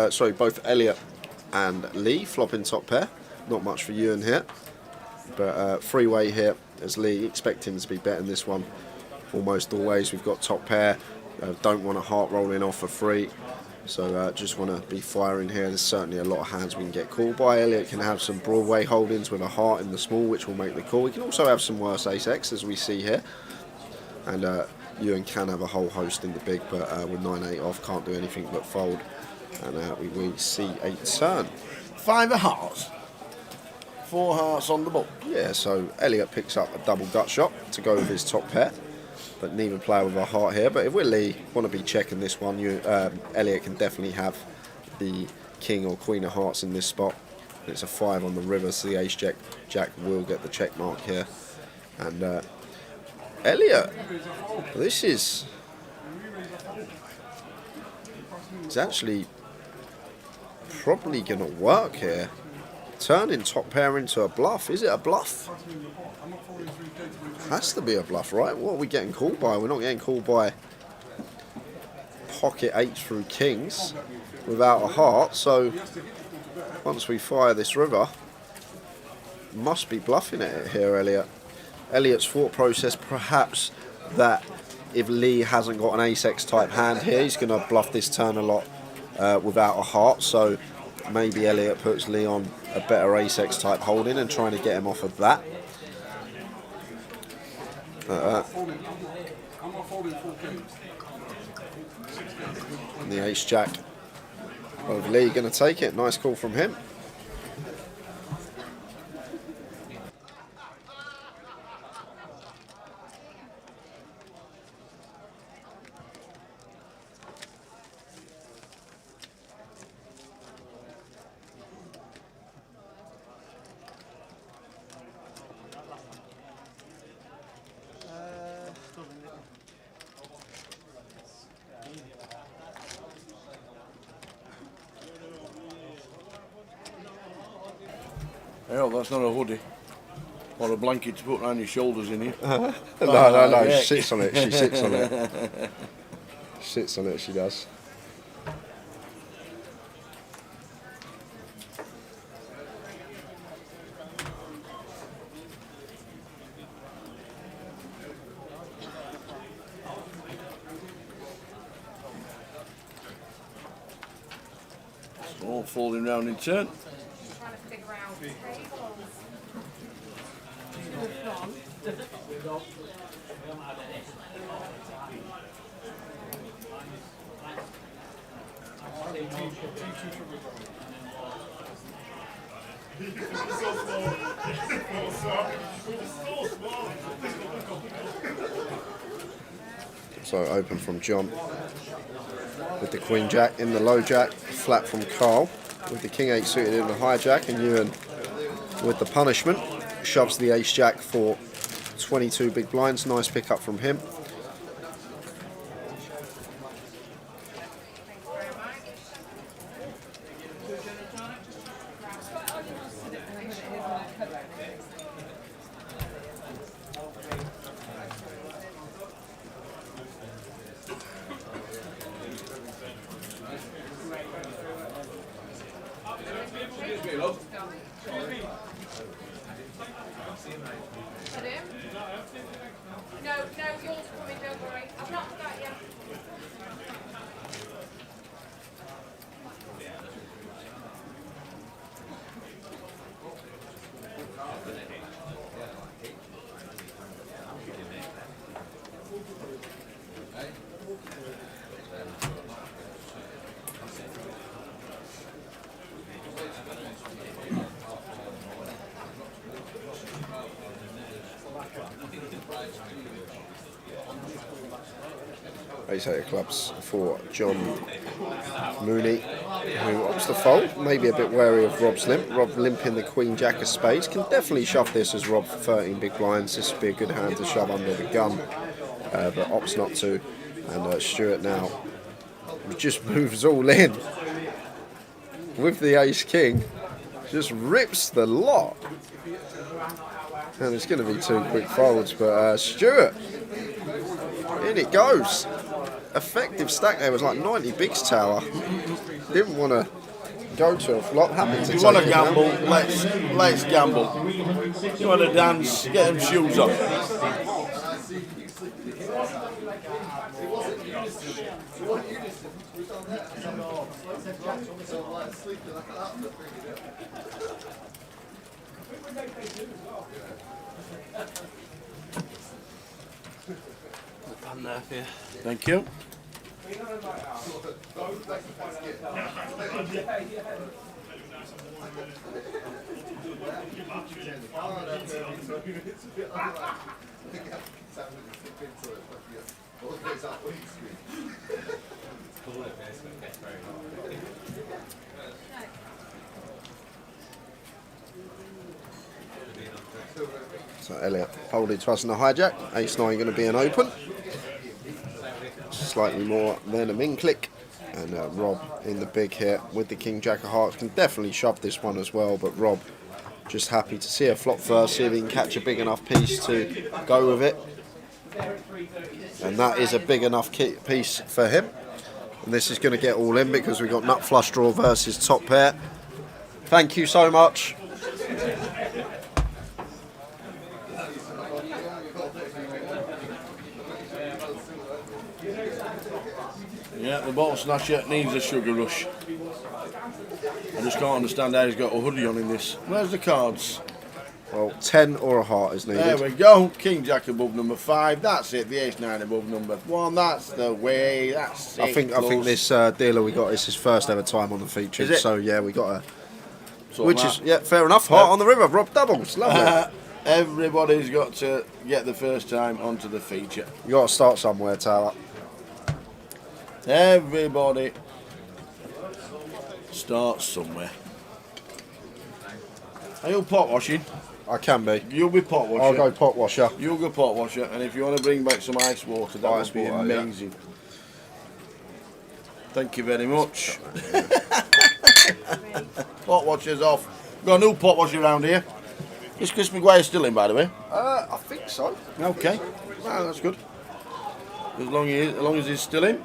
So both Elliott and Lee flopping top pair. Not much for Ewan here, but three-way here as Lee. Expect him to be betting this one almost always. We've got top pair. Don't want a heart rolling off for free, so just want to be firing here. There's certainly a lot of hands we can get called by. Elliott can have some Broadway holdings with a heart in the small, which will make the call. We can also have some worse ace-x, as we see here, and Ewan can have a whole host in the big, but with 9-8 off, can't do anything but fold, and we see a turn. 5 of hearts. 4 hearts on the ball. Yeah, so Elliott picks up a double gut shot to go with his top pair, but neither player with a heart here. But if we're Lee, want to be checking this one, Elliott can definitely have the king or queen of hearts in this spot. It's a 5 on the river, so the ace jack will get the check mark here. And Elliott, this is actually probably going to work here. Turning top pair into a bluff. Is it a bluff? Has to be a bluff, right? What are we getting called by? We're not getting called by pocket 8s through kings without a heart. So once we fire this river, must be bluffing it here, Elliott. Elliott's thought process perhaps that if Lee hasn't got an ace-x type hand here, he's going to bluff this turn a lot without a heart. So maybe Elliott puts Lee on a better ace-x type holding and trying to get him off of that. And the ace-jack of Lee going to take it. Nice call from him. Hell, that's not a hoodie. Or a blanket to put around your shoulders in here. No, she sits on it. She sits on it. She sits on it, she does. All folding round in turn. So open from John with the Queen Jack in the low jack, flat from Carl with the King 8 suited in the high jack, and Ewan with the punishment shoves the Ace Jack for 22 big blinds. Nice pick up from him. No, yours coming, don't worry. I've not got you. Ace-8 of clubs for John Mooney, who opts to fold. Maybe a bit wary of Rob's limp. Rob limping the Queen Jack of spades. Can definitely shove this as Rob for 13 big blinds. This would be a good hand to shove under the gun, but opts not to. And Stuart now just moves all in with the Ace King. Just rips the lot. And it's going to be 2 quick folds, but Stuart, in it goes. Effective stack there was like 90 bigs tower. Didn't want to go to a flop. Happened to you want to gamble, let's gamble. You want to dance, get them shoes on. There for you. Thank you. So Elliot folded to us in the hijack. Ace 9 going to be an open. Slightly more than a min click. And Rob in the big here with the King Jack of Hearts. Can definitely shove this one as well, but Rob just happy to see a flop first, see if he can catch a big enough piece to go with it. And that is a big enough piece for him. And this is going to get all in because we've got nut flush draw versus top pair. Thank you so much. Yeah, the bottle snatcher needs a sugar rush. I just can't understand how he's got a hoodie on in this. Where's the cards? Well, 10 or a heart is needed. There we go. King Jack above number 5. That's it. The Ace 9 above number 1. That's the way. That's it. I think this dealer we got is his first ever time on the feature. So yeah, we got a. Which is fair enough. Heart on the river. Rob doubles. Lovely. Everybody's got to get the first time onto the feature. You got to start somewhere, Tyler. Everybody starts somewhere. Are you pot washing? I can be. You'll be pot washer. I'll go pot washer. You'll go pot washer, and if you want to bring back some ice water, that would be amazing. Yeah. Thank you very much. Pot washer's off. We've got a new pot washer around here. Is Chris McGuire still in, by the way? I think so. Okay. Well, that's good. As long as he's still in.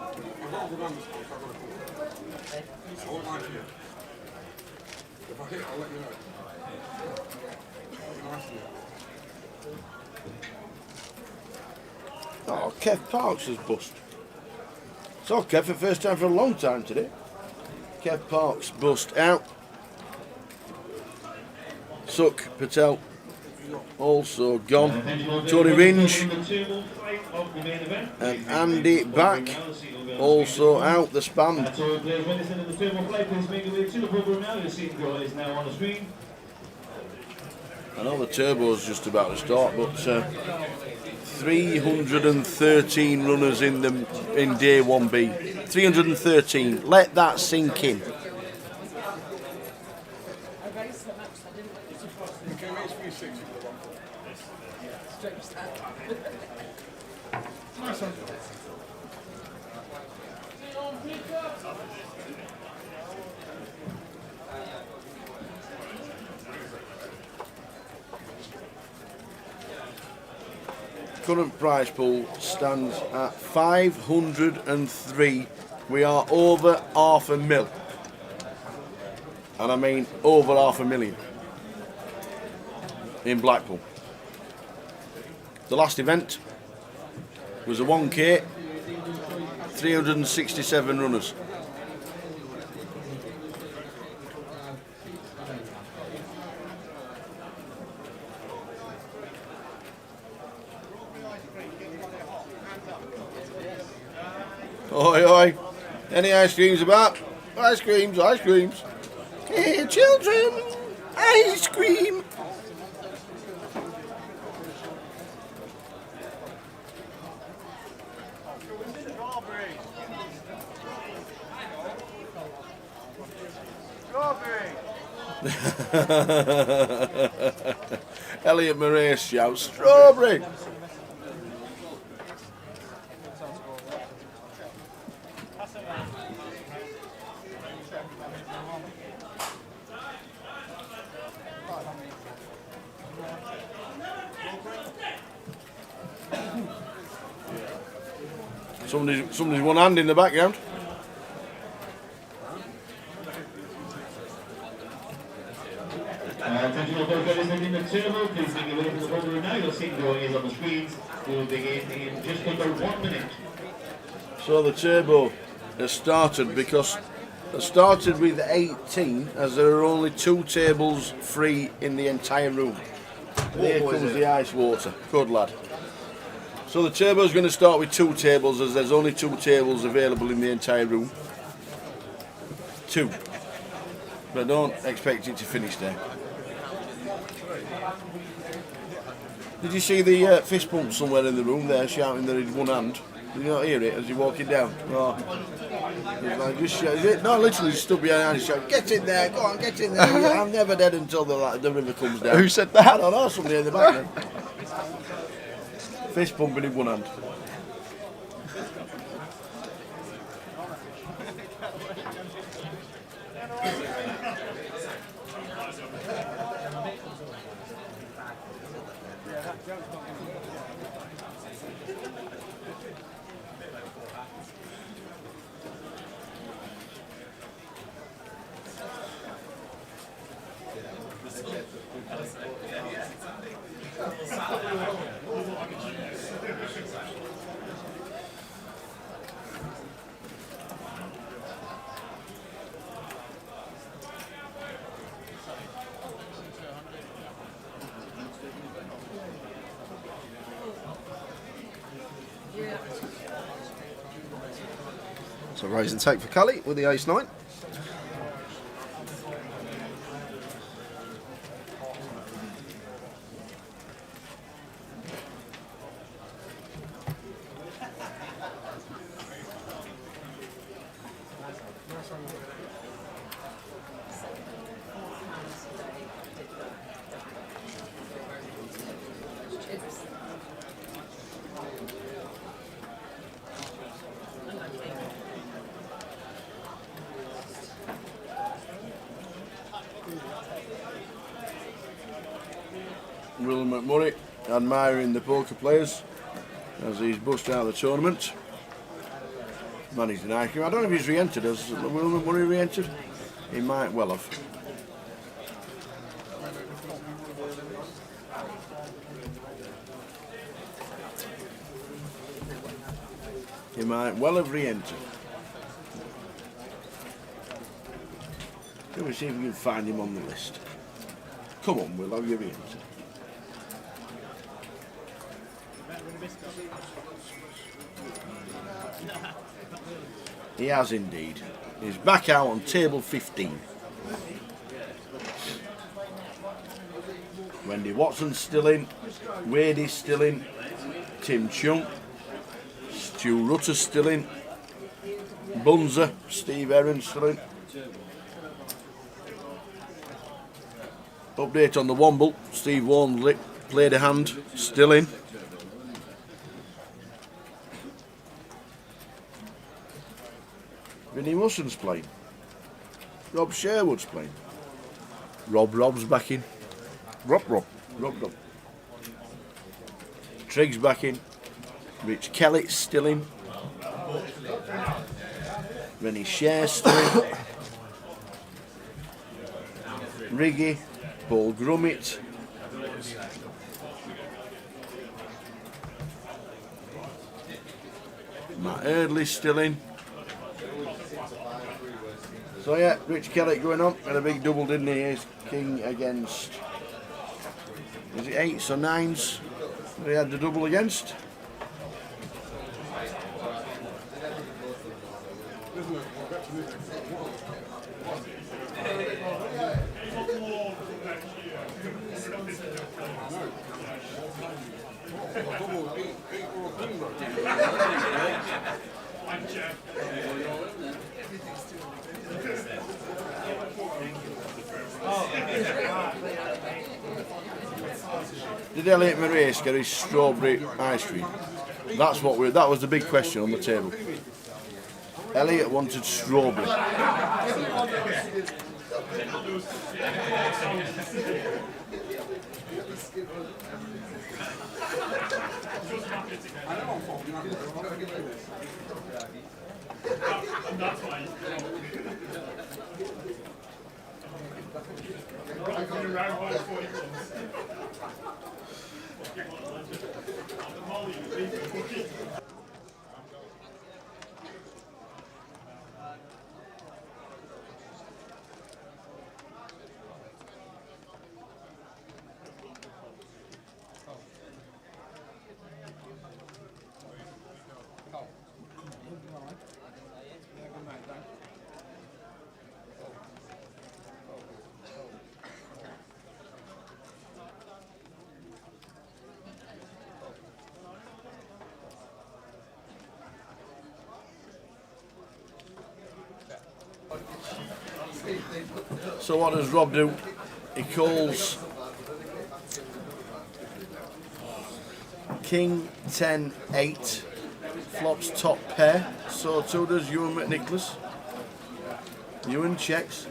Oh, Kev Parks has bust. So Kev, for the first time for a long time today. Kev Parks bust out. Suk Patel also gone. Tony Ringe and Andy Back also out the span. I know the turbo's just about to start, but 313 runners in day 1B. 313. Let that sink in. Current prize pool stands at 503. We are over $500,000. And I mean over $500,000 in Blackpool. The last event was a 1K, 367 runners. Oi, oi. Any ice creams about? Ice creams, ice creams. Hey, children, ice cream. Elliot Murray shouts, strawberry. Somebody's one hand in the background. Attention all those ladies in the turbo, please make your way to the ball room now. You'll see the drawing is on the screens. We will begin in just under 1 minute. So the turbo has started because it started with 18, as there are only 2 tables free in the entire room. There comes the ice water. Good lad. So the turbo is going to start with 2 tables, as there's only 2 tables available in the entire room. 2. But don't expect it to finish there. Did you see the fist pump somewhere in the room there shouting that he'd one hand? Did you not hear it as you're walking down? Oh. Like, just shout, no, literally stood behind and shouted, get in there, go on, get in there. I'm never dead until the river comes down. Who said that? I don't know, somebody in the back then. Fist pumping in one hand. So raise and take for Cully with the ace-9. Will McMurray admiring the poker players as he's bust out of the tournament. Managed an ice cream. I don't know if he's re-entered. Has Will McMurray re-entered? He might well have. He might well have re-entered. Let me see if we can find him on the list. Come on, Will, I'll give you it. He has indeed. He's back out on table 15. Wendy Watson's still in. Wade's still in. Tim Chunk. Stu Rutter's still in. Bunzer, Steve Aaron's still in. Update on the Womble. Steve Walmsley played a hand, still in. Vinnie Wilson's playing. Rob Sherwood's playing. Rob's back in. Rob. Triggs back in. Rich Kellett's still in. Rennie Share's still in. Riggy. Paul Grummett. Matt Eardley's still in. So yeah, Rich Kellett going on. Had a big double, didn't he? He's king against, was it 8s or 9s that he had the double against? Did Elliot Moraes get his strawberry ice cream? That was the big question on the table. Elliot wanted strawberry. So what does Rob do? He calls King 10-8, flops top pair. So too does Ewan McNicholas. Ewan checks.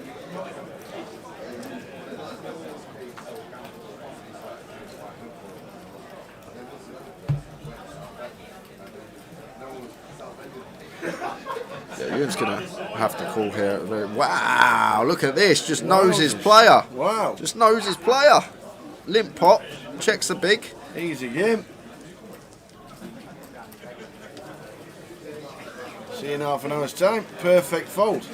Yeah, Ewan's going to have to call here. Wow, look at this. Just knows his player. Wow. Just knows his player. Limp pot, checks the big. Easy game. See you in half an hour's time. Perfect fold.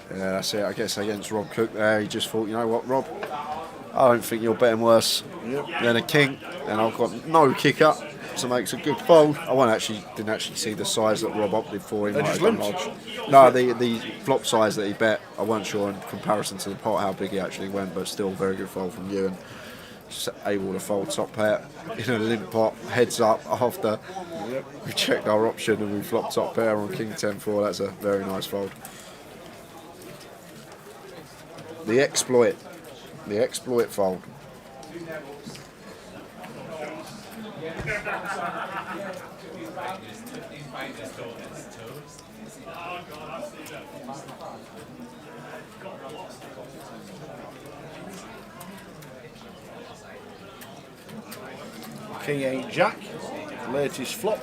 Yeah, that's it. I guess against Rob Cook there, he just thought, you know what, Rob, I don't think you're betting worse than a king, and I've got no kicker, so makes a good fold. I didn't actually see the size that Rob opted for. He might have gone large. No, the flop size that he bet, I wasn't sure in comparison to the pot how big he actually went, but still very good fold from you, and just able to fold top pair in a limp pot, heads up after we checked our option and we flopped top pair on King 10-4. That's a very nice fold. The exploit fold. King 8 Jack, latest flop.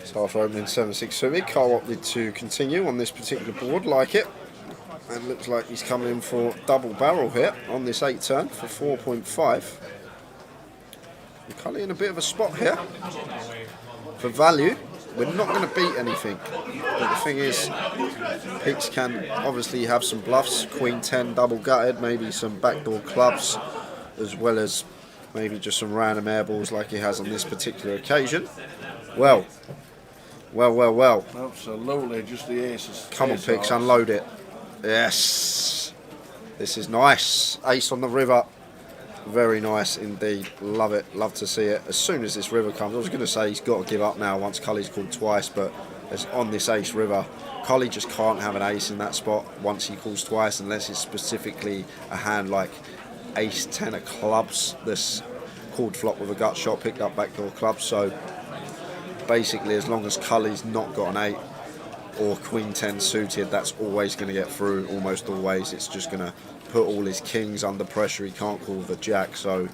So after opening 7-6 Subi, Carl opted to continue on this particular board, like it. And looks like he's coming in for double barrel here on this 8 turn for 4.5. Cully in a bit of a spot here. For value, we're not going to beat anything. But the thing is, Picks can obviously have some bluffs, Queen 10 double gutted, maybe some backdoor clubs, as well as maybe just some random airballs like he has on this particular occasion. Well. Absolutely, just the aces. Come on, Picks, unload it. Yes. This is nice. Ace on the river. Very nice indeed. Love it. Love to see it. As soon as this river comes, I was going to say he's got to give up now once Cully's called twice, but it's on this ace river. Cully just can't have an ace in that spot once he calls twice, unless it's specifically a hand like ace 10 of clubs that's called flop with a gut shot, picked up backdoor clubs. So basically, as long as Cully's not got an 8 or Queen 10 suited, that's always going to get through, almost always. It's just going to put all his kings under pressure. He can't call the jack, so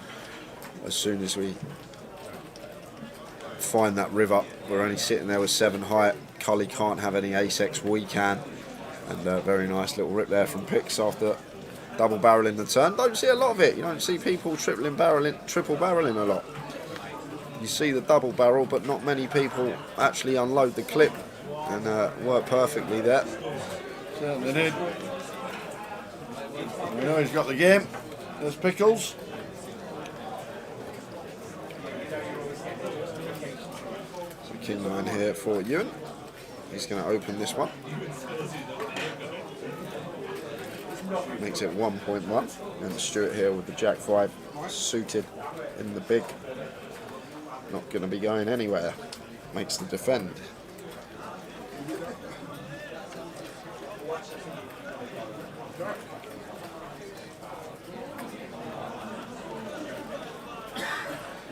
as soon as we find that river, we're only sitting there with 7 high. Cully can't have any ace-x, we can. And a very nice little rip there from Picks after double barreling the turn. Don't see a lot of it. You don't see people triple barreling a lot. You see the double barrel, but not many people actually unload the clip and work perfectly there. Certainly did. We know he's got the game. There's Pickles. So King 9 here for Ewan. He's going to open this one. Makes it 1.1. And Stuart here with the Jack 5 suited in the big. Not going to be going anywhere. Makes the defend.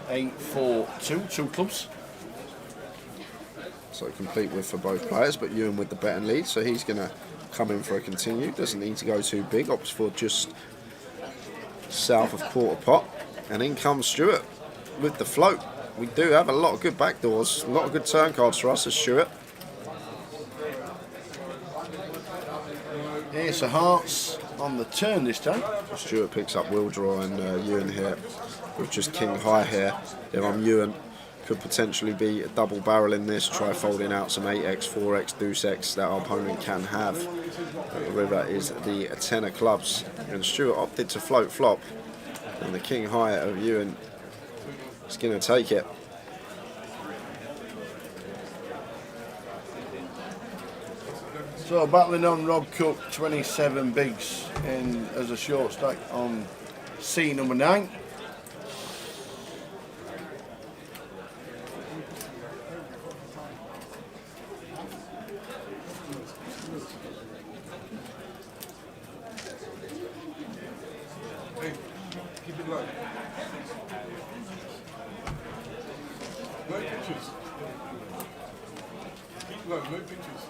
Eight, 4, 2, 2 clubs. So complete with for both players, but Ewan with the betting lead, so he's going to come in for a continue. Doesn't need to go too big, opts for just south of quarter pot. And in comes Stuart with the float. We do have a lot of good backdoors, a lot of good turn cards for us as Stuart. Ace of hearts on the turn this time. Stuart picks up will draw, and Ewan here with just king high here. If I'm Ewan, could potentially be a double barrel in this, try folding out some 8x, 4x, deuce x that our opponent can have. The river is the 10 of clubs, and Stuart opted to float flop, and the king high of Ewan is going to take it. So battling on Rob Cook, 27 bigs in as a short stack on C number 9. Hey, keep it low. No pictures. Keep low, no pictures.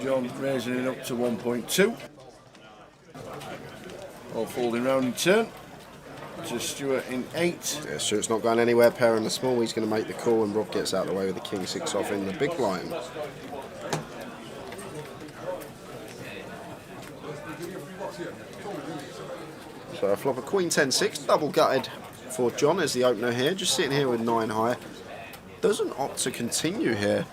John raising it up to 1.2. All folding round in turn. To Stuart in 8. Yeah, Stuart's not going anywhere, pairing the small. He's going to make the call, and Rob gets out of the way with the king 6 off in the big blind. So a flop of queen 10-6, double gutted for John as the opener here. Just sitting here with 9 high. Doesn't opt to continue here.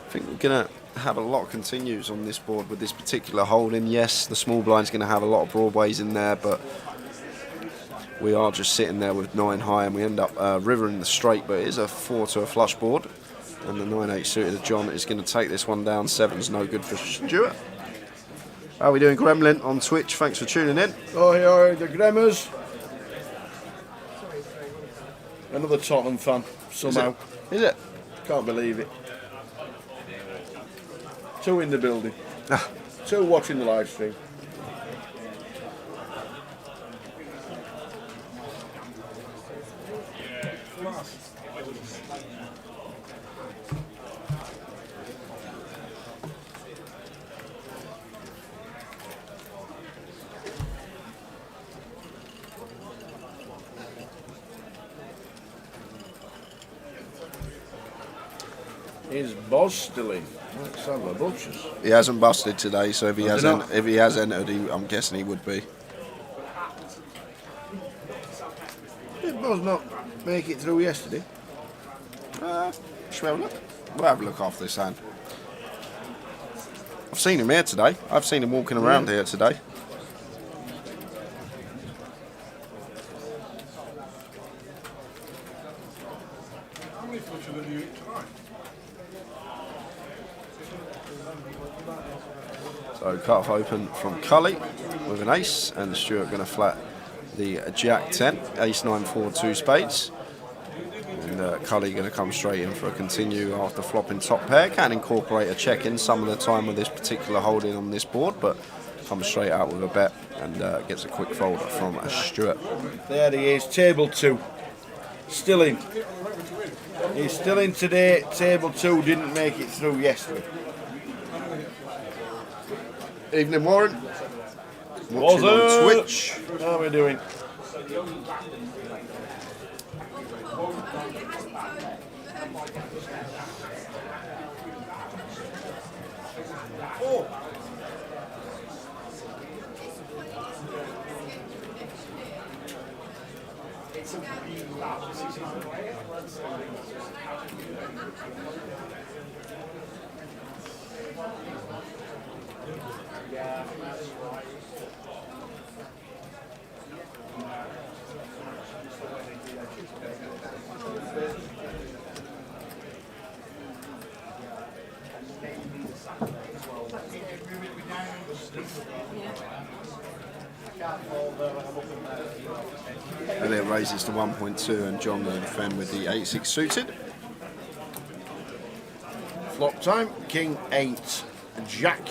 I think we're going to have a lot of continues on this board with this particular holding. Yes, the small blind's going to have a lot of broadways in there, but we are just sitting there with 9 high, and we end up river in the straight, but it is a 4 to a flush board, and the 9-8 suited of John is going to take this one down. 7's no good for Stuart. How are we doing, Gremlin on Twitch? Thanks for tuning in. Oh, yeah, the Gremmers. Another Tottenham fan, somehow. Is it? Can't believe it. 2 in the building. 2 watching the live stream. Is Boz still in? Alexander Butchers. He hasn't busted today, so if he Has he not? if he has entered, I'm guessing he would be. Did Boz not make it through yesterday? Should we have a look? We'll have a look after this hand. I've seen him here today. I've seen him walking around here today. How many footer did you eat tonight? So cut-off open from Cully with an ace, and Stuart going to flat the Jack 10, ace 9 forward 2 spades. And Cully going to come straight in for a continue after flopping top pair. Can incorporate a check in some of the time with this particular holding on this board, but comes straight out with a bet and gets a quick fold from Stuart. There he is, table 2. Still in. He's still in today. Table 2 didn't make it through yesterday. Evening, Warren. Watching on Twitch. How are we doing? Elliot raises to 1.2 and John will defend with the 8-6 suited. Flop time, King 8, Jack.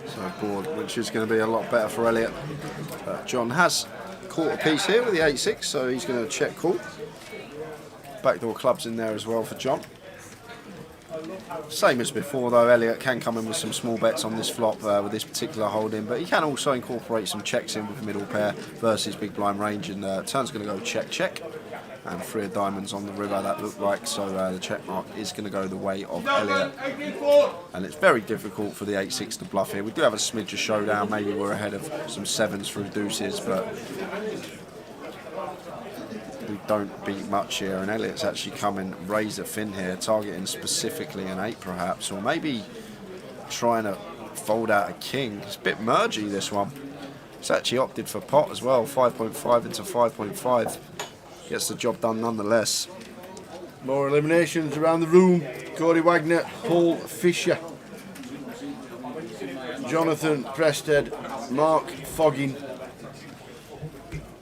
So board, which is going to be a lot better for Elliot. John has caught a piece here with the 8-6, so he's going to check call. Backdoor clubs in there as well for John. Same as before though, Elliot can come in with some small bets on this flop with this particular holding, but he can also incorporate some checks in with middle pair versus big blind range, and turn's going to go check, and 3 of diamonds on the river that look like, so the check mark is going to go the way of Elliot, and it's very difficult for the 8-6 to bluff here. We do have a smidge of showdown, maybe we're ahead of some 7s through deuces, but we don't beat much here, and Elliot's actually come and raised a fin here, targeting specifically an 8 perhaps, or maybe trying to fold out a king. It's a bit mergy, this one. It's actually opted for pot as well, 5.5 into 5.5. Gets the job done nonetheless. More eliminations around the room. Cody Wagner, Paul Fisher, Jonathan Prested, Mark Foggin,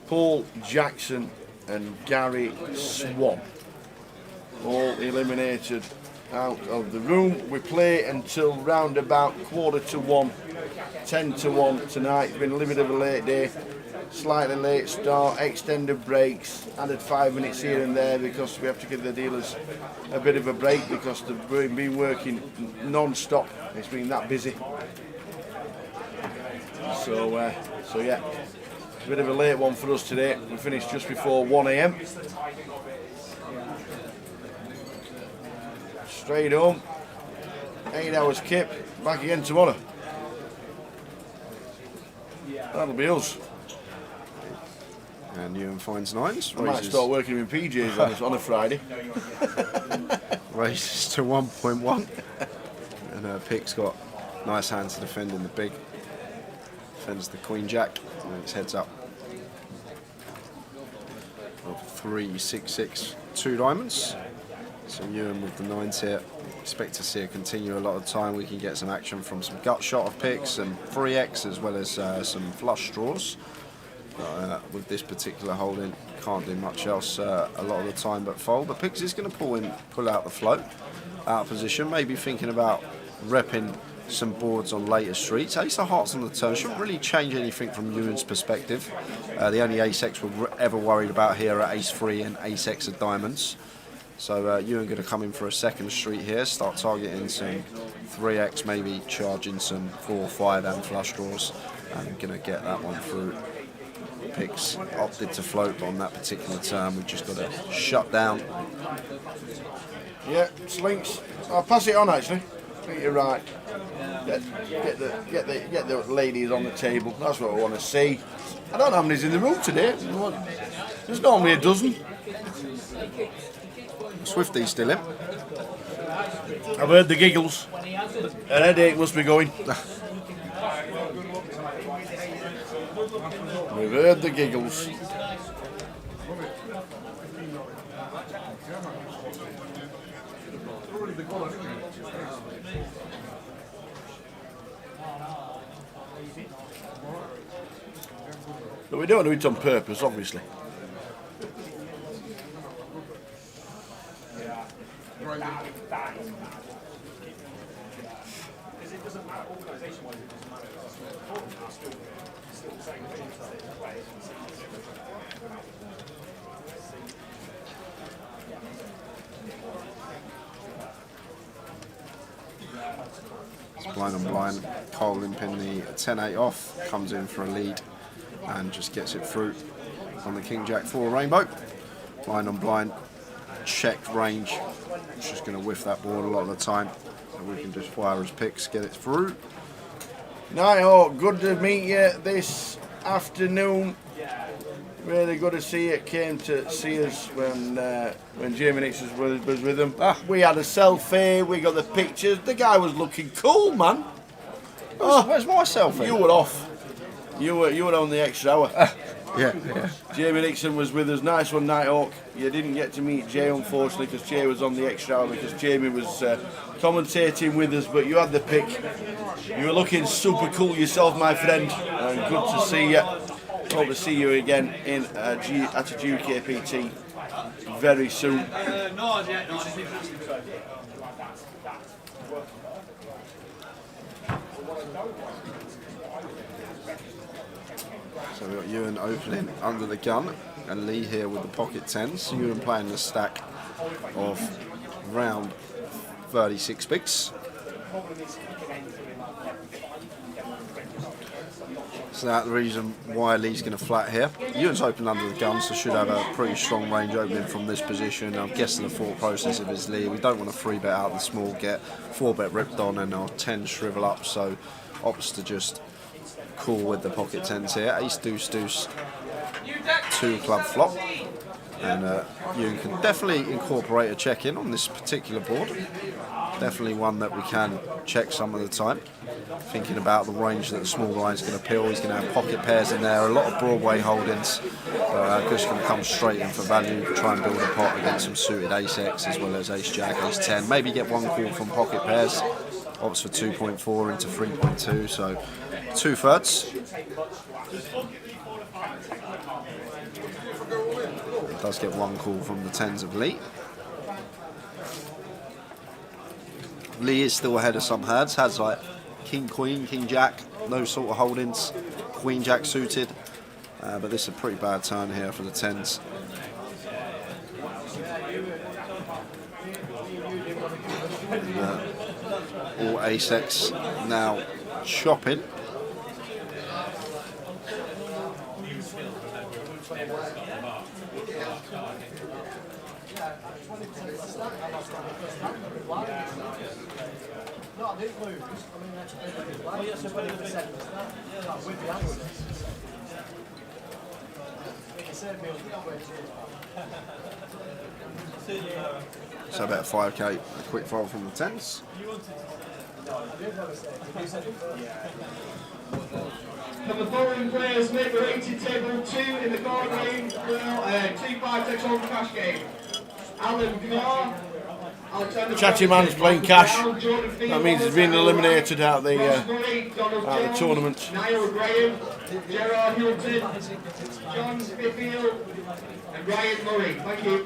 Paul Jackson and Gary Swan. All eliminated out of the room. We play until round about 1:45, 10 to 1 tonight. It's been a little bit of a late day. Slightly late start, extended breaks, added 5 minutes here and there because we have to give the dealers a bit of a break because they've been working non-stop. It's been that busy. So yeah, it's a bit of a late one for us today. We finished just before 1 AM. Straight home, 8 hours kip, back again tomorrow. That'll be us. And Ewan finds 9s. I might start working in PJs on a Friday. Raises to 1.1. And Pick's got nice hands to defend in the big. Defends the Queen Jack. And it's heads up. 3, 6, 6, 2 diamonds. So Ewan with the 9s here. Expect to see it continue a lot of time. We can get some action from some gut shot of picks and 3x as well as some flush draws. with this particular holding, can't do much else a lot of the time but fold. But Pigs is going to pull out the float, out of position, maybe thinking about repping some boards on later streets. Ace of hearts on the turn shouldn't really change anything from Ewan's perspective. The only ace-x we're ever worried about here are ace-3 and ace-x of diamonds. So Ewan going to come in for a second street here, start targeting some 3x, maybe charging some 4, 5 and flush draws, and going to get that one through. Pigs opted to float on that particular turn. We've just got to shut down. Yeah, Slinks. I'll pass it on actually. I think you're right. Get the ladies on the table. That's what I want to see. I don't know how many's in the room today. There's normally a dozen. Swifty's still in. I've heard the giggles. An headache must be going. We've heard the giggles. But we don't do it on purpose, obviously. Because it doesn't matter, organisation-wise, it doesn't matter. It's still the same thing. It's blind on blind. Cole limping the 10-8 off, comes in for a lead and just gets it through on the King Jack 4 rainbow. Blind on blind, checked range. It's just going to whiff that board a lot of the time. So we can just fire his picks, get it through. Nighthawk, good to meet you this afternoon. Really good to see you. Came to see us when Jamie Nix was with them. We had a selfie, we got the pictures. The guy was looking cool, man. Where's my selfie? You were off. You were on the extra hour. Yeah. Jamie Nixon was with us. Nice one, Nighthawk. You didn't get to meet Jay, unfortunately, because Jay was on the extra hour because Jamie was commentating with us, but you had the pick. You were looking super cool yourself, my friend, and good to see you. Hope to see you again at a GUKPT very soon. So we've got Ewan opening under the gun and Lee here with the pocket tens. Ewan playing the stack of round 36 bigs. So that's the reason why Lee's going to flat here. Ewan's open under the gun, so should have a pretty strong range opening from this position. I'm guessing the thought process of his Lee, we don't want to 3-bet out the small, get 4-bet ripped on and our 10 shrivel up, so opts to just call with the pocket tens here. Ace deuce deuce, 2 club flop, and Ewan can definitely incorporate a check in on this particular board. Definitely one that we can check some of the time. Thinking about the range that the small blind's going to peel, he's going to have pocket pairs in there, a lot of Broadway holdings. Just going to come straight in for value, try and build a pot against some suited ace-x as well as ace-jack, ace-10. Maybe get one call from pocket pairs. Opts for 2.4 into 3.2, so 2/3. Does get one call from the tens of Lee. Lee is still ahead of some hands, has like king, queen, king, jack, those sort of holdings, queen, jack suited, but this is a pretty bad turn here for the tens. All ace-x now chopping. So about 5k, a quick fold from the tens. Can the following players make the rated table 2 in the card game? 2-5 takes home the cash game. Alan Carr, Chatty man's playing cash. That means he's been eliminated out the tournament. Niall Graham, Gerard Hilton, John Spiffield, and Ryan Murray. Thank you.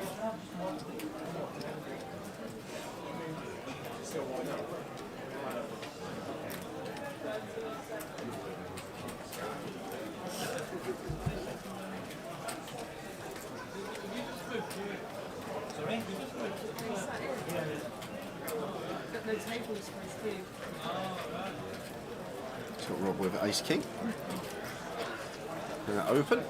So Rob with Ace King. Open.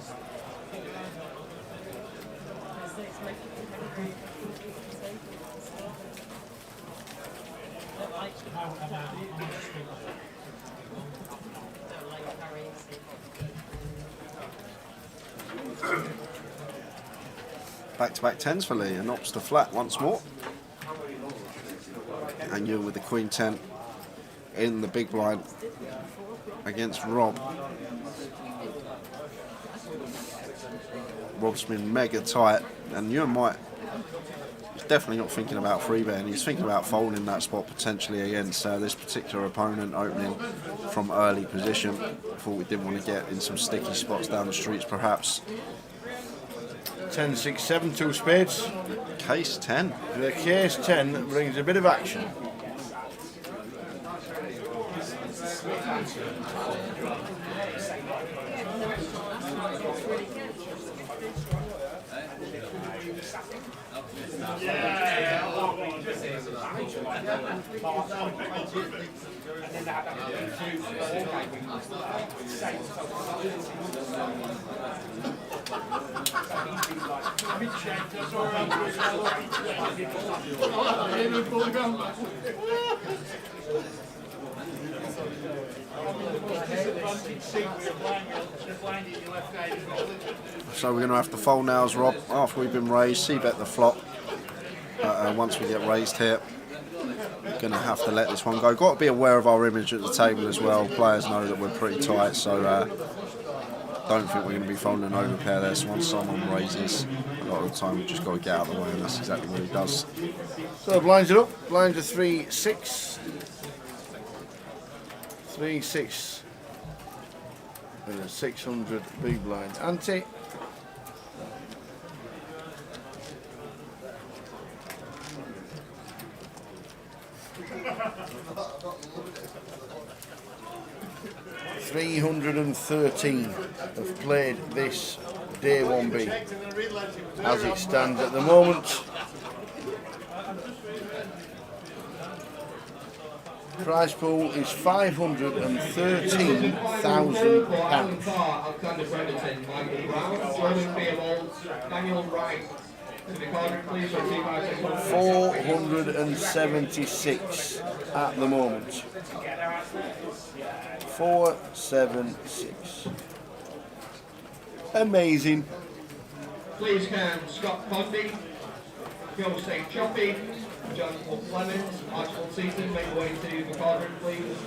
Back-to-back tens for Lee, and opts to flat once more. And you with the Queen 10 in the big blind against Rob. Rob's been mega tight, and Ewan might. He's definitely not thinking about free betting. He's thinking about folding that spot potentially against this particular opponent, opening from early position. Thought we didn't want to get in some sticky spots down the streets, perhaps. 10, 6, 7, 2 spades. Case 10. The case 10 brings a bit of action. So we're going to have to fold now as Rob, after we've been raised, c-bet the flop. Once we get raised here, we're going to have to let this one go. Got to be aware of our image at the table as well. Players know that we're pretty tight, so don't think we're going to be folding an overpair there. So once someone raises, a lot of the time we've just got to get out of the way, and that's exactly what he does. So blinds it up. Blinds are 3, 6. 3, 6. And a 600 big blind ante. $313 have played this day 1B as it stands at the moment. Prize pool is £513,000. Alexander Brendan, Michael Brown, Jordan Theobald, Daniel Wright. 476 at the moment. 476. Amazing. Please can Scott Pondy, Phil St. Choppy, John Clemens, Archibald Seaton, make the way to the quadrant, please.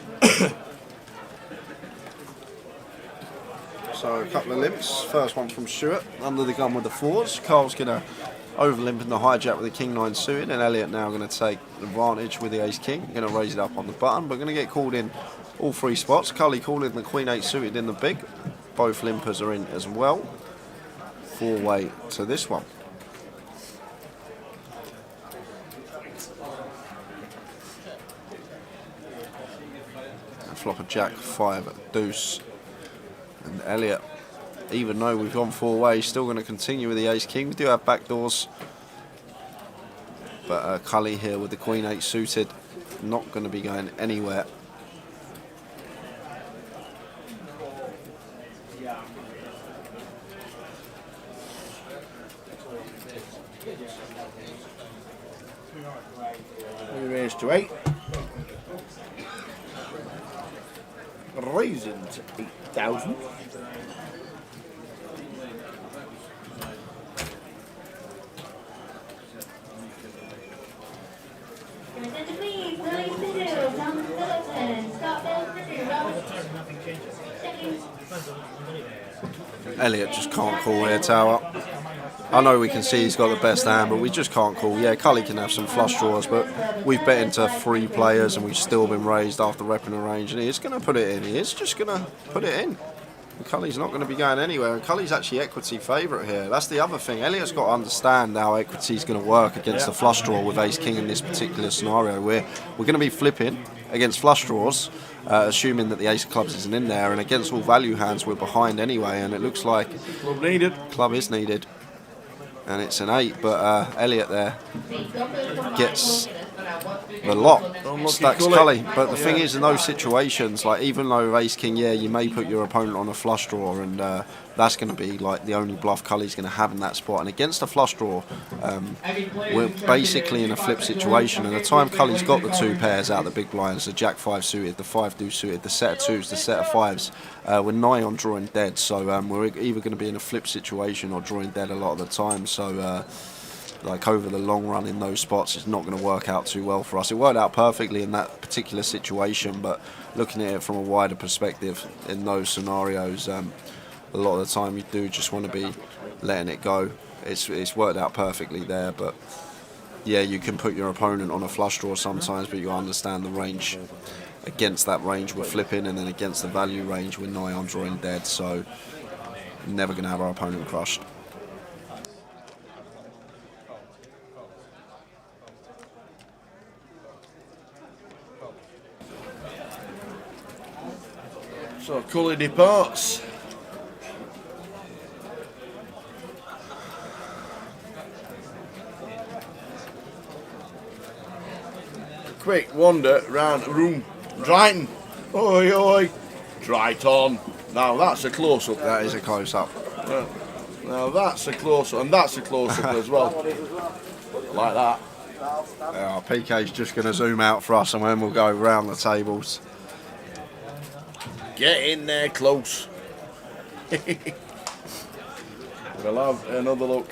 So a couple of limps. First one from Stuart, under the gun with the 4s. Carl's going to over-limp in the hijack with the King 9 suited, and Elliot now going to take advantage with the Ace King. Going to raise it up on the button, but going to get called in all 3 spots. Cully called in the Queen 8 suited in the big. Both limpers are in as well. 4-way to this one. And flop a Jack 5 deuce. And Elliot, even though we've gone 4-way, still going to continue with the Ace King. We do have backdoors, but Cully here with the Queen 8 suited, not going to be going anywhere. We raise to 8. Raising to 8,000. Please, Lily Fiddle, Tom Phillipson, Scott Bell, Robert. Elliot just can't call here, tower. I know we can see he's got the best hand, but we just can't call. Yeah, Cully can have some flush draws, but we've bet into 3 players and we've still been raised after repping the range, and he's going to put it in. He is just going to put it in. And Cully's not going to be going anywhere, and Cully's actually equity favourite here. That's the other thing. Elliot's got to understand how equity's going to work against the flush draw with ace-king in this particular scenario. We're going to be flipping against flush draws, assuming that the ace of clubs isn't in there, and against all value hands we're behind anyway, and it looks like club needed. Club is needed, and it's an 8, but Elliot there gets the lot, stacks Cully. But the thing is, in those situations, like even though ace king, yeah, you may put your opponent on a flush draw, and that's going to be like the only bluff Cully's going to have in that spot. And against a flush draw, we're basically in a flip situation. And the time Cully's got the 2 pairs out, the big blinds, the jack 5 suited, the 5 deuce suited, the set of 2s, the set of 5s, we're nigh on drawing dead. So we're either going to be in a flip situation or drawing dead a lot of the time. So like over the long run in those spots, it's not going to work out too well for us. It worked out perfectly in that particular situation, but looking at it from a wider perspective in those scenarios, a lot of the time you do just want to be letting it go. It's worked out perfectly there, but yeah, you can put your opponent on a flush draw sometimes, but you understand the range. Against that range we're flipping, and then against the value range we're nigh on drawing dead, so never going to have our opponent crushed. So Cully departs. Quick wander round room. Dryton. Oi oi. Dryton. Now that's a close up. That is a close up. Now that's a close up, and that's a close up as well. Like that. PK's just going to zoom out for us, and then we'll go round the tables. Get in there close. We'll have another look.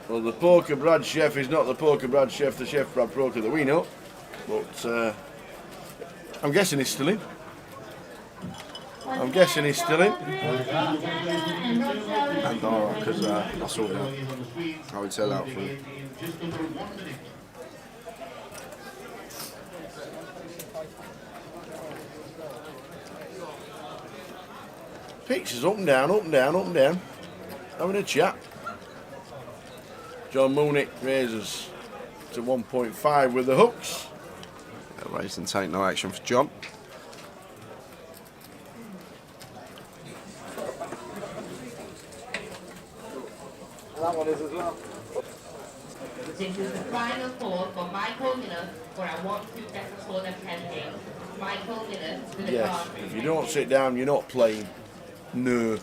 Well, the poker Brad Chef is not the poker Brad Chef, the Chef Brad Poker that we know. But I'm guessing he's still in. I'm guessing he's still in. Andorra, because I saw the hotel out for him. Pictures up and down, up and down, up and down. Having a chat. John Mooney raises to 1.5 with the hooks. Raise and take, no action for John. That one is as well. This is the final four for Michael Miller, where I want to bet a score of 10 games. Michael Miller to the Yes, card. if you don't sit down, you're not playing. No.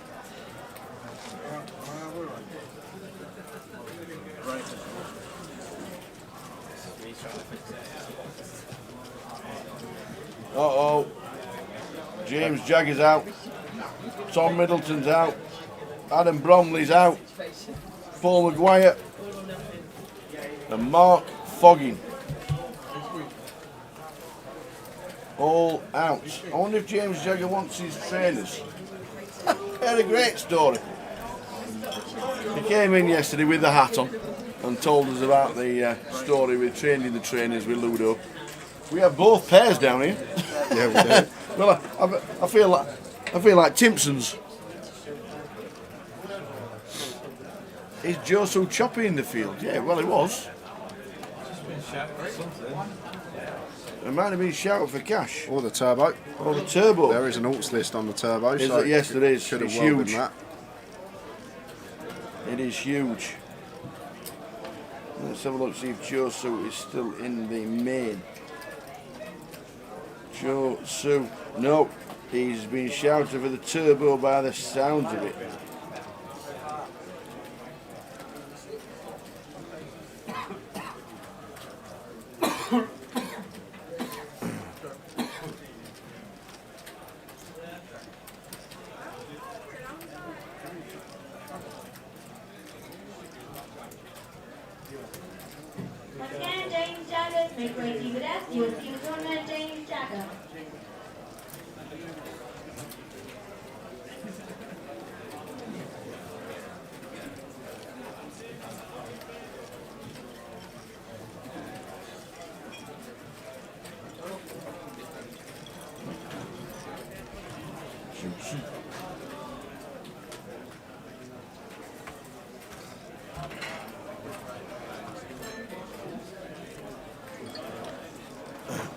Uh-oh. James Jagger's out. Tom Middleton's out. Adam Bromley's out. Paul Maguire. And Mark Foggin. All out. I wonder if James Jagger wants his trainers. He had a great story. He came in yesterday with the hat on and told us about the story with training the trainers with Ludo. We have both pairs down here. Yeah, we do. Well, I feel like Timpson's. Is Joe so choppy in the field? Yeah, well, it was. It might have been shouted for cash. Or the turbo. Or the turbo. There is an alts list on the turbo. Is So it? Yes, there is. Should have It's well been huge. that. It is huge. Let's have a look, see if Joe Sue is still in the main. Joe Sue, no, he's been shouted for the turbo by the sounds of it. Once again, James Jagger, make way to the desk. You will see the tournament, James Jagger.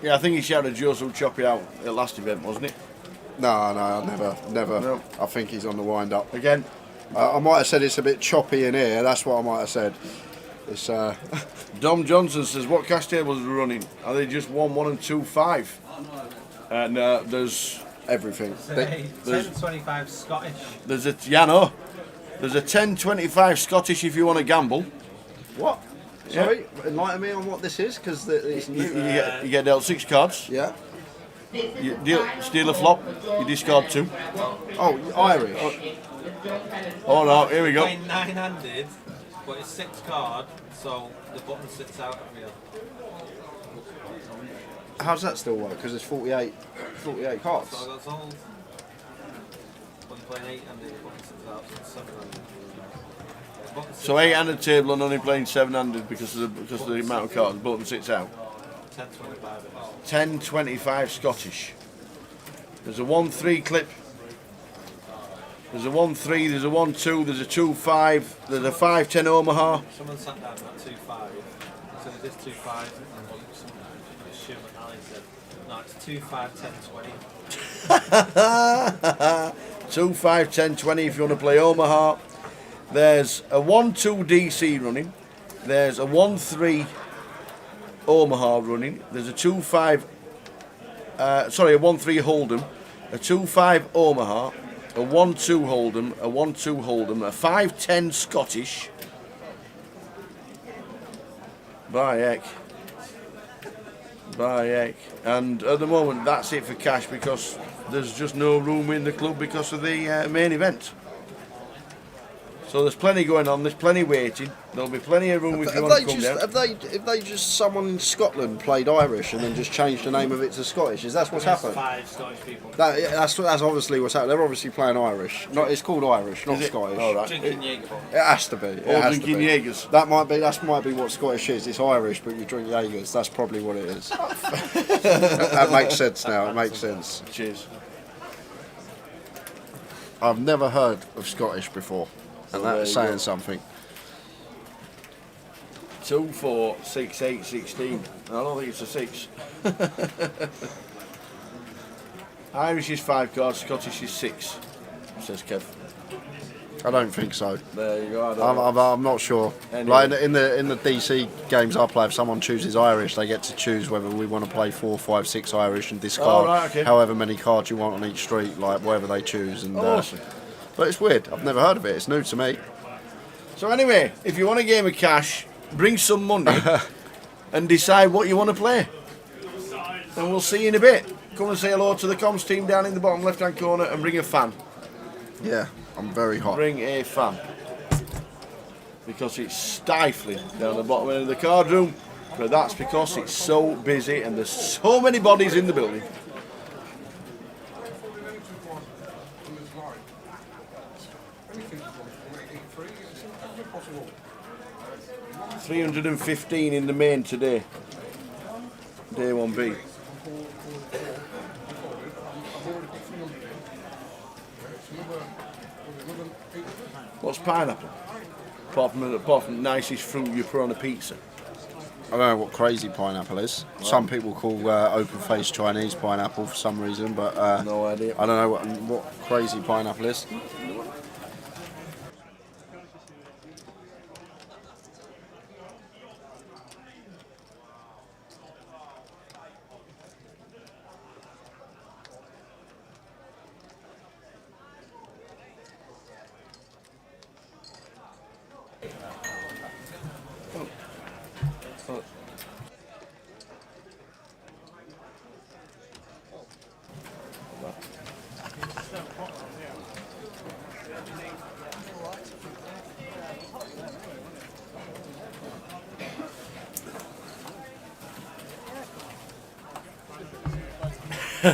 Yeah, I think he shouted Joseph Choppy out at last event, wasn't it? No, never. No. I think he's on the wind up. Again? I might have said it's a bit choppy in here. That's what I might have said. It's Dom Johnson says, what cash tables are running? Are they just 1, 1 and 2, 5? And there's everything. There's 10-25 Scottish. There's a there's a 10-25 Scottish if you want to gamble. What? Sorry, enlighten me on what this is, because it's new. You get dealt 6 cards. Yeah. You steal a flop, you discard 2. Oh, Irish. Oh no, here we go. Playing 9-handed, but it's 6 card, so the button sits out of here. How's that still work? Because it's 48 cards. So that's all. When playing 8-handed, the button sits out, so it's 7-handed. So 8-handed table and only playing 7-handed because of the amount of cards. Button sits out. 10-25. 10-25 Scottish. There's a 1-3 clip. There's a 1-3. There's a 1-2. There's a 2-5. There's a 5-10 Omaha. Someone sat down at 2-5. So is this 2-5? And I assume that Ali said, no, it's 2-5, 10-20. 2-5, 10-20 if you want to play Omaha. There's a 1-2 DC running. There's a 1-3 Omaha running. There's a 2-5, a 1-3 Hold'em, a 2-5 Omaha, a 1-2 Hold'em, a 1-2 Hold'em, a 5-10 Scottish. By heck. And at the moment, that's it for cash because there's just no room in the club because of the main event. So there's plenty going on, there's plenty waiting, there'll be plenty of room if you want to come down. Have they just, someone in Scotland played Irish and then just changed the name of it to Scottish? Is that what's happened? 5 Scottish people. That's obviously what's happened. They're obviously playing Irish. It's called Irish, not Scottish. Oh, right. Drinking Jaeger. It has to be. Drinking Jaegers. That might be what Scottish is. It's Irish, but you drink Jaegers. That's probably what it is. That makes sense now. It makes sense. Cheers. I've never heard of Scottish before. And that's saying something. 2, 4, 6, 8, 16. I don't think it's a 6. Irish is 5 cards, Scottish is 6, says Kev. I don't think so. There you go. I'm not sure. Anyway. Like in the DC games I play, if someone chooses Irish, they get to choose whether we want to play 4, 5, 6 Irish and discard however many cards you want on each street, like whatever they choose. And awesome. But it's weird. I've never heard of it. It's new to me. So anyway, if you want a game of cash, bring some money and decide what you want to play. And we'll see you in a bit. Come and say hello to the comms team down in the bottom left-hand corner and bring a fan. Yeah, I'm very hot. Bring a fan. Because it's stifling down the bottom end of the card room. But that's because it's so busy and there's so many bodies in the building. $315 in the main today. Day 1B. What's pineapple? Apart from the nicest fruit you put on a pizza. I don't know what crazy pineapple is. Right. Some people call open-faced Chinese pineapple for some reason, but no idea. I don't know what crazy pineapple is.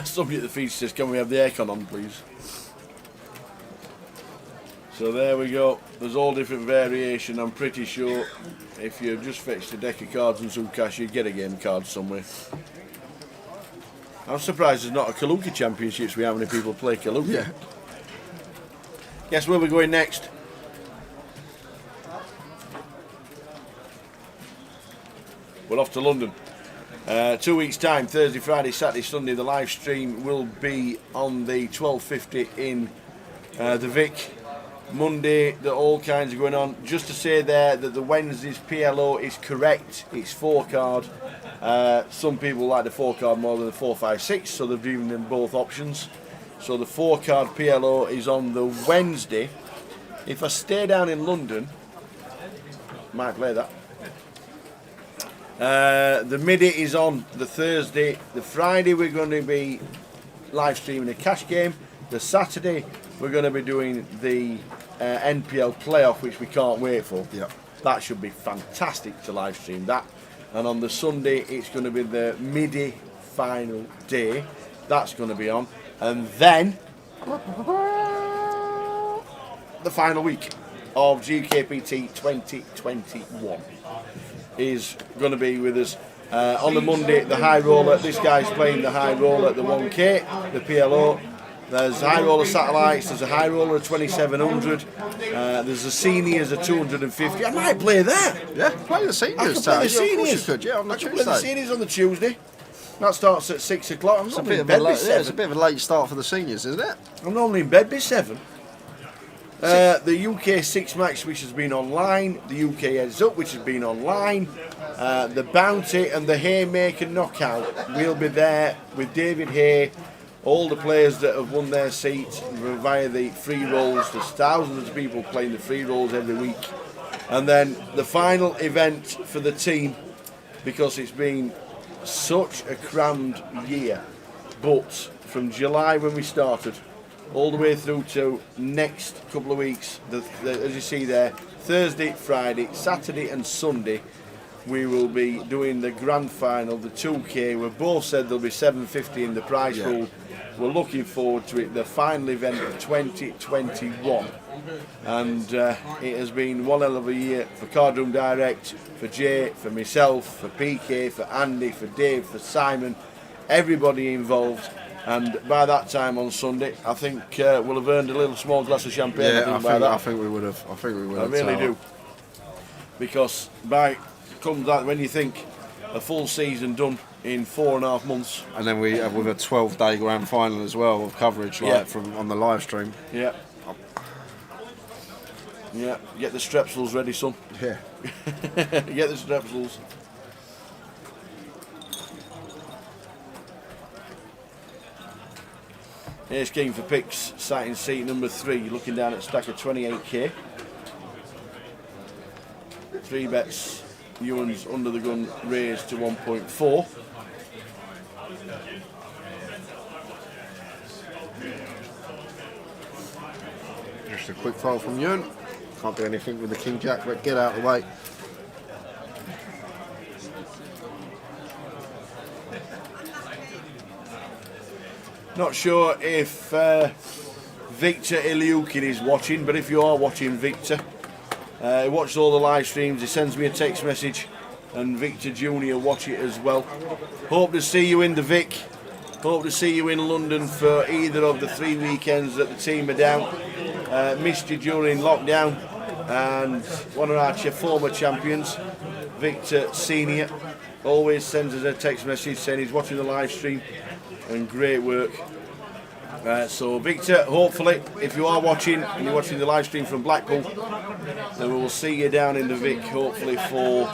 Somebody at the feed says, can we have the aircon on, please? So there we go. There's all different variation. I'm pretty sure if you just fetched a deck of cards and some cash, you'd get a game of cards somewhere. I'm surprised there's not a Kaluki Championships. We how many people play Kaluki. Yeah. Guess where we're going next? We're off to London. 2 weeks time, Thursday, Friday, Saturday, Sunday, the live stream will be on the 12:50 in the Vic. Monday, all kinds are going on. Just to say there that the Wednesday's PLO is correct. It's 4 card. Some people like the 4 card more than the 4, 5, 6, so they've given them both options. So the 4 card PLO is on the Wednesday. If I stay down in London, might play that. The midi is on the Thursday. The Friday we're going to be live streaming a cash game. The Saturday we're going to be doing the NPL playoff, which we can't wait for. Yeah. That should be fantastic to live stream that. And on the Sunday it's going to be the midi final day. That's going to be on. And then the final week of GUKPT 2021 is going to be with us. On the Monday, the high roller, this guy's playing the high roller, the 1K, the PLO. There's high roller satellites, there's a high roller of 2700, there's the seniors of 250. I might play that. Yeah, play the seniors. I could play the seniors. Could, yeah, on the I could play the Tuesday. seniors on the Tuesday. That starts at 6 o'clock. I'm It's a normally bit in of bed a by late, 7. it's a bit of a late start for the seniors, isn't it? I'm normally in bed by 7. The UK 6 match, which has been online, the UK Heads Up, which has been online, the Bounty and the Haymaker Knockout will be there with David Hay, all the players that have won their seats via the free rolls. There's thousands of people playing the free rolls every week. And then the final event for the team, because it's been such a crammed year, but from July when we started all the way through to next couple of weeks, as you see there, Thursday, Friday, Saturday and Sunday, we will be doing the grand final, the 2K. We've both said there'll be 750 in the prize pool. We're looking forward to it, the final event of 2021. And it has been one hell of a year for Cardroom Direct, for Jay, for myself, for PK, for Andy, for Dave, for Simon, everybody involved. And by that time on Sunday, I think we'll have earned a little small glass of champagne. Yeah, I think we would have. I really do. Because comes that when you think a full season done in 4.5 months, and then we have with a 12-day grand final as well of coverage, like from on the live stream. Yeah. Yeah. Get the strepsils ready, son. Yeah. Get the strepsils. Here's King for Picks, sat in seat number 3, looking down at a stack of 28k. 3 bets, Ewan's under the gun raised to 1.4. Just a quick fold from Ewan. Can't do anything with the King Jack, but get out of the way. Not sure if Victor Iliukin is watching, but if you are watching, Victor, he watches all the live streams, he sends me a text message, and Victor Jr. watch it as well. Hope to see you in the Vic. Hope to see you in London for either of the 3 weekends that the team are down. Missed you during lockdown, and one of our former champions, Victor Senior, always sends us a text message saying he's watching the live stream, and great work. So Victor, hopefully, if you are watching and you're watching the live stream from Blackpool, then we will see you down in the Vic, hopefully, for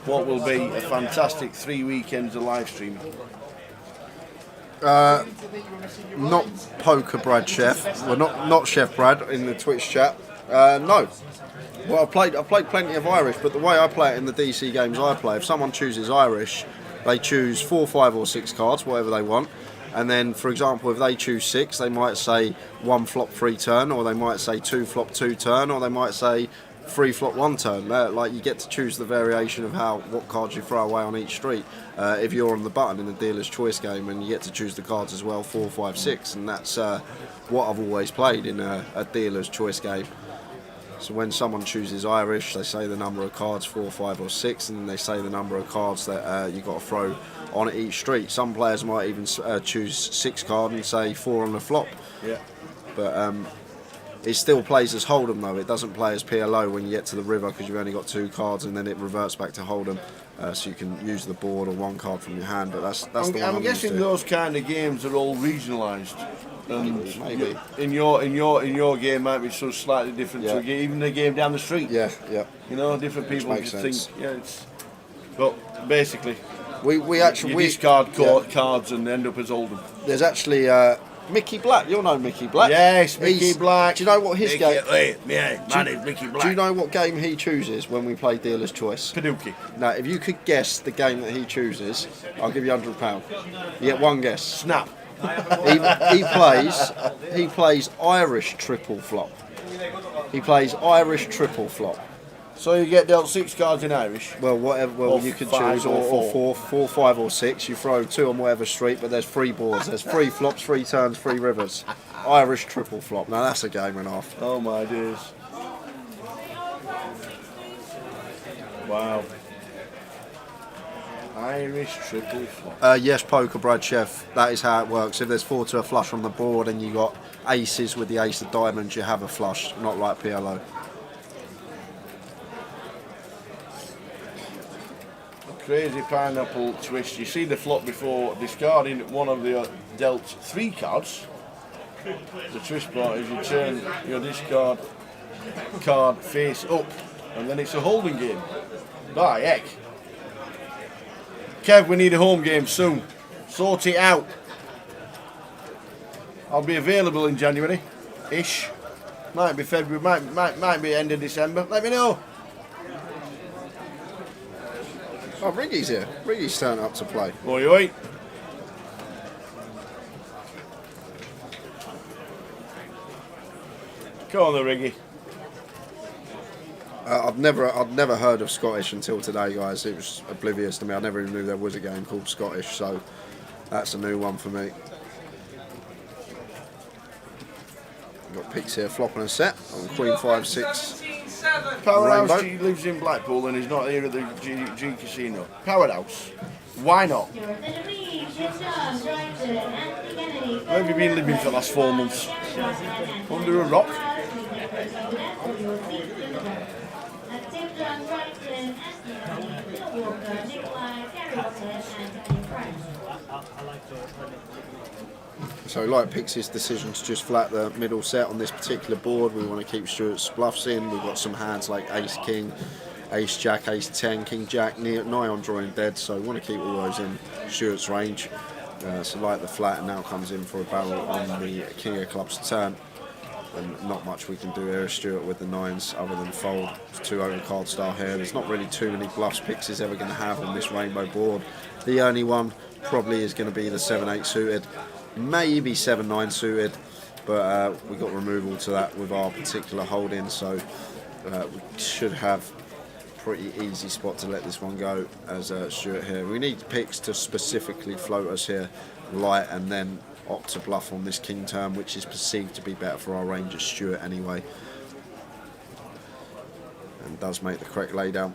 what will be a fantastic 3 weekends of live streaming. Not Poker Brad Chef. Well, not Chef Brad in the Twitch chat. No. Well, I've played plenty of Irish, but the way I play it in the DC games I play, if someone chooses Irish, they choose 4, 5 or 6 cards, whatever they want. And then, for example, if they choose 6, they might say 1 flop 3 turn, or they might say 2 flop 2 turn, or they might say 3 flop 1 turn. Like, you get to choose the variation of what cards you throw away on each street. If you're on the button in the dealer's choice game, and you get to choose the cards as well, 4, 5, 6, and that's what I've always played in a dealer's choice game. So when someone chooses Irish, they say the number of cards 4, 5 or 6, and they say the number of cards that you've got to throw on each street. Some players might even choose 6 card and say 4 on the flop. Yeah. But it still plays as Hold'em though. It doesn't play as PLO when you get to the river because you've only got 2 cards, and then it reverts back to Hold'em. so you can use the board or one card from your hand. But that's the one I'm I'm guessing used to. those kind of games are all regionalised. And Maybe. in your game might be so slightly different to even the game down the street. Yeah. You know, different Which people makes just sense. think, it's. But basically, we you discard cards and end up as Oldham. There's actually Mickey Black. You'll know Mickey Black. Yes, Mickey Black. Do you know what his game? My name's Mickey Black. Do you know what game he chooses when we play Dealer's Choice? Paducah. Now, if you could guess the game that he chooses, I'll give you £100. You get one guess. Snap. He plays Irish triple flop. He plays Irish triple flop. So you get dealt 6 cards in Irish. Well, whatever. Well, you could choose or 4, 5, or 6. You throw 2 on whatever street, but there's 3 boards. There's 3 flops, 3 turns, 3 rivers. Irish triple flop. Now that's a game and a half. Oh my days! Wow. Irish triple flop. Yes, poker, Brad Chef. That is how it works. If there's 4 to a flush on the board and you got aces with the ace of diamonds, you have a flush. Not like PLO. Crazy pineapple twist. You see the flop before discarding one of the dealt 3 cards. The twist part is you turn your discard card face up, and then it's a holding game. By heck. Kev, we need a home game soon. Sort it out. I'll be available in January-ish. Might be February, might be end of December. Let me know. Oh, Riggy's here. Riggy's turned up to play. Oi, oi. Come on, the Riggy. I'd never heard of Scottish until today, guys. It was oblivious to me. I never even knew there was a game called Scottish, so that's a new one for me. Got picks here, flop and a set on Queen 5, 6. Powerhouse G lives in Blackpool and is not here at the G Casino. Powerhouse. Why not? Where have you been living for the last 4 months? Under a rock? So Light picks his decision to just flat the middle set on this particular board. We want to keep Stuart's bluffs in. We've got some hands like Ace King, Ace Jack, Ace 10, King Jack, nigh on drawing dead. So we want to keep all those in Stuart's range. So Light the flat and now comes in for a barrel on the King of Clubs turn. And not much we can do here, Stuart, with the 9s other than fold. It's 2 overcard style here. There's not really too many bluffs picks he's ever going to have on this rainbow board. The only one probably is going to be the 7-8 suited. Maybe 7-9 suited, but we got removal to that with our particular holding, so we should have a pretty easy spot to let this one go as Stuart here. We need picks to specifically float us here, Light, and then opt to bluff on this king turn, which is perceived to be better for our range as Stuart anyway, and does make the correct laydown.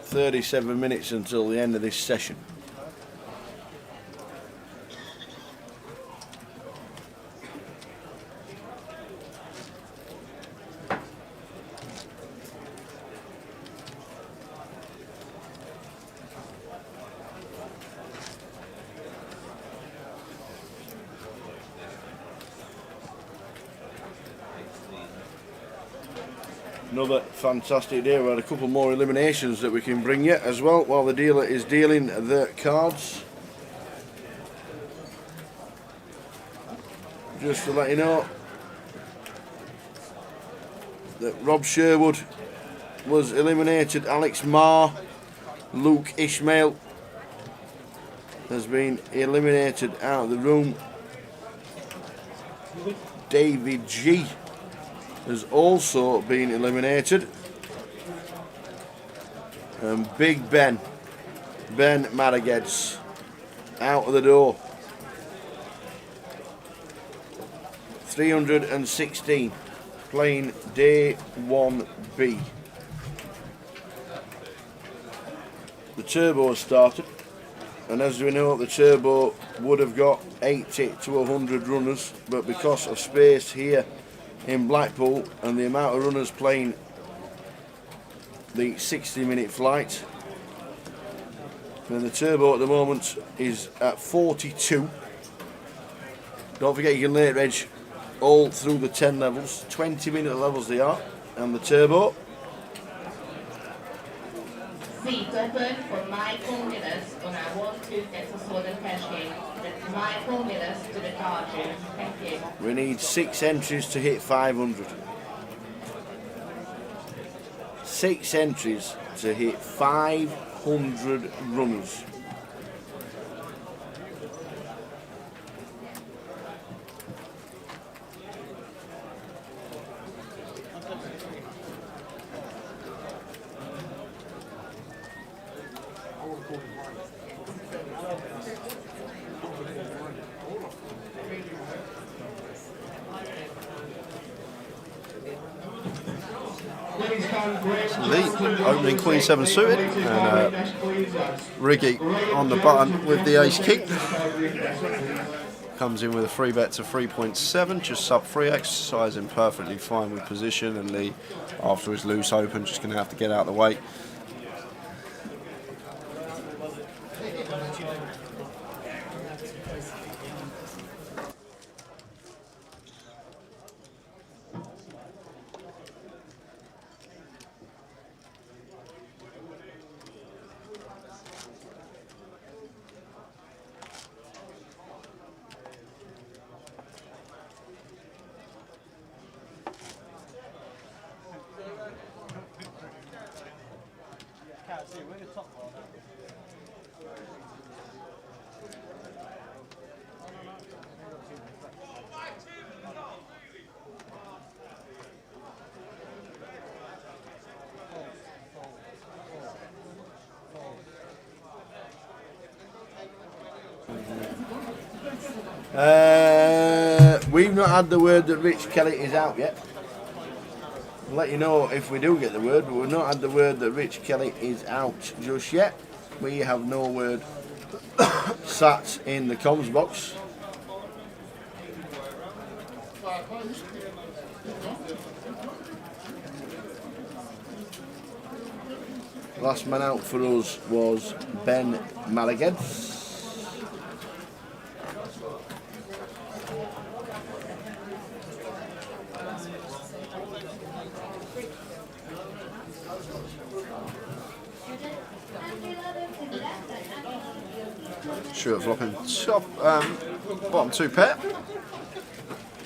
"37 minutes until the end of this session." Another fantastic day. We had a couple more eliminations that we can bring you as well while the dealer is dealing the cards. Just to let you know that Rob Sherwood was eliminated. Alex Marr, Luke Ishmael has been eliminated out of the room. David G has also been eliminated, and Big Ben Marageds out of the door. 316 playing day 1B. The turbo has started. and as we know, the turbo would have got 80 to 100 runners, but because of space here in Blackpool and the amount of runners playing the 60-minute flight, then the turbo at the moment is at 42. Don't forget you can late reg all through the 10 levels, 20-minute levels they are, and the turbo. Seat open for Michael Mills on our 1-2 Delta Southern Cascade. That's Michael Mills to the guardian. Thank you. We need 6 entries to hit 500. 6 entries to hit 500 runners. The opening Queen 7 suited, and Riggy on the button with the ace king. Comes in with a free bet to 3.7, just sub 3, exercising perfectly fine with position, and Lee, after his loose open, just going to have to get out of the way. We've not had the word that Rich Kelly is out yet. I'll let you know if we do get the word, but we've not had the word that Rich Kelly is out just yet. We have no word sat in the comms box. Last man out for us was Ben Malaged. Stuart flopping top, bottom 2 pair.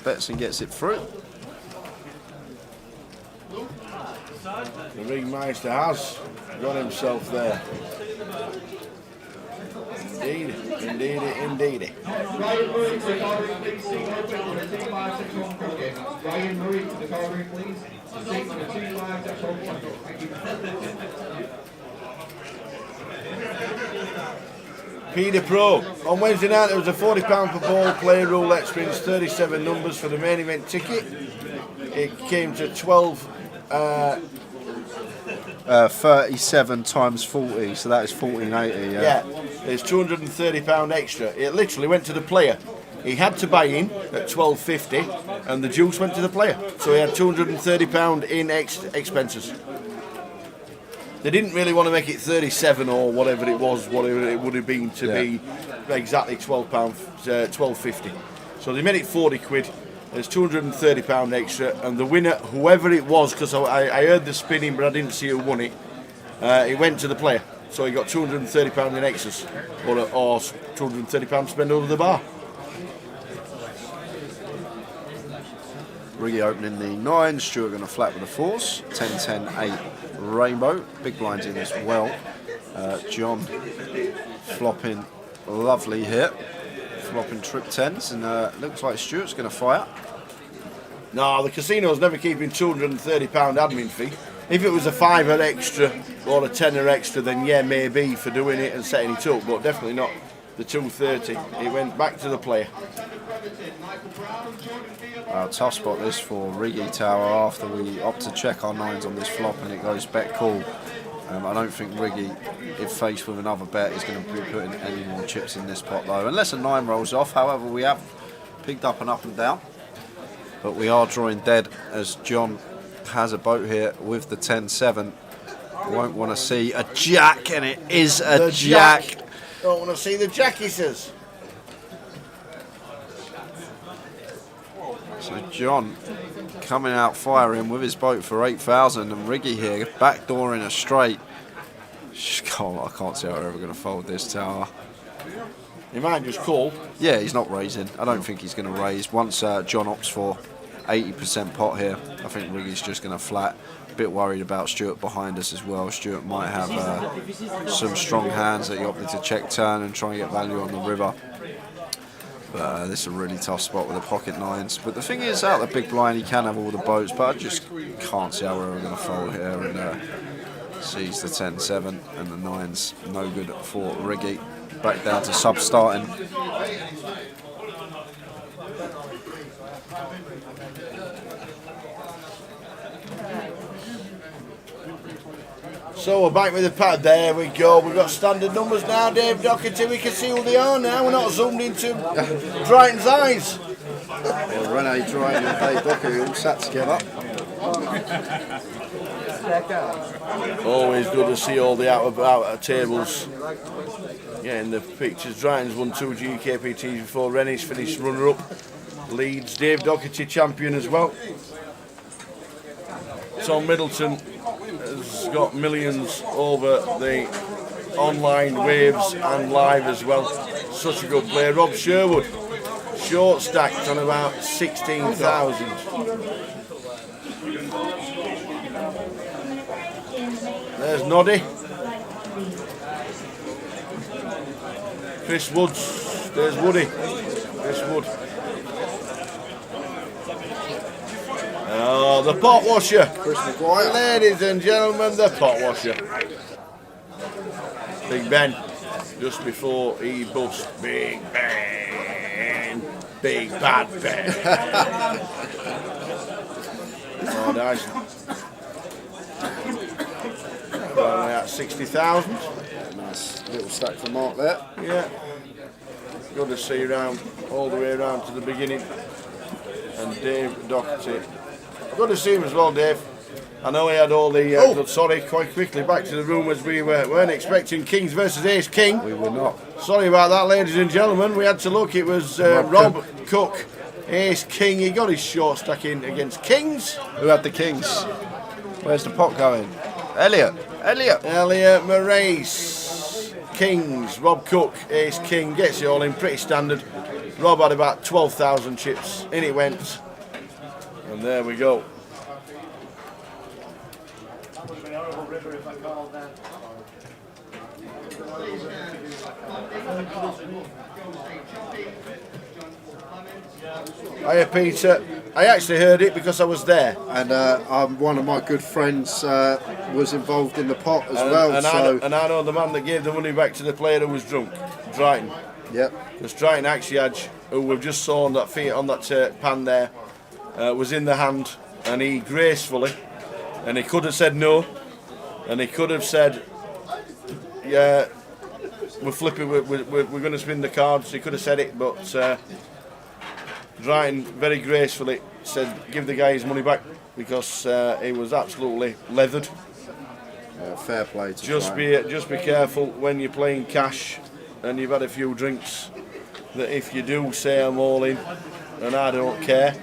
Betson gets it through. The ringmaster has got himself there. Indeed, indeed, indeed. Ryan Murray to the covering, please. Seat open on a 2-5-6-1 cricket. Ryan Murray to the covering, please. Seat on a 2-5-6-1 cricket. Thank you. Peter Pro. On Wednesday night there was a £40 per ball play roulette springs, 37 numbers for the main event ticket. It came to 37 times 40, so that is 1480. Yeah, there's £230 extra. It literally went to the player. He had to buy in at £12.50 and the juice went to the player. So he had £230 in expenses. They didn't really want to make it 37 or whatever it was, whatever it would have been to be exactly £12.50. So they made it 40 quid. There's £230 extra, and the winner, whoever it was, because I heard the spinning but I didn't see who won it, it went to the player. So he got £230 in extras, or £230 to spend over the bar. Riggy opening the 9, Stuart going to flat with the 4s, 10, 10, 8 rainbow, big blinds in as well. John flopping lovely here, flopping trip 10s, and looks like Stuart's going to fire. No, the casino's never keeping £230 admin fee. If it was a £5 extra or a £10 extra, then yeah, maybe for doing it and setting it up, but definitely not the £230. It went back to the player. Tough spot this for Riggy Tower after we opt to check our 9s on this flop, and it goes bet call I don't think Riggy, if faced with another bet, is going to be putting any more chips in this pot though, unless a 9 rolls off. However, we have picked up and up and down, but we are drawing dead as John has a boat here with the 10-7. Won't want to see a jack, and it is a jack. Don't want to see the jack, he says. So John coming out firing with his boat for 8,000, and Riggy here backdooring a straight. I can't see how we're ever going to fold this tower. He might just call. Yeah, he's not raising. I don't think he's going to raise. Once John opts for 80% pot here, I think Riggy's just going to flat. A bit worried about Stuart behind us as well. Stuart might have some strong hands that he opted to check turn and try and get value on the river. But this is a really tough spot with the pocket 9s. But the thing is, out of the big blind, he can have all the boats, but I just can't see how we're ever going to fold here. And sees the 10-7 and the 9's no good for Riggy. Back down to sub-starting. So we're back with the pad. There we go. We've got standard numbers now, Dave Doherty. We can see who they are now. We're not zoomed into Drayton's eyes. Well, Rene Drayton and Dave Doherty all sat together. Always good to see all the out of tables. Yeah, in the pictures, Drayton's won 2 GUKPTs before. Rene's finished runner-up. Leeds, Dave Doherty champion as well. Tom Middleton has got millions over the online waves and live as well. Such a good player. Rob Sherwood, short stacked on about 16,000. There's Noddy. Chris Woods. There's Woody. Chris Wood. Oh, the pot washer. Chris McGuire. Ladies and gentlemen, the pot washer. Big Ben. Just before he busts. Big Ben. Big bad Ben. Oh, nice. Only at 60,000. Nice little stack for Mark there. Yeah. Good to see round all the way around to the beginning. And Dave Doherty. Good to see him as well, Dave. I know he had all the. Sorry, quite quickly back to the rumours. We weren't expecting Kings versus Ace King. We were not. Sorry about that, ladies and gentlemen. We had to look. It was Rob Cook, Ace King. He got his short stack in against Kings. Who had the Kings? Where's the pot going? Elliot Moraes. Kings. Rob Cook, Ace King. Gets it all in pretty standard. Rob had about 12,000 chips. In it went. And there we go. Hiya, Peter. I actually heard it because I was there. And one of my good friends was involved in the pot as well. I know the man that gave the money back to the player who was drunk, Drayton. Yep. Because Drayton actually, who we've just saw on that feet on that pan there, was in the hand, and he gracefully, and he could have said no, and he could have said, yeah, we're flipping, we're going to spin the cards. He could have said it, but Drayton very gracefully said, give the guy his money back, because he was absolutely leathered. Fair play to just be careful when you're playing cash and you've had a few drinks, that if you do say I'm all in and I don't care,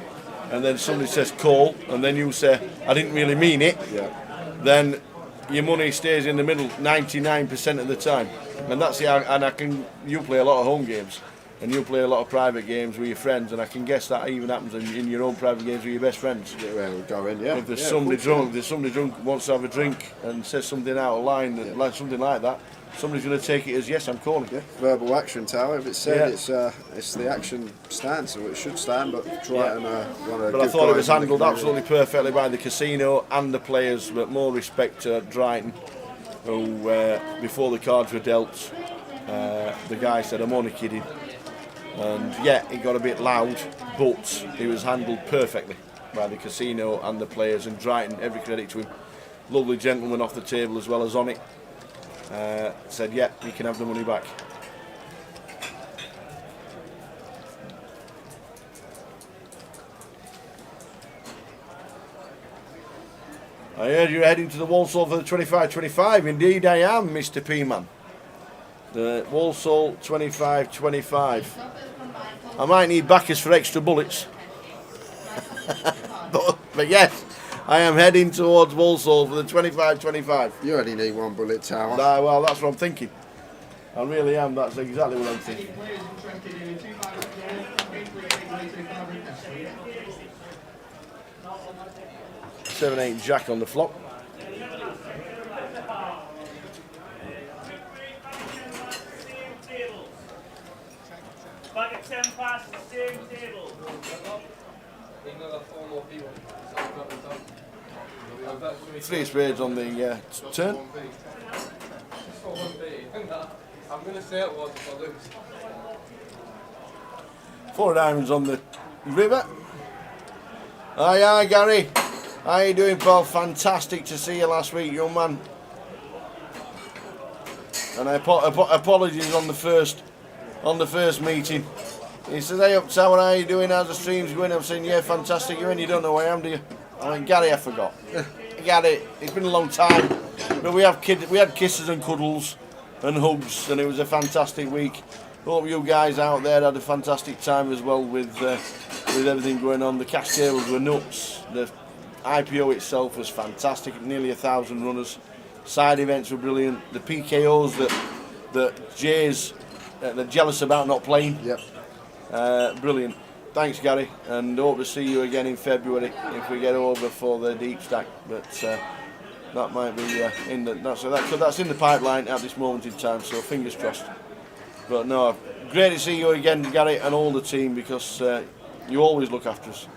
and then somebody says call, and then you say I didn't really mean it, then your money stays in the middle 99% of the time. And that's you play a lot of home games, and you play a lot of private games with your friends, and I can guess that even happens in your own private games with your best friends. Yeah, we'll go in, yeah. If there's somebody drunk wants to have a drink and says something out of line, something like that, somebody's going to take it as yes, I'm calling. Yeah, verbal action tower. If it's said, it's the action stands, so it should stand. But Drayton, but I thought it was handled absolutely perfectly by the casino and the players. But more respect to Drayton, who before the cards were dealt, the guy said, "I'm only kidding," and yeah, it got a bit loud, but it was handled perfectly by the casino and the players. And Drayton, every credit to him. lovely gentleman off the table as well as on it, said, yeah, you can have the money back. I heard you're heading to the Walsall for the 25-25. Indeed I am, Mr. P-Man. The Walsall 25-25. I might need backers for extra bullets. but yes, I am heading towards Walsall for the 25-25. You only need one bullet, Tower. Well, that's what I'm thinking. I really am. That's exactly what I'm thinking. 7-8 Jack on the flop. Back at 10 past the same table. Three spades on the turn. I'm going to say it was if I lose. 4 diamonds on the river. Aye, Gary. How you doing, pal? Fantastic to see you last week, young man. And apologies on the first meeting. He says, hey up tower, how you doing? How's the streams going? I'm saying, yeah, fantastic. You don't know who I am, do you? I went, Gary, I forgot. Gary, it's been a long time. But we had kisses and cuddles and hugs, and it was a fantastic week. Hope you guys out there had a fantastic time as well with everything going on. The cash tables were nuts. The IPO itself was fantastic. Nearly 1,000 runners. Side events were brilliant. The PKOs that Jay's they're jealous about not playing. Yep. Brilliant. Thanks, Gary, and hope to see you again in February if we get over for the deep stack. But that might be that's in the pipeline at this moment in time. So fingers crossed. But no, great to see you again, Gary, and all the team, because you always look after us,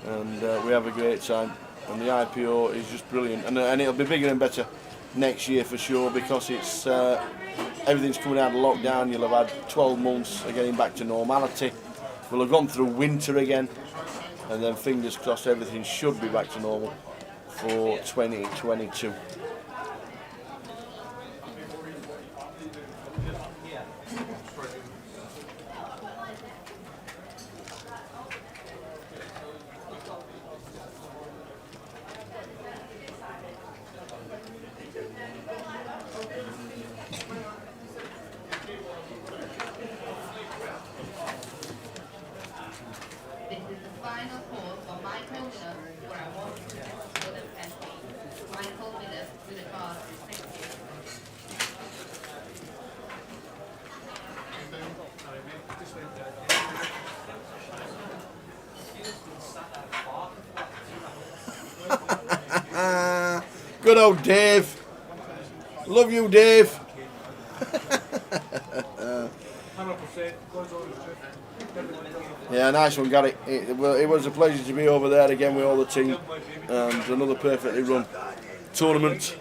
and we have a great time. And the IPO is just brilliant, and it'll be bigger and better next year for sure, because it's everything's coming out of lockdown. You'll have had 12 months of getting back to normality. We'll have gone through winter again, and then fingers crossed everything should be back to normal for 2022. Good old Dave. Love you, Dave. Yeah, nice one, Gary. It was a pleasure to be over there again with all the team, and another perfectly run tournament.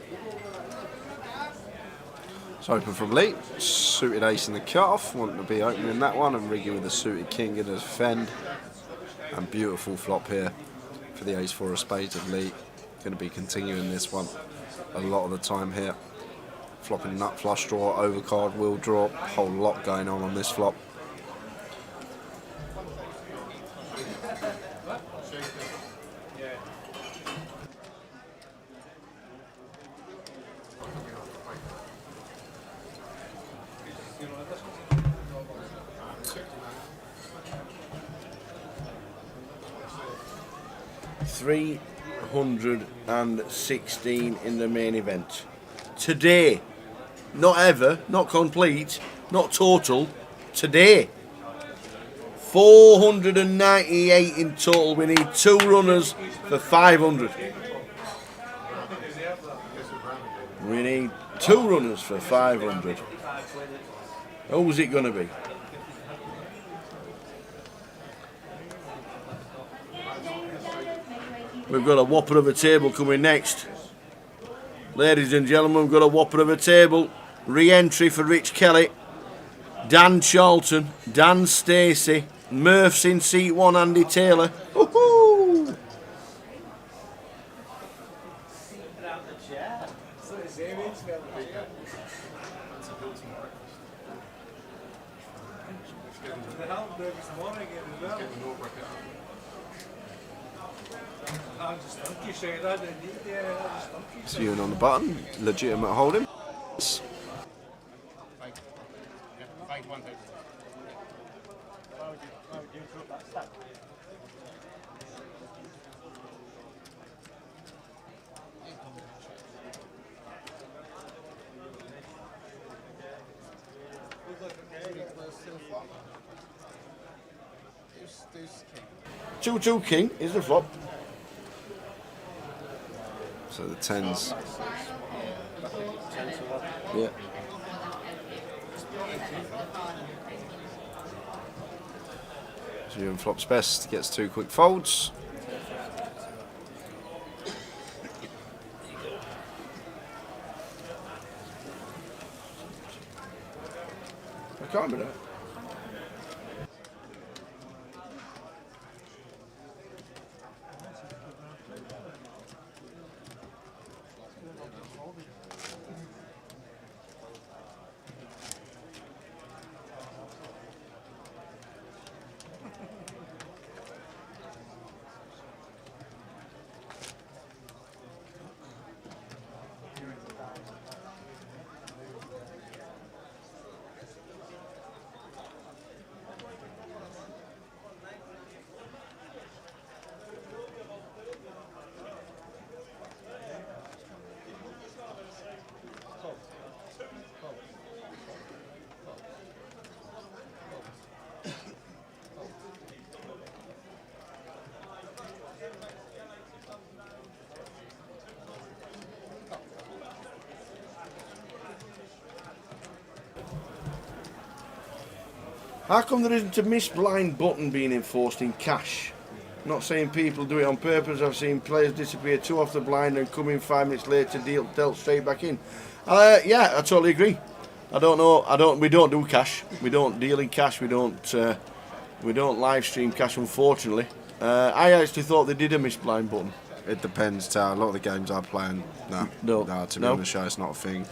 It's open from Lee. Suited ace in the cut-off. Wanting to be opening that one, and rigging with the suited king in the defend. And beautiful flop here for the ace 4 of spades of Lee. Going to be continuing this one a lot of the time here. Flopping nut flush draw, overcard, wheel draw. Whole lot going on this flop. $316 in the main event. Today. Not ever, not complete, not total. Today. 498 in total. We need 2 runners for 500. We need 2 runners for 500. Who's it going to be? We've got a whopper of a table coming next. Ladies and gentlemen, we've got a whopper of a table. Re-entry for Rich Kelly, Dan Charlton, Dan Stacey, Murph's in seat 1, Andy Taylor. Woohoo! tomorrow again as well. I just think you say that, indeed. Yeah, I just think you It's Ewan on the button, legitimate holding. Two king is the flop. So the 10s. Yeah. So Ewan flops best, gets 2 quick folds. I can't be that. How come there isn't a miss blind button being enforced in cash? I'm not saying people do it on purpose. I've seen players disappear 2 off the blind and come in 5 minutes later dealt straight back in. Yeah, I totally agree. I don't know. We don't do cash. We don't deal in cash. We don't live stream cash, unfortunately. I actually thought they did a miss blind button. It depends, Tao. A lot of the games I play, no, to be on the show, it's not a thing.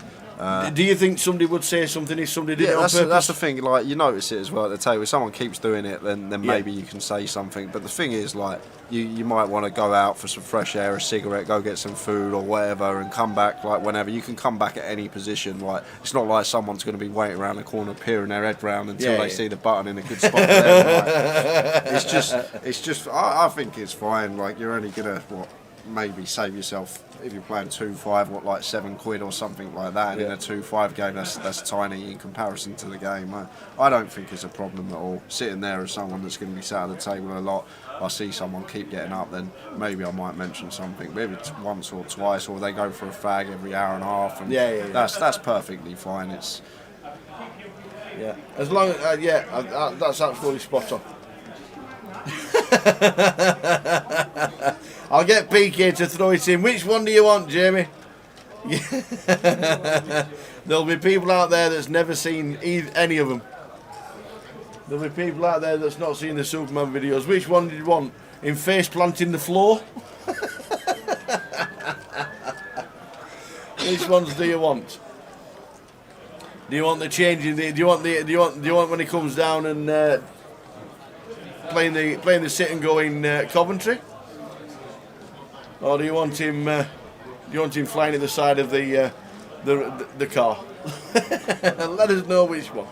Do you think somebody would say something if somebody did it on purpose? That's the thing. Like, you notice it as well at the table. If someone keeps doing it, then maybe you can say something. But the thing is, like, you might want to go out for some fresh air, a cigarette, go get some food or whatever, and come back like whenever. You can come back at any position. Like, it's not like someone's going to be waiting around the corner, peering their head round until they see the button in a good spot. For them. Like, it's just. I think it's fine. Like, you're only gonna maybe save yourself. If you're playing 2-5, like £7 or something like that, and in a 2-5 game, that's tiny in comparison to the game. I don't think it's a problem at all. Sitting there as someone that's going to be sat at the table a lot, I see someone keep getting up, then maybe I might mention something. Maybe once or twice, or they go for a fag every hour and a half, and that's perfectly fine. It's as long as that's absolutely spot on. I'll get PK to throw it in. Which one do you want, Jamie? There'll be people out there that's never seen any of them. There'll be people out there that's not seen the Superman videos. Which one did you want? In face planting the floor? Which ones do you want? Do you want the changing? Do you want when he comes down and playing the sit and go in Coventry? Or do you want him? Flying at the side of the car? Let us know which one.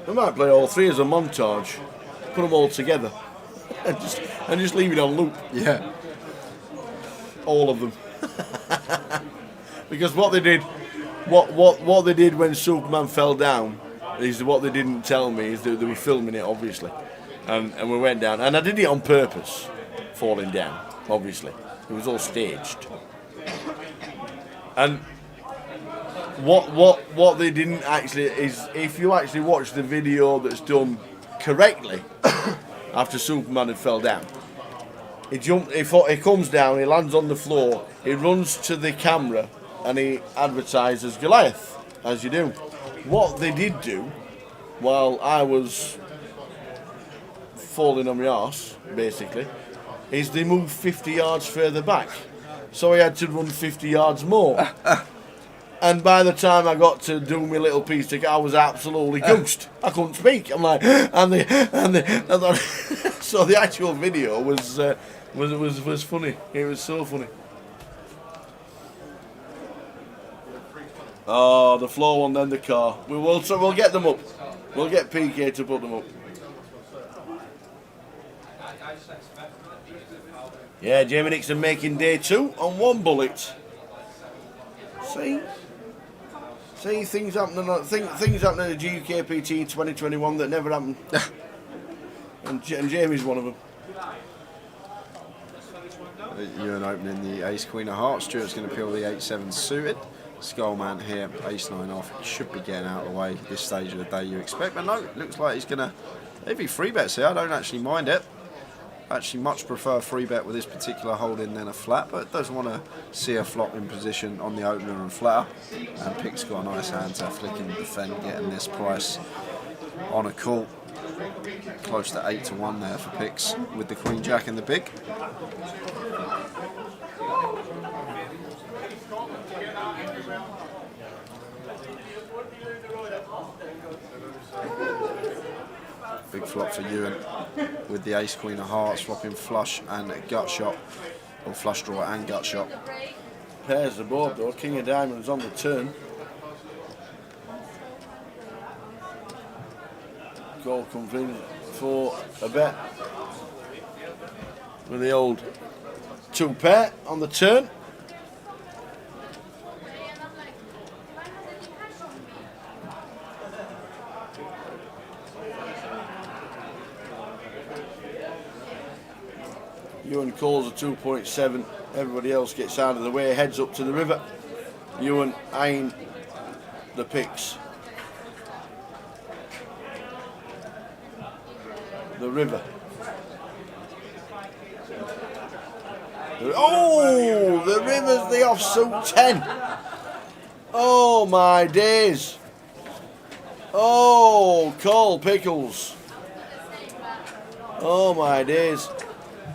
We might play all 3 as a montage. Put them all together, and just leave it on loop. Yeah. All of them. Because what they did. What they did when Superman fell down is what they didn't tell me is that they were filming it, obviously, and we went down, and I did it on purpose, falling down. Obviously, it was all staged. And what they didn't actually is if you actually watch the video that's done correctly after Superman had fell down, he comes down, he lands on the floor, he runs to the camera. And he advertises Goliath, as you do. What they did do, while I was falling on my arse, basically, is they moved 50 yards further back. So I had to run 50 yards more. And by the time I got to do my little piece ticket, I was absolutely goosed. I couldn't speak. I'm like, so the actual video was funny. It was so funny. Oh, the floor one, then the car. We'll get them up. We'll get PK to put them up. Yeah, Jamie Nixon making day 2 on 1 bullet. See, things happening at the GUKPT in 2021 that never happened. and Jamie's one of them. Ewan opening the ace queen of hearts. Stuart's going to peel the 8-7 suited. Skullman here, ace 9 off. He should be getting out of the way this stage of the day, you expect. But no, it looks like he's going to. If he free bets here, I don't actually mind it. Actually much prefer free bet with this particular holding than a flat, but doesn't want to see a flop in position on the opener and flatter. And Pick's got a nice hand to flick and defend, getting this price on a call. Close to 8-1 there for Picks with the queen jack and the big. Big flop for Ewan with the ace queen of hearts, flopping flush and gut shot, or flush draw and gut shot. Pairs the board though, king of diamonds on the turn. Goal comes in for a bet with the old 2 pair on the turn. Ewan calls a 2.7. Everybody else gets out of the way, heads up to the river. Ewan eyeing the Picks. The river. Oh, the river's the offsuit 10. Oh my days. Oh, call Pickles. Oh my days.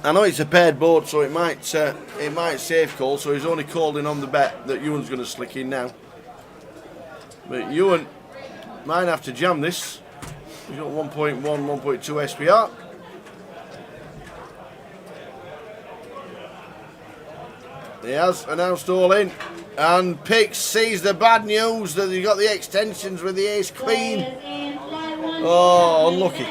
I know it's a paired board, so it might safe call. So he's only calling on the bet that Ewan's going to slick in now. But Ewan might have to jam this. He's got 1.1, 1.2 SPR. He has announced all in. And Picks sees the bad news that he got the extensions with the ace queen. Oh, unlucky.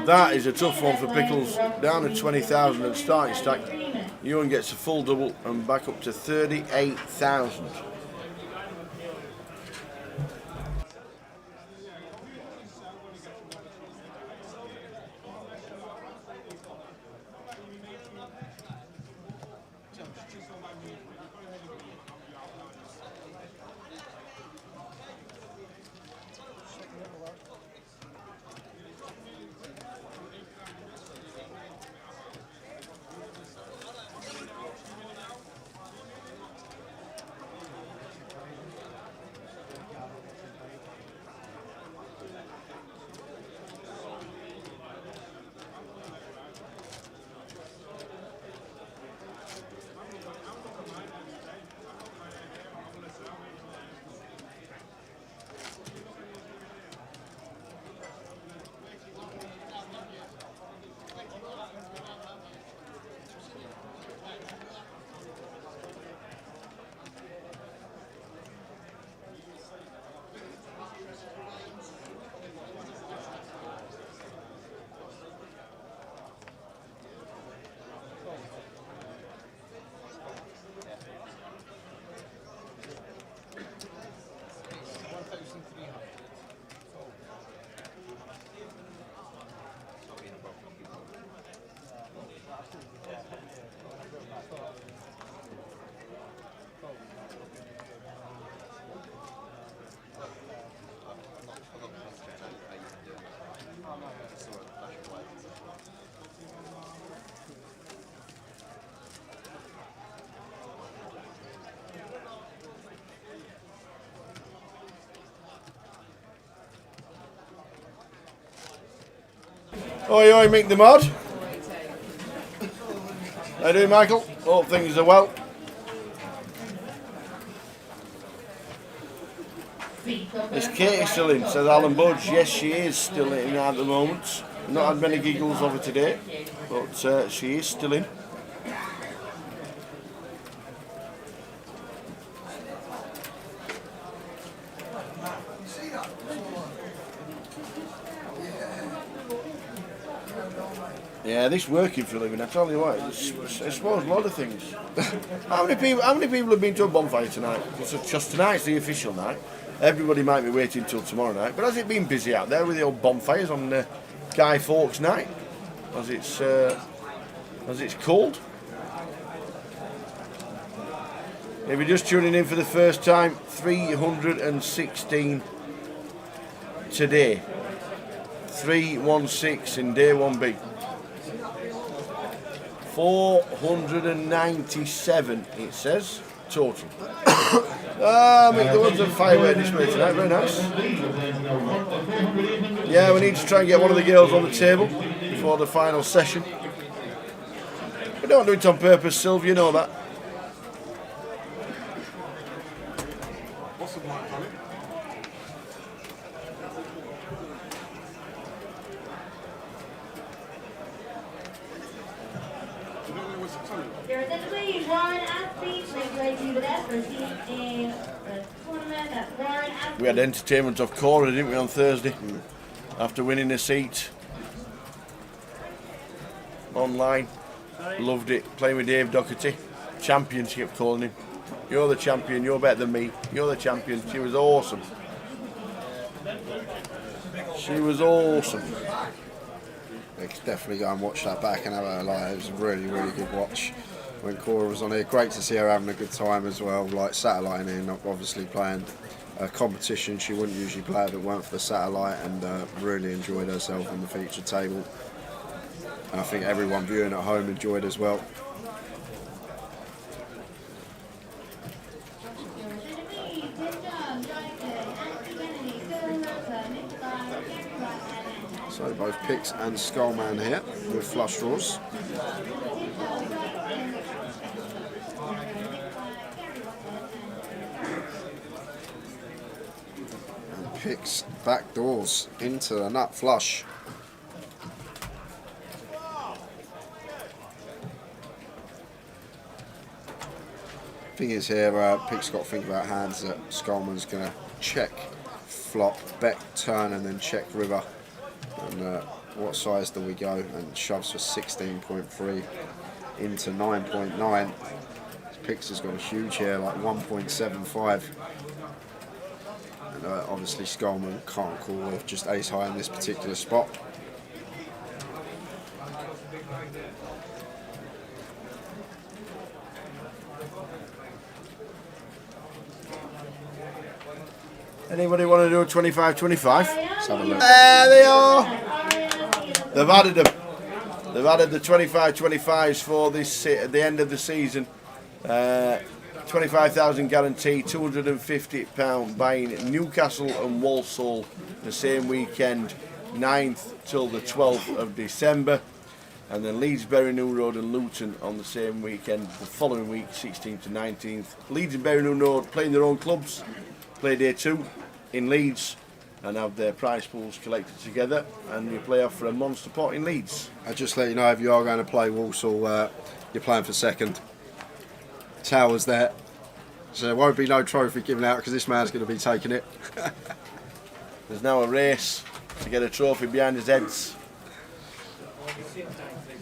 That is a tough one for Pickles. Down to 20,000 at starting stack. Ewan gets a full double and back up to 38,000. Oi, oi, Mick the Mod. How you doing, Michael? Hope things are well. Is Katie still in? Says Alan Budge. Yes, she is still in at the moment. Not had many giggles of her today, but she is still in. Yeah, this working for a living, I tell you what, it spoils a lot of things. How many people have been to a bonfire tonight? Because tonight's the official night. Everybody might be waiting until tomorrow night, but has it been busy out there with the old bonfires on Guy Fawkes night? As it's called? If you're just tuning in for the first time, 316 today. 316 in day 1B. 497 it says total. There was a firework display tonight, very nice. Yeah, we need to try and get one of the girls on the table before the final session. We don't do it on purpose, Sylv, you know that. What's the mic on it? There is please Warren Aspie, make way to the desk for seat in the tournament. That's Warren Aspie. We had entertainment of Cora, didn't we, on Thursday? After winning a seat online. Loved it. Playing with Dave Doherty. Champion, she kept calling him. You're the champion, you're better than me. You're the champion. She was awesome. She was awesome. You could definitely go and watch that back and have a like. It was a really, really good watch when Cora was on here. Great to see her having a good time as well. Like satelliting in, obviously playing a competition she wouldn't usually play if it weren't for the satellite, and really enjoyed herself on the feature table. And I think everyone viewing at home enjoyed as well. So both Pix and Skullman here with flush draws. And Pix back doors into the nut flush. Thing is here, Pix got to think about hands that Skullman's going to check, flop, bet, turn, and then check river. And what size do we go? And shoves for 16.3 into 9.9. Pix has got a huge here, like 1.75. And obviously Skullman can't call with just ace high in this particular spot. Anybody want to do a 25-25? Let's have a look. There they are. They've added them. They've added the 25-25s for this at the end of the season. 25,000 guarantee, £250 buying Newcastle and Walsall the same weekend, 9th till the 12th of December. And then Leeds, Bury New Road and Luton on the same weekend, the following week, 16th to 19th. Leeds and Bury New Road playing their own clubs. Play day 2 in Leeds and have their prize pools collected together, and you play off for a monster pot in Leeds. I'll just let you know, if you are going to play Walsall, you're playing for second. Tower's there, so there won't be no trophy given out because this man's going to be taking it. There's now a race to get a trophy behind his heads.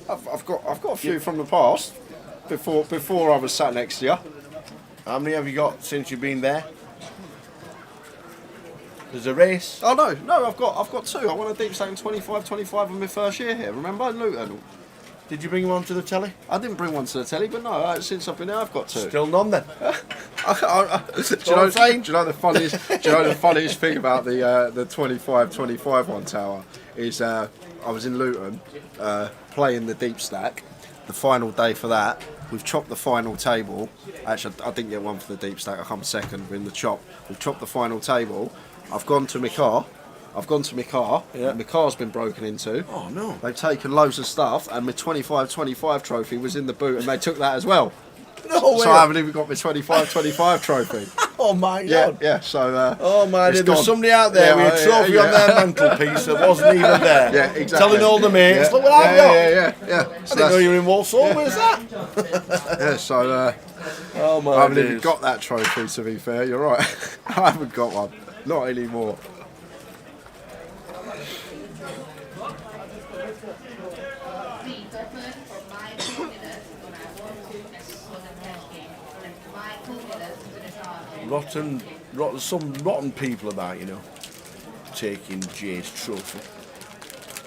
I've got a few from the past before I was sat next to you. How many have you got since you've been there? There's a race. Oh no, I've got 2. I won a deep stack 25 on my first year here. Remember, in Luton. Did you bring one to the telly? I didn't bring one to the telly, but no, since I've been here, I've got 2. Still none then. Do you know the funniest thing about the 25 one, Tower, is I was in Luton playing the deep stack. The final day for that, we've chopped the final table. Actually, I didn't get one for the deep stack. I come second in the chop. We've chopped the final table. I've gone to my car. I've gone to my car. Yeah. My car's been broken into. Oh no. They've taken loads of stuff, and my 25-25 trophy was in the boot, and they took that as well. No way. So I haven't even got my 25-25 trophy. Oh my Yeah, God. yeah. So. Oh my it's God. There's gone. somebody out there Yeah, with a trophy on their mantelpiece that wasn't even there. Yeah, exactly. Telling all the mates, Yeah. look what I've got. Yeah. I So didn't know you were in Walsall. Where's that? Yeah, so Oh my I haven't even days. got that trophy, to be fair. You're right. I haven't got one. Not anymore. Some rotten people about, you know, taking Jay's trophy.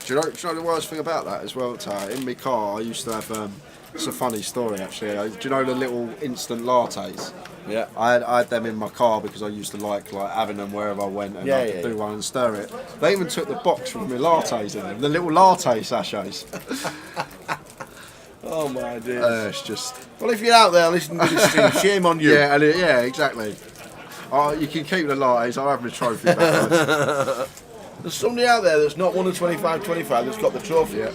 Do you know the worst thing about that as well, Ty? In my car, I used to have. It's a funny story actually. Do you know the little instant lattes? Yeah. I had them in my car because I used to like having them wherever I went, and I could do one and stir it. They even took the box with my lattes in them, the little latte sachets. Oh my days. It's just. Well, if you're out there listening to this thing, shame on you. Yeah, exactly. You can keep the lattes. I'll have my trophy back. There's somebody out there that's not won a 25-25 that's got the trophy. Yeah.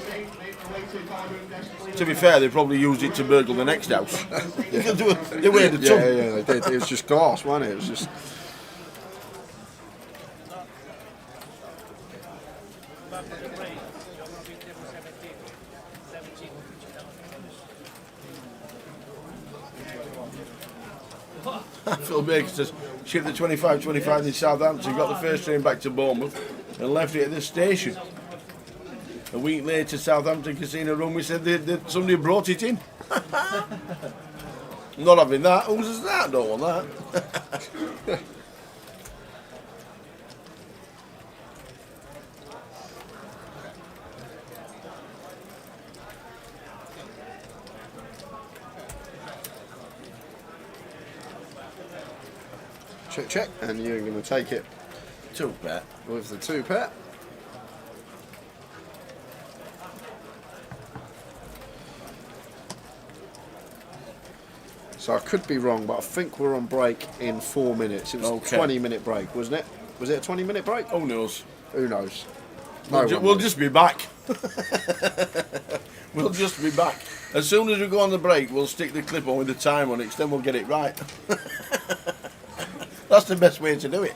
To be fair, they probably used it to burgle the next house. They weighed a ton. Yeah, they did. It was just glass, wasn't it? It was just. Phil Baker says, shipped the 25-25 in Southampton, got the first train back to Bournemouth and left it at the station. A week later, Southampton Casino Room, we said that somebody brought it in. I'm not having that. Who's that? I don't want that. Check, and you're going to take it. 2-pet. With the 2-pet. So I could be wrong, but I think we're on break in 4 minutes. It was a 20-minute break, wasn't it? Was it a 20-minute break? Who knows? Who knows? We'll just be back. We'll just be back. As soon as we go on the break, we'll stick the clip on with the time on it, then we'll get it right. That's the best way to do it.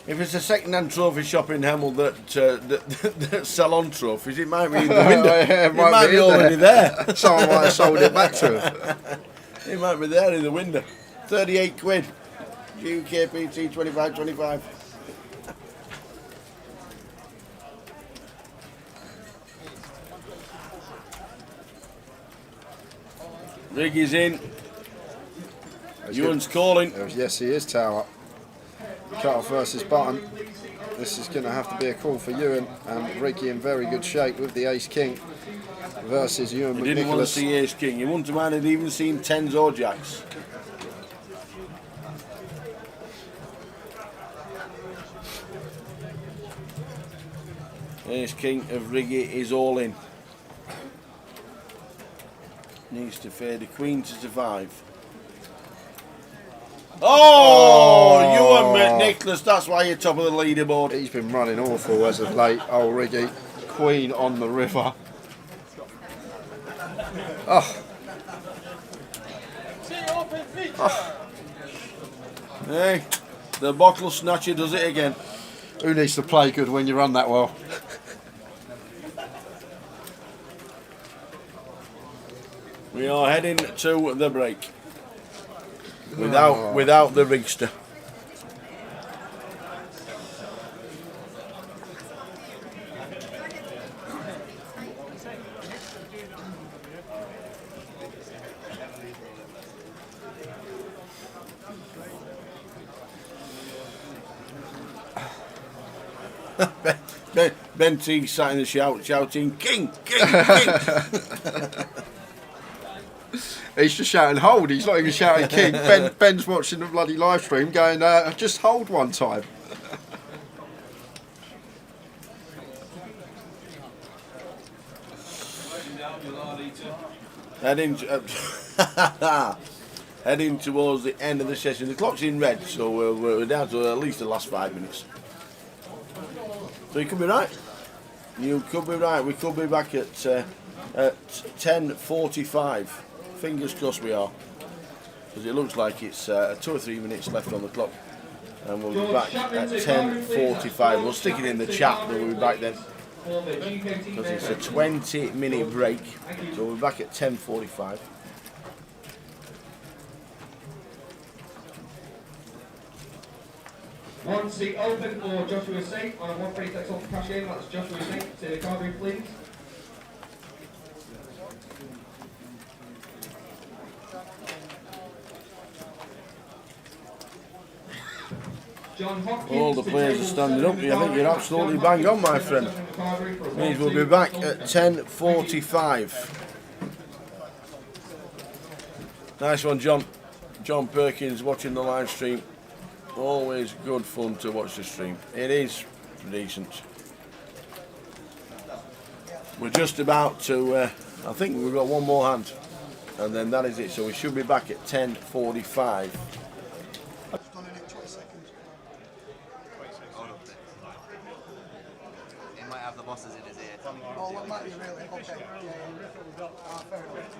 If it's a second-hand trophy shop in Hemel that sell on trophies, it might be in the window. It might be already there. Someone might have sold it back to him. It might be there in the window. 38 quid. GUKPT 25-25. Riggy's in. Ewan's calling. Yes, he is, Tower. Cut-off versus Button. This is going to have to be a call for Ewan, and Riggy in very good shape with the Ace-King versus Ewan He didn't want to McNicholas. see Ace-King. He wouldn't have minded even seen 10s or Jacks. Ace-King of Riggy is all in. Needs to fade the Queen to survive. Oh, Ewan McNicholas, that's why you're top of the leaderboard. He's been running awful as of late. Oh, Riggy. Queen on the river. Oh. Hey, the bottle snatcher does it again. Who needs to play good when you run that well? We are heading to the break. Without the rigster. Ben T sat in the shout shouting, "King, King, King!" He's just shouting hold, he's not even shouting king. Ben's watching the bloody live stream going, just hold one time. Heading towards the end of the session. The clock's in red, so we're down to at least the last 5 minutes. So you could be right. You could be right. We could be back at 10:45. Fingers crossed we are, because it looks like it's 2 or 3 minutes left on the clock, and we'll be back at 10:45. We'll stick it in the chat that we'll be back then, because it's a 20-minute break. So we're back at 10:45. One seat open for Joshua Saint on a 1 takes off cash in. That's Joshua Saint to the card, please. John Hopkins. All the players are standing up. I think you're absolutely bang on, my friend. Means we'll be back at 10:45. Nice one, John. John Perkins watching the live stream. Always good fun to watch the stream. It is decent. We're just about to, I think we've got one more hand, and then that is it. So we should be back at 10:45. He might have the bosses in his ear. Oh, what might be really? Okay. Fair enough.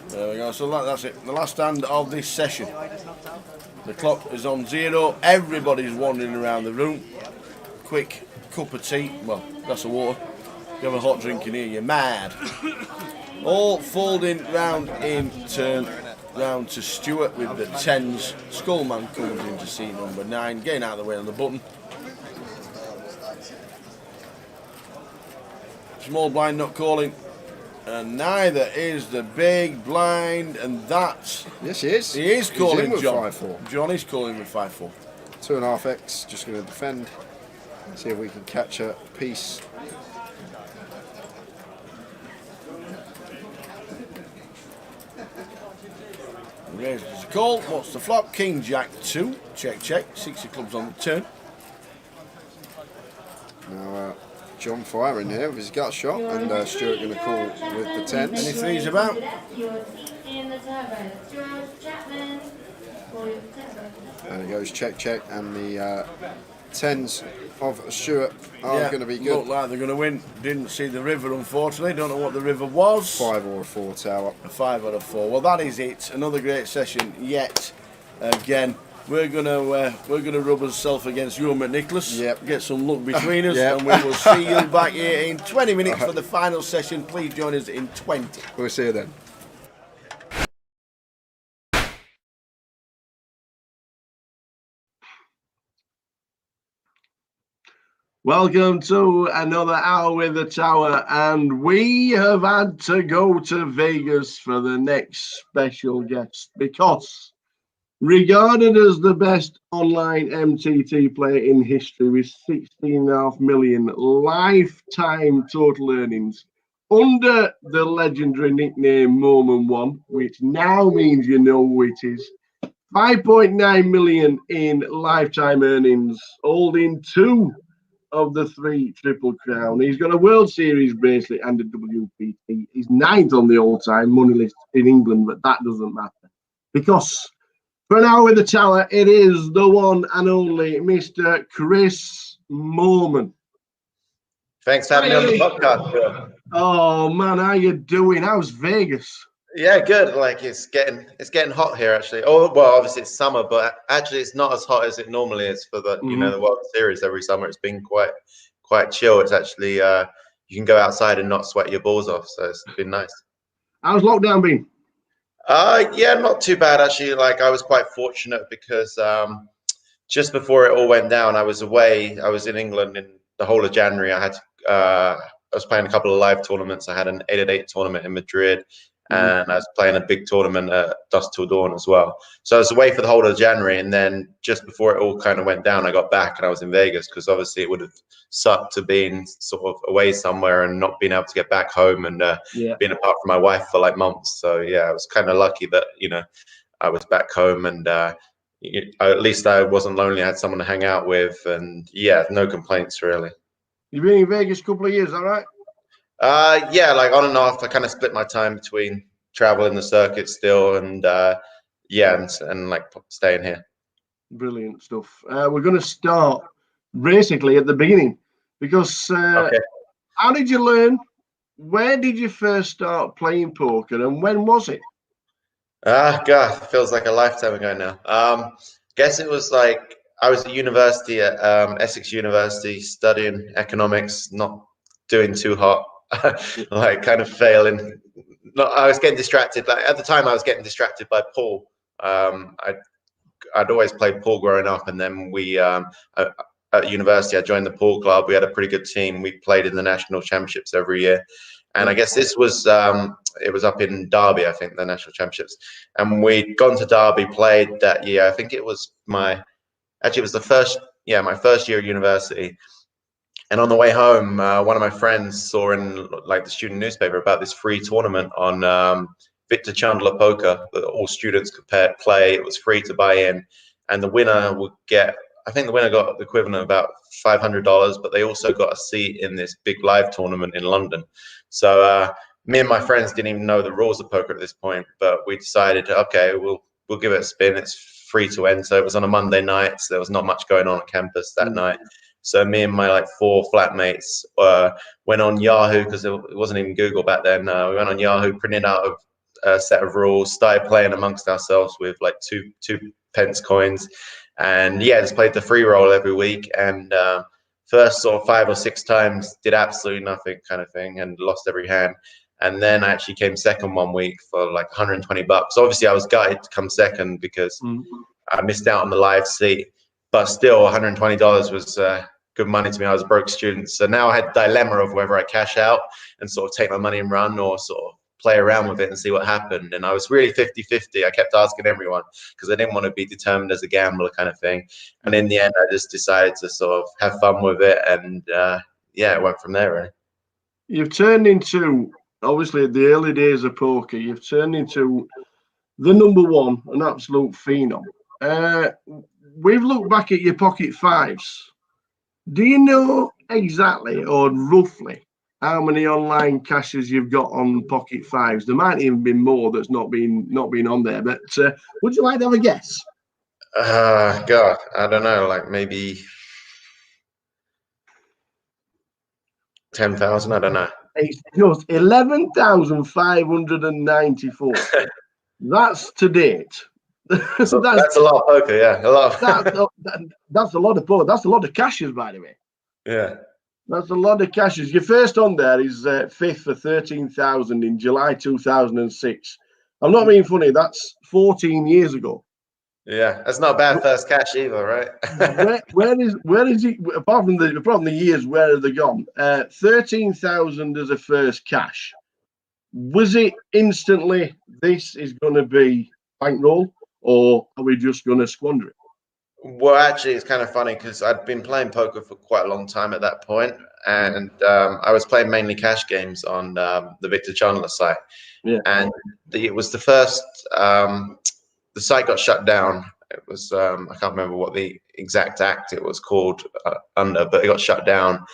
There we go, so that's it. The last hand of this session. The clock is on 0. Everybody's wandering around the room. Quick cup of tea. Well, glass of water. If you have a hot drink in here, you're mad. All folding round in turn. Round to Stuart with the 10s. Skullman comes into seat number 9. Getting out of the way on the button. Small blind not calling. And neither is the big blind, and that's... Yes, he is. He is calling with John. 5-4. John is calling with 5-4. 2.5x, just going to defend. See if we can catch a piece. Raises the call. What's the flop? King Jack 2. Check, check. 60 clubs on the turn. Now, John firing here with his gut shot, and Stuart going to call with the 10s. Any threes about? And it goes check, check, and the 10s of Stuart are going to be good. Look like they're going to win. Didn't see the river, unfortunately. Don't know what the river was. 5 or a 4 tower. A 5 or a 4. Well, that is it. Another great session yet. Again, we're gonna rub ourselves against you and McNicholas. Yep. Get some luck between us, Yep. and we will see you back here in 20 minutes for the final session. Please join us in 20. We'll see you then. Welcome to another hour with the Tower, and we have had to go to Vegas for the next special guest because, regarded as the best online MTT player in history with 16.5 million lifetime total earnings, under the legendary nickname Moment One, which now means you know who it is, 5.9 million in lifetime earnings, holding 2 of the 3 Triple Crown. He's got a World Series bracelet and a WPT. He's 9th on the all-time money list in England, but that doesn't matter because for an hour with the Tower, it is the one and only Mr. Chris Moorman. Thanks for having me on the podcast, Phil. Oh man, how you doing? How's Vegas? Yeah, good. Like it's getting hot here actually. Oh well, obviously it's summer, but actually it's not as hot as it normally is for the you know the World Series every summer. It's been quite chill. It's actually you can go outside and not sweat your balls off, so it's been nice. How's lockdown been? Yeah, not too bad actually. Like I was quite fortunate because just before it all went down, I was away. I was in England in the whole of January. I was playing a couple of live tournaments. I had an 8-at-8 tournament in Madrid, and I was playing a big tournament at Dusk Till Dawn as well. So I was away for the whole of January, and then just before it all kind of went down, I got back and I was in Vegas, because obviously it would have sucked to being sort of away somewhere and not being able to get back home and being apart from my wife for like months. So yeah, I was kind of lucky that I was back home, and at least I wasn't lonely. I had someone to hang out with, and yeah, no complaints really. You've been in Vegas a couple of years, all right? Yeah, like on and off. I kind of split my time between traveling the circuit still, and and like staying here. Brilliant stuff. We're going to start basically at the beginning, because how did you learn? Where did you first start playing poker, and when was it? God, it feels like a lifetime ago now. Guess it was like I was at university at Essex University studying economics, not doing too hot, like kind of failing. I was getting distracted. Like at the time, I was getting distracted by pool. I'd always played pool growing up, and then we at university I joined the pool club. We had a pretty good team. We played in the national championships every year, and I guess this was it was up in Derby, I think, the national championships, and we'd gone to Derby, played that year. I think it was my first year at university. And on the way home, one of my friends saw in like the student newspaper about this free tournament on Victor Chandler Poker that all students could play. It was free to buy in, and the winner would get, I think the winner got the equivalent of about $500, but they also got a seat in this big live tournament in London. So me and my friends didn't even know the rules of poker at this point, but we decided, okay, we'll give it a spin. It's free to enter. It was on a Monday night, so there was not much going on campus that night. So me and my like 4 flatmates went on Yahoo, because it wasn't even Google back then. We went on Yahoo, printed out a set of rules, started playing amongst ourselves with like two pence coins, and yeah, just played the free roll every week. And first sort of 5 or 6 times did absolutely nothing kind of thing, and lost every hand. And then I actually came second one week for like $120. Obviously, I was gutted to come second because I missed out on the live seat, but still $120 was good money to me. I was a broke student. So now I had the dilemma of whether I cash out and sort of take my money and run, or sort of play around with it and see what happened. And I was really 50-50. I kept asking everyone because I didn't want to be determined as a gambler kind of thing. And in the end, I just decided to sort of have fun with it. And it went from there, really. You've turned into, obviously, the early days of poker, you've turned into the #1, an absolute phenom. We've looked back at your pocket fives. Do you know exactly or roughly how many online cashes you've got on pocket fives? There might even be more that's not been on there, but would you like to have a guess? God, I don't know, like maybe 10,000. I don't know. It's just 11,594. That's to date. So that's a lot of poker, yeah. A lot. That's a lot of poker. That's a lot of cashes, by the way. Yeah. That's a lot of cashes. Your first on there is 5th for 13,000 in July 2006. I'm not being funny. That's 14 years ago. Yeah, that's not a bad first cash either, right? where is it? Apart from the years, where have they gone? 13,000 as a first cash. Was it instantly, this is going to be bankroll, or are we just going to squander it? Well, actually, it's kind of funny because I'd been playing poker for quite a long time at that point, and I was playing mainly cash games on the Victor Chandler site. Yeah. And it was the first. The site got shut down. It was I can't remember what the exact act it was called under, but it got shut down.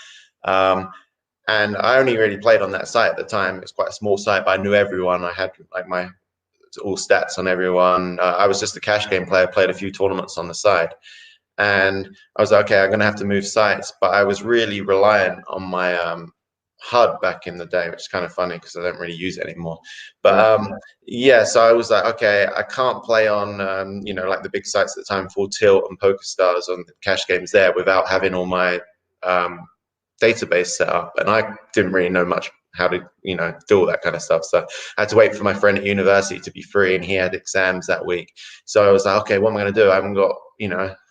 And I only really played on that site at the time. It was quite a small site, but I knew everyone. I had like my all stats on everyone. I was just a cash game player, played a few tournaments on the side. And I was like, okay, I'm going to have to move sites. But I was really reliant on my HUD back in the day, which is kind of funny because I don't really use it anymore. But yeah, so I was like, okay, I can't play on, like the big sites at the time, Full Tilt and PokerStars on the cash games there without having all my database set up. And I didn't really know much how to, do all that kind of stuff. So I had to wait for my friend at university to be free, and he had exams that week. So I was like, okay, what am I going to do? I haven't got,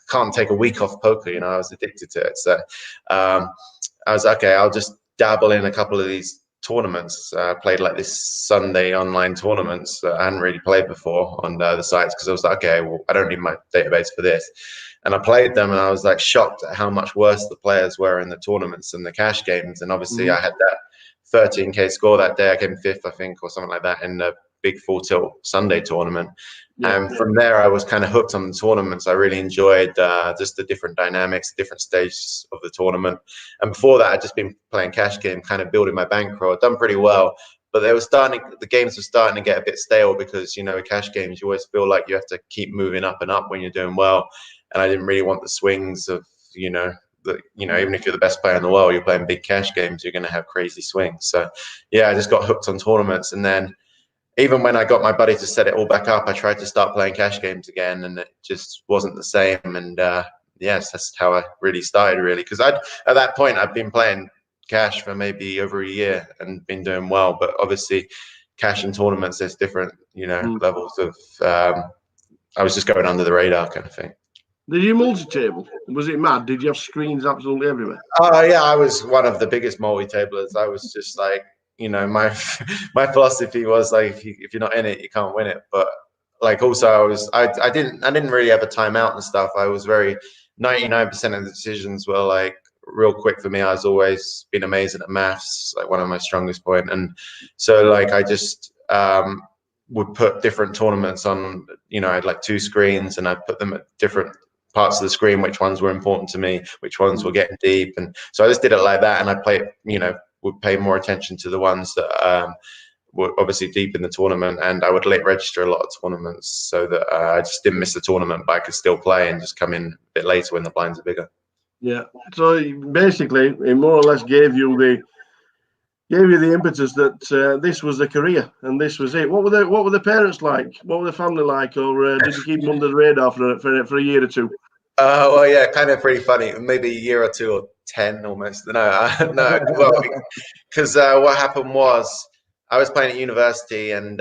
can't take a week off poker. I was addicted to it. So I was like, okay, I'll just dabble in a couple of these tournaments. I played like this Sunday online tournaments that I hadn't really played before on the sites, because I was like, okay, well, I don't need my database for this. And I played them, and I was like shocked at how much worse the players were in the tournaments and the cash games. And obviously I had that 13K score that day. I came 5th, I think, or something like that in the big Full Tilt Sunday tournament. And from there, I was kind of hooked on the tournaments. I really enjoyed just the different dynamics, different stages of the tournament. And before that, I'd just been playing cash game, kind of building my bankroll. I'd done pretty well, but the games were starting to get a bit stale, because, you know, with cash games, you always feel like you have to keep moving up and up when you're doing well. And I didn't really want the swings of, even if you're the best player in the world, you're playing big cash games, you're going to have crazy swings. So yeah, I just got hooked on tournaments. And then even when I got my buddy to set it all back up, I tried to start playing cash games again, and it just wasn't the same. And yes, that's how I really started, really, because at that point I'd been playing cash for maybe over a year and been doing well. But obviously, cash and tournaments, there's different, levels of. I was just going under the radar kind of thing. Did you multi-table? Was it mad? Did you have screens absolutely everywhere? Oh yeah, I was one of the biggest multi-tablers. I was just like, my philosophy was like, if you're not in it, you can't win it. But like, also I didn't really have a timeout and stuff. I was 99% of the decisions were like real quick for me. I was always been amazing at maths, like one of my strongest point. And so like, I just would put different tournaments on, I had like 2 screens, and I'd put them at different parts of the screen, which ones were important to me, which ones were getting deep. And so I just did it like that. And I played, would pay more attention to the ones that were obviously deep in the tournament. And I would late register a lot of tournaments, so that I just didn't miss the tournament, but I could still play and just come in a bit later when the blinds are bigger. Yeah. So basically, it more or less gave you the impetus that this was the career and this was it. What were the parents like? What were the family like? Or did you keep them under the radar for a year or two? Well, yeah, kind of pretty funny. Maybe a year or 2 or 10 almost. No, well, because what happened was I was playing at university and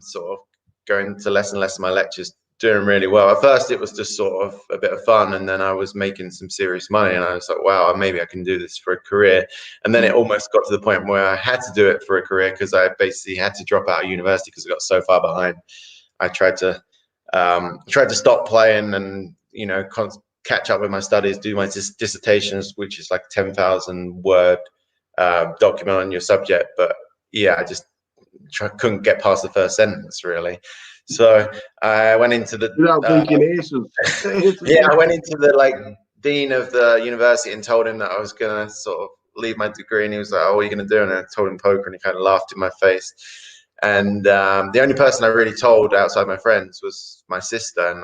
sort of going to less and less of my lectures, doing really well. At first, it was just sort of a bit of fun, and then I was making some serious money, and I was like, wow, maybe I can do this for a career. And then it almost got to the point where I had to do it for a career, because I basically had to drop out of university because I got so far behind. I tried to stop playing and catch up with my studies, do my dissertations, which is like 10,000 word document on your subject. But yeah, I just couldn't get past the first sentence, really. So I went into the I went into the dean of the university and told him that I was gonna sort of leave my degree, and he was like, "Oh, what are you gonna do?" And I told him poker, and he kind of laughed in my face. And the only person I really told outside my friends was my sister, and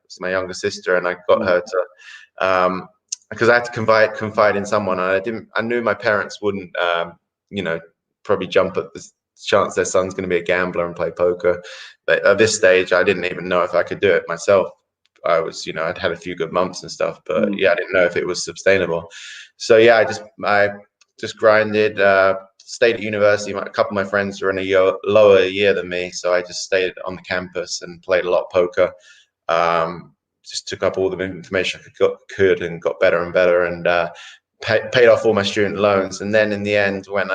it's my younger sister, and I got her to because I had to confide in someone. And I knew my parents wouldn't probably jump at the chance their son's going to be a gambler and play poker. But at this stage, I didn't even know if I could do it myself. I was, I'd had a few good months and stuff, but yeah, I didn't know if it was sustainable. So yeah, I just grinded, stayed at university. A couple of my friends were in a lower year than me, so I just stayed on the campus and played a lot of poker. Just took up all the information I could and got better and better, and paid off all my student loans. And then in the end, when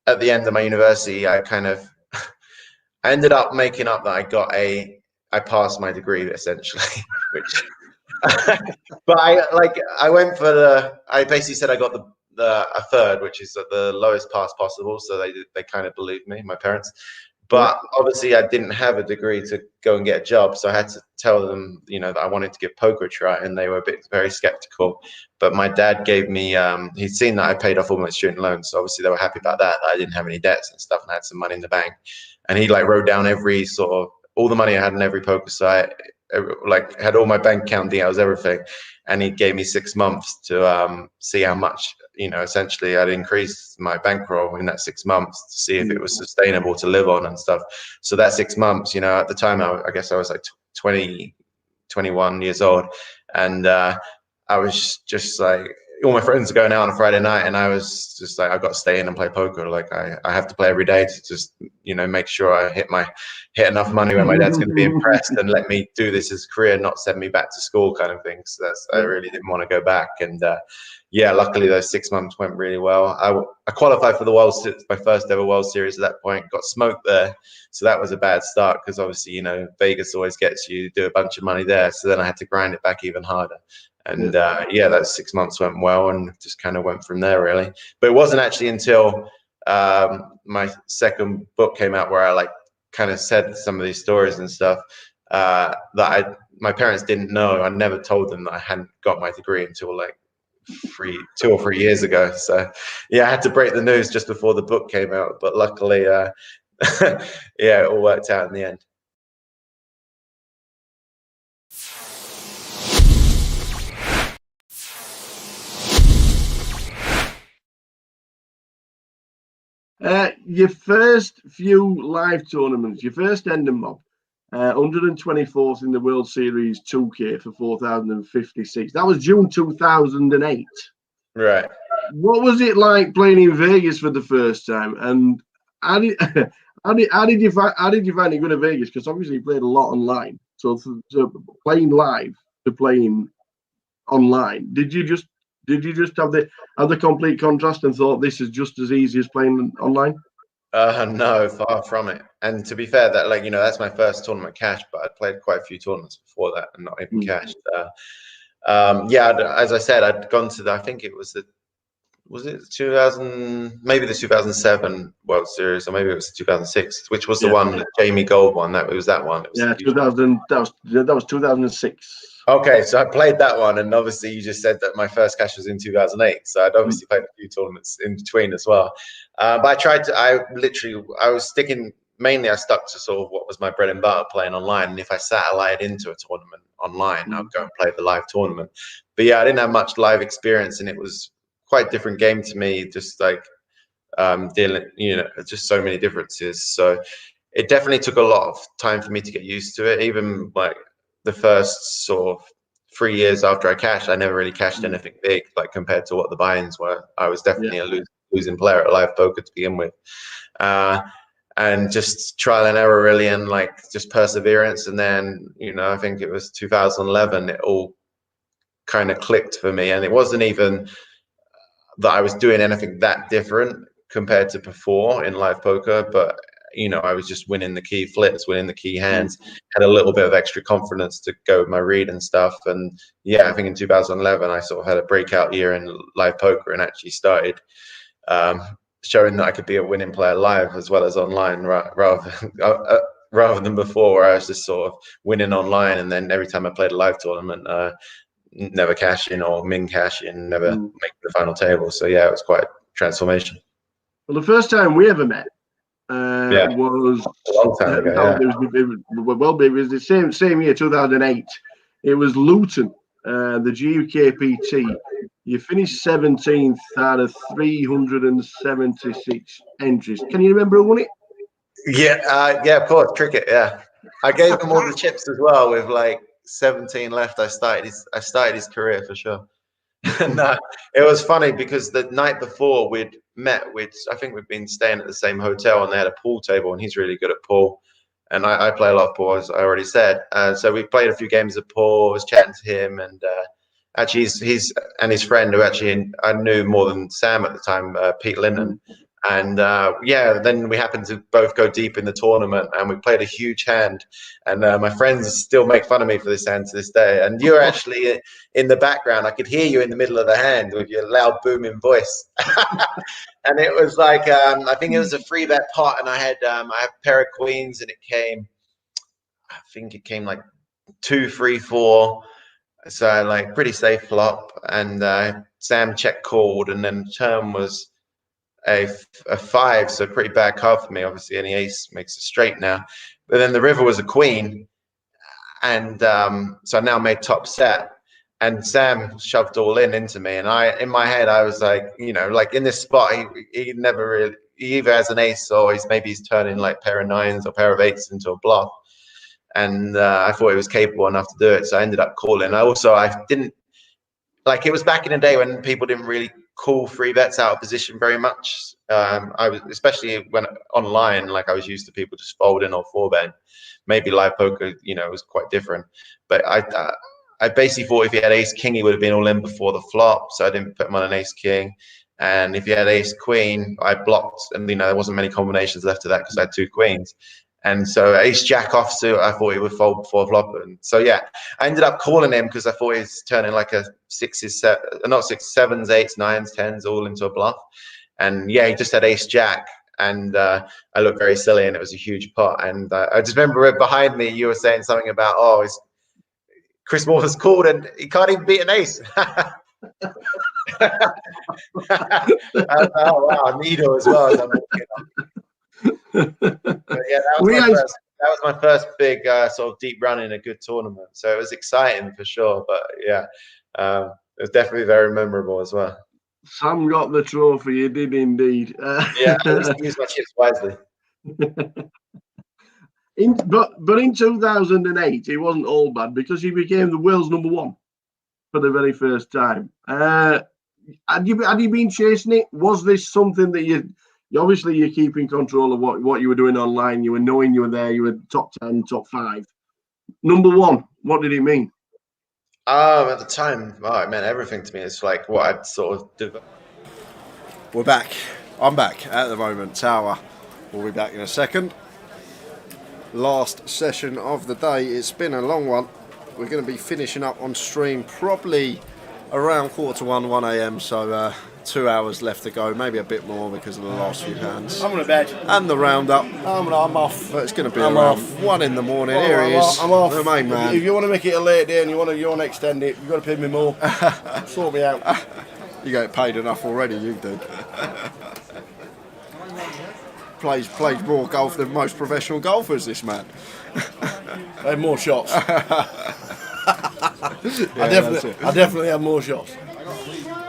at the end of my university, I ended up making up that I passed my degree essentially, which, but I went for I basically said I got a third, which is the lowest pass possible. So they kind of believed me, my parents. But obviously I didn't have a degree to go and get a job. So I had to tell them, that I wanted to give poker a try, and they were very skeptical. But my dad gave me, he'd seen that I paid off all my student loans. So obviously they were happy about that I didn't have any debts and stuff, and I had some money in the bank. And he wrote down every all the money I had in every poker site, had all my bank account details, everything. And he gave me 6 months to see how much, essentially I'd increased my bankroll in that 6 months to see if it was sustainable to live on and stuff. So that 6 months, at the time, I guess I was like 20, 21 years old. And I was just like, all my friends are going out on a Friday night, and I was just like, I've got to stay in and play poker. Like I have to play every day to just, you know, make sure I hit enough money where my dad's going to be impressed and let me do this as a career, not send me back to school kind of thing. So I really didn't want to go back. And yeah, luckily those 6 months went really well. I qualified for the my first ever World Series at that point, got smoked there. So that was a bad start because obviously, you know, Vegas always gets you, do a bunch of money there. So then I had to grind it back even harder. And yeah, those 6 months went well and just kind of went from there really. But it wasn't actually until my second book came out where I like kind of said some of these stories and stuff that my parents didn't know. I never told them that I hadn't got my degree until like 2 or 3 years ago. So yeah, I had to break the news just before the book came out, but luckily yeah, it all worked out in the end. Your first few live tournaments, your first Ender Mob, 124th in the World Series 2K for 4,056. That was June 2008. Right. What was it like playing in Vegas for the first time? And how did you find it good at Vegas? Because obviously you played a lot online. So playing live to playing online, did you just have the complete contrast and thought this is just as easy as playing online? No, far from it. And to be fair, that like, you know, that's my first tournament cash, but I played quite a few tournaments before that and not even cashed. Yeah, as I said, I'd gone to I think it was it 2000, maybe the 2007 World Series, or maybe it was 2006, which was the one that Jamie Gold won. That was that one. It was 2000. That was 2006. Okay, so I played that one, and obviously you just said that my first cash was in 2008, so I'd obviously played a few tournaments in between as well. But I was sticking, mainly I stuck to sort of what was my bread and butter, playing online, and if I satellite into a tournament online, I'd go and play the live tournament. But yeah, I didn't have much live experience, and it was quite a different game to me, just like dealing, you know, just so many differences. So it definitely took a lot of time for me to get used to it, even like the first sort of 3 years after I cashed, I never really cashed anything big, like compared to what the buy-ins were. I was definitely a losing player at live poker to begin with. And just trial and error really, and like just perseverance. And then, you know, I think it was 2011, it all kind of clicked for me. And it wasn't even that I was doing anything that different compared to before in live poker, but you know, I was just winning the key flips, winning the key hands, had a little bit of extra confidence to go with my read and stuff. And yeah, I think in 2011, I sort of had a breakout year in live poker and actually started showing that I could be a winning player live as well as online, rather than before, where I was just sort of winning online. And then every time I played a live tournament, never cash in or min cash in, never make the final table. So yeah, it was quite a transformation. Well, the first time we ever met, was a long time ago. It was the same year, 2008. It was Luton, the GUKPT. You finished 17th out of 376 entries. Can you remember who won it? Yeah, of course, cricket. Yeah, I gave him all the chips as well. With like 17 left, I started his career for sure. And it was funny because the night before we'd met, I think we'd been staying at the same hotel, and they had a pool table, and he's really good at pool, and I play a lot of pool, as I already said. So we played a few games of pool. I was chatting to him, and actually he's and his friend, who actually I knew more than Sam at the time, Pete Linden. And yeah, then we happened to both go deep in the tournament, and we played a huge hand. And my friends still make fun of me for this hand to this day. And you're actually in the background. I could hear you in the middle of the hand with your loud, booming voice. And it was like, I think it was a 3-bet pot, and I had a pair of queens, and I think it came like 2, 3, 4. So like pretty safe flop. And Sam check called, and then turn was a 5, so pretty bad card for me. Obviously, any ace makes a straight now. But then the river was a queen, and so I now made top set. And Sam shoved all into me, and in my head, I was like, you know, like in this spot, he never really. He either has an ace, or he's turning like pair of 9s or pair of 8s into a bluff. And I thought he was capable enough to do it, so I ended up calling. I didn't. like it was back in the day when people didn't really call free bets out of position very much. I was, especially when online, like I was used to people just folding or four betting. Maybe live poker, you know, was quite different. But I basically thought if he had ace king, he would have been all in before the flop. So I didn't put him on an ace king. And if he had ace queen, I blocked, and you know there wasn't many combinations left of that because I had two queens. And so ace jack offsuit, I thought he would fold before flop. And so yeah, I ended up calling him because I thought he was turning like a not six, sevens, eights, nines, tens, all into a bluff. And yeah, he just had ace jack, and I looked very silly, and it was a huge pot. And I just remember behind me, you were saying something about, oh, Chris Moore has called and he can't even beat an ace. Oh wow, Nido as well. But yeah, that was my first big sort of deep run in a good tournament. So it was exciting for sure. But yeah, it was definitely very memorable as well. Sam got the trophy. You did indeed. Yeah, I used to use my chips wisely. But in 2008, it wasn't all bad because he became the world's #1 for the very first time. Had you been chasing it? Was this something that you obviously you're keeping control of what you were doing online? You were knowing you were there. You were top 10, top 5, #1. What did it mean? At the time, it meant everything to me. It's like what I'd sort of developed. We're back. I'm back at the moment. Tower. We'll be back in a second. Last session of the day. It's been a long one. We're going to be finishing up on stream probably around 1:45, 1 a.m. So 2 hours left to go, maybe a bit more because of the last few hands. I'm going to bed. And the roundup. I'm off. But it's going to be around 1 in the morning. Here he is. I'm off. The main man. If you want to make it a late day and you want to extend it, you've got to pay me more. Sort me out. You get paid enough already, you do. Plays more golf than most professional golfers, this man. I have more shots. I definitely have more shots.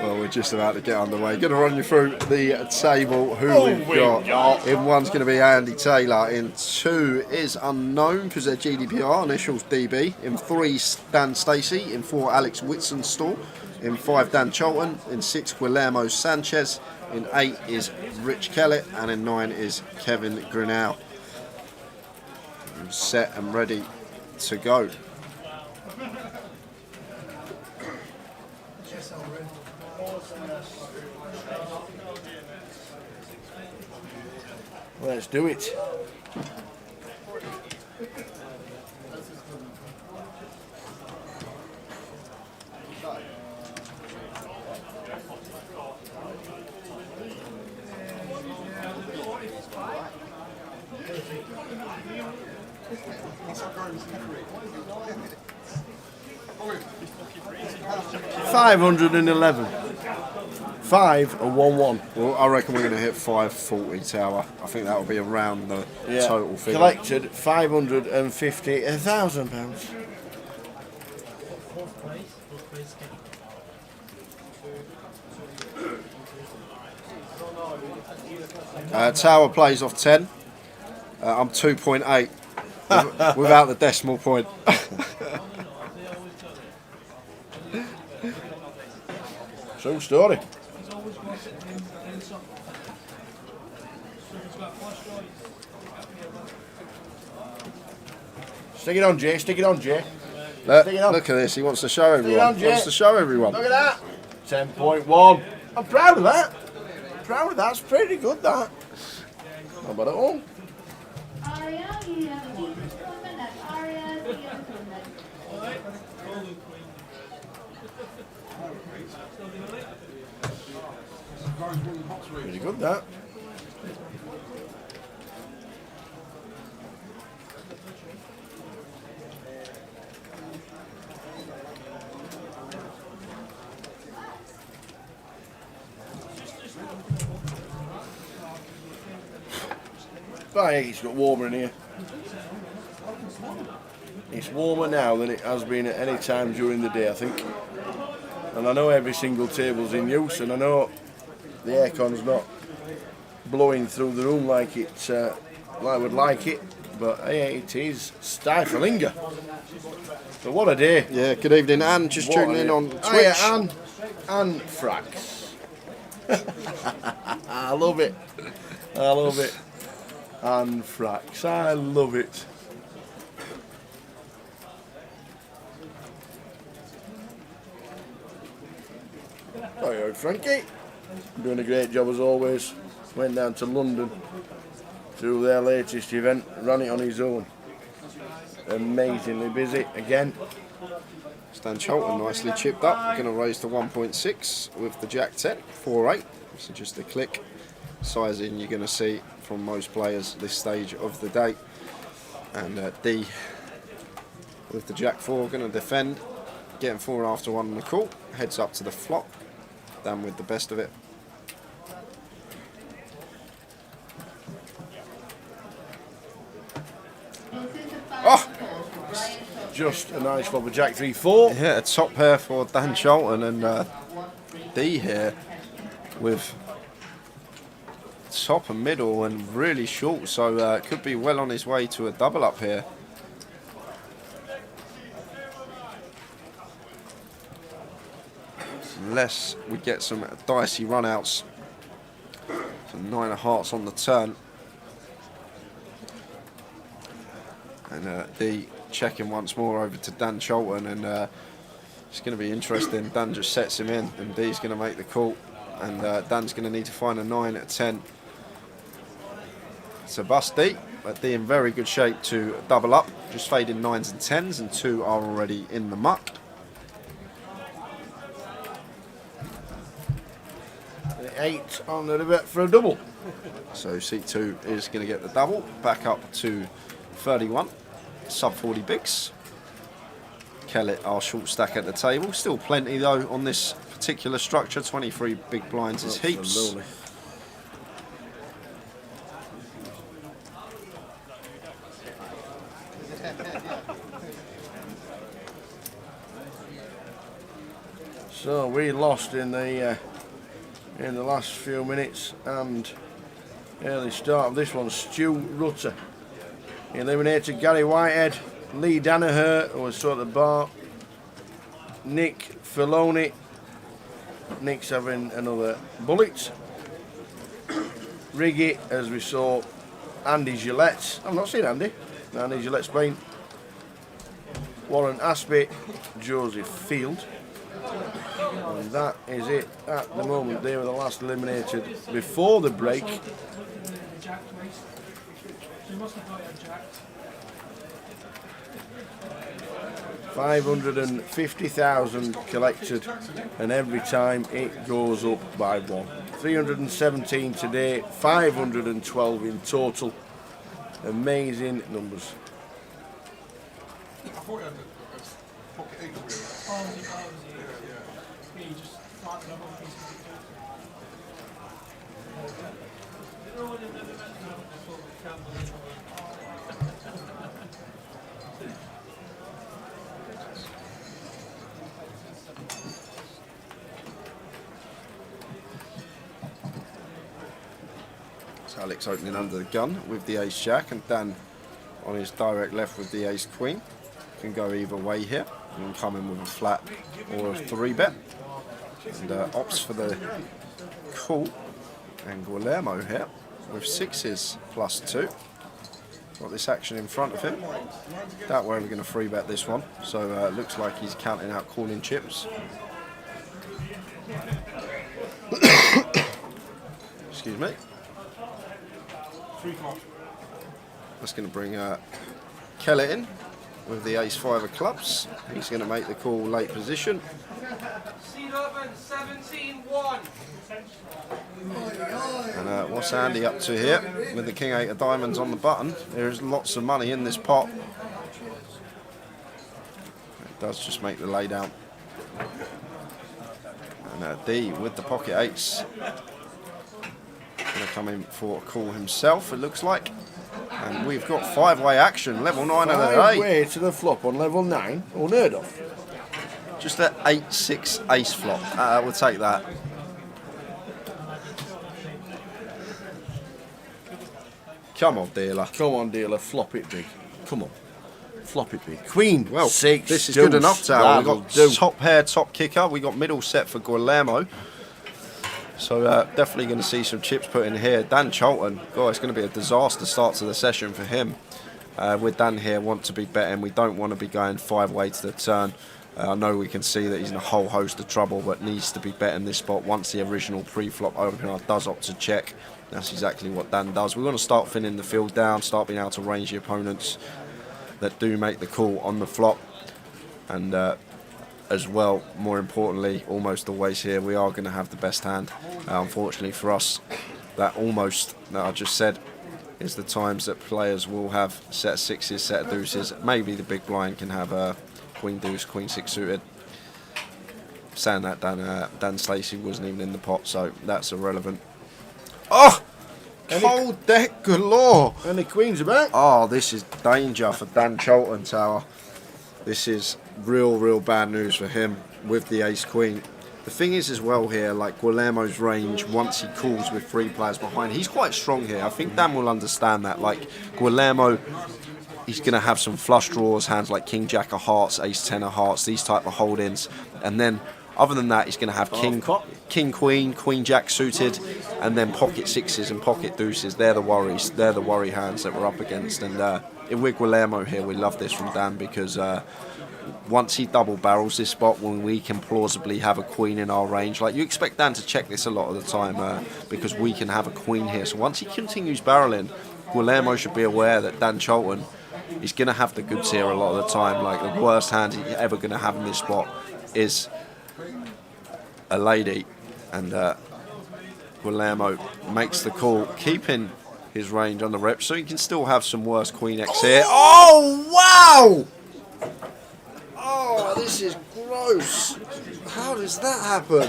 Well, we're just about to get underway. Going to run you through the table. Who we've got. In one's going to be Andy Taylor. In 2 is unknown because they're GDPR, initials DB. In 3, Dan Stacey. In 4, Alex Whitson-Stall. In 5, Dan Cholton. In 6, Guillermo Sanchez. In 8 is Rich Kellett. And in 9 is Kevin Grinnell. Set and ready to go. Let's do it. $511. 5 or 1-1. Well, I reckon we're going to hit 540 Tower. I think that will be around the total figure. Collected £550,000. Tower plays off 10. I'm 2.8 without the decimal point. True story. Stick it on, Jay. Stick it on, Jay. Look at this. He wants to show everyone. He wants to show everyone. Look at that. 10.1. I'm proud of that. That's pretty good, that. Not bad at all. Pretty good, that. But it's got warmer in here. It's warmer now than it has been at any time during the day, I think. And I know every single table's in use, and I know the aircon's not blowing through the room like it I would like it, but hey, it is stifling. But what a day! Yeah, good evening, Anne. Just tuning in on Twitch. Oh, yeah, Anne. and fracks. I love it. I love it. And fracks. I love it. Hi, Frankie. Doing a great job as always. Went down to London to their latest event, ran it on his own. Amazingly busy again. Dan Cholton nicely chipped up, going to raise to 1.6 with the Jack 10, 4-8. So just a click sizing you're going to see from most players this stage of the day. And D with the Jack 4 going to defend, getting 4.5 to 1 on the call, heads up to the flop. Dan with the best of it. Oh! Just a nice flop of Jack 3-4. Yeah, a top pair for Dan Cholton, and D here with top and middle and really short, so could be well on his way to a double up here. Unless we get some dicey runouts. So 9 of hearts on the turn. And D checking once more over to Dan Cholton, and it's going to be interesting. Dan just sets him in, and D's going to make the call, and Dan's going to need to find a 9 at 10. So bust D, but D in very good shape to double up, just fading 9s and 10s, and 2 are already in the muck. 8 on the river for a double. So C2 is going to get the double, back up to 31, sub 40 bigs. Kellett, our short stack at the table. Still plenty though on this particular structure. 23 big blinds is heaps. Absolutely. So we lost in the last few minutes and early start of this one. Stu Rutter eliminated Gary Whitehead, Lee Danaher, who was sort of the bar, Nick Filoni. Nick's having another bullet. Riggy, as we saw, Andy Gillette. I've not seen Andy. Andy Gillette's been. Warren Aspey, Joseph Field. And that is it at the moment. They were the last eliminated before the break. $550,000 collected, and every time it goes up by 1. 317 today, 512 in total. Amazing numbers. I thought you had a pocket 8 really. So Alex opening under the gun with the ace jack, and Dan on his direct left with the ace queen. Can go either way here. And come in with a flat or a 3-bet. And opts for the call. And Guillermo here with 6s plus 2. Got this action in front of him. That way we're going to 3-bet this one. So it looks like he's counting out calling chips. Excuse me. That's going to bring Kellett in with the ace-5 of clubs. He's going to make the call late position. Seed open 17-1. And what's Andy up to here with the king-8 of diamonds on the button? There's lots of money in this pot. It does just make the lay down. And D with the pocket 8s. Going to come in for a call himself, it looks like. And we've got 5-way action, level 9 of the day. 5-way to the flop on level 9, unheard of. Just an 8-6 ace flop. We'll take that. Come on, dealer. Come on, dealer, flop it big. Come on. flop it be? Queen, well, 6, this is deuce. good enough, Tower. We That'll got do. top pair, top kicker. We got middle set for Guillermo. So definitely going to see some chips put in here. Dan Charlton, God, it's going to be a disaster start to the session for him. With Dan here, want to be betting. We don't want to be going 5-way to the turn. I know we can see that he's in a whole host of trouble, but needs to be betting this spot once the original pre-flop opener does opt to check. That's exactly what Dan does. We want to start thinning the field down, start being able to range the opponents that do make the call on the flop. And as well, more importantly, almost always here, we are going to have the best hand. Unfortunately for us, that almost that I just said is the times that players will have set of 6s, set of deuces. Maybe the big blind can have a queen deuce, queen 6 suited. Saying that, Dan Stacey wasn't even in the pot, so that's irrelevant. Oh! Cold deck galore! And the queen's about. Oh, this is danger for Dan Charlton, Tower. This is real bad news for him with the ace queen. The thing is as well here, like Guillermo's range, once he calls with 3 players behind, he's quite strong here. I think Dan will understand that. Like Guillermo, he's going to have some flush draws, hands like king jack of hearts, ace 10 of hearts, these type of hold-ins. And then other than that, he's going to have king queen, queen jack suited, and then pocket 6s and pocket deuces. They're the worries. They're the worry hands that we're up against. And with Guillermo here, we love this from Dan because once he double barrels this spot, when we can plausibly have a queen in our range, like you expect Dan to check this a lot of the time because we can have a queen here. So once he continues barreling, Guillermo should be aware that Dan Charlton is going to have the goods here a lot of the time. Like the worst hand he's ever going to have in this spot is a lady, and Guillermo makes the call, keeping his range on the rep, so he can still have some worse queen X here. Oh wow! Oh, this is gross. How does that happen?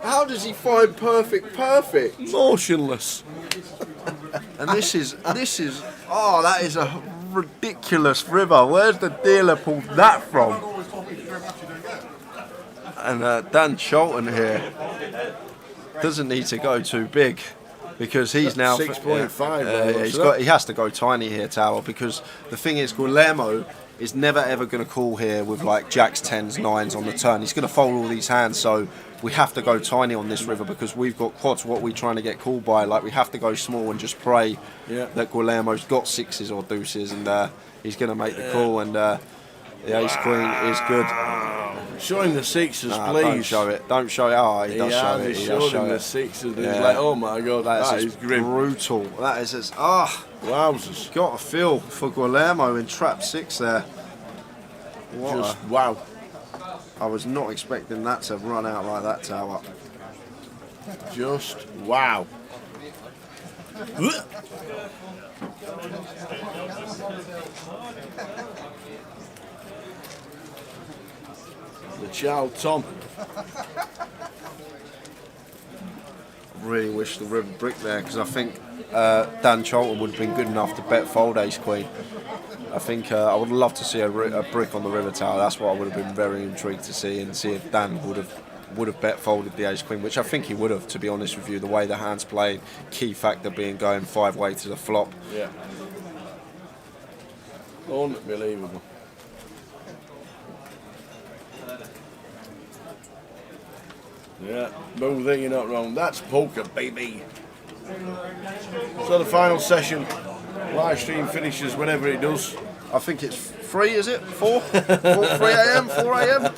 How does he find perfect? Motionless. And this is oh, that is a ridiculous river. Where's the dealer pulled that from? And Dan Charlton here doesn't need to go too big because he's now 6.5. He has to go tiny here, Tower, because the thing is Guillermo is never ever going to call here with like jacks, 10s, 9s on the turn. He's going to fold all these hands, so we have to go tiny on this river because we've got quads what we're trying to get called by. Like we have to go small and just pray that Guillermo's got 6s or deuces, and he's going to make the call, and the ace queen is good. Show him the 6s, please. Don't show it. Don't show it. Oh, he does show it. He showed him the 6s. He's like, oh my god, that is grim. Brutal. That is just wowzers. Got a feel for Guillermo in trap 6 there. Just wow. I was not expecting that to run out like that, Tower. Just wow. The child Tom. I really wish the river brick there because I think Dan Charlton would have been good enough to bet fold ace queen. I think I would love to see a brick on the river, Tower. That's what I would have been very intrigued to see, and see if Dan would have bet folded the ace queen, which I think he would have, to be honest with you. The way the hands played, key factor being going 5-way to the flop. Yeah. Unbelievable. Yeah, boom there, you're not wrong. That's poker, baby. So the final session, live stream finishes whenever it does. I think it's 3, is it? 4? 3 a.m., 4 a.m.?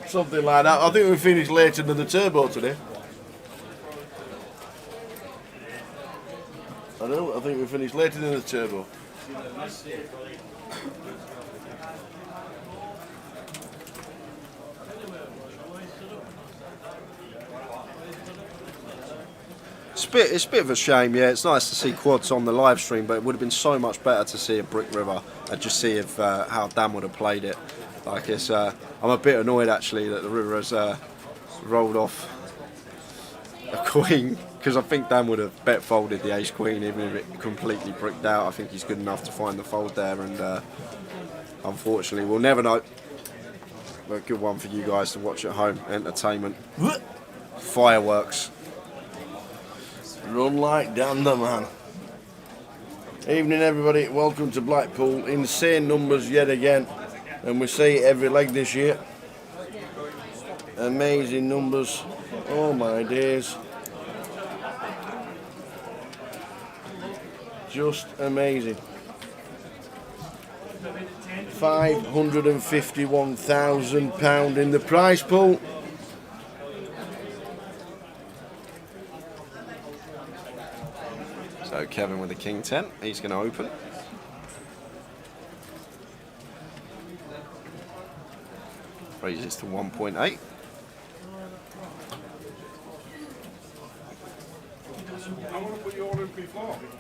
Something like that. I think we finished later than the turbo today. I think we finished later than the turbo. It's a bit of a shame, yeah. It's nice to see quads on the live stream, but it would have been so much better to see a brick river and just see if how Dan would have played it. Like it's, I'm a bit annoyed actually that the river has rolled off a queen, because I think Dan would have bet folded the ace queen even if it completely bricked out. I think he's good enough to find the fold there, and unfortunately we'll never know. But a good one for you guys to watch at home. Entertainment. Fireworks. Run like Dan the man. Evening everybody, welcome to Blackpool. Insane numbers yet again, and we see it every leg this year. Amazing numbers, oh my days. Just amazing. £551,000 in the prize pool. So Kevin with the King 10, he's going to open. Raises to 1.8.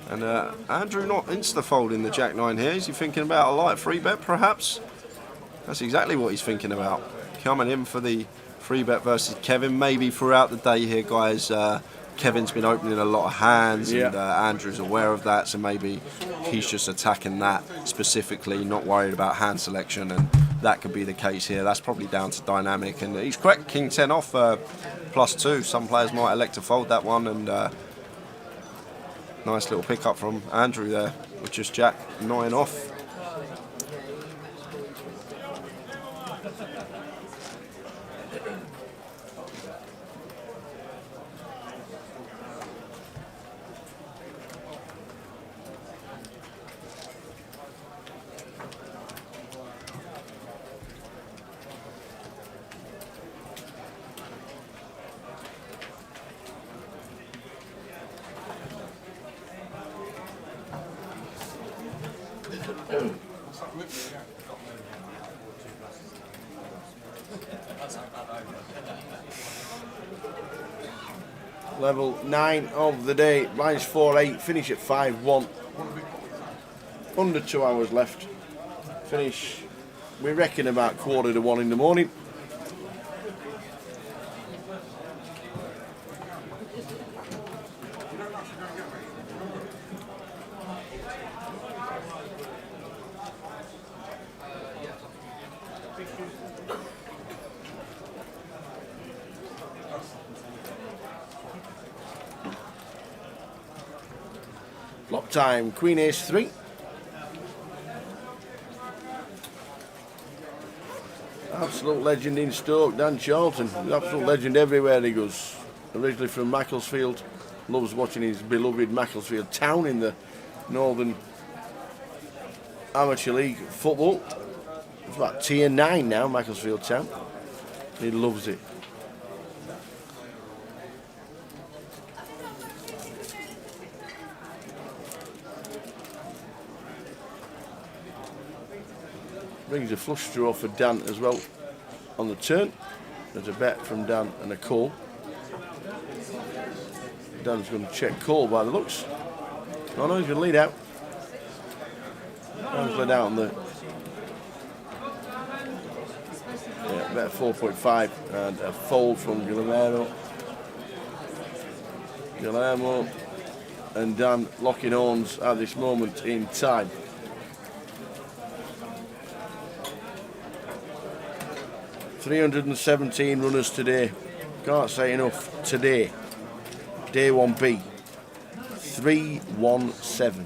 And Andrew not insta-folding the Jack-9 here. Is he thinking about a light free bet perhaps? That's exactly what he's thinking about. Coming in for the free bet versus Kevin. Maybe throughout the day here, guys, Kevin's been opening a lot of hands, and Andrew's aware of that, so maybe he's just attacking that specifically, not worried about hand selection, and that could be the case here. That's probably down to dynamic, and he's correct. King 10 off, +2. Some players might elect to fold that one, and nice little pickup from Andrew there, with just Jack 9 off. Level 9 of the day, blinds 4-8, finish at 5-1. Under 2 hours left. Finish, we reckon, about 1:45 in the morning. Flop time, Queen Ace 3. Absolute legend in Stoke, Dan Charlton. Absolute legend everywhere he goes. Originally from Macclesfield. Loves watching his beloved Macclesfield Town in the Northern Amateur League football. It's about tier 9 now, Macclesfield Town. He loves it. Brings a flush draw for Dan as well on the turn. There's a bet from Dan and a call. Dan's going to check call by the looks. Oh no, he's going to lead out. Dan's led out on the... Yeah, bet 4.5 and a fold from Guillermo. Guillermo and Dan locking horns at this moment in time. $317 runners today. Can't say enough. Today, day 1B, 317.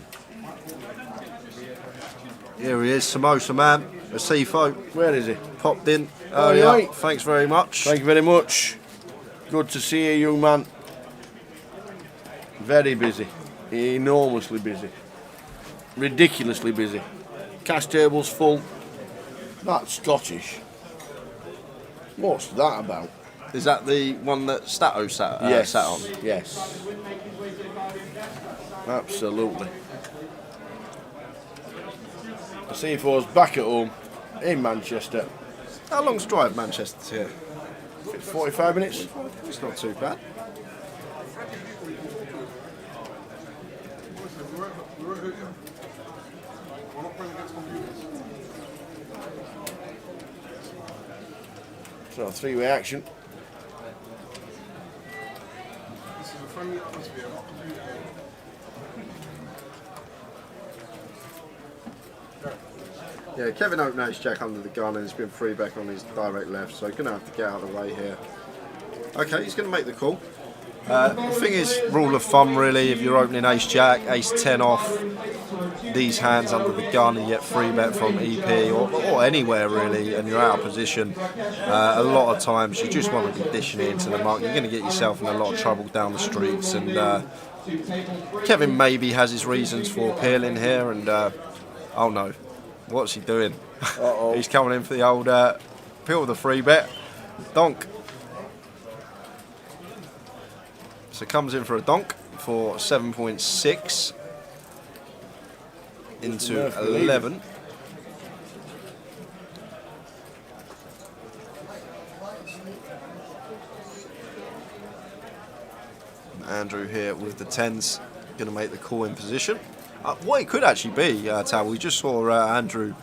Here he is, Samosa Man, a CFO. Where is he? Popped in. Oh, Yeah. right. Thanks very much. Thank you very much. Good to see you, young man. Very busy. Enormously busy. Ridiculously busy. Cash tables full. That's Scottish. What's that about? Is that the one that Stato sat on? Yes. Absolutely. The C4's back at home in Manchester. How long's drive Manchester to here? 45 minutes. It's not too bad. So, three-way action. This is a friendly atmosphere, not computer. Yeah, Kevin opened ace jack under the gun and he's been free back on his direct left, so he's going to have to get out of the way here. Okay, he's going to make the call. The thing is, rule of thumb really, if you're opening ace jack, ace 10 off, these hands under the gun and get free bet from EP or anywhere really, and you're out of position, a lot of times you just want to be dishing it into the mark. You're going to get yourself in a lot of trouble down the streets, and Kevin maybe has his reasons for appealing here, and oh no, what's he doing? He's coming in for the old peel the free bet, donk. So comes in for a donk for 7.6 into 11. Andrew here with the 10s, going to make the call in position. What it could actually be, Tal, we just saw Andrew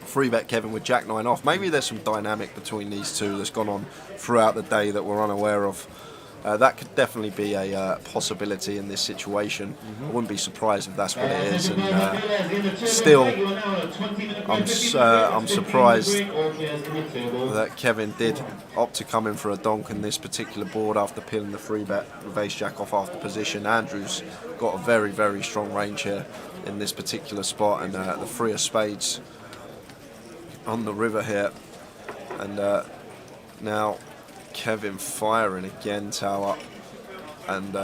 free bet Kevin with Jack 9 off. Maybe there's some dynamic between these two that's gone on throughout the day that we're unaware of. That could definitely be a possibility in this situation. I wouldn't be surprised if that's what it is. And still, I'm surprised that Kevin did opt to come in for a donk in this particular board after peeling the free bet with ace jack off after position. Andrew's got a very, very strong range here in this particular spot, and the three of spades on the river here. And now Kevin firing again, tower, and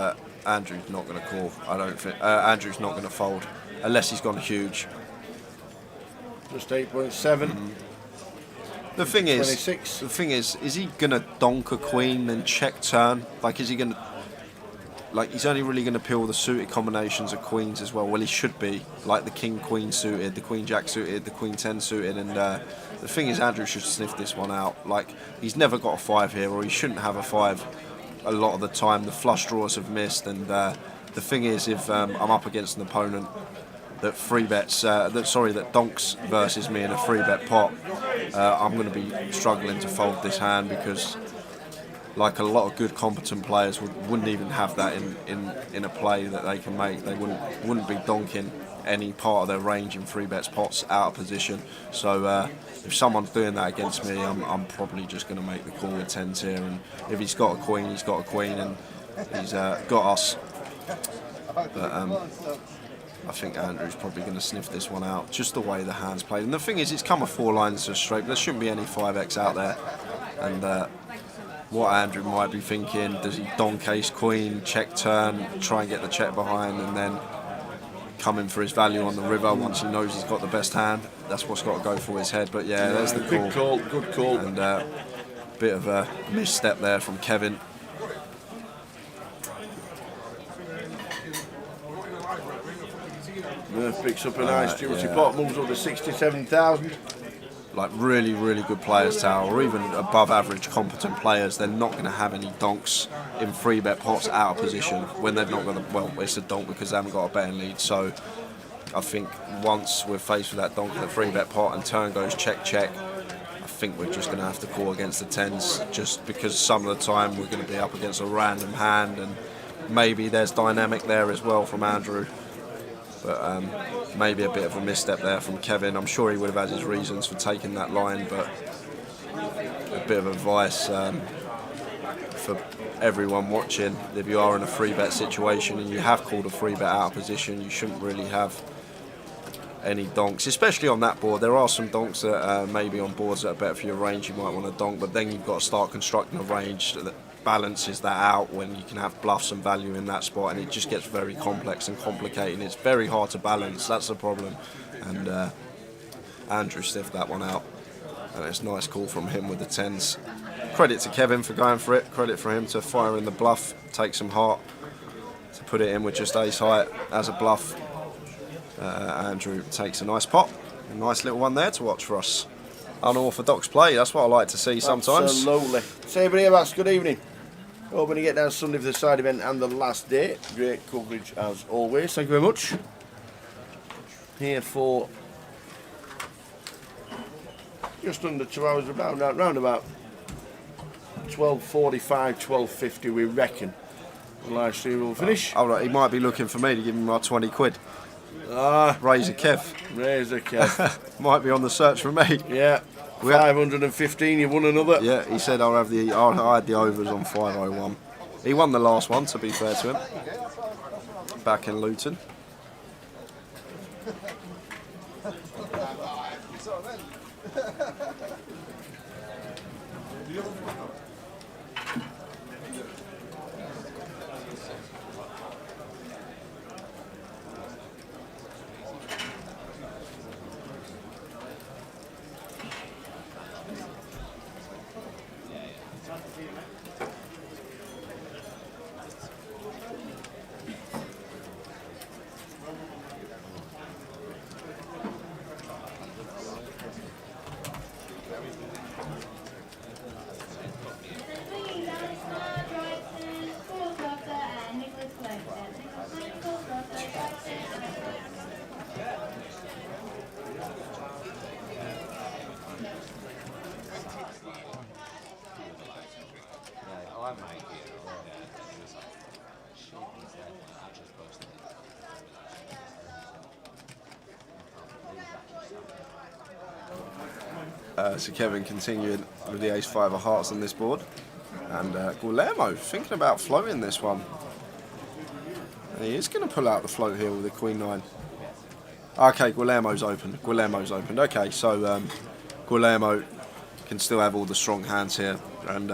Andrew's not going to call. I don't think Andrew's not going to fold unless he's gone huge. Just 8.7. The thing is, 26. the thing is he going to donk a queen then check turn? Like, is he going to? Like, he's only really going to peel the suited combinations of queens as well. Well, he should be, like the king queen suited, the queen jack suited, the queen 10 suited, and the thing is, Andrew should sniff this one out. Like, he's never got a 5 here, or he shouldn't have a 5 a lot of the time. The flush draws have missed, and the thing is, if I'm up against an opponent that that donks versus me in a free bet pot, I'm going to be struggling to fold this hand, because like a lot of good competent players wouldn't even have that in a play that they can make. They wouldn't be donking any part of their range in free bets pots out of position. So if someone's doing that against me, I'm probably just going to make the call with 10s here. And if he's got a queen, he's got a queen, and he's got us. But I think Andrew's probably going to sniff this one out, just the way the hand's played. And the thing is, it's come a 4 lines to a straight. There shouldn't be any 5x out there. And what Andrew might be thinking, does he donk ace queen, check turn, try and get the check behind, and then come in for his value on the river once he knows he's got the best hand? That's what's got to go through his head. But yeah, there's the call. Big call, good call. And bit of a misstep there from Kevin. Murph picks up a nice duty pot, moves up to 67,000. Like really, really good players, Tower, or even above average competent players, they're not going to have any donks in free bet pots out of position when they've not got the, well, it's a donk because they haven't got a betting lead. So I think once we're faced with that donk in the free bet pot and turn goes check check, I think we're just going to have to call against the 10s, just because some of the time we're going to be up against a random hand, and maybe there's dynamic there as well from Andrew. But maybe a bit of a misstep there from Kevin. I'm sure he would have had his reasons for taking that line, but a bit of advice for everyone watching: if you are in a free bet situation and you have called a free bet out of position, you shouldn't really have any donks, especially on that board. There are some donks that maybe on boards that are better for your range you might want to donk, but then you've got to start constructing a range that balances that out when you can have bluffs and value in that spot, and it just gets very complex and complicated. It's very hard to balance, that's the problem. And Andrew stiffed that one out, and it's a nice call from him with the 10s. Credit to Kevin for going for it, credit for him to fire in the bluff, take some heart to put it in with just ace high as a bluff. Andrew takes a nice pot, a nice little one there to watch for us. Unorthodox play, that's what I like to see sometimes. Absolutely. So everybody else, good evening. Hoping to get down Sunday for the side event and the last day. Great coverage as always, thank you very much. Here for just under 2 hours, round about 12:45, 12:50 we reckon. The live stream will finish. All right, he might be looking for me to give him my 20 quid. Razor Kev. Razor Kev. Might be on the search for me. Yeah. 515, you won another. Yeah, he said I had the overs on 501. He won the last one, to be fair to him. Back in Luton. So Kevin continuing with the ace-5 of hearts on this board. And Guillermo thinking about floating this one. And he is going to pull out the float here with the queen-9. Okay, Guillermo's opened. Okay, so Guillermo can still have all the strong hands here. And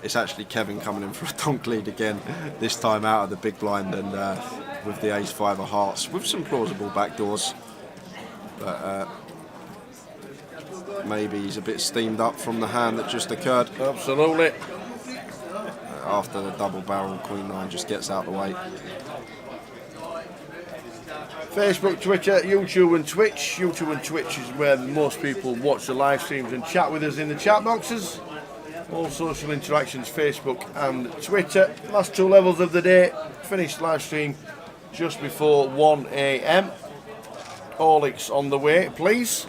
it's actually Kevin coming in for a donk lead again, this time out of the big blind and with the ace-5 of hearts, with some plausible backdoors. But maybe he's a bit steamed up from the hand that just occurred. Absolutely. After the double barrel, queen-9 just gets out the way. Facebook, Twitter, YouTube and Twitch. YouTube and Twitch is where most people watch the live streams and chat with us in the chat boxes. All social interactions, Facebook and Twitter. Last two levels of the day. Finished live stream just before 1 AM. Orlick's on the way, please.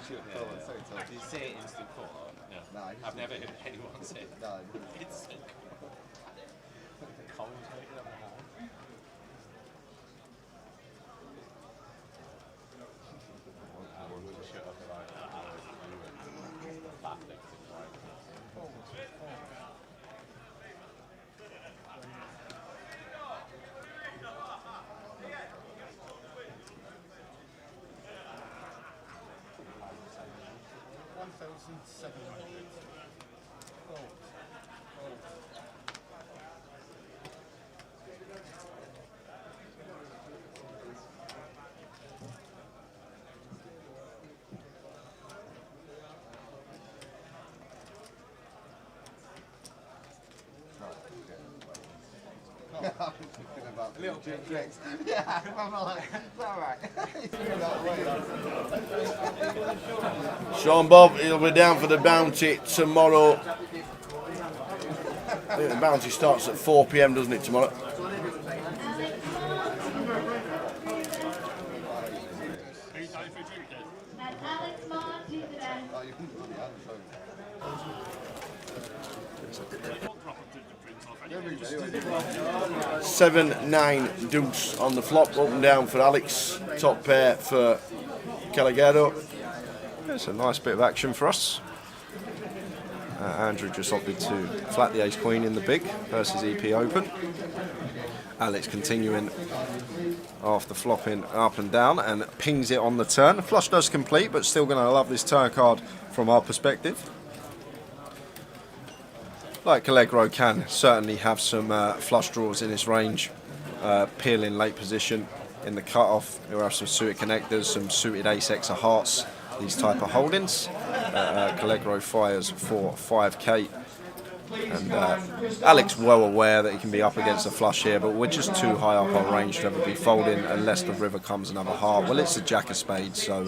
Did you say it instant call? No. I've never heard anyone say that. Instant call. A little bit. Yeah, I'm like, it's alright. Sean Bob, he'll be down for the bounty tomorrow. I think the bounty starts at 4 PM, doesn't it, tomorrow? Seven, 9 deuce on the flop, up and down for Alex. Top pair for Calagado. It's a nice bit of action for us. Andrew just opted to flat the ace-queen in the big versus EP open. Alex continuing after flopping up and down and pings it on the turn. The flush does complete, but still going to love this turn card from our perspective. Like Allegro can certainly have some flush draws in his range. Peel in late position in the cutoff. He'll have some suited connectors, some suited ace-X of hearts, these type of holdings. Allegro fires for 5k. And Alex well aware that he can be up against a flush here, but we're just too high up our range to ever be folding unless the river comes another heart. Well, it's the jack of spades, so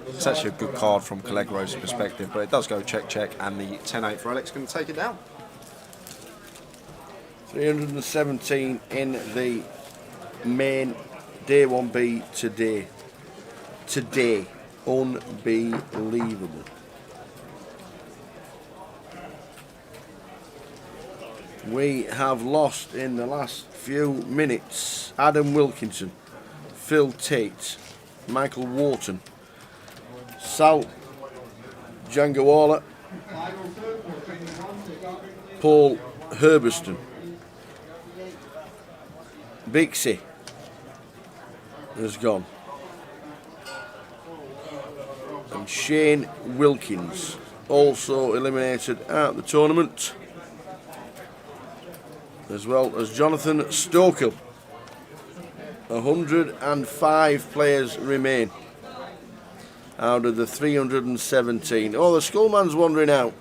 it's actually a good card from Allegro's perspective, but it does go check, check, and the 10-8 for Alex can take it down. 317 in the main day 1B today. Unbelievable. We have lost in the last few minutes Adam Wilkinson, Phil Tate, Michael Wharton, Sal Jangawala, Paul Herbeston, Bixie, has gone. And Shane Wilkins also eliminated at the tournament, as well as Jonathan Stokel. 105 players remain out of the 317. Oh, the Skullman's wandering out.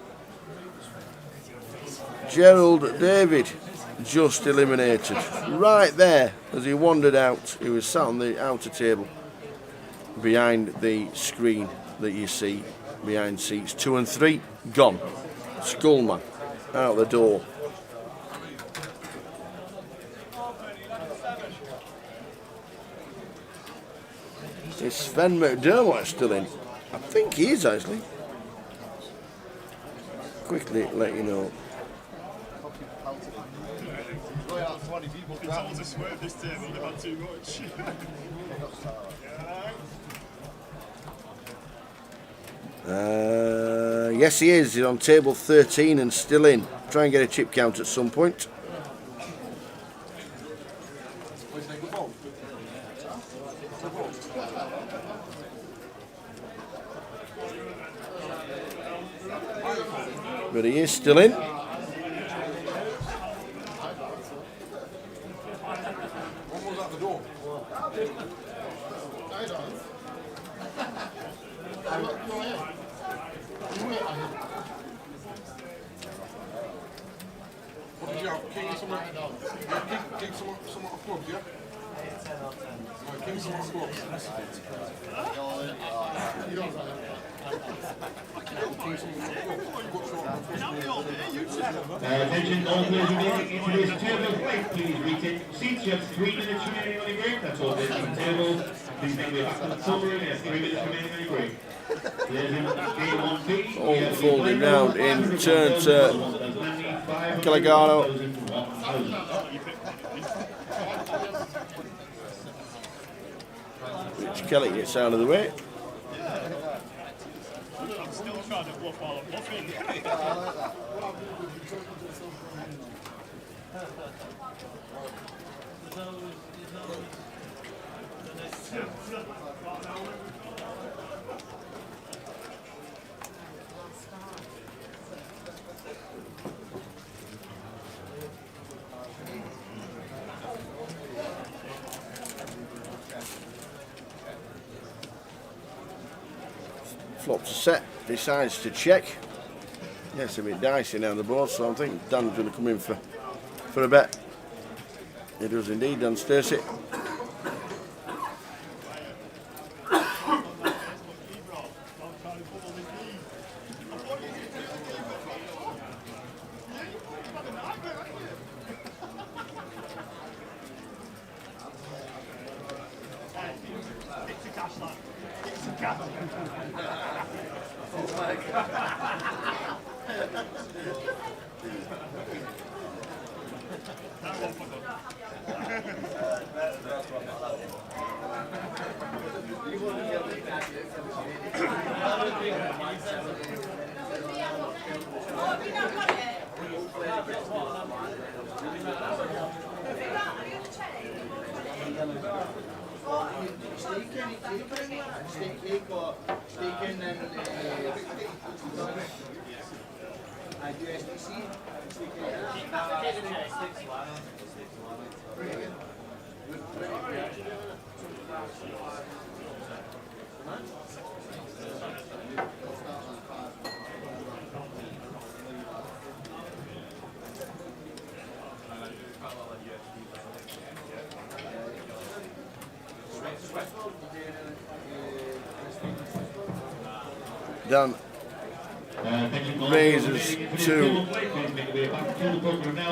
Gerald David just eliminated right there as he wandered out. He was sat on the outer table behind the screen that you see behind seats 2 and 3. Gone. Skullman out the door. Is Sven McDermott still in? I think he is, actually. Quickly let you know. Been told to swerve this table, they've had too much. Yes, he is. He's on table 13 and still in. Try and get a chip count at some point. But he is still in. What did you have? King some of clubs, yeah? King some of clubs. Attention, all players remaining into this table 5, please retake seats. You have 3 minutes remaining on the break. That's all players on the table. Please make way back to the summer. You have 3 minutes remaining on the break. All folding round in turn to Caligano. Rich Kelly gets out of the way. I'm still trying to bluff while I'm bluffing. Flops a set, decides to check. Yes, a bit dicey now the board, so I think Dan's going to come in for a bet. He does indeed, Dan Stacey. It's a cash line. It's a cash line. Dan raises to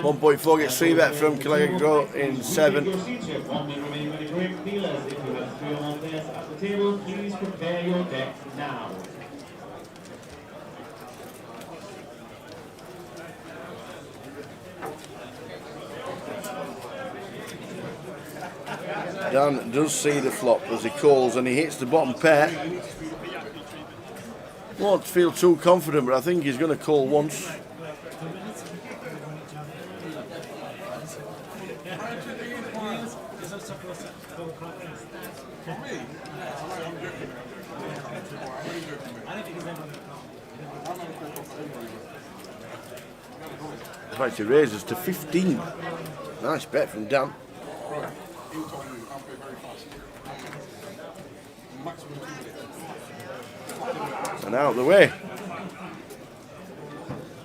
1.4, gets 3 bet from Caligaro in 7. Dan does see the flop as he calls and he hits the bottom pair. Won't feel too confident, but I think he's going to call once. Right, to raise us to 15. Nice bet from Dan. And out of the way.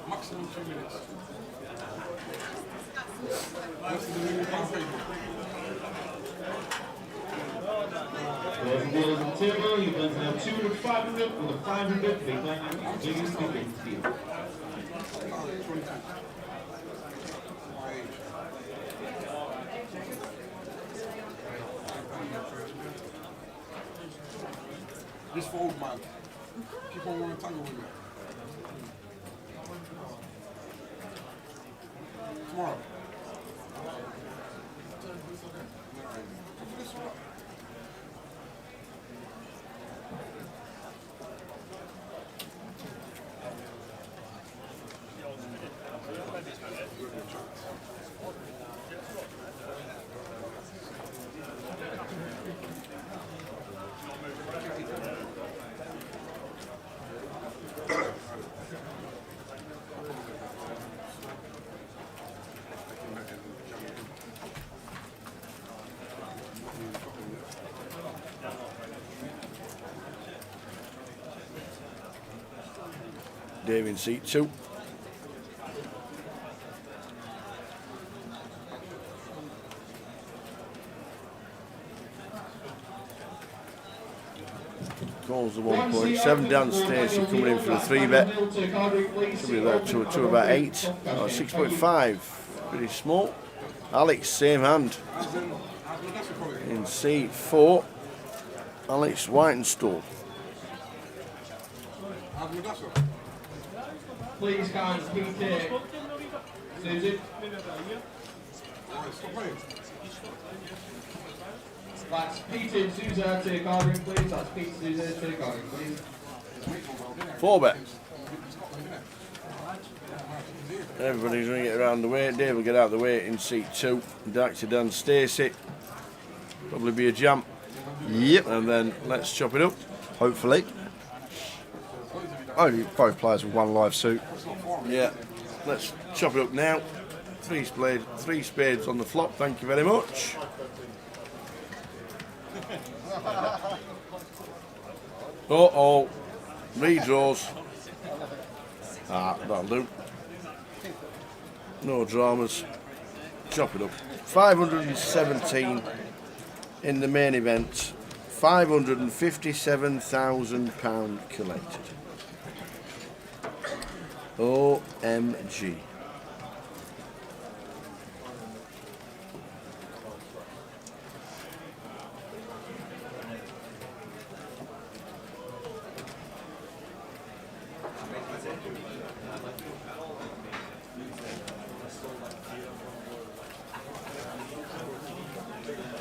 Maximum 2 minutes. There's a table, you've done now 200, 500, with a 500, big man, biggest deal. This for old man. Keep on running tangle with me. Tomorrow. Dave in seat 2. Calls the 1.7 downstairs. You're coming in for the 3-bet. Should be about to about 8. Oh, 6.5. Pretty small. Alex, same hand. In seat 4. Alex Whitenstall. Please count Peter. Susan. That's Peter and Susan, take our ring, please. That's Peter and Susan, take our ring, please. 4-bet. Everybody's going to get around the way. Dave will get out of the way in seat 2. Back to Dan Stacey. Probably be a jump. Yep. And then let's chop it up. Hopefully. Only both players with one live suit. Yeah. Let's chop it up now. 3 spades on the flop. Thank you very much. Uh-oh. Redraws. That'll do. No dramas. Chop it up. 517 in the main event. £557,000 collected. OMG.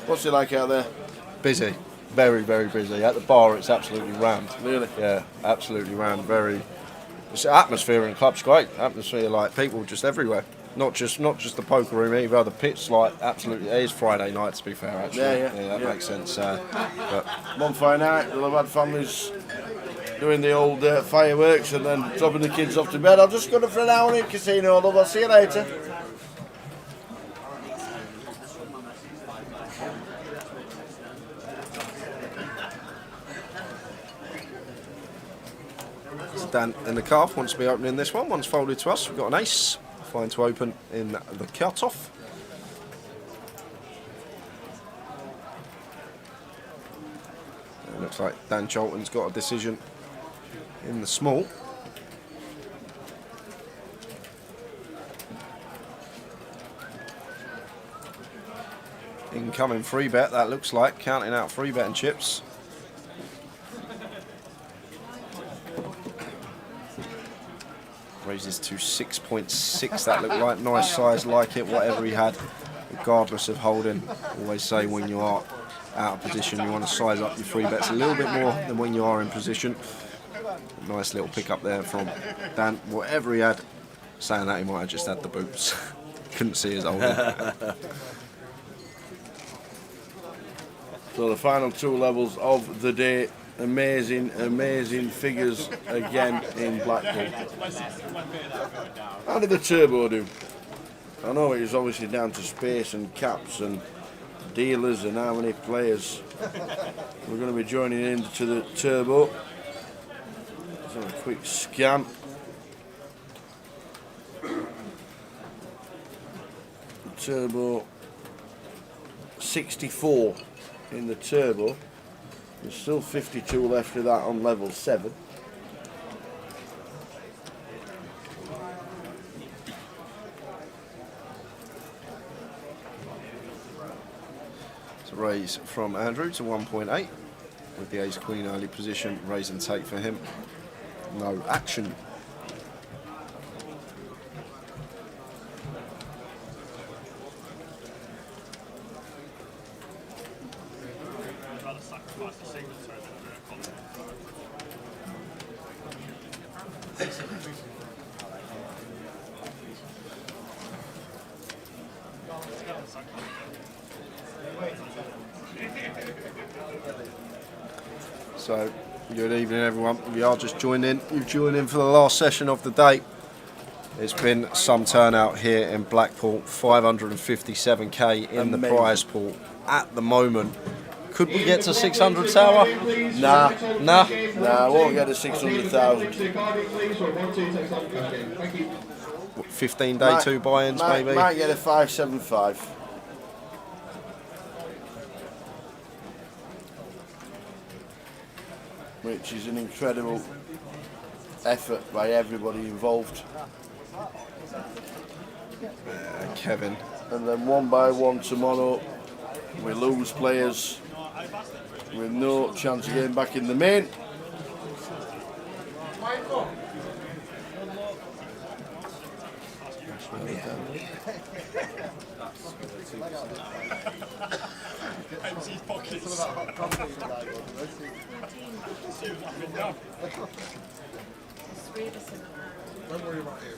What's it like out there? Busy. Very, very busy. At the bar, it's absolutely rammed. Really? Yeah, absolutely rammed. Very. The atmosphere in the club's great. Atmosphere, like people just everywhere. Not just the poker room either. The pit's like absolutely. It is Friday night, to be fair. Actually, that makes sense. But bonfire night. We'll have had families doing the old fireworks and then dropping the kids off to bed. I'll just go for an hour in casino, love. I'll see you later. Dan in the calf wants to be opening this one. One's folded to us. We've got an ace. Fine to open in the cut-off. It looks like Dan Cholton's got a decision in the small. Incoming free bet, that looks like. Counting out free bet and chips. Raises to 6.6, that looked like. Nice size, like it, whatever he had, regardless of holding. Always say when you are out of position, you want to size up your free bets a little bit more than when you are in position. Nice little pick up there from Dan. Whatever he had, saying that he might have just had the boots. Couldn't see his holding. So the final 2 levels of the day. Amazing, amazing figures again in Blackpool. How did the turbo do? I know it was obviously down to space and caps and dealers and how many players. We're going to be joining into the turbo. Let's have a quick scan. The turbo 64 in the turbo. There's still 52 left of that on level 7. It's a raise from Andrew to 1.8 with the ace queen early position. Raise and take for him. No action. So, good evening everyone. We are just joined in. You've joined in for the last session of the day. It's been some turnout here in Blackpool. 557k in the prize pool at the moment. Could we get to 600 tower? Nah. Nah. Nah, I won't get to 600,000. 15-day 2 buy-ins maybe? Might get a 575. Which is an incredible effort by everybody involved. Kevin. And then one by one tomorrow we lose players with no chance of getting back in the main. Empty pockets. Don't worry about him.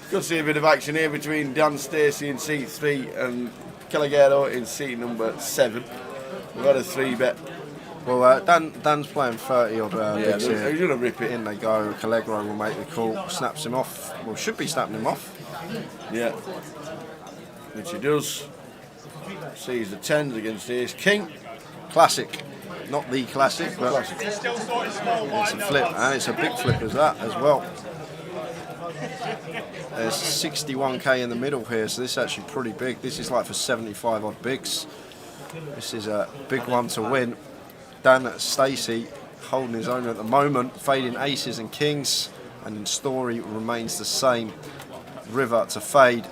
Good to see a bit of action here between Dan Stacey in seat 3 and Calagero in seat number 7. We've had a 3-bet. Well, Dan's playing 30 odd bigs here. He's going to rip it. In they go. Callegro will make the call. Snaps him off. Well, should be snapping him off. Yeah. Which he does. Sees the 10s against Ace King. Classic. Not the classic, but it's a flip. And it's a big flip as that as well. There's 61k in the middle here, so this is actually pretty big. This is like for 75 odd bigs. This is a big one to win. Dan Stacey holding his own at the moment, fading aces and kings, and story remains the same. River to fade,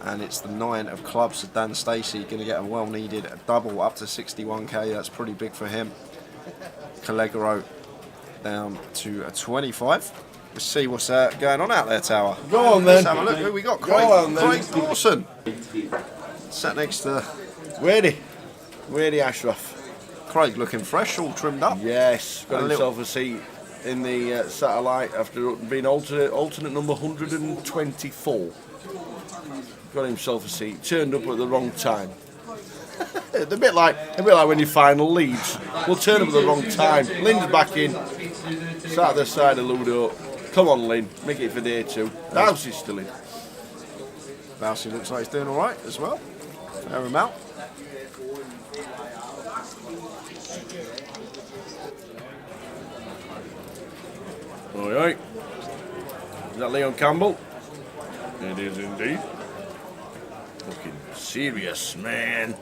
and it's the 9 of clubs. So Dan Stacey going to get a well-needed double up to 61k. That's pretty big for him. Callegro down to a 25. Let's see what's going on out there, Tower. Go on then. Let's have a look. Who we got? Go on then. Craig Dawson. Sat next to Wady Ashraf. Craig looking fresh, all trimmed up. Yes, got himself a seat in the satellite after being alternate number 124. Got himself a seat. Turned up at the wrong time. a bit like when your final leads. We'll turn up at the wrong time. Lynn's back in. Sat at the side of Ludo. Come on, Lynn. Make it for day 2. The house is still in. Bousey looks like he's doing all right as well. Fair amount. Oi. Is that Leon Campbell? It is indeed. Looking serious, man.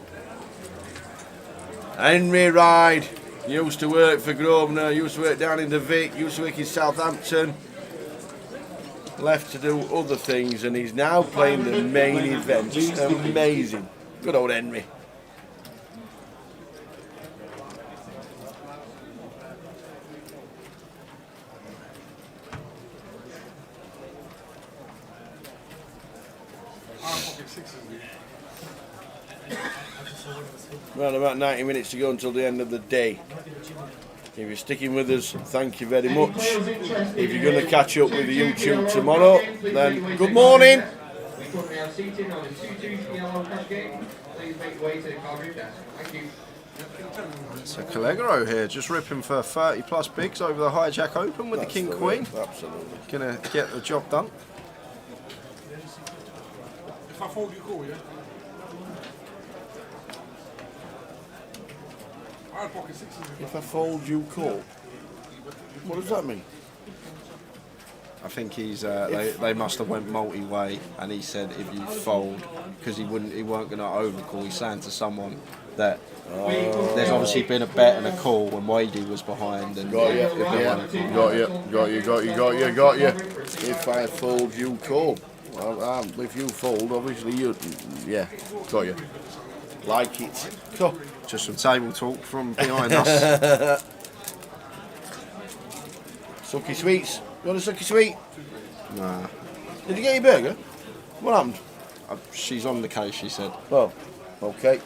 Henry Ride. Used to work for Grosvenor, used to work down in the Vic, used to work in Southampton. Left to do other things, and he's now playing the main event. Amazing. Good old Henry. Around about 90 minutes to go until the end of the day. If you're sticking with us, thank you very much. If you're going to catch up with the YouTube tomorrow, then good morning. So Callegro here, just ripping for 30 plus bigs over the Hijack Open with the King Queen. Absolutely. Gonna get the job done. If I fold, you call, yeah? I had pocket sixes. If I fold, you call. What does that mean? I think he's. They must have went multi-way, and he said if you fold, because he weren't going to overcall. He's saying to someone that there's obviously been a bet and a call when Wadey was behind. And got you. If I fold, you call. Well, if you fold, obviously you. Yeah, got you. Like it. Cool. Just some table talk from behind us. Sucky sweets. You want a sucky sweet? Nah. Did you get your burger? What happened? She's on the case, she said. Oh, okay.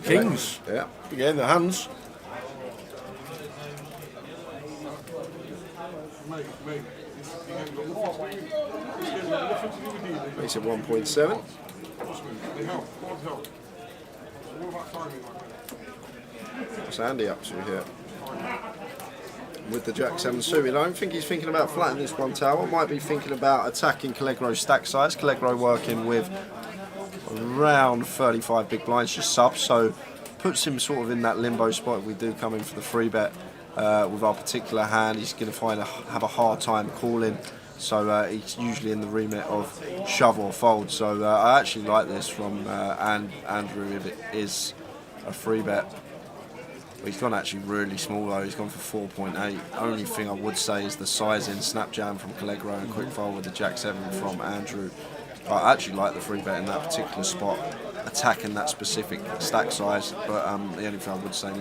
Kings. Yeah. Again, the hands. Makes it 1.7. What's Andy up to here? With the Jack 7 suited, I don't think he's thinking about flattening this one tower. Might be thinking about attacking Callegro's stack size. Callegro working with around 35 big blinds, just subs, so puts him sort of in that limbo spot if we do come in for the free bet. With our particular hand, he's going to have a hard time calling, so he's usually in the remit of shove or fold. So I actually like this from Andrew if it is a free bet. He's gone actually really small though, he's gone for 4.8. Only thing I would say is the sizing, snap jam from Callegro and quick fold with the Jack 7 from Andrew. I actually like the free bet in that particular spot, attacking that specific stack size, but the only thing I would say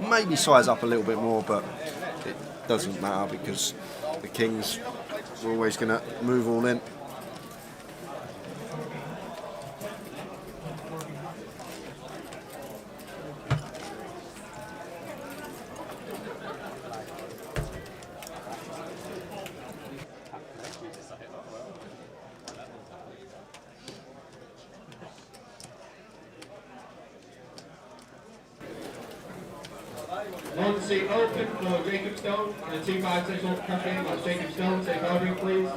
maybe size up a little bit more, but it doesn't matter because the Kings are always going to move all in. On seat open for Jacob Stone and the 256 off cash game. That's Jacob Stone. Take ordering, please.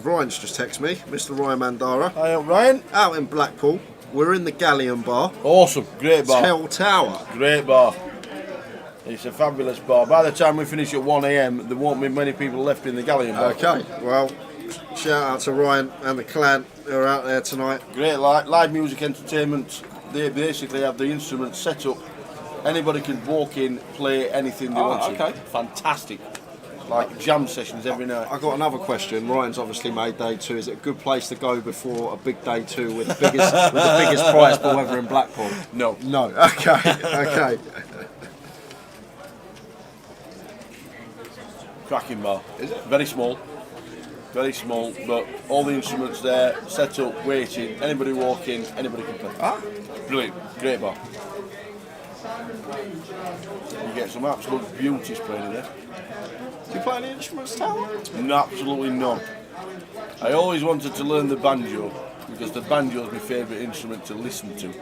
Ryan's just texted me, Mr. Ryan Mandara. Hi, Ryan. Out in Blackpool. We're in the Galleon Bar. Awesome, great bar. Tell Tower. Great bar. It's a fabulous bar. By the time we finish at 1 AM, there won't be many people left in the Galleon bar. Okay, well, shout out to Ryan and the clan who are out there tonight. Great live music entertainment. They basically have the instruments set up. Anybody can walk in, play anything they want to. Fantastic. Like jam sessions every night. I've got another question. Ryan's obviously made day two. Is it a good place to go before a big day two with the biggest prize pool ever in Blackpool? No. No. Okay. Okay. Cracking bar. Is it? Very small, but all the instruments there, set up, waiting. Anybody walk in, anybody can play. Brilliant, great bar. You get some absolute beauties playing in there. Do you play any instruments, Tower? No, absolutely none. I always wanted to learn the banjo because the banjo is my favourite instrument to listen to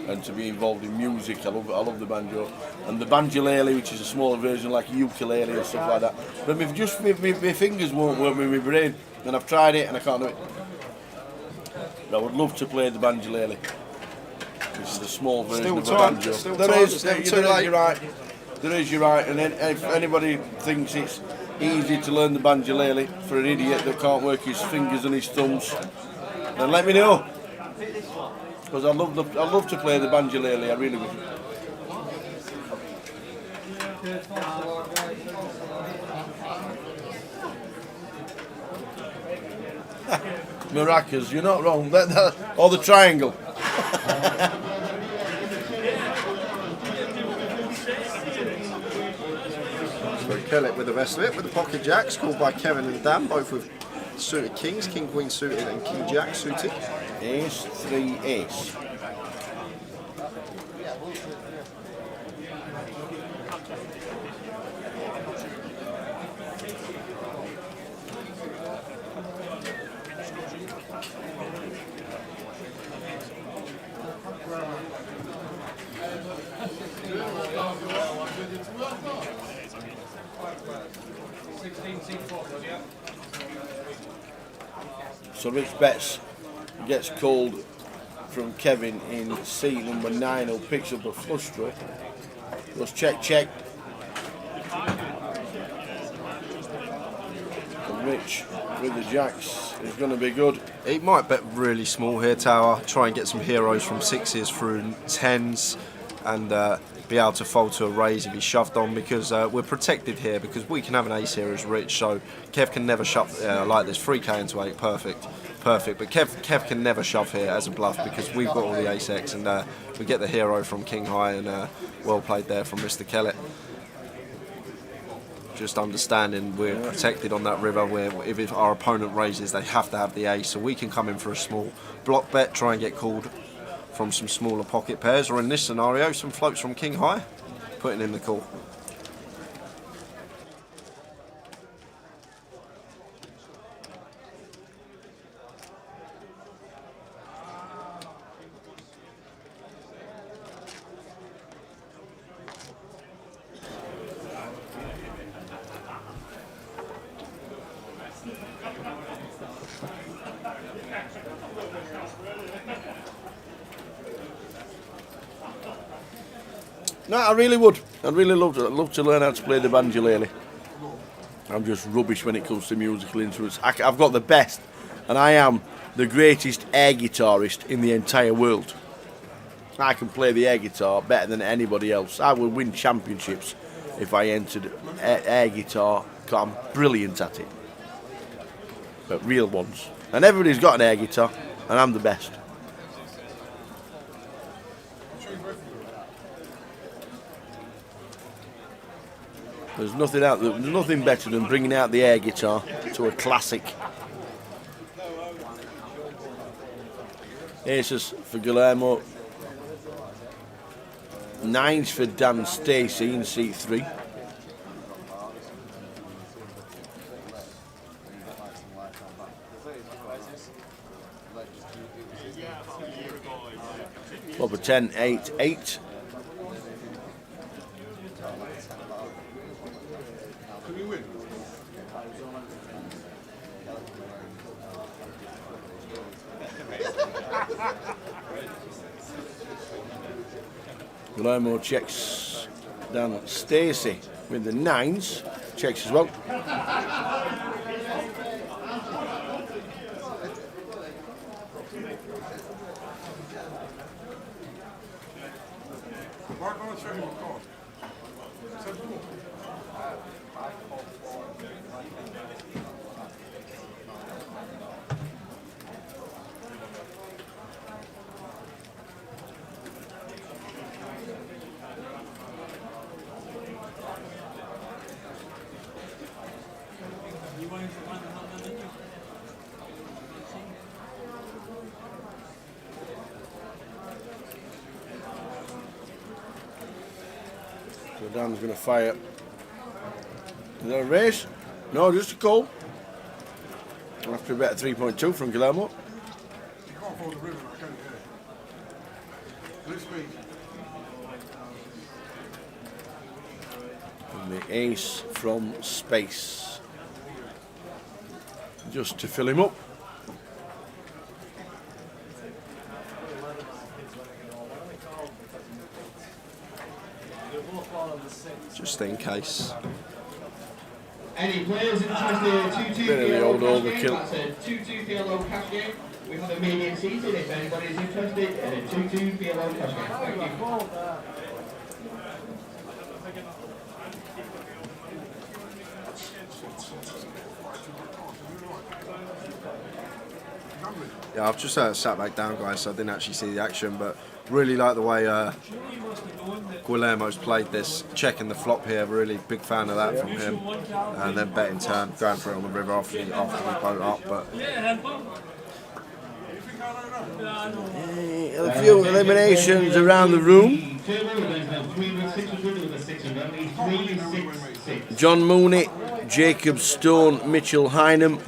and to be involved in music. I love the banjo and the banjolele, which is a smaller version like a ukulele and stuff like that. But my fingers won't work with my brain, and I've tried it and I can't do it. But I would love to play the banjolele, which is a small version of a banjo. You're right. There is, you're right. And then if anybody thinks it's easy to learn the banjolele for an idiot that can't work his fingers and his thumbs, then let me know. Because I love to play the banjolele, I really would. Maracas, you're not wrong. Or the triangle. So Kellett with the best of it, with the pocket jacks, called by Kevin and Dan, both with suited kings, king queen suited and king jack suited. Ace, 3, ace. So Rich Betts gets called from Kevin in seat number 9, who picks up a flush draw. Goes check, check. And Rich with the jacks is going to be good. He might bet really small here, Tower, try and get some heroes from 6s through 10s and be able to fold to a raise if he's shoved on, because we're protected here because we can have an ace here as Rich, so Kev can never shove like this. 3k into 8, perfect. But Kev can never shove here as a bluff because we've got all the ace X and we get the hero from King High, and well played there from Mr. Kellett. Just understanding we're protected on that river where if our opponent raises they have to have the ace, so we can come in for a small block bet, try and get called from some smaller pocket pairs, or in this scenario some floats from King High, putting in the call. No, I really would. I'd really love to learn how to play the banjolele. I'm just rubbish when it comes to musical instruments. I've got the best, and I am the greatest air guitarist in the entire world. I can play the air guitar better than anybody else. I would win championships if I entered air guitar. I'm brilliant at it. But real ones. And everybody's got an air guitar, and I'm the best. There's nothing better than bringing out the air guitar to a classic. Aces for Guillermo. 9s for Dan Stacey in seat 3. Over 10, 8, 8. Guillermo checks down Stacey with the 9s, checks as well. So Dan's going to fire. Is that a race? No, just a call. After a better 3.2 from Guillermo. You can't follow the river, can you? Let's speak. And the ace from space. Just to fill him up. Just in case. Any players interested? 2-2 Bit of the old overkill. That's a 2-2 PLO cash game. We have a median seated if anybody is interested in a 2-2 PLO cash game. Thank you. Yeah, I've just sat back down, guys, so I didn't actually see the action, but really like the way Guillermo's played this, checking the flop here. Really big fan of that from him, and then betting turn, going for it on the river after we boat up. But A few eliminations around the room. John Mooney, Jacob Stone, Mitchell Hynam,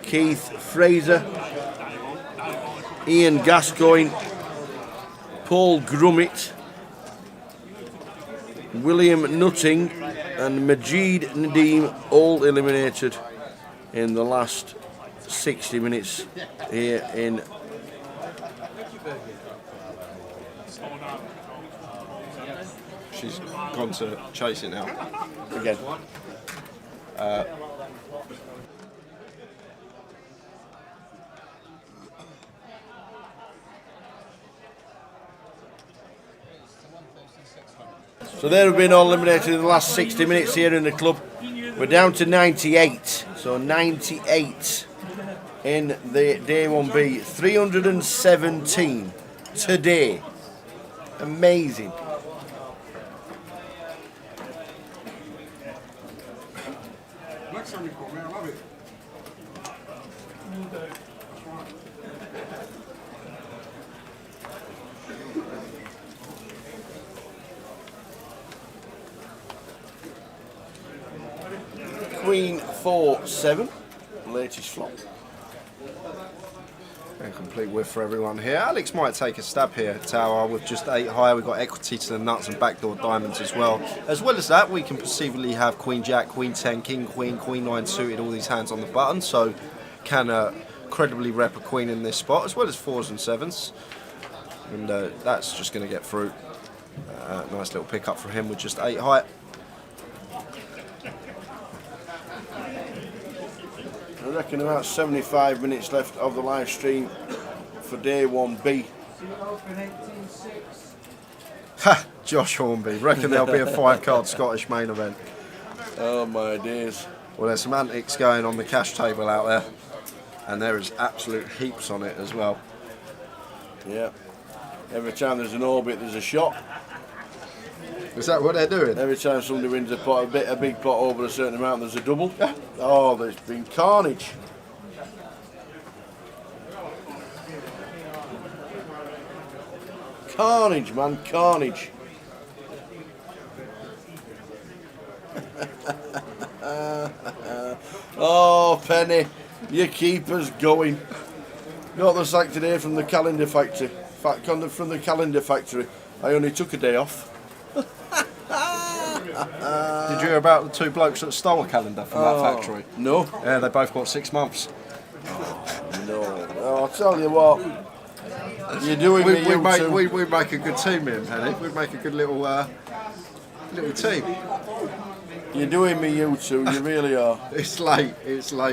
Keith Fraser, Ian Gascoigne, Paul Grummett, William Nutting and Majid Nadeem, all eliminated in the last 60 minutes here in she's gone to chase it now. Again. So they've been all eliminated in the last 60 minutes here in the club. We're down to 98. So 98 in the day 1B. 317 today. Amazing. Next time you call me, I love it. Queen 4-7, latest flop. And complete whiff for everyone here. Alex might take a stab here, Tower, with just 8 high. We've got equity to the nuts and backdoor diamonds as well. As well as that, we can perceivably have Queen Jack, Queen 10, King Queen, Queen 9 suited, all these hands on the button. So can credibly rep a queen in this spot, as well as 4s and 7s. And that's just going to get through. Nice little pick up for him with just 8 high. I reckon about 75 minutes left of the live stream for day 1B. Ha! Josh Hornby. Reckon there'll be a 5-card Scottish main event. Oh my days. Well, there's some antics going on the cash table out there, and there is absolute heaps on it as well. Yeah. Every time there's an orbit, there's a shot. Is that what they're doing? Every time somebody wins a pot, a big pot over a certain amount, there's a double. Oh, there's been carnage. Carnage, man, carnage. Oh, Penny, your keeper's going. Got the sack today from the calendar factory. From the calendar factory. I only took a day off. Did you hear about the 2 blokes that stole a calendar from that factory? No. Yeah, they both got 6 months. No. Oh, I'll tell you what. You're doing We'd make a good team here, Penny. We'd make a good little team. You're doing me, you two. You really are. It's late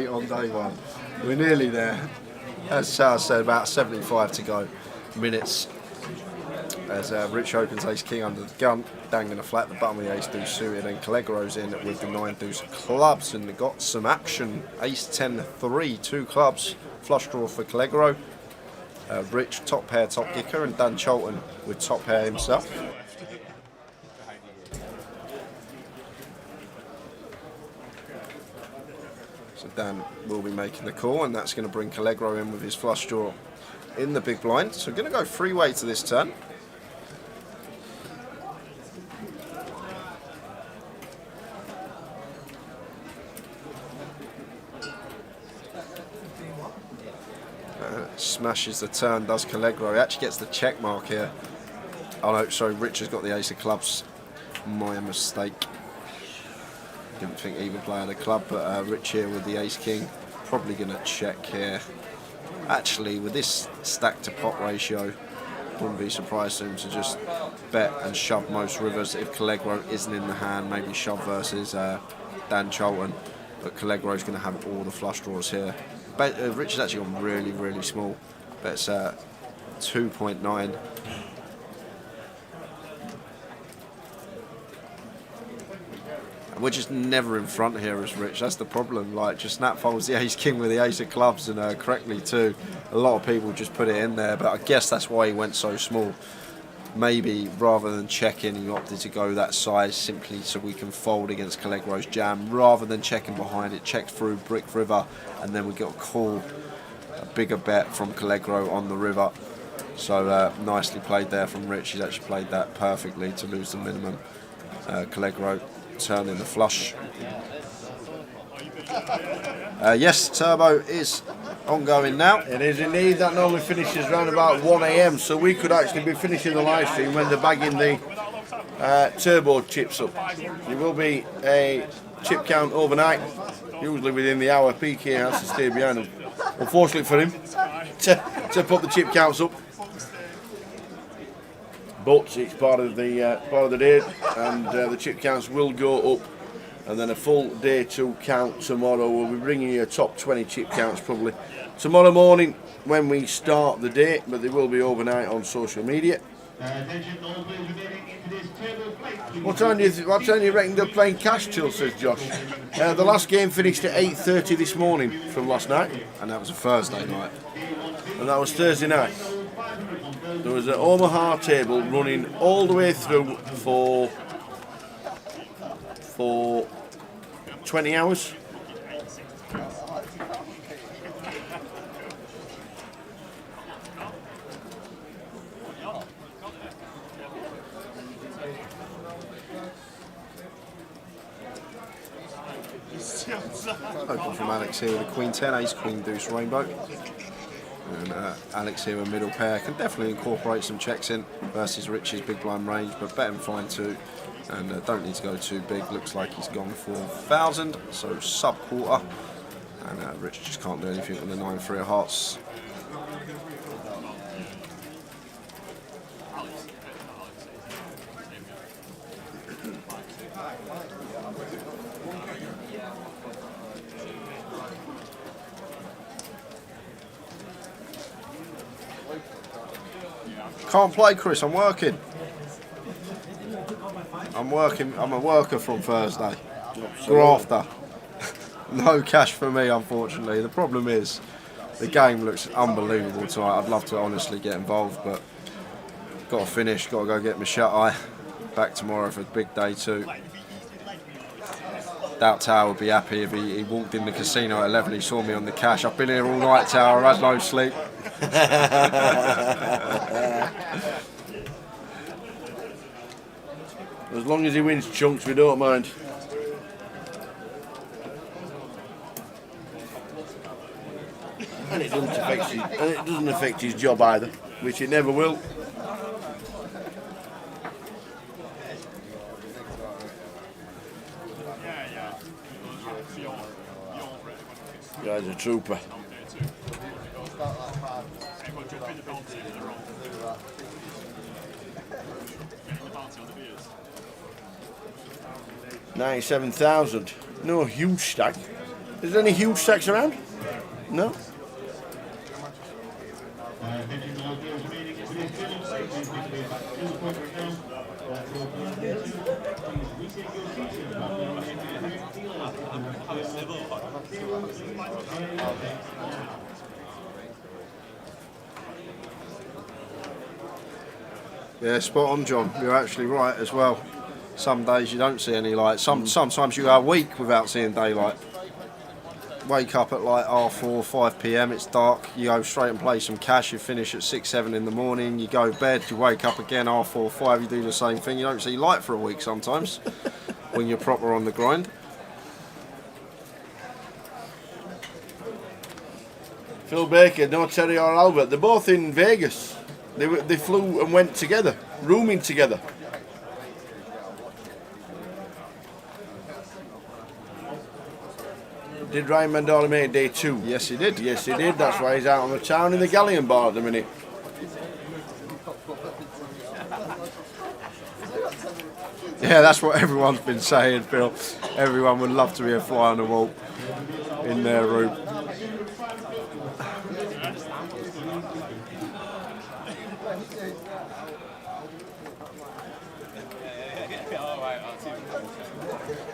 on day 1. We're nearly there. As Sal said, about 75 to go minutes. As Rich opens ace king under the gun, dangling a flat at the bottom of the ace deuce suited, and Callegro's in with the 9 deuce clubs, and they've got some action. Ace 10 3, 2 clubs, flush draw for Callegro. Rich top pair, top kicker, and Dan Cholton with top pair himself. So Dan will be making the call, and that's going to bring Callegro in with his flush draw in the big blind. So we're going to go 3-way to this turn. smashes the turn, does Callegro. He actually gets the check mark here. Oh no, sorry, Rich has got the ace of clubs. My mistake. Didn't think either player had a club, but Rich here with the ace king. Probably going to check here. Actually, with this stack to pot ratio, wouldn't be surprised for him to just bet and shove most rivers if Callegro isn't in the hand. Maybe shove versus Dan Cholton, but Callegro's going to have all the flush draws here. Rich is actually gone really, really small. Bets 2.9. We're just never in front here as Rich. That's the problem. Like, just snap folds the ace king with the ace of clubs, and correctly too. A lot of people just put it in there, but I guess that's why he went so small. Maybe rather than checking, he opted to go that size simply so we can fold against Callegro's jam, rather than checking behind it, check through brick river, and then we got a call, a bigger bet from Callegro on the river. So nicely played there from Rich. He's actually played that perfectly to lose the minimum. Callegro turning the flush. Yes, Turbo is ongoing now. It is indeed. That normally finishes around about 1 AM, so we could actually be finishing the live stream when they're bagging the Turbo chips up. There will be a chip count overnight, usually within the hour. PK has to stay behind them, unfortunately for him, to put the chip counts up. But it's part of the day, and the chip counts will go up, and then a full day 2 count tomorrow. We'll be bringing you a top 20 chip counts probably tomorrow morning when we start the day, but they will be overnight on social media. What time do you reckon they're playing cash till, says Josh? The last game finished at 8:30 this morning from last night, and that was a Thursday night, and that was Thursday night. There was an Omaha table running all the way through for 20 hours. Open from Alex here with a Queen 10, Ace, Queen Deuce, Rainbow. And Alex here with middle pair can definitely incorporate some checks in versus Rich's big blind range, but bet him fine too, and don't need to go too big. Looks like he's gone for 1,000, so sub quarter, and Rich just can't do anything with the 9-3 of hearts. Can't play, Chris. I'm working. I'm a worker from Thursday. Grafter. No cash for me, unfortunately. The problem is, the game looks unbelievable tonight. I'd love to honestly get involved, but got to finish. Got to go get my shut eye. Back tomorrow for a big day too. Doubt Tower would be happy if he walked in the casino at 11. He saw me on the cash. I've been here all night, Tower. I've had no sleep. As long as he wins chunks, we don't mind. And it doesn't affect his job either, which it never will. Guy's a trooper. $97,000. No huge stack. Is there any huge stacks around? No. Yeah, spot on, John. You're actually right as well. Some days you don't see any light. Sometimes you go a week without seeing daylight. Wake up at like R4, 5 PM, it's dark. You go straight and play some cash. You finish at 6, 7 in the morning. You go to bed, you wake up again, R4, 5, you do the same thing. You don't see light for a week sometimes when you're proper on the grind. Phil Baker, no Terry or Albert. They're both in Vegas. They flew and went together, rooming together. Did Ryan Mendola make day 2? Yes, he did. Yes, he did. That's why he's out on the town in the Galleon bar at the minute. Yeah, that's what everyone's been saying, Phil. Everyone would love to be a fly on the wall in their room.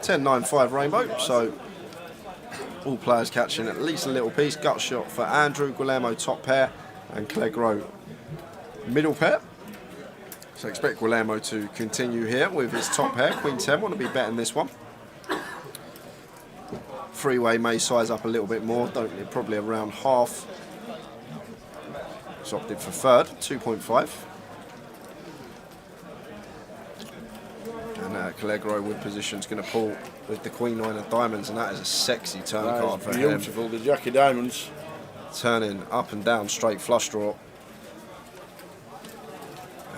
$10.95 rainbow, so all players catching at least a little piece. Gut shot for Andrew, Guillermo top pair, and Clegro middle pair. So expect Guillermo to continue here with his top pair. Queen 10 want to be betting this one. Freeway may size up a little bit more, probably around half. It's opted for third, 2.5. And Clegro with position's going to pull with the Queen 9 of diamonds, and that is a sexy turn card for him. Beautiful, the Jack of diamonds. Turning up and down, straight flush draw.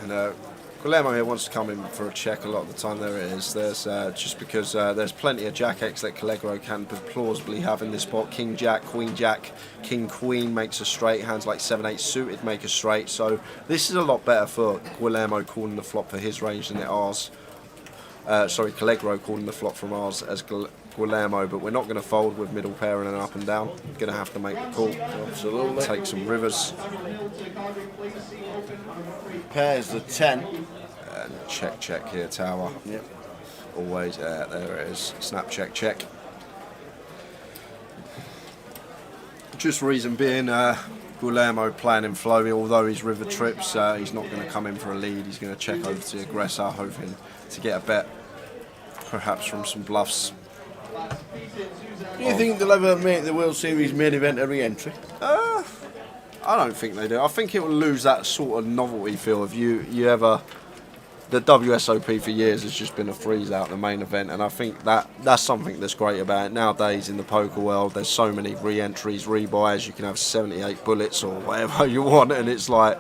And Guillermo here wants to come in for a check a lot of the time. There it is. There's just because there's plenty of Jack X that Clegro can plausibly have in this spot. King Jack, Queen Jack, King Queen makes a straight. Hands like 7-8 suited make a straight. So this is a lot better for Guillermo calling the flop for his range than it ours. Sorry, Clegro calling the flop from ours as Guillermo, but we're not going to fold with middle pair and an up and down. Going to have to make the call. Absolutely. Take some rivers. Pairs the 10. And check, check here, tower. Yep. Always, there it is. Snap, check, check. Just reason being, Guillermo playing in flow, although he's river trips, he's not going to come in for a lead. He's going to check over to the aggressor, hoping to get a bet, perhaps from some bluffs. Do you think they'll ever make the World Series main event a re-entry? I don't think they do. I think it will lose that sort of novelty feel. If you ever, the WSOP for years has just been a freeze out the main event, and I think that's something that's great about it. Nowadays in the poker world, there's so many re-entries, rebuys. You can have 78 bullets or whatever you want, and it's like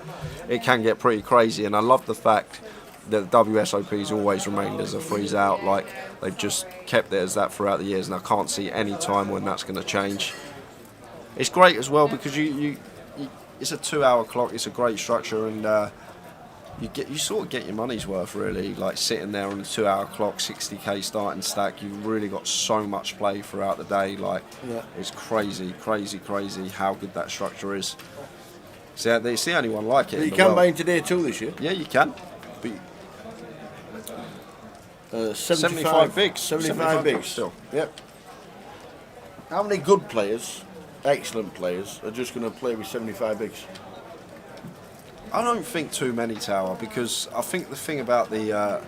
it can get pretty crazy. And I love the fact that the WSOP's always remained as a freeze out. Like they've just kept it as that throughout the years, and I can't see any time when that's going to change. It's great as well because you it's a 2-hour clock. It's a great structure, and you sort of get your money's worth really. Like sitting there on a 2-hour clock, 60k starting stack. You've really got so much play throughout the day. Like it's crazy how good that structure is. So it's the only one like it. You can buy into day 2 this year. Yeah, you can. But 75 bigs. 75 bigs still. Yep. How many good players, excellent players, are just going to play with 75 bigs? I don't think too many, Tower, because I think the thing about the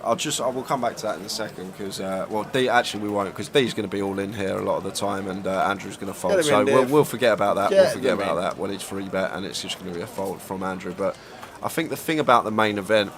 I will come back to that in a second because D actually we won't, because D's going to be all in here a lot of the time, and Andrew's going to fold, so we'll forget about that. We'll forget about that when it's free bet and it's just going to be a fold from Andrew. But I think the thing about the main event,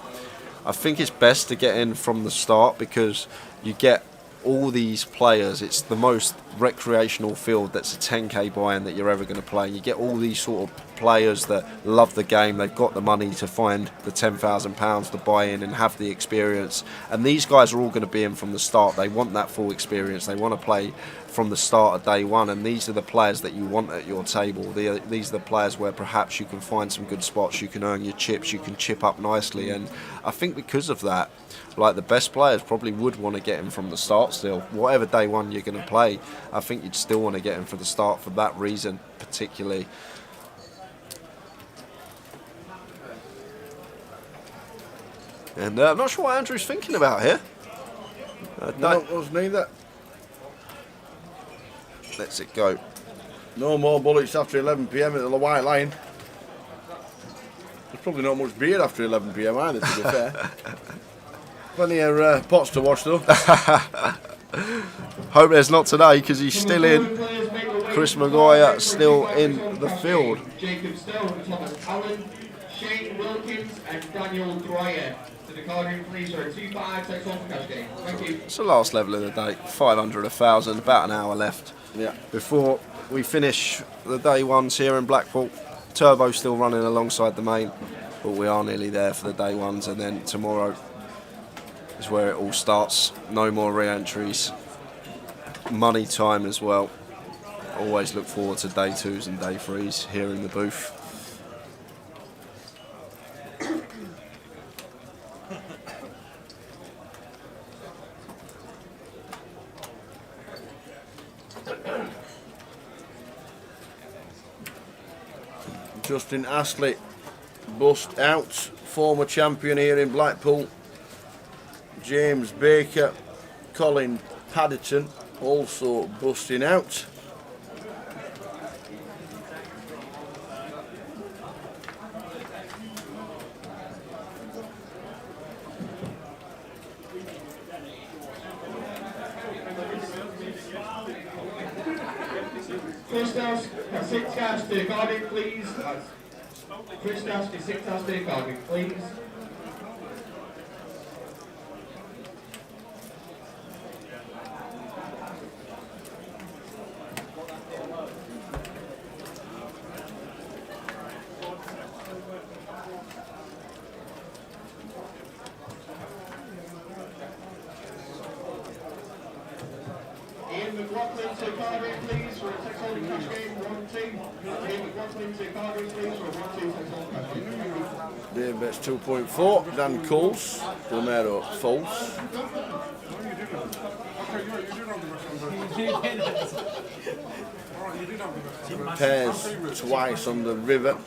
I think it's best to get in from the start because you get all these players. It's the most recreational field that's a 10k buy-in that you're ever going to play. You get all these sort of players that love the game. They've got the money to find the £10,000 to buy in and have the experience. And these guys are all going to be in from the start. They want that full experience. They want to play from the start of day one. And these are the players that you want at your table. These are the players where perhaps you can find some good spots. You can earn your chips. You can chip up nicely. And I think because of that, like the best players probably would want to get in from the start still. Whatever day one you're going to play, I think you'd still want to get in for the start for that reason particularly. And I'm not sure what Andrew's thinking about here. No, it was neither. Lets it go. No more bullets after 11 p.m. at the White Line. There's probably not much beer after 11 p.m. either, to be fair. Plenty of pots to wash though. Hope there's not today because he's still in. Chris Maguire still in the field. Jacob Stone, Thomas Allen, Shane Wilkins and Daniel Dwyer. To the card room please, sir. 2-5, takes on for cash game. Thank you. It's the last level of the day. 500, 1,000, about an hour left. Yeah. Before we finish the day ones here in Blackpool. Turbo's still running alongside the main, but we are nearly there for the day ones, and then tomorrow is where it all starts. No more re-entries. Money time as well. Always look forward to day 2s and day 3s here in the booth. Justin Astley bust out, former champion here in Blackpool. James Baker, Colin Paddington also busting out. Christos, 6 cars to Cardiff, please. Christos, 6 cars to Cardiff, please. Ian McLaughlin to Cardiff, please, for a 6-hole cash game, 1-2. Ian McLaughlin to Cardiff, please, for a 1-2 6-hole cash game. Dave bets 2.4. Dan Coles, Romero false. Pairs twice on the river.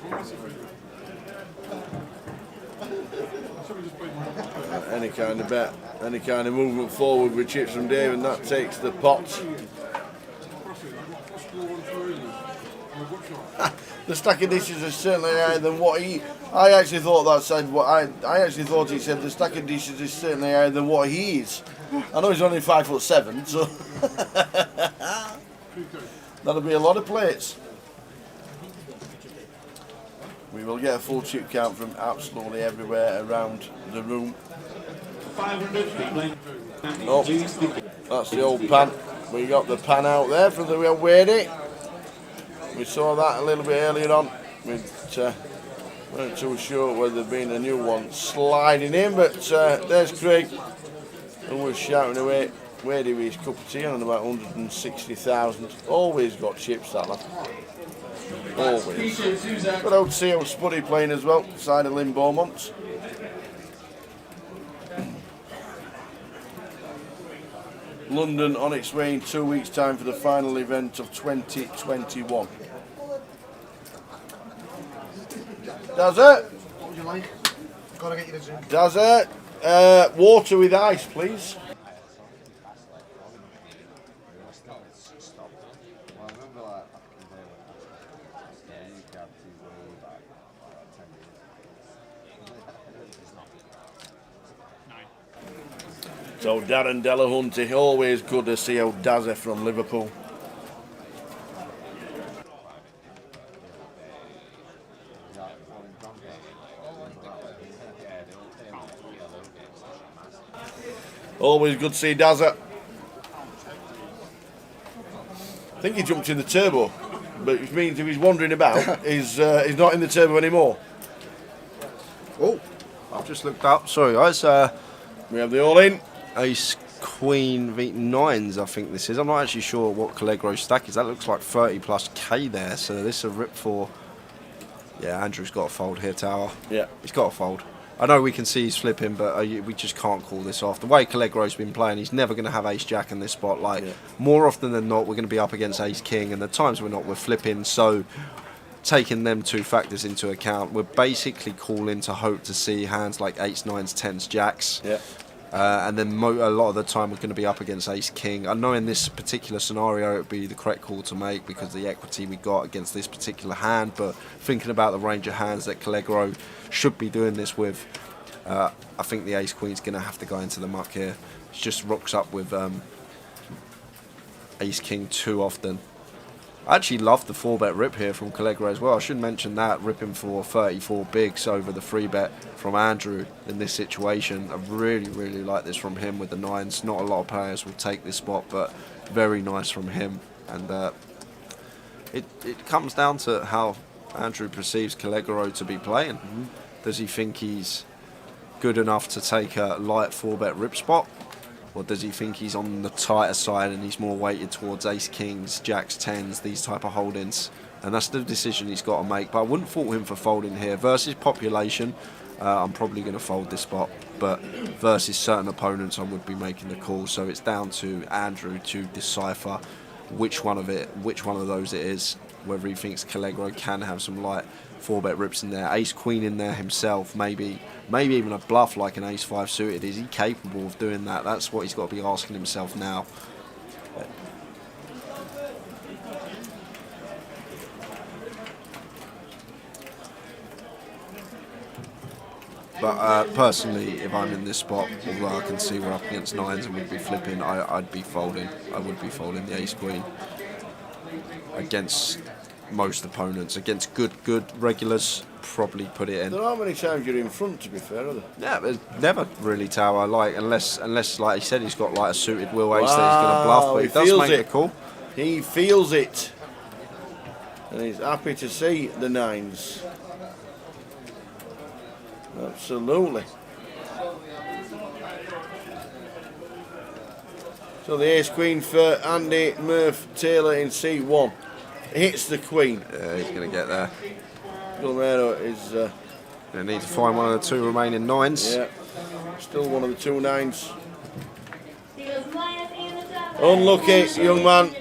Any kind of bet, any kind of movement forward with chips from Dave, and that takes the pot. The stack of dishes is certainly higher than what he. I actually thought that said what I actually thought he said. The stack of dishes is certainly higher than what he is. I know he's only 5'7", so that'll be a lot of plates. We will get a full chip count from absolutely everywhere around the room. 500. Oh, that's the old pan. We got the pan out there from the real weighty. We saw that a little bit earlier on. We weren't too sure whether there'd been a new one sliding in, but there's Craig, who was shouting away. Where do we cup of tea on about 160,000? Always got chips, that lad. Always. But out to see how Spuddy playing as well, side of Lynn Beaumont. London on its way in 2 weeks' time for the final event of 2021. Does it? What would you like? Gotta get you the drink. Does it? Water with ice, please. So Darren Delahunty, always good to see old Dazza from Liverpool. Always good to see Dazza. I think he jumped in the turbo, but it means if he's wandering about, he's not in the turbo anymore. Oh, I've just looked up. Sorry, guys. We have the all-in. Ace Queen V9s, I think this is. I'm not actually sure what Callegro's stack is. That looks like 30 plus K there. So this is a rip for. Yeah, Andrew's got a fold here, Tower. Yeah, he's got a fold. I know we can see he's flipping, but we just can't call this off. The way Callegro's been playing, he's never going to have Ace Jack in this spot. Like more often than not, we're going to be up against Ace King, and the times we're not, we're flipping. So taking them two factors into account, we're basically calling to hope to see hands like 8s, 9s, 10s, Jacks. Yeah. And then a lot of the time we're going to be up against Ace King. I know in this particular scenario it would be the correct call to make because of the equity we got against this particular hand, but thinking about the range of hands that Callegro should be doing this with, I think the Ace Queen's going to have to go into the muck here. It just rocks up with Ace King too often. I actually love the 4-bet rip here from Callegro as well. I should mention that, ripping for 34 bigs over the 3-bet from Andrew in this situation. I really, really like this from him with the 9s. Not a lot of players will take this spot, but very nice from him. And it comes down to how Andrew perceives Callegro to be playing. Does he think he's good enough to take a light 4-bet rip spot? Or does he think he's on the tighter side and he's more weighted towards ace kings, jacks, 10s, these type of holdings? And that's the decision he's got to make. But I wouldn't fault him for folding here. Versus population, I'm probably going to fold this spot. But versus certain opponents, I would be making the call. So it's down to Andrew to decipher which one of those it is. Whether he thinks Callegro can have some light 4-bet rips in there, ace queen in there himself, maybe even a bluff like an ace 5 suited. Is he capable of doing that? That's what he's got to be asking himself now. But personally, if I'm in this spot, although I can see we're up against 9s and we'd be flipping, I'd be folding. I would be folding the ace queen against most opponents. Against good regulars, probably put it in. There aren't many times you're in front, to be fair, are there? Yeah, but never really tower, like unless like he said, he's got like a suited will ace that he's going to bluff, but he does make the call. He feels it, and he's happy to see the 9s. Absolutely. So the ace queen for Andy Murph Taylor in C1 hits the queen. Yeah, he's going to get there. Gilmero is going to need to find one of the 2 remaining 9s. Yeah, still one of the 2 9s. Unlucky, young man.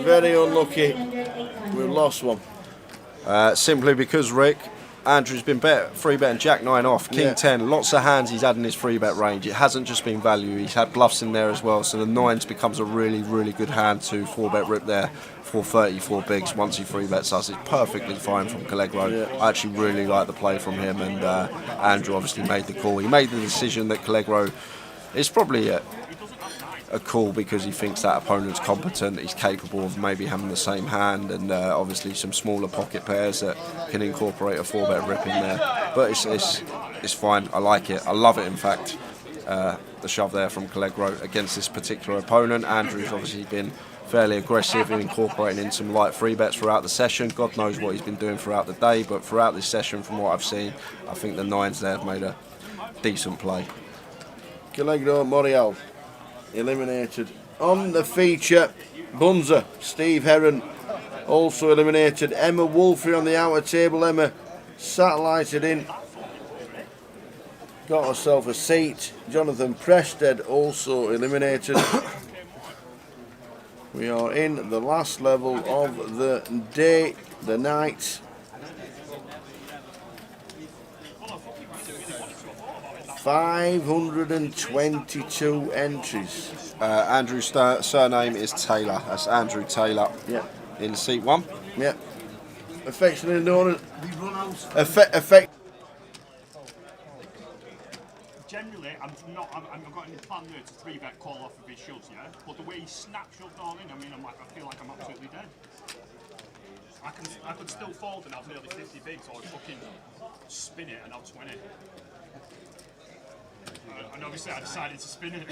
Very unlucky. We've lost one. Simply because, Rick, Andrew's been 3-betting Jack 9 off, King 10, lots of hands he's had in his 3-bet range. It hasn't just been value, he's had bluffs in there as well, so the 9s becomes a really, really good hand to 4-bet rip there for 34 bigs once he 3-bets us. It's perfectly fine from Callegro. I actually really like the play from him, and Andrew obviously made the call. He made the decision that Callegro is probably a call because he thinks that opponent's competent, he's capable of maybe having the same hand, and obviously some smaller pocket pairs that can incorporate a 4-bet rip in there. But it's fine. I like it. I love it. In fact, the shove there from Callegro against this particular opponent. Andrew's obviously been fairly aggressive in incorporating in some light 3-bets throughout the session. God knows what he's been doing throughout the day, but throughout this session, from what I've seen, I think the 9s there have made a decent play. Callegro Morial eliminated. On the feature, Bunza, Steve Heron also eliminated. Emma Wolfrey on the outer table. Emma satellited in, got herself a seat. Jonathan Prested also eliminated. We are in the last level of the day, the night. 522 entries. Andrew's surname is Taylor. That's Andrew Taylor. Yeah. In seat 1. Yeah. Affectionately known as Generally, I've got any plan there to 3-bet call off of his shoves, yeah? But the way he snapped shoved all in, I mean, I feel like I'm absolutely dead. I could still fold and have nearly 50 bigs, or fucking spin it and have 20. And obviously I decided to spin it.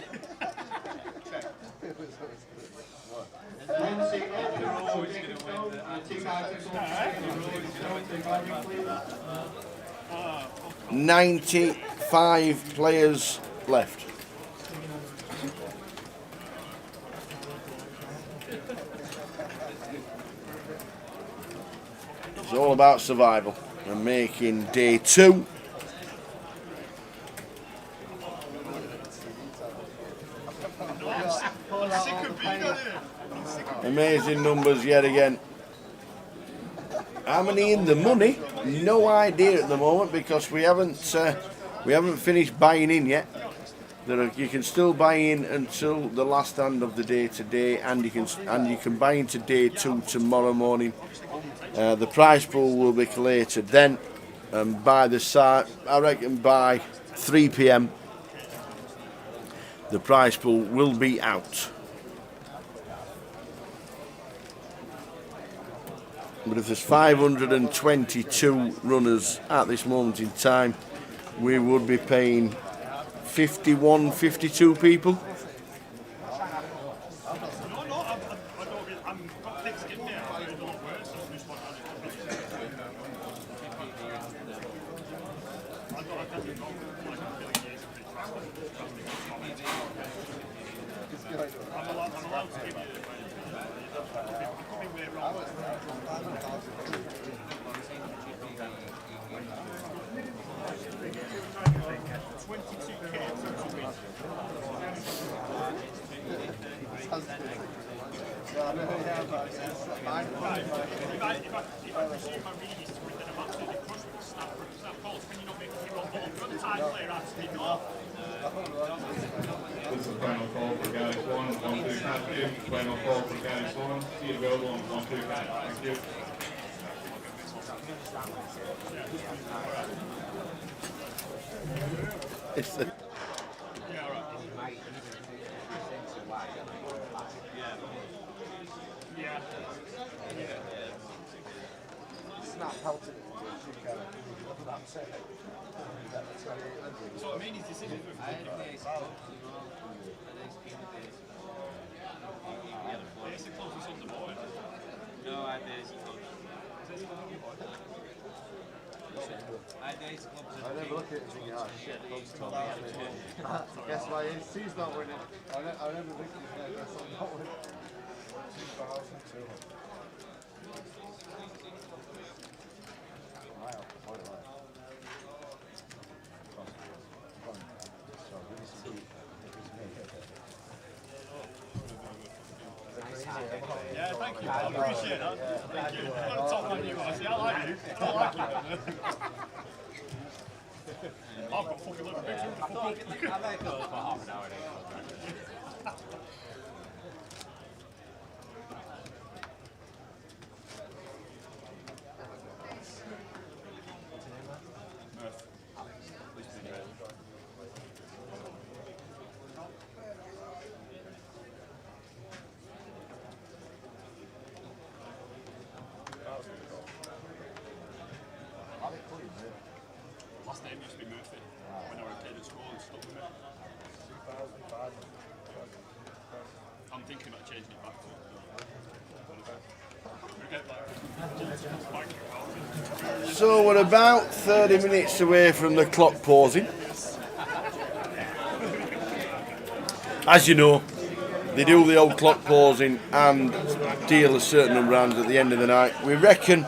uh, 95 players left. It's all about survival and making day 2. Amazing numbers yet again. How many in the money? No idea at the moment because we haven't finished buying in yet. You can still buy in until the last hand of the day today, and you can buy into day 2 tomorrow morning. The prize pool will be collated then, and by I reckon by 3 p.m. the prize pool will be out. But if there's 522 runners at this moment in time, we would be paying 51, 52 people. This is the final call for Gary Swan, 1-2 captain. Final call for Gary Swan. See you available on 1-2 captain. Thank you. It's the Snap pelted it. So I mean, his decision was basic closest on the board. No, I basic closest. I never look at it and think, oh shit, Bob's told me. Guess why he's not winning. I never think he's there, guess I'm not winning. 2,200. Wow, quite right. Yeah, thank you. I appreciate that. Thank you. I'm going to talk like you. See, I like you. I like you. I've got fucking little pictures of football. I might go for half an hour. Last name used to be Murphy. When I was a kid at school, and stuck with me. I'm thinking about changing it back to So we're about 30 minutes away from the clock pausing. As you know, they do the old clock pausing and deal a certain number of hands at the end of the night. We reckon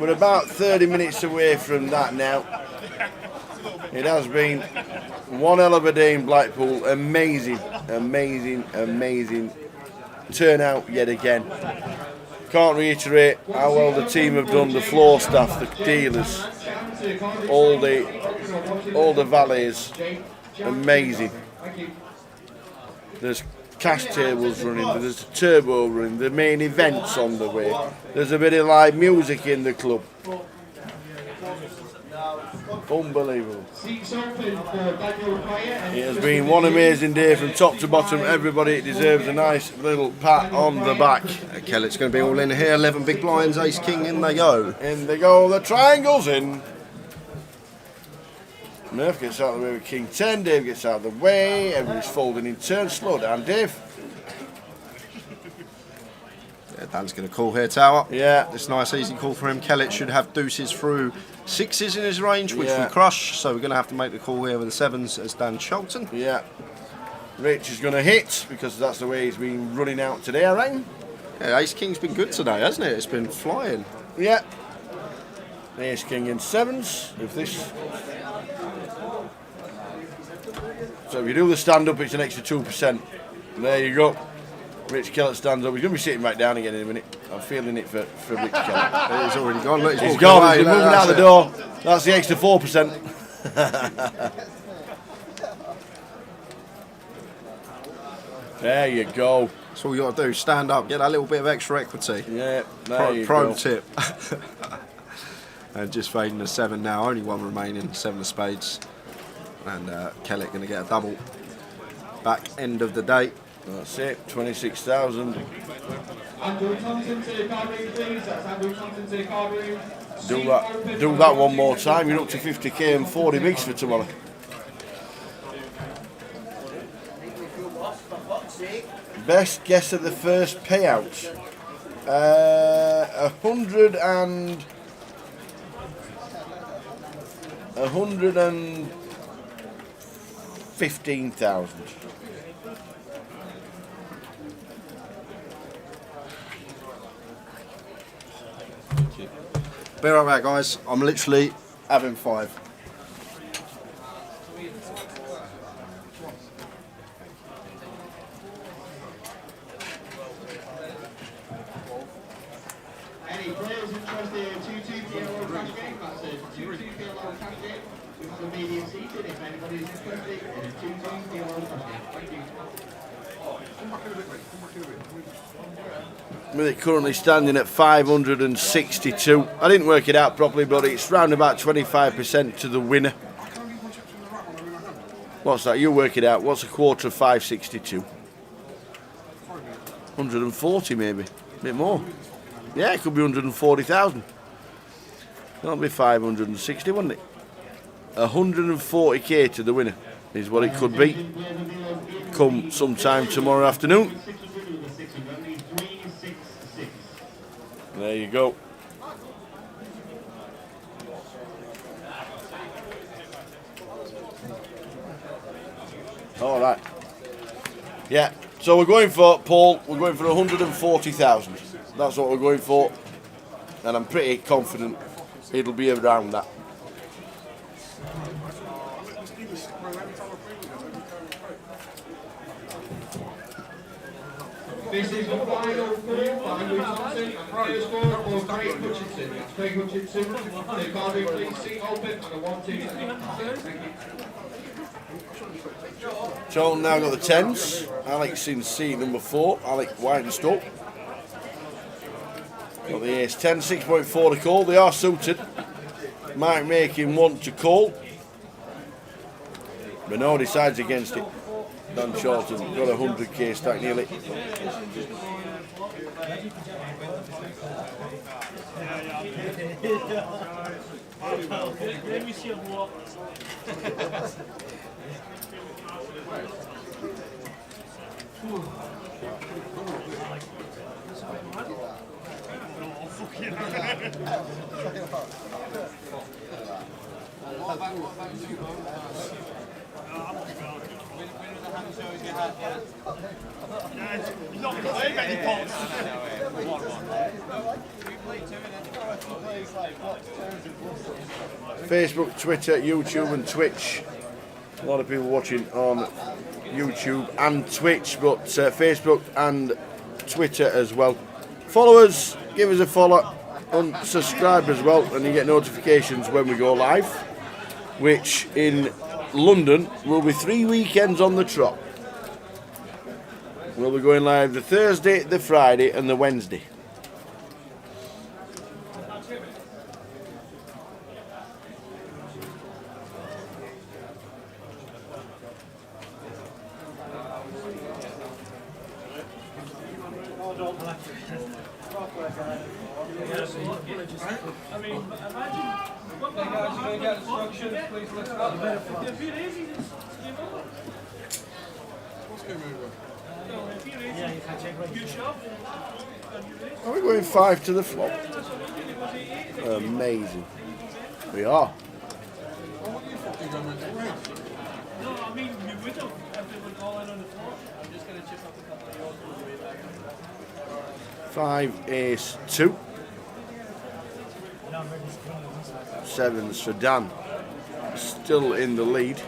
we're about 30 minutes away from that now. It has been one hell of a day in Blackpool. Amazing, amazing, amazing turnout yet again. Can't reiterate how well the team have done, the floor staff, the dealers, all the valets. Amazing. There's cash tables running, there's a turbo running, the main events on the way. There's a bit of live music in the club. Unbelievable. It has been one amazing day from top to bottom. Everybody deserves a nice little pat on the back. Okay, it's going to be all in here. 11 big blinds, ace king, in they go. In they go, the triangle's in. Murph gets out of the way with king 10, Dave gets out of the way, everybody's folding in turn. Slow down, Dave. Yeah, Dan's going to call here, Tower. Yeah. This nice easy call for him. Kellett should have deuces through sixes in his range, which Yeah. we crush, so we're going to have to make the call here with the sevens as Dan Shelton. Yeah. Rich is going to hit because that's the way he's been running out today, I reckon. Yeah, ace king's been good today, hasn't it? It's been flying. Yeah. Ace king in sevens. If this. So if you do the stand up, it's an extra 2%. There you go. Rich Kellett stands up. He's going to be sitting back down again in a minute. I'm feeling it for Rich Kellett. He's already gone. Look, he's gone. Away. He's moving out the door. That's the extra 4%. There you go. That's all you got to do. Stand up. Get that little bit of extra equity. Yeah. There you pro go. tip. And just fading the 7 now. Only one remaining. 7 of spades. And Kellett going to get a double. Back end of the day. That's it. 26,000. Andrew Thompson to the card room, please. That's Andrew Thompson to the card room. Do that one more time. You're up to 50k and 40 bigs for tomorrow. Best guess at the first payout. 115,000. Be right back, guys. I'm literally having 5. Any players interested in a 2-2 PLO cash game? That's a 2-2 PLO cash game. With some medium seated. If anybody's interested in a 2-2 PLO cash game. Thank you. Come back in a bit, mate. Come back in a bit. With it currently standing at 562. I didn't work it out properly, but it's round about 25% to the winner. What's that? You work it out. What's a quarter of 562? 140 maybe. A bit more. Yeah, it could be 140,000. That'll be 560, wouldn't it? 140k to the winner is what it could be. Come sometime tomorrow afternoon. There you go. All right. Yeah. So we're going for, Paul, we're going for 140,000. That's what we're going for. And I'm pretty confident it'll be around that. This is the final four. Andrew Thompson and first score for Craig Hutchinson. That's Craig Hutchinson. The card room, please. Seat open and a 1-2. Thank you. So now got the 10s. Alex in seat number 4. Alex Whitenstock. Got the ace 10, 6.4 to call. They are suited. Might make him want to call. But no, decides against it. Dan Shorten got 100k stack nearly. Let me see a walk. He's not going to play many pots. Facebook, Twitter, YouTube and Twitch. A lot of people watching on YouTube and Twitch, but Facebook and Twitter as well. Follow us, give us a follow, and subscribe as well, and you get notifications when we go live, which in London will be 3 weekends on the trot. We'll be going live the Thursday, the Friday and the Wednesday. I mean, imagine what Hey guys, you're going to get instructions, please listen up. if it is, you just give up. What's game over? No, if it is, you shove. Are we going 5 to the flop? Amazing. We are. No, I mean, you would have if they were all in on the floor. I'm just going to chip up a couple of yours on the way back. 5 ace 2. 7s for Dan. Still in the lead.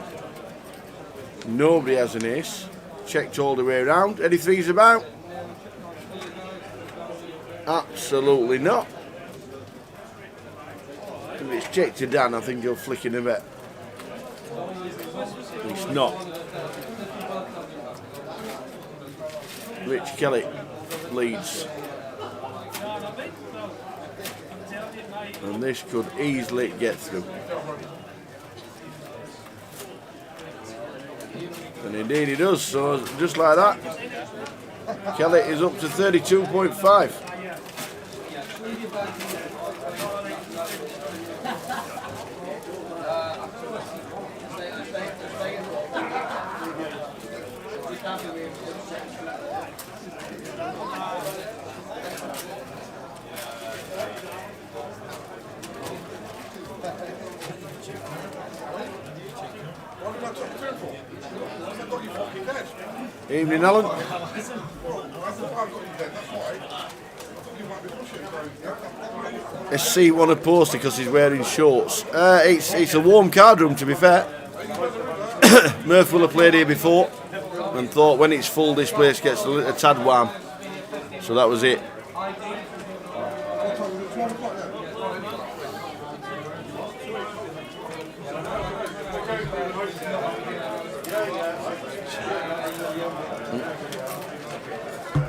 Nobody has an ace. Checked all the way around. Any threes about? Absolutely not. If it's checked to Dan, I think he'll flick in a bit. It's not. Rich Kelly leads. And this could easily get through. And indeed he does, so just like that. Kelly is up to 32.5. Evening, Alan. SC won a poster because he's wearing shorts. It's a warm card room, to be fair. Murph will have played here before and thought when it's full this place gets a tad warm. So that was it.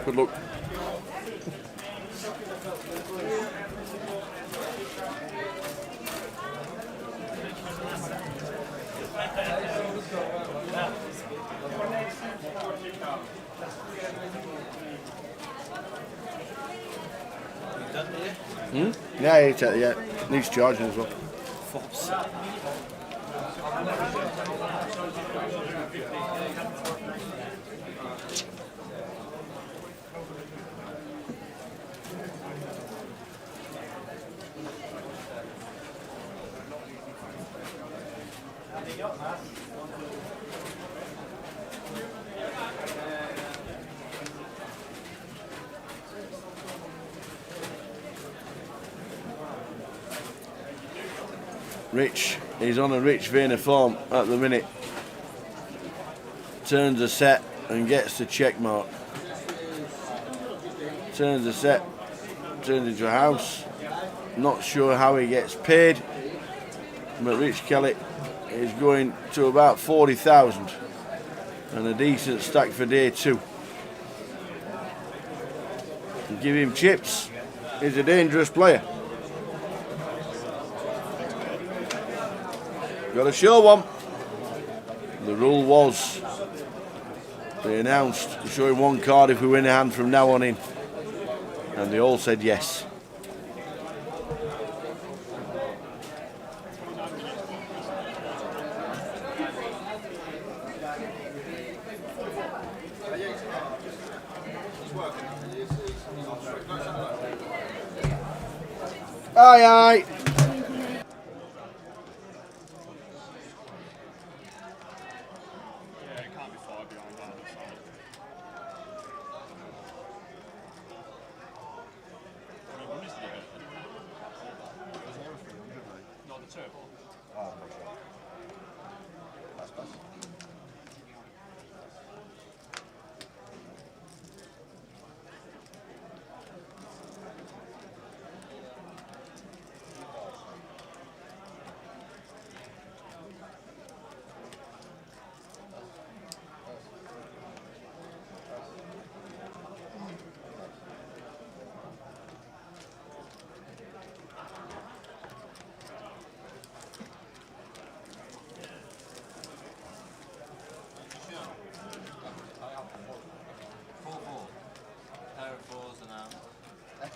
Good luck. Yeah, needs charging as well. Rich is on a Rich vein of form at the minute. Turns a set and gets the check mark. Turns a set, turns into a house. Not sure how he gets paid, but Rich Kelly is going to about 40,000 and a decent stack for day two. And give him chips. He's a dangerous player. Got to show one. The rule was, they announced, showing one card if we win a hand from now on in. And they all said yes. Aye, aye.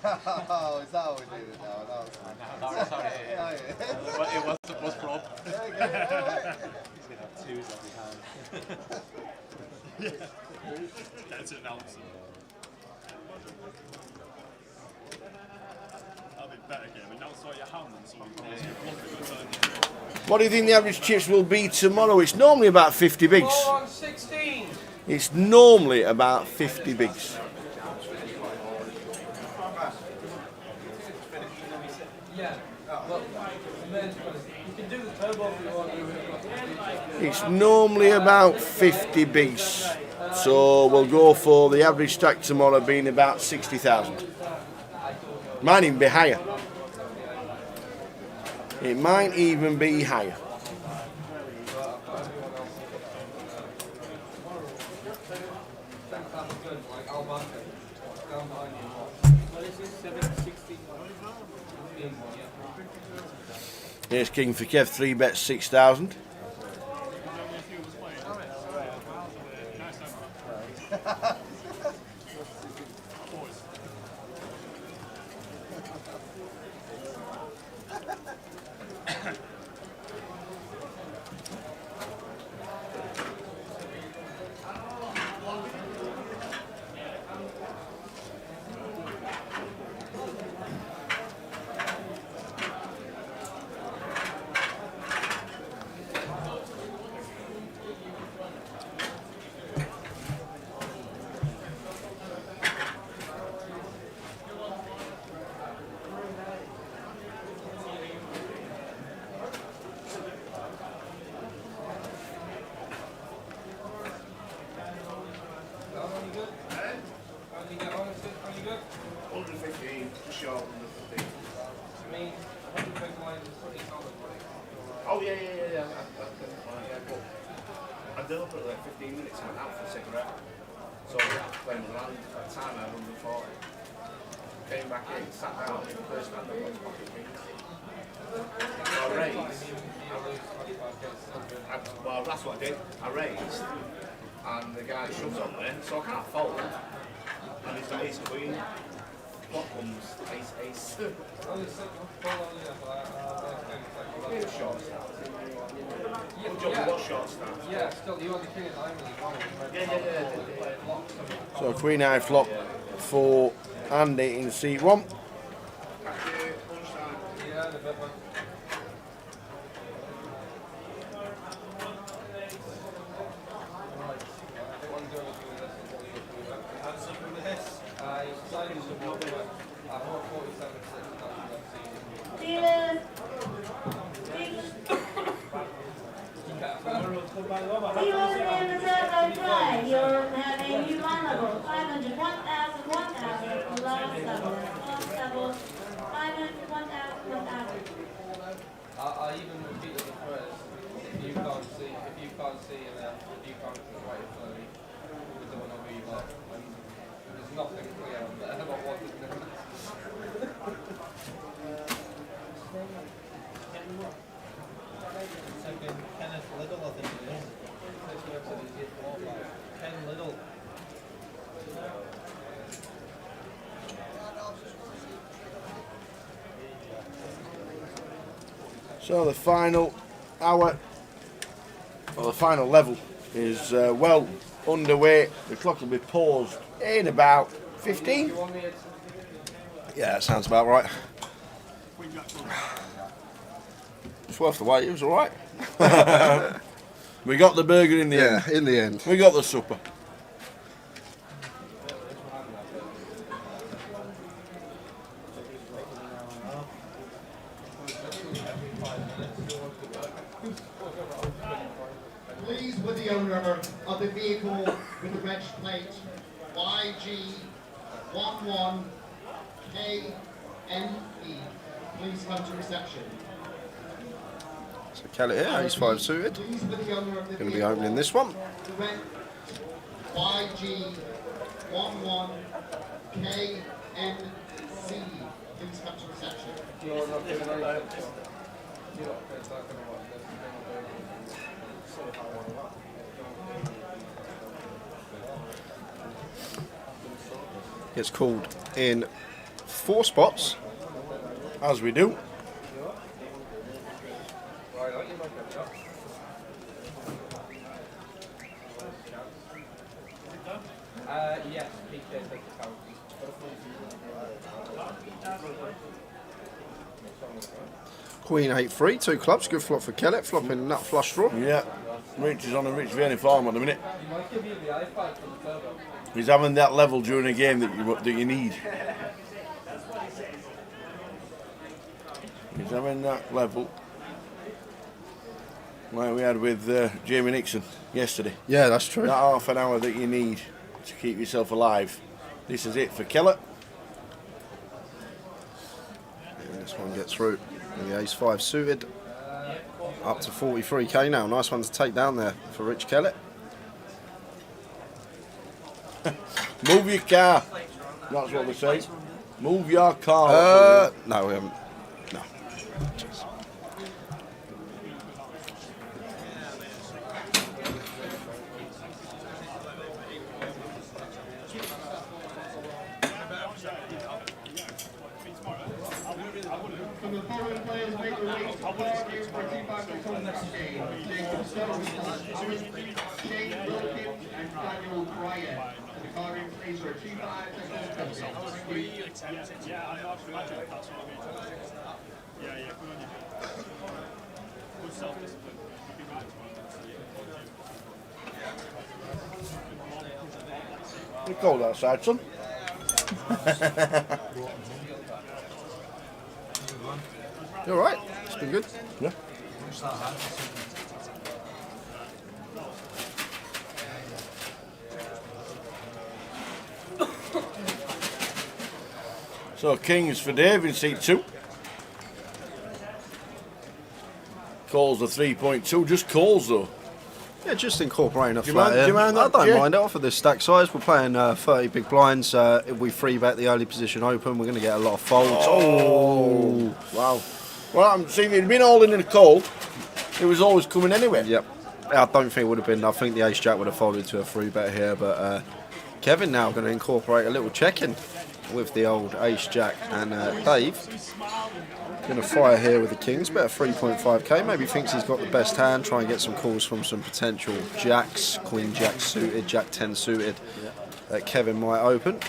Oh, is that how we do it now? No, sorry. But it was supposed to Rob. He's going to have twos every time. That's it now. That'll be better game. And now sort your hand and so What do you think the average chips will be tomorrow? It's normally about 50 bigs. 4-16. It's normally about 50 bigs. Yeah. You can do the turbo if you want. It's normally about 50 bigs. So we'll go for the average stack tomorrow being about 60,000. Might even be higher. It might even be higher. Here's King for Kev, 3 bets 6,000. 115, just short of 115. I mean, I wouldn't think mine was pretty solid, like. Oh, yeah. But I deliberately like 15 minutes and went out for a cigarette. So I was playing around. At the time I had 140. Came back in, sat down, first stand up, went pocket wings. So I raised. Well, that's what I did. I raised, and the guy shoves on there, so I can't fold. And he's got ace queen. What comes ace? Yeah, short start. What short start? Yeah, still, you only king at 9 with the one. Yeah. So queen high flop for Andy in seat 1. Yeah, the bit one. Dealers. Dealers in the circle play. You'll have a new line level. 500, 1,000, 1,000. Last level. 500, 1,000, 1,000. I even repeated the first. If you can't see, and if you can't write it for me, we don't know who you are. And there's nothing clear on there about what is going on. Second, Kenneth Little, I think it is. Ken Little. So the final hour, or the final level, is well underway. The clock will be paused in about 15. Yeah, that sounds about right. It's worth the wait, it was alright. We got the burger in the end. Yeah, in the end. We got the supper. Please, with the owner of the vehicle with the reg plate YG11KNE, please come to reception. So Kellett here, ace 5 suited. Going to be opening this one. YG11KNC, please come to reception. Gets called in 4 spots, as we do. Yes, PK said the count. Queen 8-3, 2 clubs, good flop for Kellett, flopping nut flush draw. Yeah, Rich is on a Rich Vienna farm at the minute. You might give you the iPad for the turbo. He's having that level during a game that you need. He's having that level like we had with Jamie Nixon yesterday. Yeah, that's true. That half an hour that you need to keep yourself alive. This is it for Kellett. And this one gets through with the ace 5 suited. Up to 43k now. Nice one to take down there for Rich Kellett. Move your car. That's what they say. Move your car. No, we haven't. No. From the following players make the race to Parkview for 256 on the next game. Jacob Stone, Shane Wilkins and Daniel Bryan. The Cardiff plays for 256. Yeah, I imagine that's what I mean. Yeah, good on you. Good self-discipline. You'd be right to It's cold outside, son. You alright? It's been good. Yeah. So kings for Dave in seat 2. Calls the 3.2, just calls though. Yeah, just incorporating a Do you flat mind- do you here. mind I that, don't Jay? mind it. Off of this stack size, we're playing 30 big blinds. If we free bet the early position open, we're going to get a lot of folds. Oh, wow. Well, I'm seeing it'd been all in the cold. It was always coming anyway. Yep. I don't think it would have been. I think the ace jack would have folded to a free bet here, but Kevin now going to incorporate a little check-in with the old ace jack, and Dave going to fire here with the kings, bet 3.5k. Maybe thinks he's got the best hand. Try and get some calls from some potential jacks, queen jack suited, jack 10 suited that Kevin might open.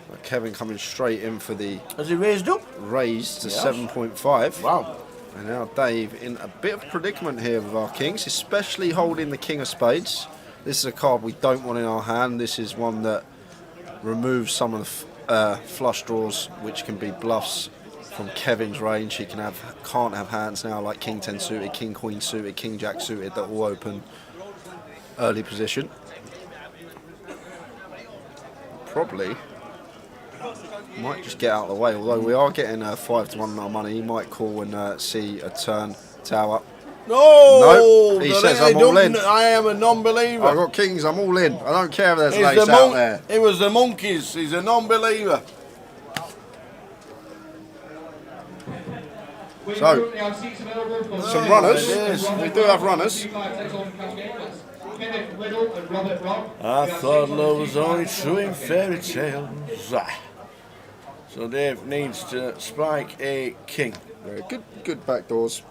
But Kevin coming straight in for the. Has he raised up? Raised to Yes. 7.5. Wow. And now Dave in a bit of a predicament here with our kings, especially holding the king of spades. This is a card we don't want in our hand. This is one that removes some of the flush draws, which can be bluffs from Kevin's range. He can't have hands now like king 10 suited, king queen suited, king jack suited that will open early position. Probably might just get out of the way, although we are getting 5 to 1 on our money. He might call and see a turn tower. No, he says I'm all in. I am a non-believer. I've got kings, I'm all in. I don't care if there's lace out there. It was the monkeys. He's a non-believer. So, some runners. We do have runners. I thought love was only true in fairy tales. So Dave needs to spike a king. Very good backdoors.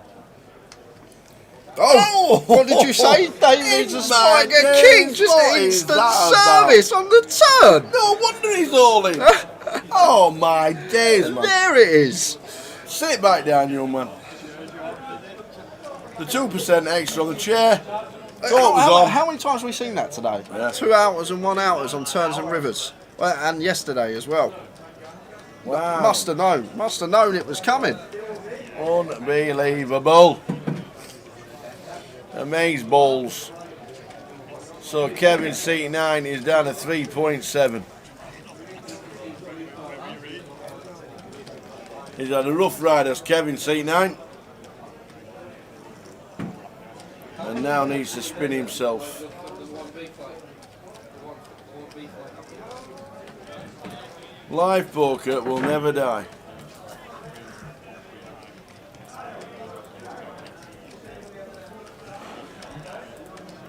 Oh, what did you say? Dave needs to spike a king. Just instant service on the turn. No wonder he's all in. Oh my days, man. There it is. Sit back down, young man. The 2% extra on the chair. How many times have we seen that today? Yeah. 2 outers and 1 outers on turns and rivers. Well, and yesterday as well. Wow. Must have known it was coming. Unbelievable. Amaze balls. So Kevin seat 9 is down to 3.7. He's had a rough ride as Kevin seat 9. And now needs to spin himself. Live poker will never die.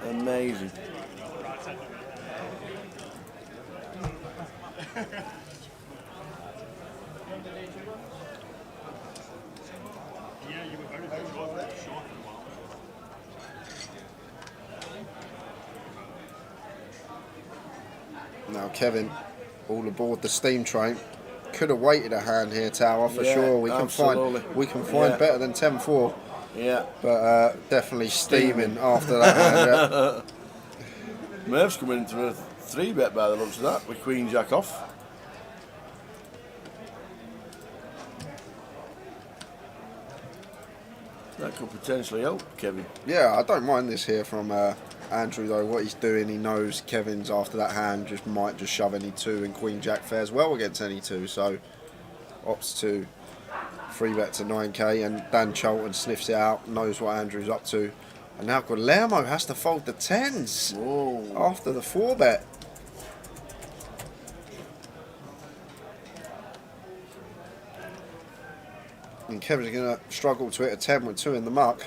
Amazing. Now Kevin, all aboard the steam train. Could have waited a hand here, Tower, for sure. We can find better than 10-4. Yeah. But definitely steaming after that hand. Yeah. Merv's coming into a 3-bet by the looks of that with Queen Jack off. That could potentially help Kevin. Yeah, I don't mind this here from Andrew though. What he's doing, he knows Kevin's after that hand might just shove any 2, and Queen Jack fares well against any 2, so opts to 3-bet to 9k, and Dan Cholton sniffs it out, knows what Andrew's up to, and now Guillermo has to fold the 10s after the 4-bet. And Kevin's going to struggle to hit a 10 with 2 in the muck.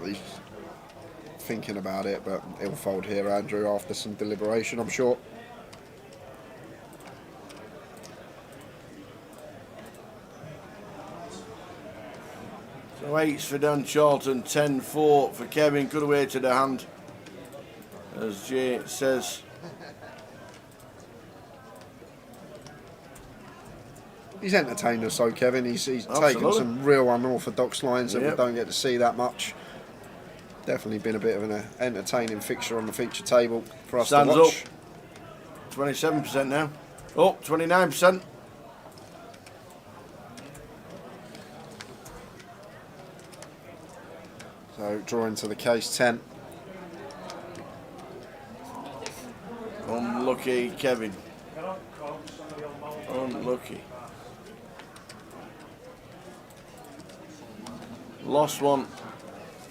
He's thinking about it, but he'll fold here, Andrew, after some deliberation, I'm sure. So 8s for Dan Charlton, 10-4 for Kevin. Could have waited a hand, as Jay says. He's entertained us, so Kevin. He's taken some real unorthodox lines that we don't get to see that much. Definitely been a bit of an entertaining fixture on the feature table for us to watch. Up. 27% now. Oh, 29%. So drawing to the case 10. Unlucky, Kevin. Unlucky. Lost one.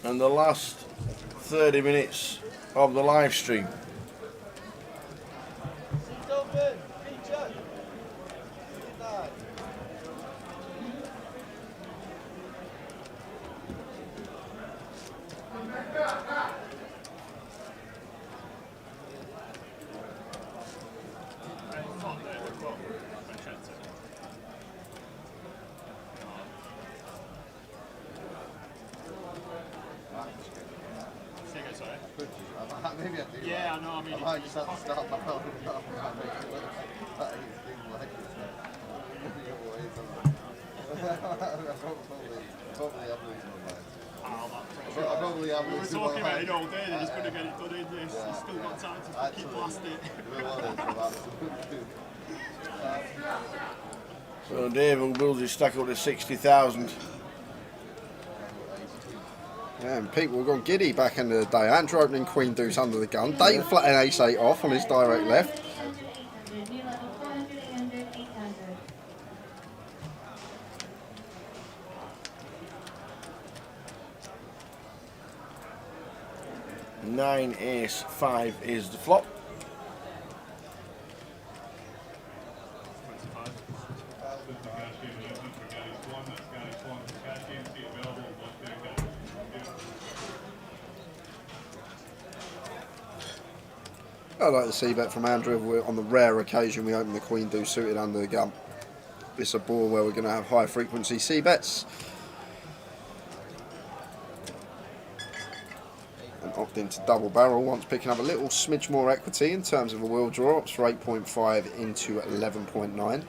And the last 30 minutes of the live stream. Maybe I do. Yeah, I know. I mean, I might just have to start my phone. We were talking about it all day, they're just going to get it done in this. You've still got time to keep blast it. So Dave will build his stack up to 60,000. Yeah, and people have gone giddy back in the day. Andrew opening Queen Deuce under the gun. Dave flattening ace-8 off on his direct left. Nine, ace, 5 is the flop. I'd like to see bet from Andrew. On the rare occasion we open the Queen Deuce suited under the gun. It's a ball where we're going to have high frequency C bets. And opt into double barrel once picking up a little smidge more equity in terms of a wheel draw. Ups for 8.5 into 11.9.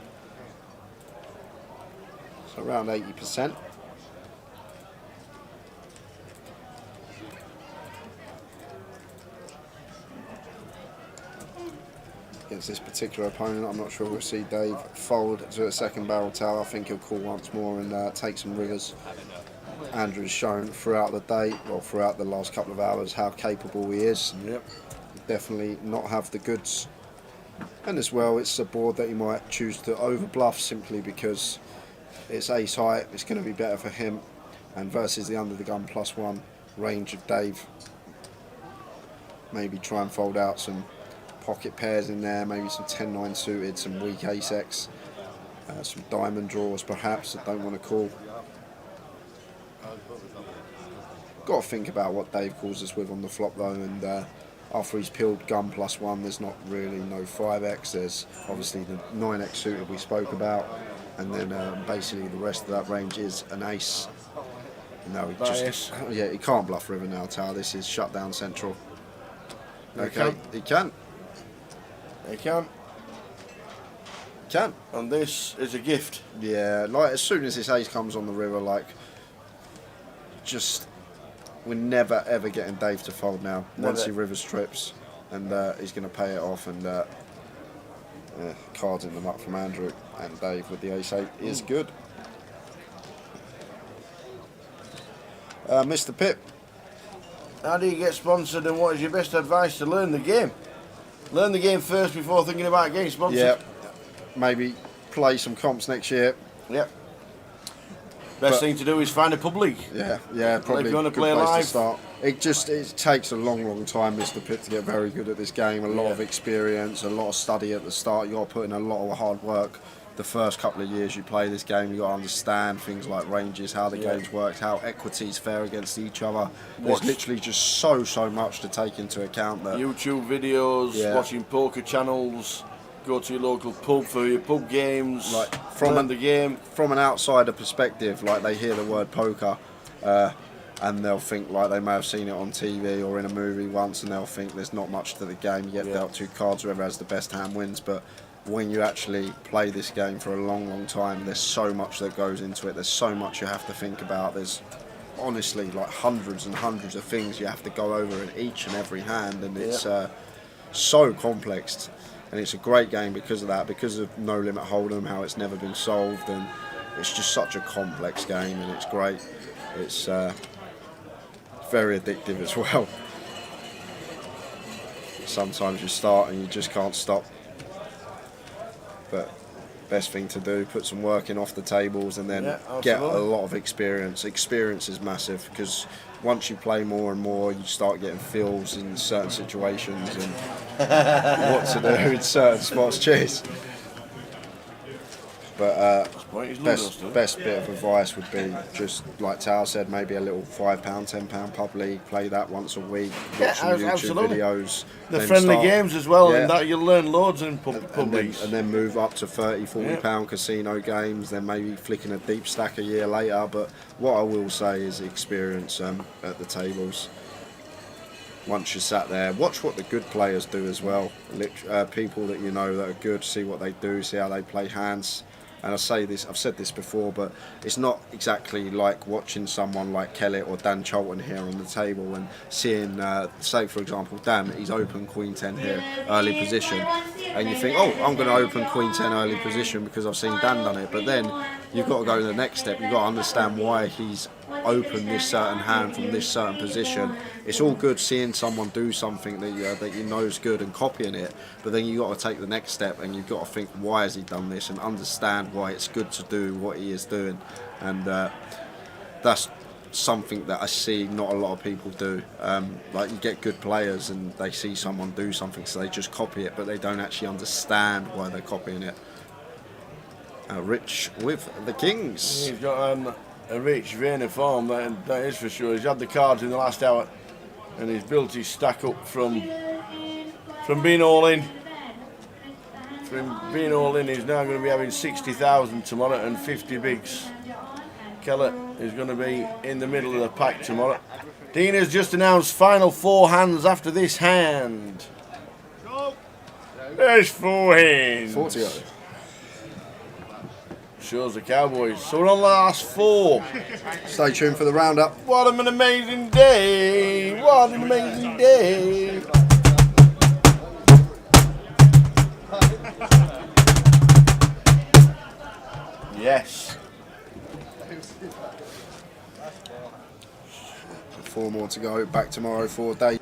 So around 80%. Against this particular opponent, I'm not sure we'll see Dave fold to a second barrel tower. I think he'll call once more and take some riggers. Andrew's shown throughout the day, well throughout the last couple of hours, how capable he is. Yep. Definitely not have the goods. And as well, it's a board that he might choose to over bluff simply because it's ace high, it's going to be better for him. And versus the under the gun +1 range of Dave, maybe try and fold out some pocket pairs in there, maybe some 10-9 suited, some weak ace-x, some diamond draws perhaps that don't want to call. Got to think about what Dave calls us with on the flop though, and after he's peeled gun +1, there's not really no 5x, there's obviously the 9x suited we spoke about, and then basically the rest of that range is an ace. No, he just, yeah, he can't bluff river now, Tower. This is shut down central. Okay, he can. He can. Can. And this is a gift. Yeah, like as soon as this ace comes on the river, like, just, we're never ever getting Dave to fold now. Never. Once he rivers trips, and he's going to pay it off, and cards in them up from Andrew, and Dave with the ace-8 is good. Mr. Pip. How do you get sponsored, and what is your best advice to learn the game? Learn the game first before thinking about getting sponsored. Yeah, maybe play some comps next year. Yep. Best thing to do is find a pub league. Yeah, probably if you want to a good play place live. to start. It takes a long time, Mr. Pitt, to get very good at this game. A lot of experience, a lot of study at the start. You got to put in a lot of hard work. The first couple of years you play this game, you got to understand things like ranges, how the games work, how equities fare against each other. There's literally just so much to take into account. That YouTube videos, watching poker channels, go to your local pub for your pub games, like learn the game. From an outsider perspective, like they hear the word poker and they'll think like they may have seen it on TV or in a movie once, and they'll think there's not much to the game. You get dealt 2 cards, whoever has the best hand wins. But when you actually play this game for a long time, there's so much that goes into it. There's so much you have to think about. There's honestly like hundreds and hundreds of things you have to go over in each and every hand, and it's so complex. And it's a great game because of that, because of No Limit Hold'em, how it's never been solved, and it's just such a complex game, and it's great. It's very addictive as well. sometimes you start and you just can't stop. But best thing to do, put some work in off the tables and then get a lot of experience. Experience is massive because once you play more and more, you start getting feels in certain situations and what to do in certain spots. Cheers. But best bit of advice would be just like Tal said, maybe a little £5, £10 pub league. Play that once a week. Watch some YouTube videos. The friendly games as well, and that you'll learn loads in pub leagues. And then move up to £30, £40 casino games. Then maybe flicking a deep stack a year later. But what I will say is experience at the tables. Once you're sat there, watch what the good players do as well. People that you know that are good, see what they do, see how they play hands. And I say this, I've said this before, but it's not exactly like watching someone like Kellett or Dan Cholton here on the table and seeing, say for example, Dan, he's open Queen 10 here, early position, and you think, oh, I'm going to open Queen 10 early position because I've seen Dan done it. But then you've got to go to the next step. You've got to understand why he's opened this certain hand from this certain position. It's all good seeing someone do something that you know is good and copying it, but then you've got to take the next step and you've got to think, why has he done this, and understand why it's good to do what he is doing. And that's something that I see not a lot of people do. Like you get good players and they see someone do something, so they just copy it, but they don't actually understand why they're copying it. Rich with the Kings. He's got a rich vein of form, that is for sure. He's had the cards in the last hour and he's built his stack up from being all in. From being all in, he's now going to be having 60,000 tomorrow and 50 bigs. Kellett is going to be in the middle of the pack tomorrow. Dean has just announced final 4 hands after this hand. There's 4 hands. 40. Shows the Cowboys. So we're on the last 4. Stay tuned for the roundup. What an amazing day! What an amazing day! Yes. 4 more to go. Back tomorrow for day.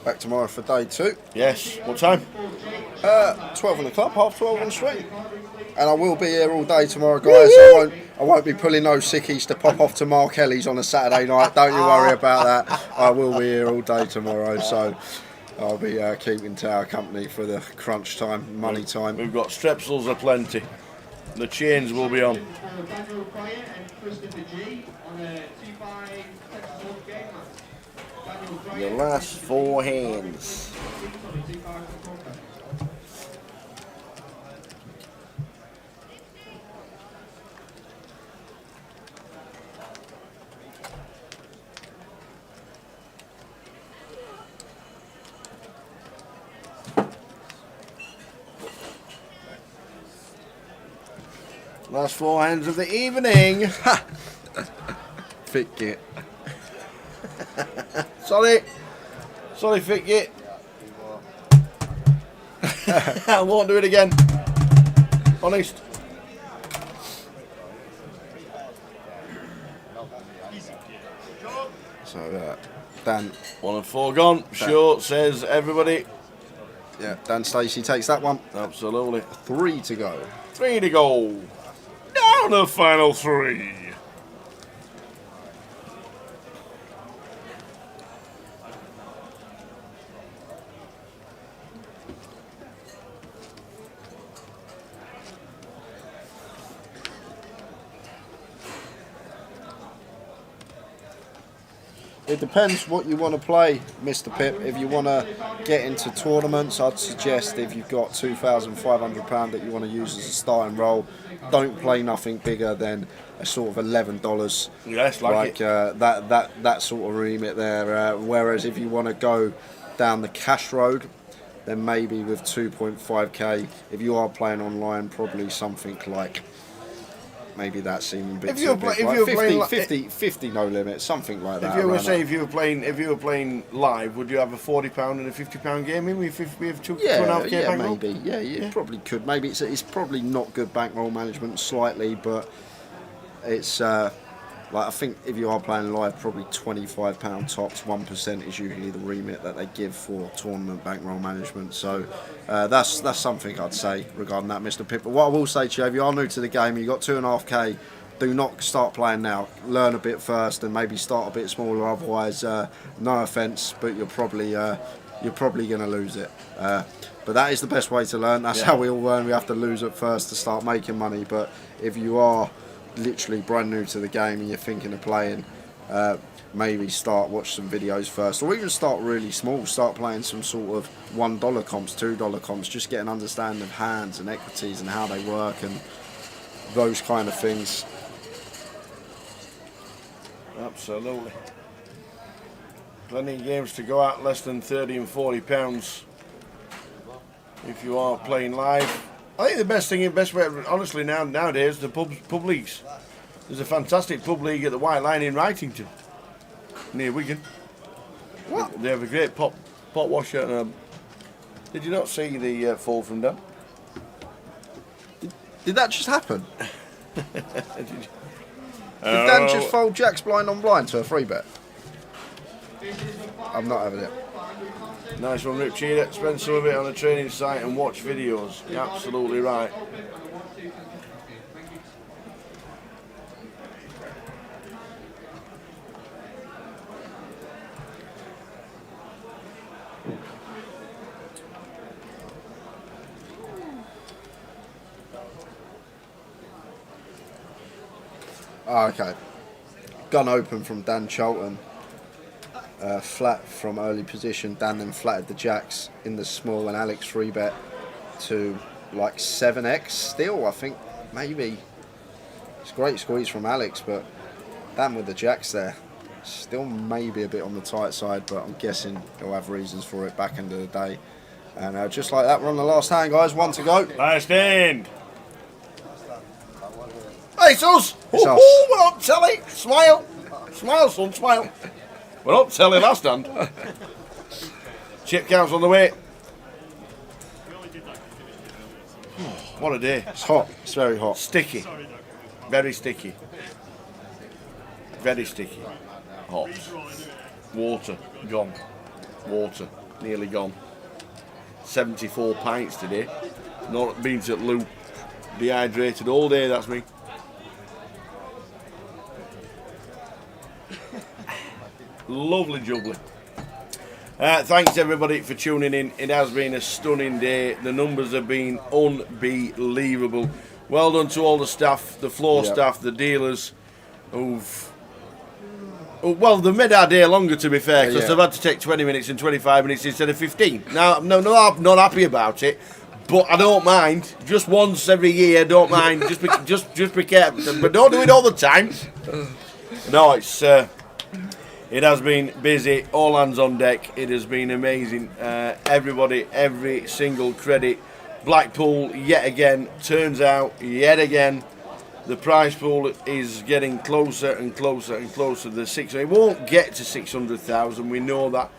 Back tomorrow for day 2. Yes. What time? 12 on the club, 12:30 on the street. And I will be here all day tomorrow, guys. I won't be pulling no sickies to pop off to Mark Kelly's on a Saturday night. Don't you worry about that. I will be here all day tomorrow, so I'll be keeping Tower company for the crunch time, money time. We've got strepsils aplenty. The chains will be on. The last 4 hands. Last 4 hands of the evening. Fit git. Sorry, Fit git. I won't do it again. Honest. So Dan. 1 and 4 gone. Short says everybody. Yeah, Dan Stacey takes that one. Absolutely. 3 to go. 3 to go. Down the final 3. It depends what you want to play, Mr. Pip. If you want to get into tournaments, I'd suggest if you've got £2,500 that you want to use as a starting roll, don't play nothing bigger than a sort of $11. Yes, like that sort of remit there. Whereas if you want to go down the cash road, then maybe with 2.5k. If you are playing online, probably something like. Maybe that's even a bit too big. Like 50 no limit, something like that. If you were playing live, would you have a £40 and a £50 game in with 2.5k bankroll? Maybe. Yeah, you probably could. Maybe it's probably not good bankroll management slightly, but it's like I think if you are playing live, probably £25 tops. 1% is usually the remit that they give for tournament bankroll management. So that's something I'd say regarding that, Mr. Pip. But what I will say to you, if you are new to the game, you've got 2.5k. Do not start playing now. Learn a bit first, and maybe start a bit smaller. Otherwise, no offence, but you're probably going to lose it. But that is the best way to learn. That's how we all learn. We have to lose at first to start making money. But if you are literally brand new to the game and you're thinking of playing, maybe watch some videos first, or even start really small. Start playing some sort of $1 comps, $2 comps. Just get an understanding of hands and equities and how they work and those kind of things. Absolutely. Plenty of games to go at, less than £30 and £40 if you are playing live. I think the best way, honestly, nowadays, the pub leagues. There's a fantastic pub league at the White Line in Wrightington, near Wigan. What? They have a great pot washer. And did you not see the fall from Dan? Did that just happen? Did Dan just fold jacks blind on blind to a free bet? I'm not having it. Nice one, Rip Cheetah. Spend some of it on a training site and watch videos. You're absolutely right. Oh, okay. Gun open from Dan Charlton. Flat from early position. Dan then flatted the jacks in the small, and Alex free bet to like 7x still, I think, maybe. It's a great squeeze from Alex, but Dan with the jacks there. Still maybe a bit on the tight side, but I'm guessing he'll have reasons for it back end of the day. And just like that, we're on the last hand, guys. 1 to go. Last hand. Hey, sus! It's us. We're up, Telly! Smile! Smile, son, smile. We're up, Telly, last hand. Chip counts on the way. What a day. It's hot. It's very hot. Sticky. Very sticky. Very sticky. Hot. Water. Gone. Water. Nearly gone. 74 pints today. Not been to loo. Dehydrated all day, that's me. Lovely jubbly. Thanks everybody for tuning in. It has been a stunning day. The numbers have been unbelievable. Well done to all the staff, the floor staff, the dealers who've they've made our day longer, to be fair, because they've had to take 20 minutes and 25 minutes instead of 15. Now, I'm not happy about it, but I don't mind. Just once every year, don't mind. Just be careful, but don't do it all the time. No, it has been busy, all hands on deck. It has been amazing. Everybody, every single credit. Blackpool, yet again, turns out, yet again, the prize pool is getting closer and closer and closer to the 600. It won't get to 600,000, we know that,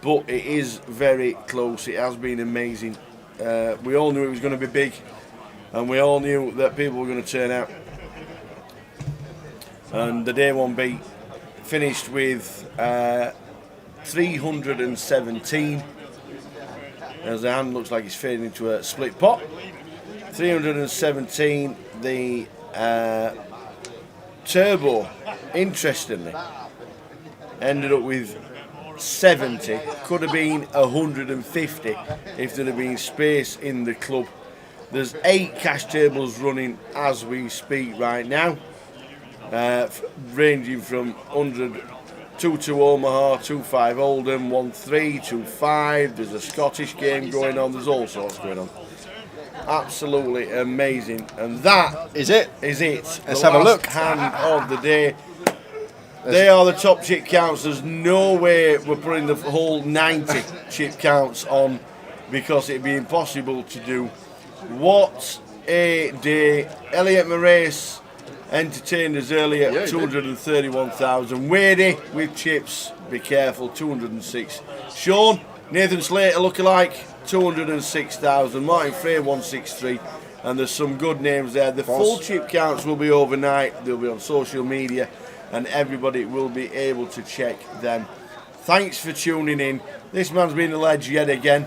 but it is very close. It has been amazing. We all knew it was going to be big, and we all knew that people were going to turn out. And the day 1B finished with 317. As the hand looks like it's fading into a split pot. 317. The turbo, interestingly, ended up with 70. Could have been 150 if there had been space in the club. There's 8 cash tables running as we speak right now. Ranging from 100, 2-2 Omaha, 2-5 Oldham, 1-3, 2-5. There's a Scottish game going on. There's all sorts going on. Absolutely amazing. And that is it. Let's have a look. Hand of the day. They are the top chip counts. There's no way we're putting the whole 90 chip counts on, because it'd be impossible to do. What a day. Elliot Moraes entertained us earlier, 231,000. Wadey with chips, be careful, 206. Sean, Nathan Slater lookalike, 206,000. Martin Frey, 163. And there's some good names there. The full chip counts will be overnight. They'll be on social media. and everybody will be able to check them. Thanks for tuning in. This man's been a legend yet again.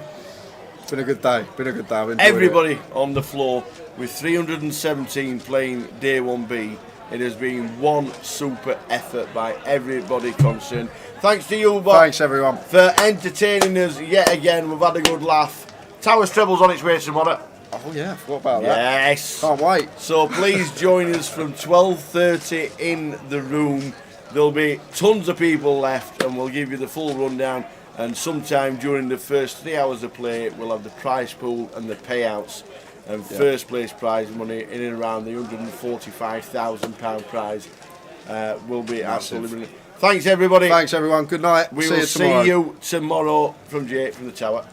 It's been a good day. Been a good day. I've enjoyed Everybody on the floor with 317 playing day 1B. It has been one super effort by everybody concerned. Thanks to you, Bob. Thanks, everyone, for entertaining us yet again. We've had a good laugh. Towers Treble's on its way tomorrow. Oh yeah, I forgot about that. Yes. Can't wait. So please join us from 12:30 in the room. There'll be tons of people left, and we'll give you the full rundown. And sometime during the first 3 hours of play, we'll have the prize pool and the payouts. And first place prize money in and around the £145,000 prize will be absolutely brilliant. Thanks, everybody. Thanks, everyone. Good night. We will see you tomorrow from Jake from the Tower.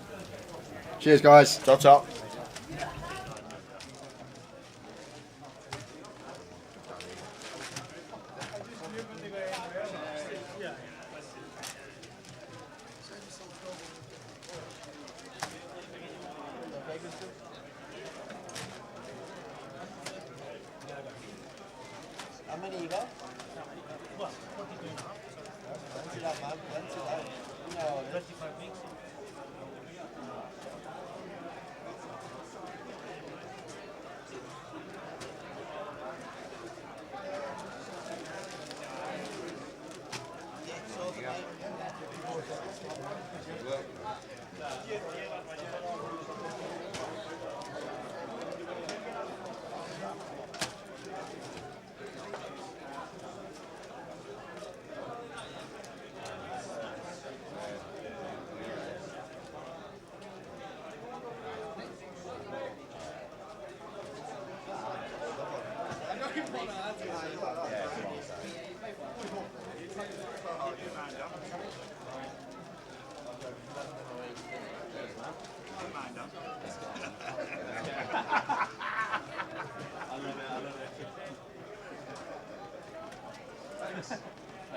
Cheers, guys. Ta-ta. How many you got? What? When's it out, man? When's it out? No, 35 weeks.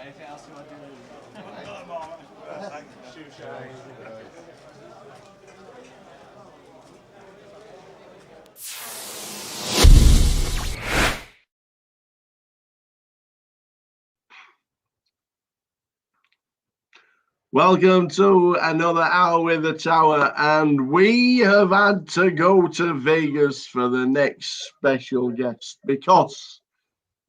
Anything else you want to do? Welcome to another hour with the Tower, and we have had to go to Vegas for the next special guest because,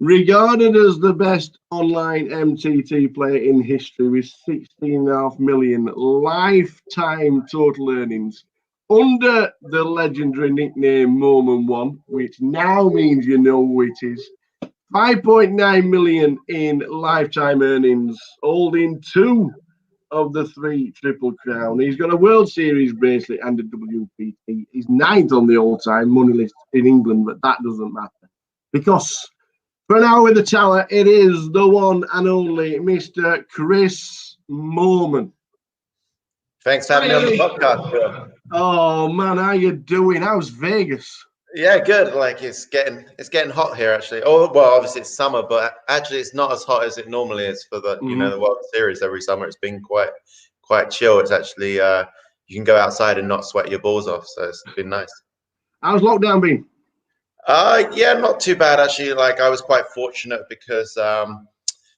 regarded as the best online MTT player in history with 16.5 million lifetime total earnings, under the legendary nickname Moment One, which now means you know who it is, 5.9 million in lifetime earnings, holding 2 of the 3 Triple Crown. He's got a World Series bracelet and a WPT. He's 9th on the all-time money list in England, but that doesn't matter because for an hour with the Tower, it is the one and only Mr. Chris Moorman. Thanks for having me on the podcast, Phil. Oh man, how you doing? How's Vegas? Yeah, good. Like it's getting hot here actually. Oh well, obviously it's summer, but actually it's not as hot as it normally is for the the World Series every summer. It's been quite chill. It's actually you can go outside and not sweat your balls off, so it's been nice. How's lockdown been? Yeah, not too bad actually. Like I was quite fortunate because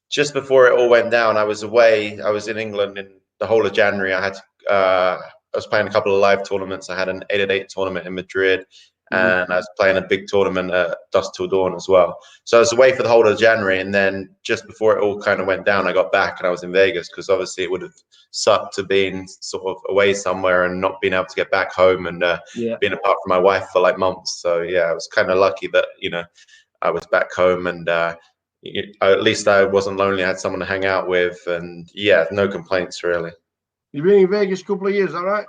just before it all went down, I was away. I was in England in the whole of January. I was playing a couple of live tournaments. I had an 8-at-8 tournament in Madrid. And I was playing a big tournament at Dusk Till Dawn as well. So I was away for the whole of January, and then just before it all kind of went down, I got back and I was in Vegas because obviously it would have sucked to being sort of away somewhere and not being able to get back home and being apart from my wife for like months. So yeah, I was kind of lucky that I was back home and at least I wasn't lonely. I had someone to hang out with, and yeah, no complaints really. You've been in Vegas a couple of years, all right?